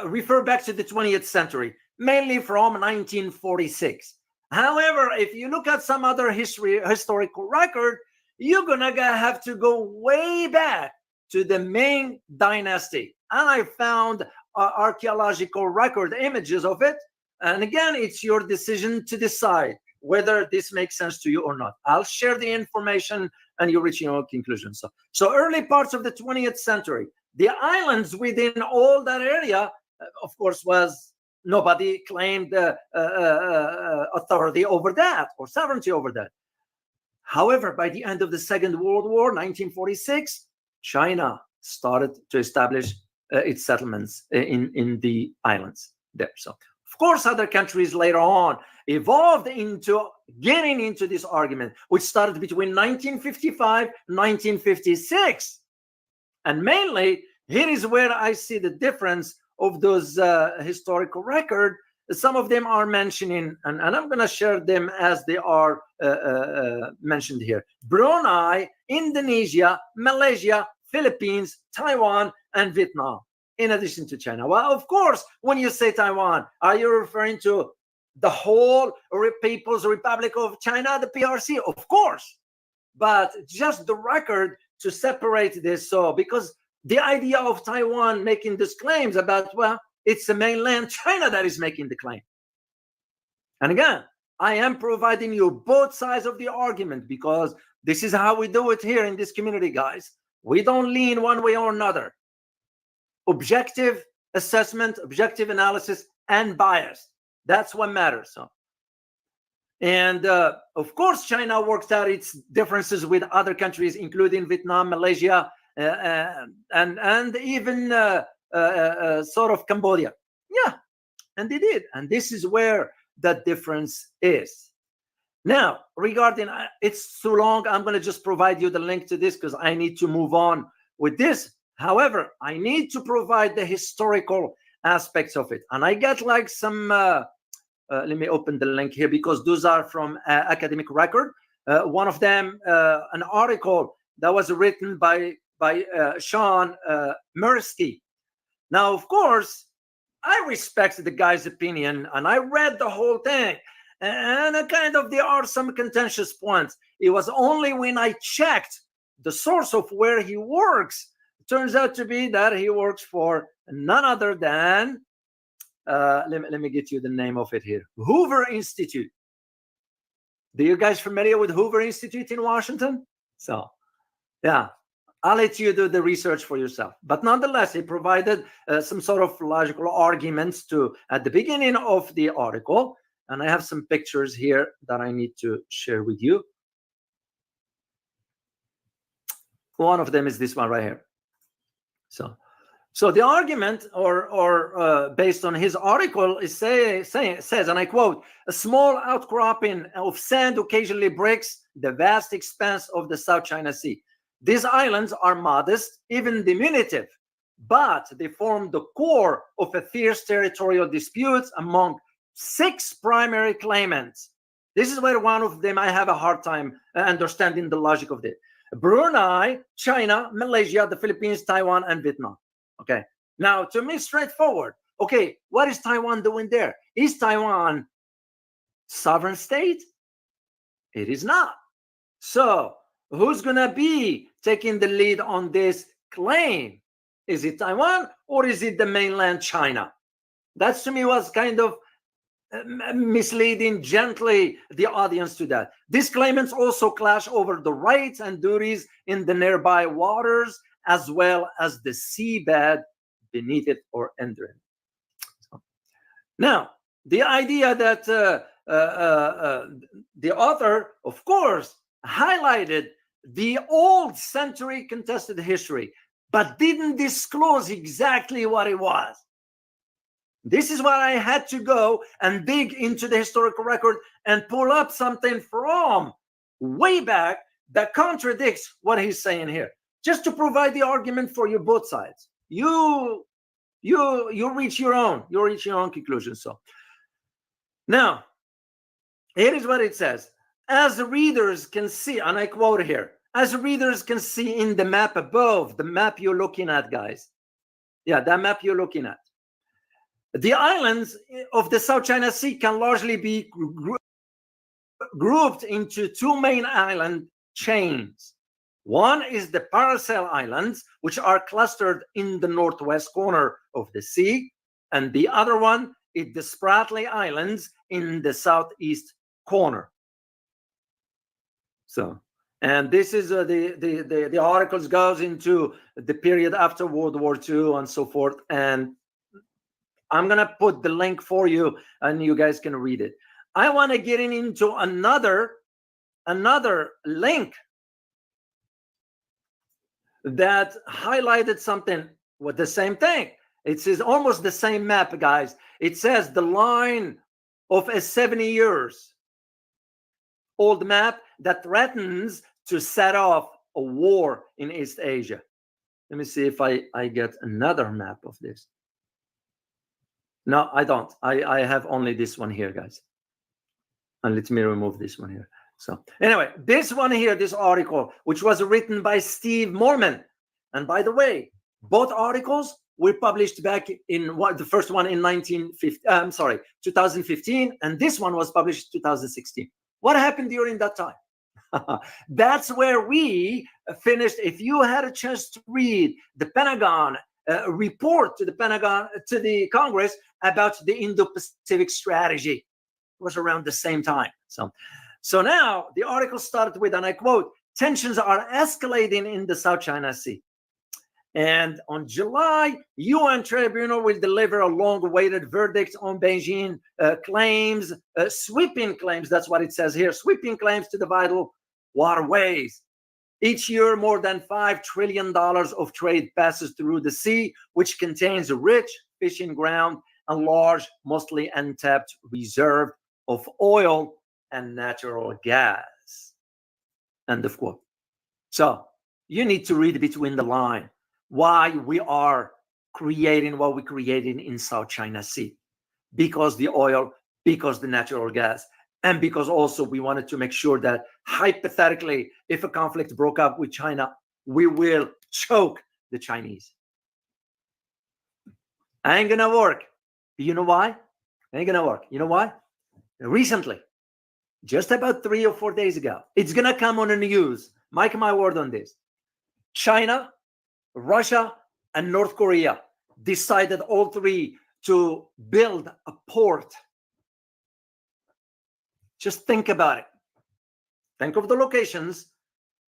refer back to the 20th century, mainly from 1946. However, if you look at some other historical record, you're gonna have to go way back to the Ming Dynasty. And I found archaeological record images of it. And again, it's your decision to decide whether this makes sense to you or not. I'll share the information and you reach your own conclusion. So early parts of the 20th century, the islands within all that area, of course, was nobody claimed authority over that or sovereignty over that. However, by the end of the Second World War, 1946, China started to establish its settlements in the islands there. So, of course, other countries later on evolved into getting into this argument, which started between 1955 and 1956. And mainly, here is where I see the difference of those historical records. Some of them are mentioning, and I'm going to share them as they are mentioned here: Brunei, Indonesia, Malaysia, Philippines, Taiwan, and Vietnam, in addition to China. Well, of course, when you say Taiwan, are you referring to the whole People's Republic of China, the PRC? Of course, but just the record to separate this. So, because the idea of Taiwan making these claims about, well, it's the mainland China that is making the claim. And again, I am providing you both sides of the argument because this is how we do it here in this community, guys. We don't lean one way or another. Objective assessment, objective analysis, and bias. That's what matters. So, and of course, China works out its differences with other countries, including Vietnam, Malaysia, and even sort of Cambodia. Yeah, and they did. And this is where the difference is. Now, regarding, it's too long. I'm going to just provide you the link to this because I need to move on with this. However, I need to provide the historical aspects of it. And I got like some, let me open the link here because those are from academic record. One of them, an article that was written by Sean Mirsky. Now, of course, I respect the guy's opinion, and I read the whole thing. And there are some contentious points. It was only when I checked the source of where he works, it turns out to be that he works for none other than, let me get you the name of it here, Hoover Institute. Do you guys familiar with Hoover Institute in Washington? So, yeah, I'll let you do the research for yourself. But nonetheless, he provided some sort of logical arguments at the beginning of the article. And I have some pictures here that I need to share with you. One of them is this one right here. So the argument, or based on his article, is says, and I quote, a small outcropping of sand occasionally breaks the vast expanse of the South China Sea. These islands are modest, even diminutive, but they form the core of a fierce territorial dispute among 6 primary claimants. This is where one of them I have a hard time understanding the logic of this. Brunei, China, Malaysia, the Philippines, Taiwan, and Vietnam. Okay. Now, to me, straightforward. Okay, what is Taiwan doing there? Is Taiwan sovereign state? It is not. So, who's going to be taking the lead on this claim? Is it Taiwan or is it the mainland China? That to me was kind of misleading gently the audience to that. These claimants also clash over the rights and duties in the nearby waters as well as the seabed beneath it or under it. Now, the idea that the author, of course, highlighted the old century contested history, but didn't disclose exactly what it was. This is why I had to go and dig into the historical record and pull up something from way back that contradicts what he's saying here, just to provide the argument for you both sides. You reach your own conclusion. So now, here is what it says. As the readers can see, and I quote here, as the readers can see in the map above, the map you're looking at, guys. Yeah, that map you're looking at. The islands of the South China Sea can largely be grouped into 2 main island chains. One is the Paracel Islands, which are clustered in the northwest corner of the sea, and the other one is the Spratly Islands in the southeast corner. So, and this is the articles goes into the period after World War II and so forth, and I'm going to put the link for you and you guys can read it. I want to get into another link that highlighted something with the same thing. It says almost the same map, guys. It says the line of a 70 years old map that threatens to set off a war in East Asia. Let me see if I get another map of this. No, I don't. I have only this one here, guys. And let me remove this one here. So anyway, this one here, this article, which was written by Steve Morman. And by the way, both articles were published back in the first one in 2015, and this one was published in 2016. What happened during that time? That's where we finished. If you had a chance to read the Pentagon report to the Congress about the Indo-Pacific strategy, it was around the same time. So now the article started with, and I quote, tensions are escalating in the South China Sea. And on July, UN tribunal will deliver a long-awaited verdict on Beijing claims, sweeping claims, that's what it says here, sweeping claims to the vital waterways. Each year, more than $5 trillion of trade passes through the sea, which contains rich fishing ground and large, mostly untapped reserve of oil and natural gas. End of quote. So you need to read between the line why we are creating what we're creating in South China Sea. Because the oil, because the natural gas, and because also we wanted to make sure that hypothetically, if a conflict broke up with China, we will choke the Chinese. Ain't gonna work. You know why? Ain't gonna work. You know why? Recently, just about 3 or 4 days ago, it's gonna come on the news. Mark my word on this. China, Russia, and North Korea decided all three to build a port. Just think about it. Think of the locations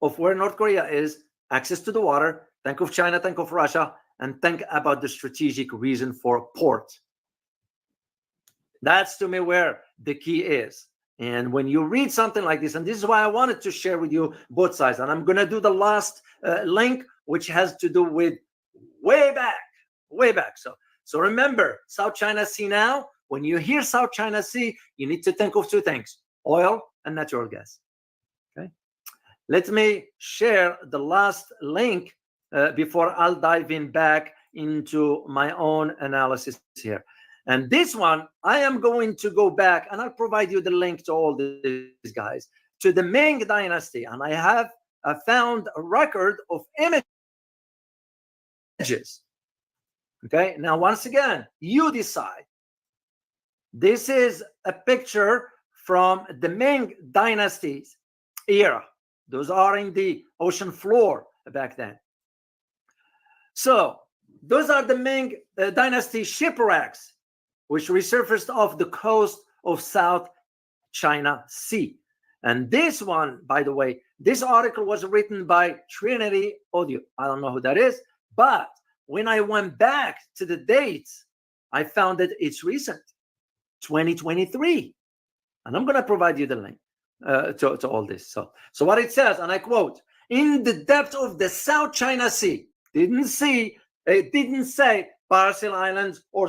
of where North Korea is, access to the water. Think of China, think of Russia, and think about the strategic reason for a port. That's to me where the key is. And when you read something like this, and this is why I wanted to share with you both sides, and I'm going to do the last link, which has to do with way back. So remember, South China Sea now, when you hear South China Sea, you need to think of two things, oil and natural gas. Okay. Let me share the last link before I'll dive in back into my own analysis here. And this one, I am going to go back, and I'll provide you the link to all these guys, to the Ming Dynasty. And I have found a record of images. Okay, now once again, you decide. This is a picture from the Ming Dynasty's era. Those are in the ocean floor back then. So those are the Ming Dynasty shipwrecks, which resurfaced off the coast of South China Sea. And this one, by the way, this article was written by Trinity Audio. I don't know who that is, but when I went back to the dates, I found that it's recent, 2023. And I'm going to provide you the link to all this. So what it says, and I quote, in the depth of the South China Sea, didn't say Paracel Islands or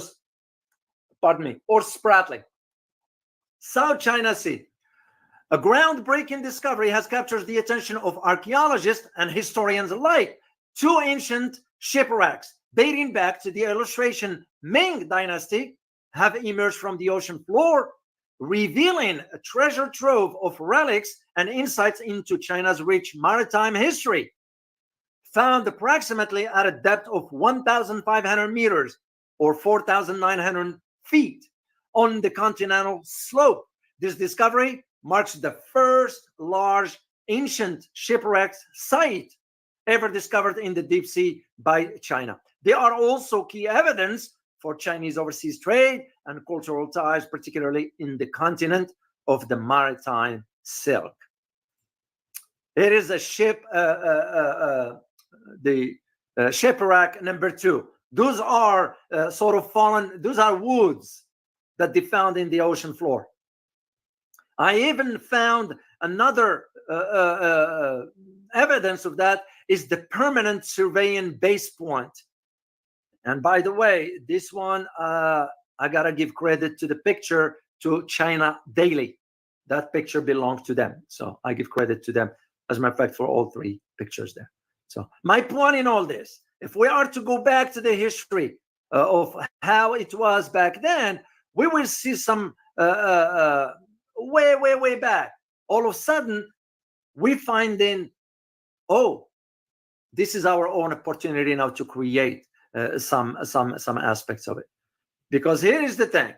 Spratly. South China Sea. A groundbreaking discovery has captured the attention of archaeologists and historians alike. Two ancient shipwrecks dating back to the illustration Ming Dynasty have emerged from the ocean floor, revealing a treasure trove of relics and insights into China's rich maritime history. Found approximately at a depth of 1,500 meters or 4,900 feet on the continental slope. This discovery marks the first large ancient shipwreck site ever discovered in the deep sea by China. They are also key evidence for Chinese overseas trade and cultural ties, particularly in the continent of the maritime silk. It is a ship, shipwreck number 2. Those are sort of fallen, those are woods that they found in the ocean floor. I even found another evidence of that is the permanent surveying base point. And by the way, this one, I got to give credit to the picture to China Daily. That picture belongs to them. So I give credit to them, as a matter of fact, for all 3 pictures there. So my point in all this, if we are to go back to the history of how it was back then, we will see some way back. All of a sudden, we find in, oh, this is our own opportunity now to create some aspects of it. Because here is the thing.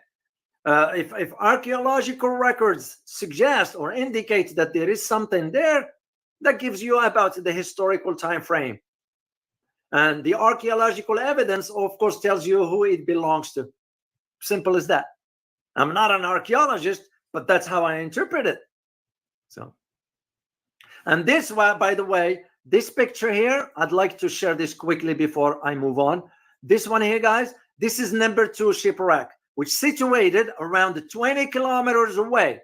If archaeological records suggest or indicate that there is something there, that gives you about the historical time frame. And the archaeological evidence, of course, tells you who it belongs to. Simple as that. I'm not an archaeologist, but that's how I interpret it. So, and this, by the way, this picture here, I'd like to share this quickly before I move on. This one here, guys, this is number 2 shipwreck, which situated around 20 kilometers away,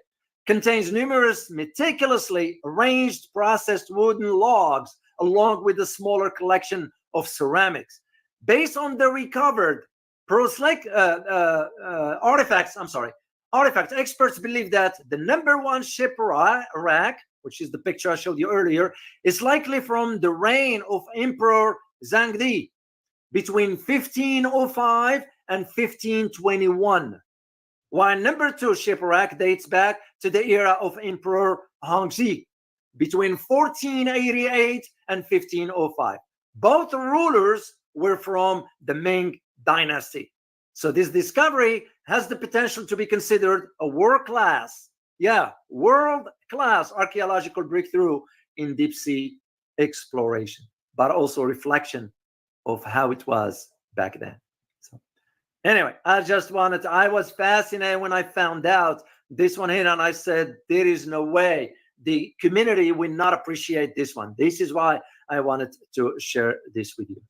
contains numerous meticulously arranged processed wooden logs, along with a smaller collection of ceramics. Based on the recovered artifacts, artifacts. Experts believe that the #1 shipwreck, which is the picture I showed you earlier, is likely from the reign of Emperor Zhangdi between 1505 and 1521. While #2 shipwreck dates back to the era of Emperor Hongzhi between 1488 and 1505. Both rulers were from the Ming dynasty. So this discovery has the potential to be considered a world-class archaeological breakthrough in deep sea exploration, but also reflection of how it was back then. So anyway, I was fascinated when I found out this one here, and I said, there is no way the community will not appreciate this one. This is why I wanted to share this with you.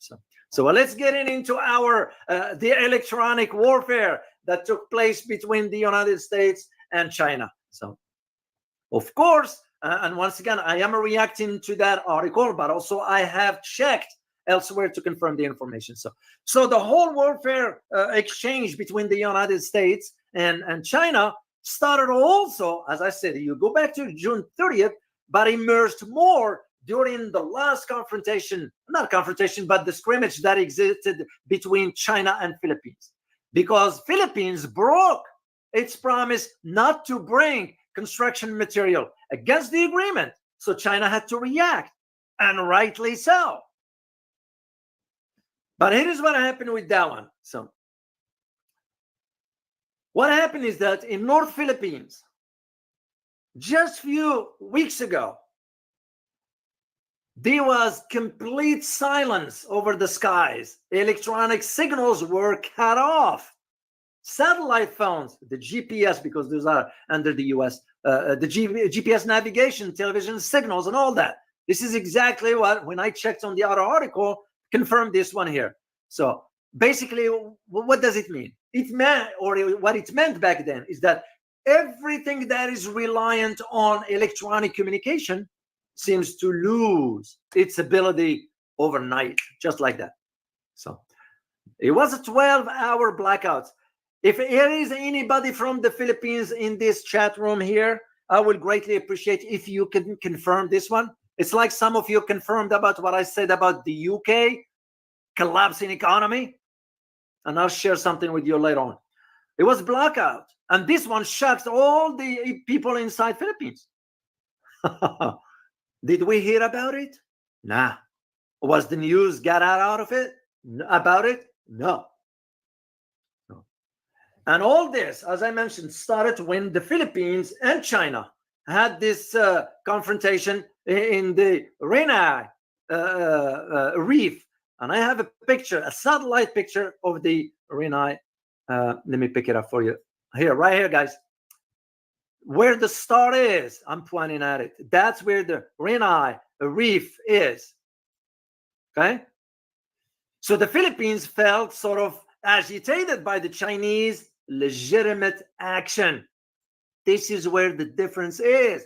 So let's get into our the electronic warfare that took place between the United States and China. So, of course, and once again, I am reacting to that article, but also I have checked elsewhere to confirm the information. So the whole warfare exchange between the United States and China started also, as I said, you go back to June 30th, but emerged more during the last but the scrimmage that existed between China and Philippines, because Philippines broke its promise not to bring construction material against the agreement. So China had to react, and rightly so. But here is what happened with that one. So what happened is that in North Philippines, just a few weeks ago, there was complete silence over the skies. Electronic signals were cut off. Satellite phones, the GPS, because those are under the US, the GPS navigation, television signals, and all that. This is exactly what, when I checked on the other article, confirmed this one here. So basically, what does it mean? It meant, or what it meant back then, is that everything that is reliant on electronic communication seems to lose its ability overnight, just like that. So it was a 12-hour blackout. If there is anybody from the Philippines in this chat room here, I would greatly appreciate if you can confirm this one. It's like some of you confirmed about what I said about the UK collapsing economy, and I'll share something with you later on. It was blackout, and this one shocked all the people inside Philippines. Did we hear about it? Nah. Was the news got out of it about it? No. And all this, as I mentioned, started when the Philippines and China had this confrontation in the Renai Reef. And I have a picture, a satellite picture of the Renai. Let me pick it up for you. Here, right here, guys. Where the star is, I'm pointing at it. That's where the Renai Reef is. Okay? So the Philippines felt sort of agitated by the Chinese legitimate action. This is where the difference is.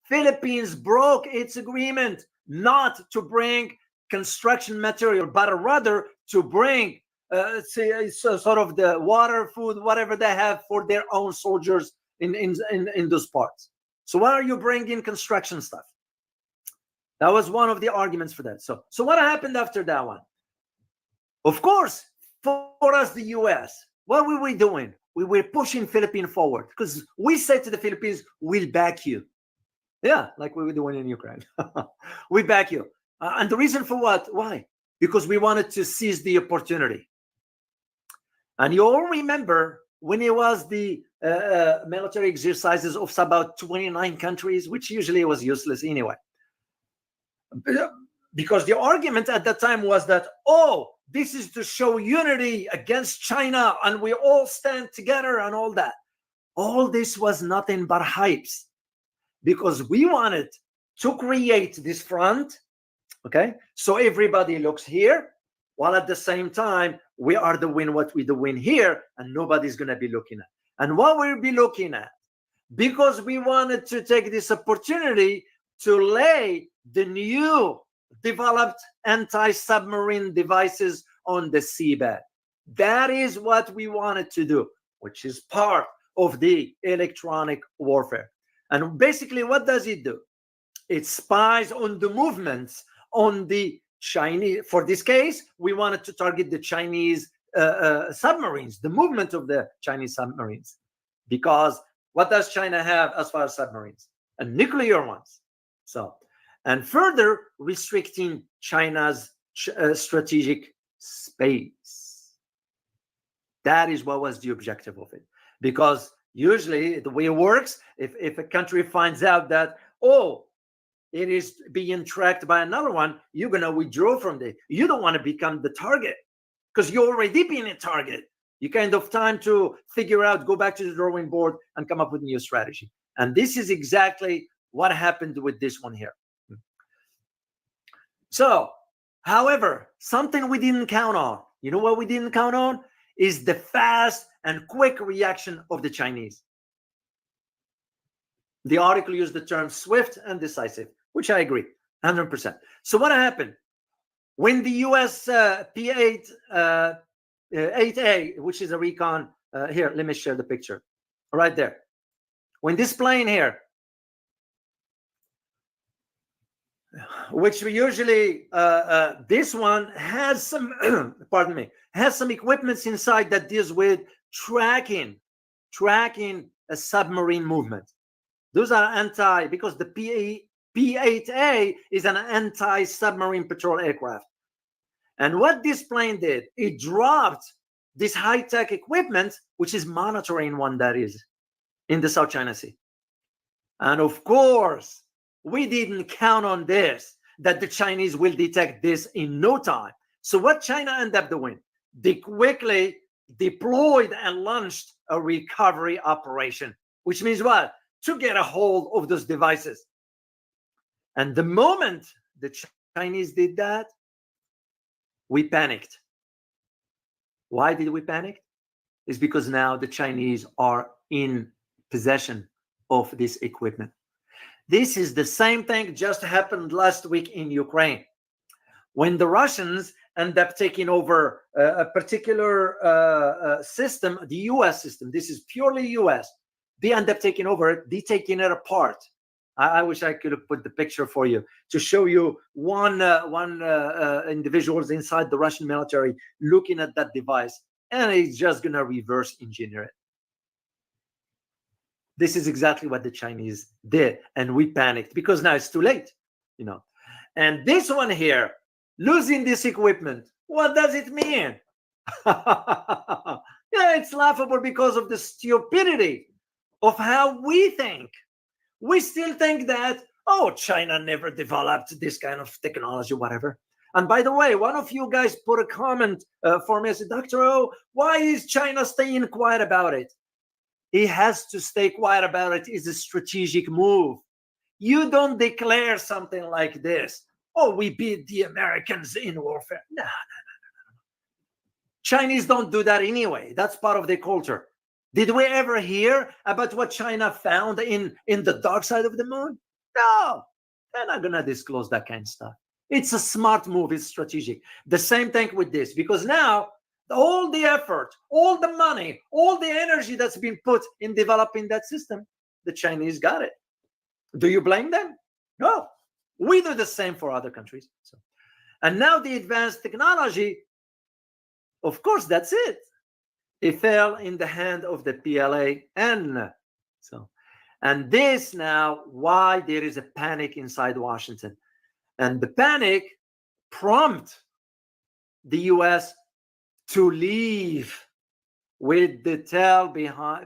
Philippines broke its agreement not to bring construction material, but rather to bring sort of the water, food, whatever they have for their own soldiers in those parts. So why are you bringing construction stuff? That was one of the arguments for that. So what happened after that one? Of course, for us, the US, what were we doing? We were pushing Philippines forward because we said to the Philippines, we'll back you. Yeah, like we were doing in Ukraine. We back you. And the reason for what? Why? Because we wanted to seize the opportunity. And you all remember when it was the military exercises of about 29 countries, which usually was useless anyway. Because the argument at that time was that, oh, this is to show unity against China and we all stand together and all that. All this was nothing but hypes, because we wanted to create this front, okay? So everybody looks here, while at the same time, we are doing what we doing here, and nobody's going to be looking at. And what we'll be looking at, because we wanted to take this opportunity to lay the new developed anti-submarine devices on the seabed. That is what we wanted to do, which is part of the electronic warfare. And basically, what does it do? It spies on the movements on the Chinese. For this case, we wanted to target the Chinese submarines, the movement of the Chinese submarines. Because what does China have as far as submarines? And nuclear ones. So, and further restricting China's strategic space. That is what was the objective of it. Because usually the way it works, if a country finds out that, oh, it is being tracked by another one, you're going to withdraw from it. You don't want to become the target because you're already being a target. You kind of time to figure out, go back to the drawing board and come up with a new strategy. And this is exactly what happened with this one here. So, however, something we didn't count on, you know what we didn't count on? Is the fast and quick reaction of the Chinese. The article used the term swift and decisive, which I agree, 100%. So what happened? When the US P-8, 8A, which is a recon, here, let me share the picture, right there. When this plane here, which we usually, this one has some, pardon me, has some equipments inside that deals with tracking a submarine movement. Those are because the P-8A is an anti-submarine patrol aircraft. And what this plane did, it dropped this high-tech equipment, which is monitoring one that is in the South China Sea. And of course, we didn't count on this, that the Chinese will detect this in no time. So what China ended up doing, they quickly deployed and launched a recovery operation, which means what? To get a hold of those devices. And the moment the Chinese did that, we panicked. Why did we panic? It's because now the Chinese are in possession of this equipment. This is the same thing just happened last week in Ukraine. When the Russians end up taking over a particular system, the US system, this is purely US, they end up taking over it, they taking it apart. I wish I could have put the picture for you to show you one individuals inside the Russian military looking at that device, and he's just gonna reverse engineer it. This is exactly what the Chinese did, and we panicked because now it's too late, you know. And this one here, losing this equipment, what does it mean? Yeah, it's laughable because of the stupidity of how we think. We still think that, oh, China never developed this kind of technology, whatever. And by the way, one of you guys put a comment for me and said, Dr. O, why is China staying quiet about it? It has to stay quiet about it. It's a strategic move. You don't declare something like this. Oh, we beat the Americans in warfare. No. Chinese don't do that anyway. That's part of their culture. Did we ever hear about what China found in the dark side of the moon? No, they're not going to disclose that kind of stuff. It's a smart move. It's strategic. The same thing with this, because now all the effort, all the money, all the energy that's been put in developing that system, the Chinese got it. Do you blame them? No. We do the same for other countries. So, and now the advanced technology, of course, that's it. It fell in the hand of the PLA. So, and this now, why there is a panic inside Washington. And the panic prompted the US to leave with the tail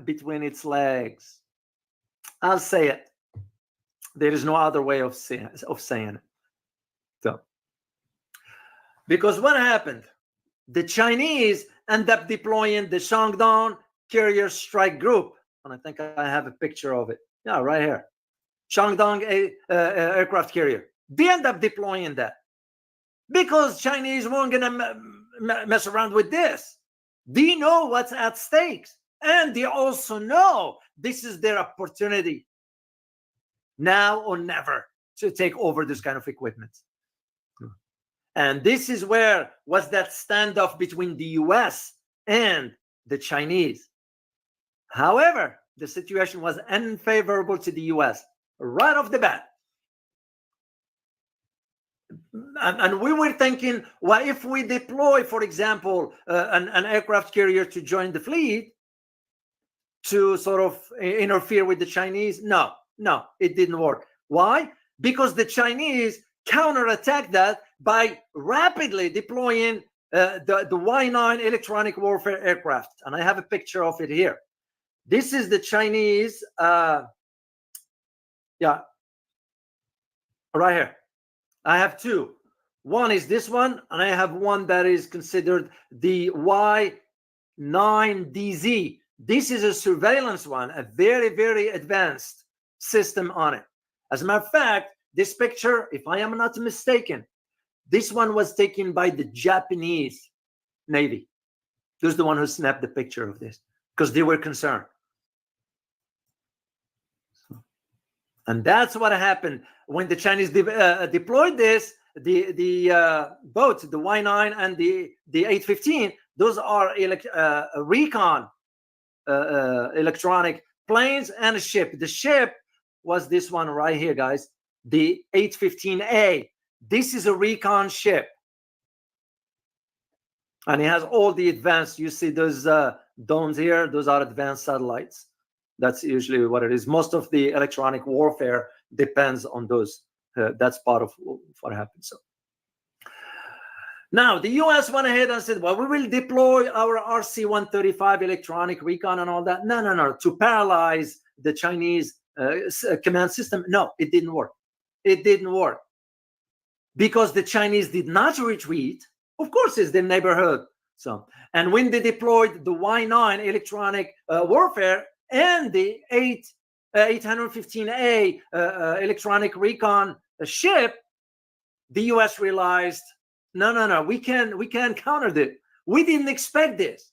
between its legs. I'll say it. There is no other way of saying it. So, because what happened? The Chinese end up deploying the Shandong Carrier Strike Group. And I think I have a picture of it. Yeah, right here. Shandong aircraft carrier. They end up deploying that. Because Chinese weren't going to mess around with this. They know what's at stake. And they also know this is their opportunity. Now or never to take over this kind of equipment. And this is where was that standoff between the US and the Chinese. However, the situation was unfavorable to the US right off the bat. And we were thinking, well, if we deploy, for example, an aircraft carrier to join the fleet to sort of interfere with the Chinese, no, it didn't work. Why? Because the Chinese counterattacked that by rapidly deploying the Y-9 electronic warfare aircraft. And I have a picture of it here. This is the Chinese, right here. I have two. One is this one, and I have one that is considered the Y9DZ. This is a surveillance one, a very, very advanced system on it. As a matter of fact, this picture, if I am not mistaken, this one was taken by the Japanese Navy. This is the one who snapped the picture of this because they were concerned. And that's what happened when the Chinese deployed this. The boats, the Y9 and the 815, those are recon electronic planes and a ship. The ship was this one right here, guys, the 815A. This is a recon ship. And it has all the advanced, you see those domes here, those are advanced satellites. That's usually what it is. Most of the electronic warfare depends on those. That's part of what happens. So now the US went ahead and said, well, we will deploy our RC-135 electronic recon and all that. No, to paralyze the Chinese command system. No, it didn't work. It didn't work because the Chinese did not retreat. Of course, it's their neighborhood. So, and when they deployed the Y-9 electronic warfare and the 815A electronic recon ship, the US realized, no, we can counter this. We didn't expect this.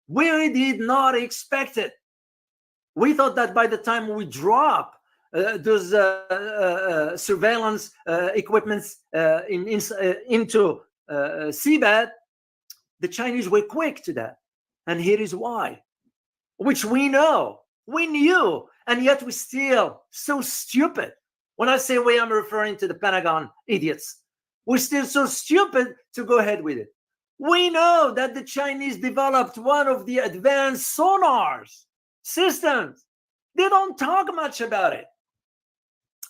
We did not expect it. We thought that by the time we drop those surveillance equipments into seabed, the Chinese were quick to that. And here is why, which we know. We knew, and yet we're still so stupid. When I say we, I'm referring to the Pentagon idiots. We're still so stupid to go ahead with it. We know that the Chinese developed one of the advanced sonars systems. They don't talk much about it.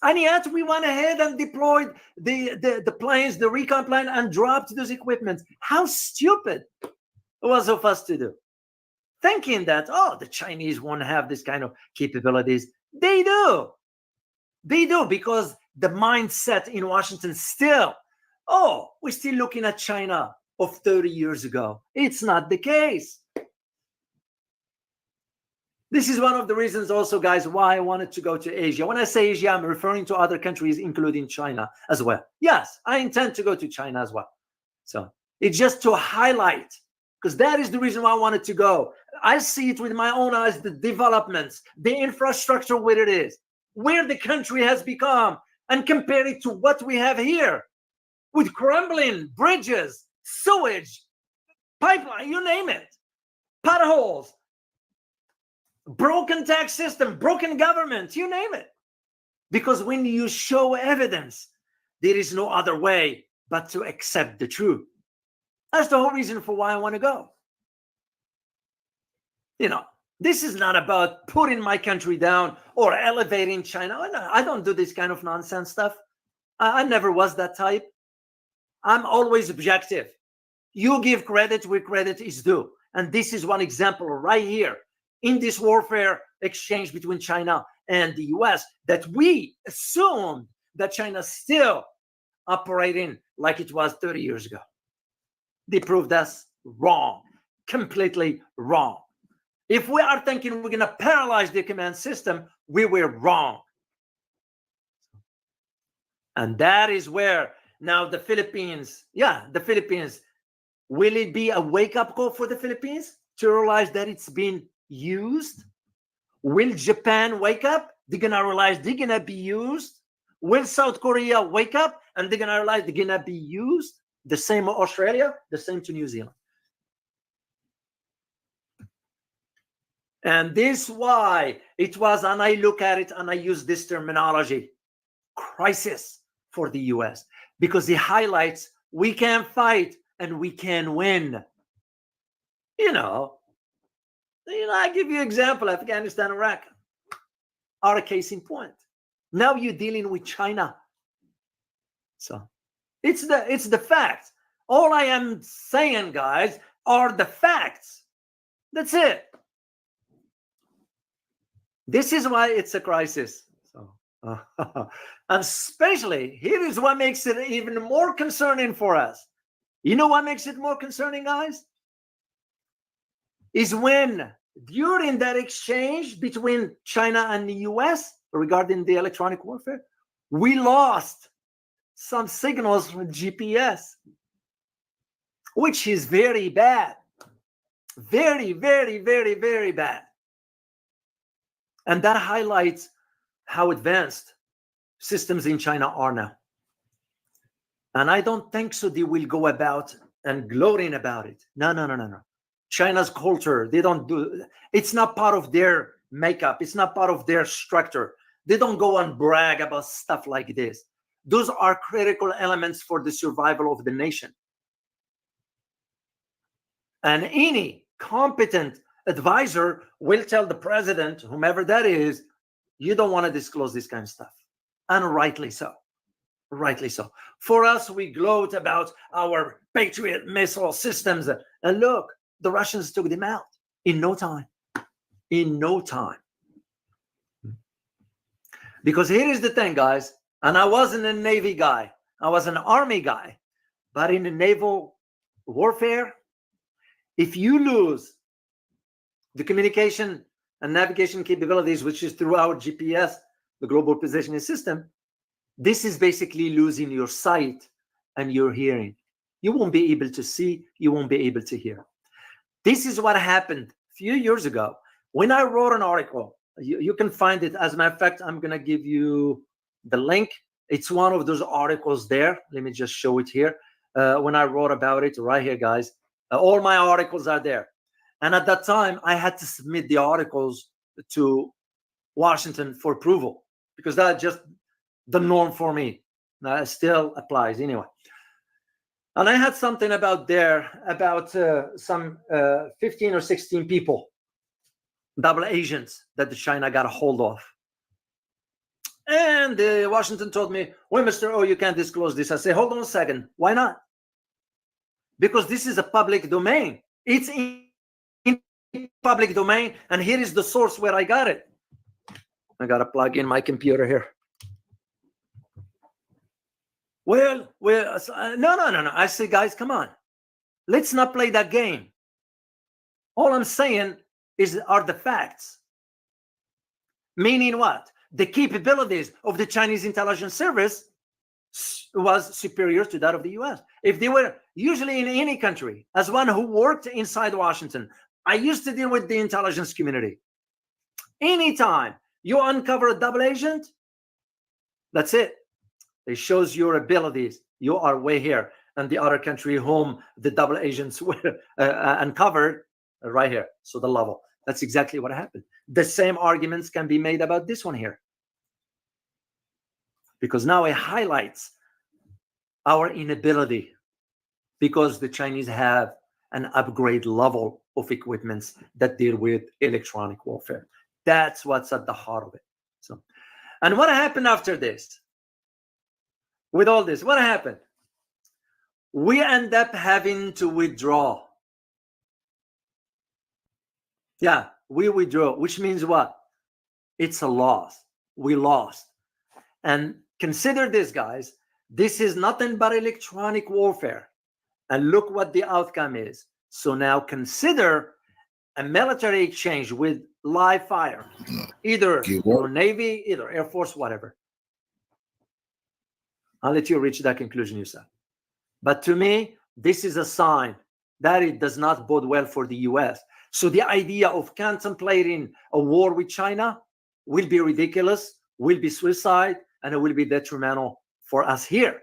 And yet we went ahead and deployed the planes, the recon plane, and dropped those equipments. How stupid it was of us to do. Thinking that, oh, the Chinese won't have this kind of capabilities. They do. They do, because the mindset in Washington still, oh, we're still looking at China of 30 years ago. It's not the case. This is one of the reasons also, guys, why I wanted to go to Asia. When I say Asia, I'm referring to other countries, including China as well. Yes, I intend to go to China as well. So it's just to highlight, because that is the reason why I wanted to go. I see it with my own eyes, the developments, the infrastructure, where it is, where the country has become, and compare it to what we have here with crumbling bridges, sewage, pipeline, you name it, potholes, broken tax system, broken government, you name it. Because when you show evidence, there is no other way but to accept the truth. That's the whole reason for why I want to go. You know, this is not about putting my country down or elevating China. I don't do this kind of nonsense stuff. I never was that type. I'm always objective. You give credit where credit is due. And this is one example right here in this warfare exchange between China and the US, that we assumed that China's still operating like it was 30 years ago. They proved us wrong, completely wrong. If we are thinking we're going to paralyze the command system, we were wrong. And that is where now the Philippines, will it be a wake-up call for the Philippines to realize that it's been used? Will Japan wake up? They're going to realize they're going to be used. Will South Korea wake up and they're going to realize they're going to be used? The same to Australia, the same to New Zealand. And this why it was, and I look at it and I use this terminology, crisis for the US, because it highlights we can fight and we can win. I give you example, Afghanistan, Iraq are a case in point. Now you're dealing with China. So it's the facts. All I am saying, guys, are the facts. That's it. This is why it's a crisis. So, and especially here is what makes it even more concerning for us. You know what makes it more concerning, guys? Is when during that exchange between China and the US regarding the electronic warfare, we lost some signals from GPS, which is very bad. Very, very, very, very bad. And that highlights how advanced systems in China are now. And I don't think so they will go about and gloating about it. No. China's culture, they don't do, it's not part of their makeup. It's not part of their structure. They don't go and brag about stuff like this. Those are critical elements for the survival of the nation. And any competent advisor will tell the president, whomever that is, you don't want to disclose this kind of stuff. And rightly so. Rightly so. For us, we gloat about our Patriot missile systems. And look, the Russians took them out in no time. In no time. Because here is the thing, guys. And I wasn't a Navy guy. I was an Army guy. But in the naval warfare, if you lose the communication and navigation capabilities, which is through our GPS, the global positioning system, this is basically losing your sight and your hearing. You won't be able to see, you won't be able to hear. This is what happened a few years ago when I wrote an article. You can find it. As a matter of fact, I'm going to give you the link. It's one of those articles there. Let me just show it here. When I wrote about it right here, guys, all my articles are there. And at that time, I had to submit the articles to Washington for approval because that's just the norm for me. Now, it still applies anyway. And I had something about some 15 or 16 people, double agents that the China got a hold of. And Washington told me, well, Mr. O, you can't disclose this. I say, hold on a second. Why not? Because this is a public domain. It's in public domain. And here is the source where I got it. I got to plug in my computer here. Well, no. I say, guys, come on. Let's not play that game. All I'm saying are the facts. Meaning what? The capabilities of the Chinese intelligence service was superior to that of the US. If they were usually in any country, as one who worked inside Washington, I used to deal with the intelligence community. Anytime you uncover a double agent, that's it. It shows your abilities. You are way here. And the other country whom the double agents were uncovered, right here. So the level. That's exactly what happened. The same arguments can be made about this one here. Because now it highlights our inability because the Chinese have an upgrade level of equipments that deal with electronic warfare. That's what's at the heart of it. So, and what happened after this? With all this, what happened? We end up having to withdraw. Yeah, we withdraw, which means what? It's a loss. We lost. And consider this, guys. This is nothing but electronic warfare. And look what the outcome is. So now consider a military exchange with live fire. Either your Navy, either Air Force, whatever. I'll let you reach that conclusion yourself. But to me, this is a sign that it does not bode well for the US. So the idea of contemplating a war with China will be ridiculous, will be suicide, and it will be detrimental for us here.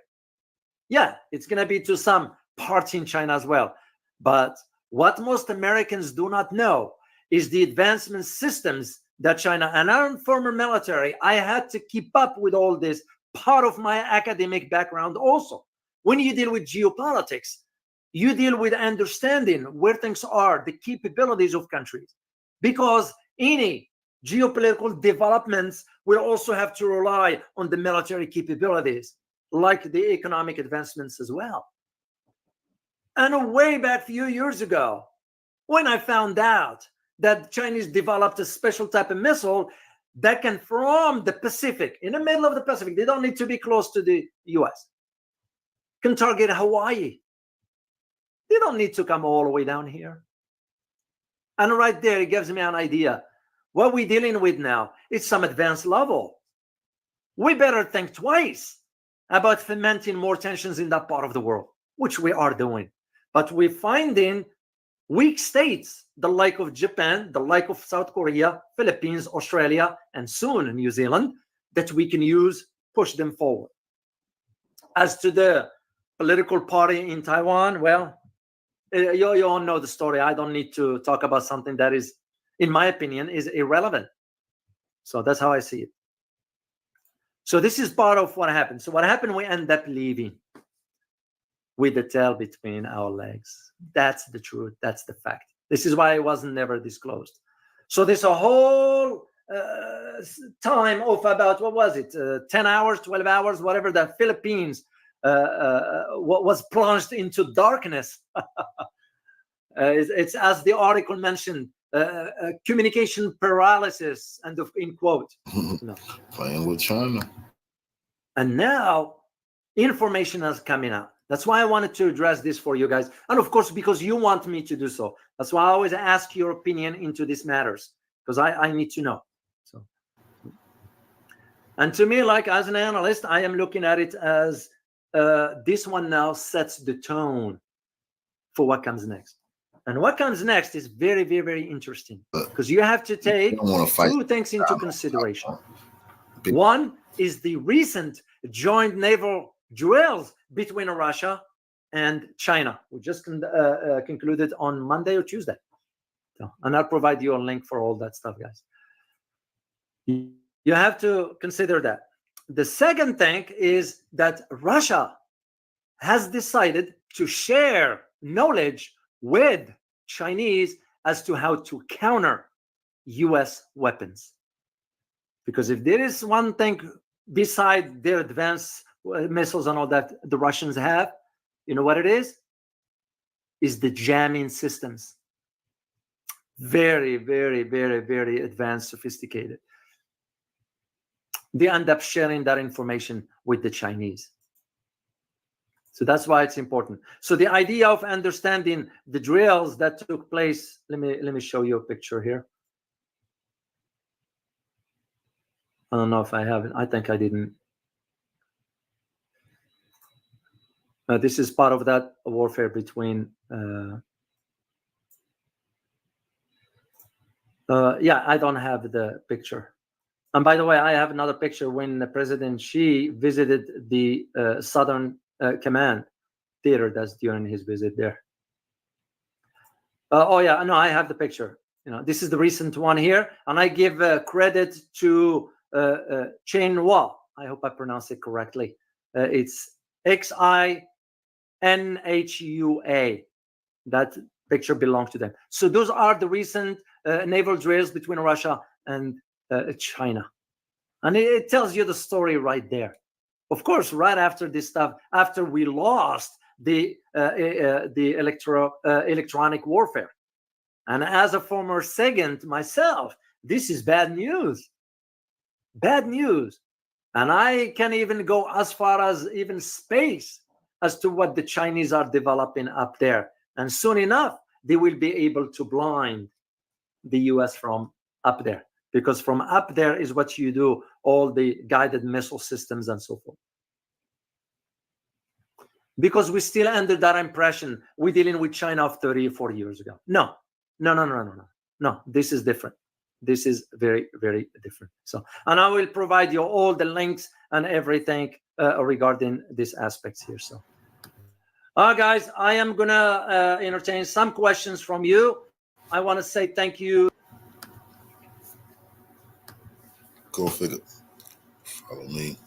Yeah, it's going to be to some parts in China as well. But what most Americans do not know is the advancement systems that China, and I'm former military, I had to keep up with all this, part of my academic background also. When you deal with geopolitics, you deal with understanding where things are, the capabilities of countries, because any geopolitical developments will also have to rely on the military capabilities, like the economic advancements as well. And way back a few years ago, when I found out that the Chinese developed a special type of missile that can, from the Pacific, in the middle of the Pacific, they don't need to be close to the US, can target Hawaii. They don't need to come all the way down here. And right there, it gives me an idea. What we're dealing with now is some advanced level. We better think twice about fomenting more tensions in that part of the world, which we are doing. But we're finding weak states, the like of Japan, the like of South Korea, Philippines, Australia, and soon New Zealand, that we can use, push them forward. As to the political party in Taiwan, well, you all know the story. I don't need to talk about something that is, in my opinion, is irrelevant. So that's how I see it. So this is part of what happened. So what happened, we end up leaving with the tail between our legs. That's the truth. That's the fact. This is why it wasn't never disclosed. So there's a whole time of about, what was it, 10 hours, 12 hours, whatever, the Philippines was plunged into darkness. It's as the article mentioned, communication paralysis, and in quote. No. Playing with China. And now information is coming out. That's why I wanted to address this for you guys. And of course, because you want me to do so. That's why I always ask your opinion into these matters, because I need to know. So, and to me, like as an analyst, I am looking at it as this one now sets the tone for what comes next. And what comes next is very, very, very interesting, because you have to take two things into consideration. One is the recent joint naval drills between Russia and China. We just concluded on Monday or Tuesday. So, and I'll provide you a link for all that stuff, guys. You have to consider that. The second thing is that Russia has decided to share knowledge with Chinese as to how to counter US weapons. Because if there is one thing beside their advanced missiles and all that the Russians have, you know what it is? Is the jamming systems. Very, very, very, very advanced, sophisticated. They end up sharing that information with the Chinese. So that's why it's important. So the idea of understanding the drills that took place, let me show you a picture here. I don't know if I have it. I think I didn't. This is part of that warfare between. Yeah, I don't have the picture. And by the way, I have another picture when President Xi visited the Southern Command Theater. That's during his visit there. Oh yeah, no, I have the picture. You know, this is the recent one here, and I give credit to Chen Hua. I hope I pronounce it correctly. It's XINHUA. That picture belongs to them. So those are the recent naval drills between Russia and China, and it tells you the story right there. Of course, right after this stuff, after we lost the electronic warfare, and as a former SEGENT myself, this is bad news. Bad news. And I can even go as far as even space as to what the Chinese are developing up there. And soon enough, they will be able to blind the US from up there, because from up there is what you do, all the guided missile systems and so forth. Because we're still under that impression we're dealing with China of 30 or 40 years ago. No, this is different. This is very, very different. So, and I will provide you all the links and everything regarding these aspects here. So, guys, I am gonna entertain some questions from you. I want to say thank you Go figure. Follow me.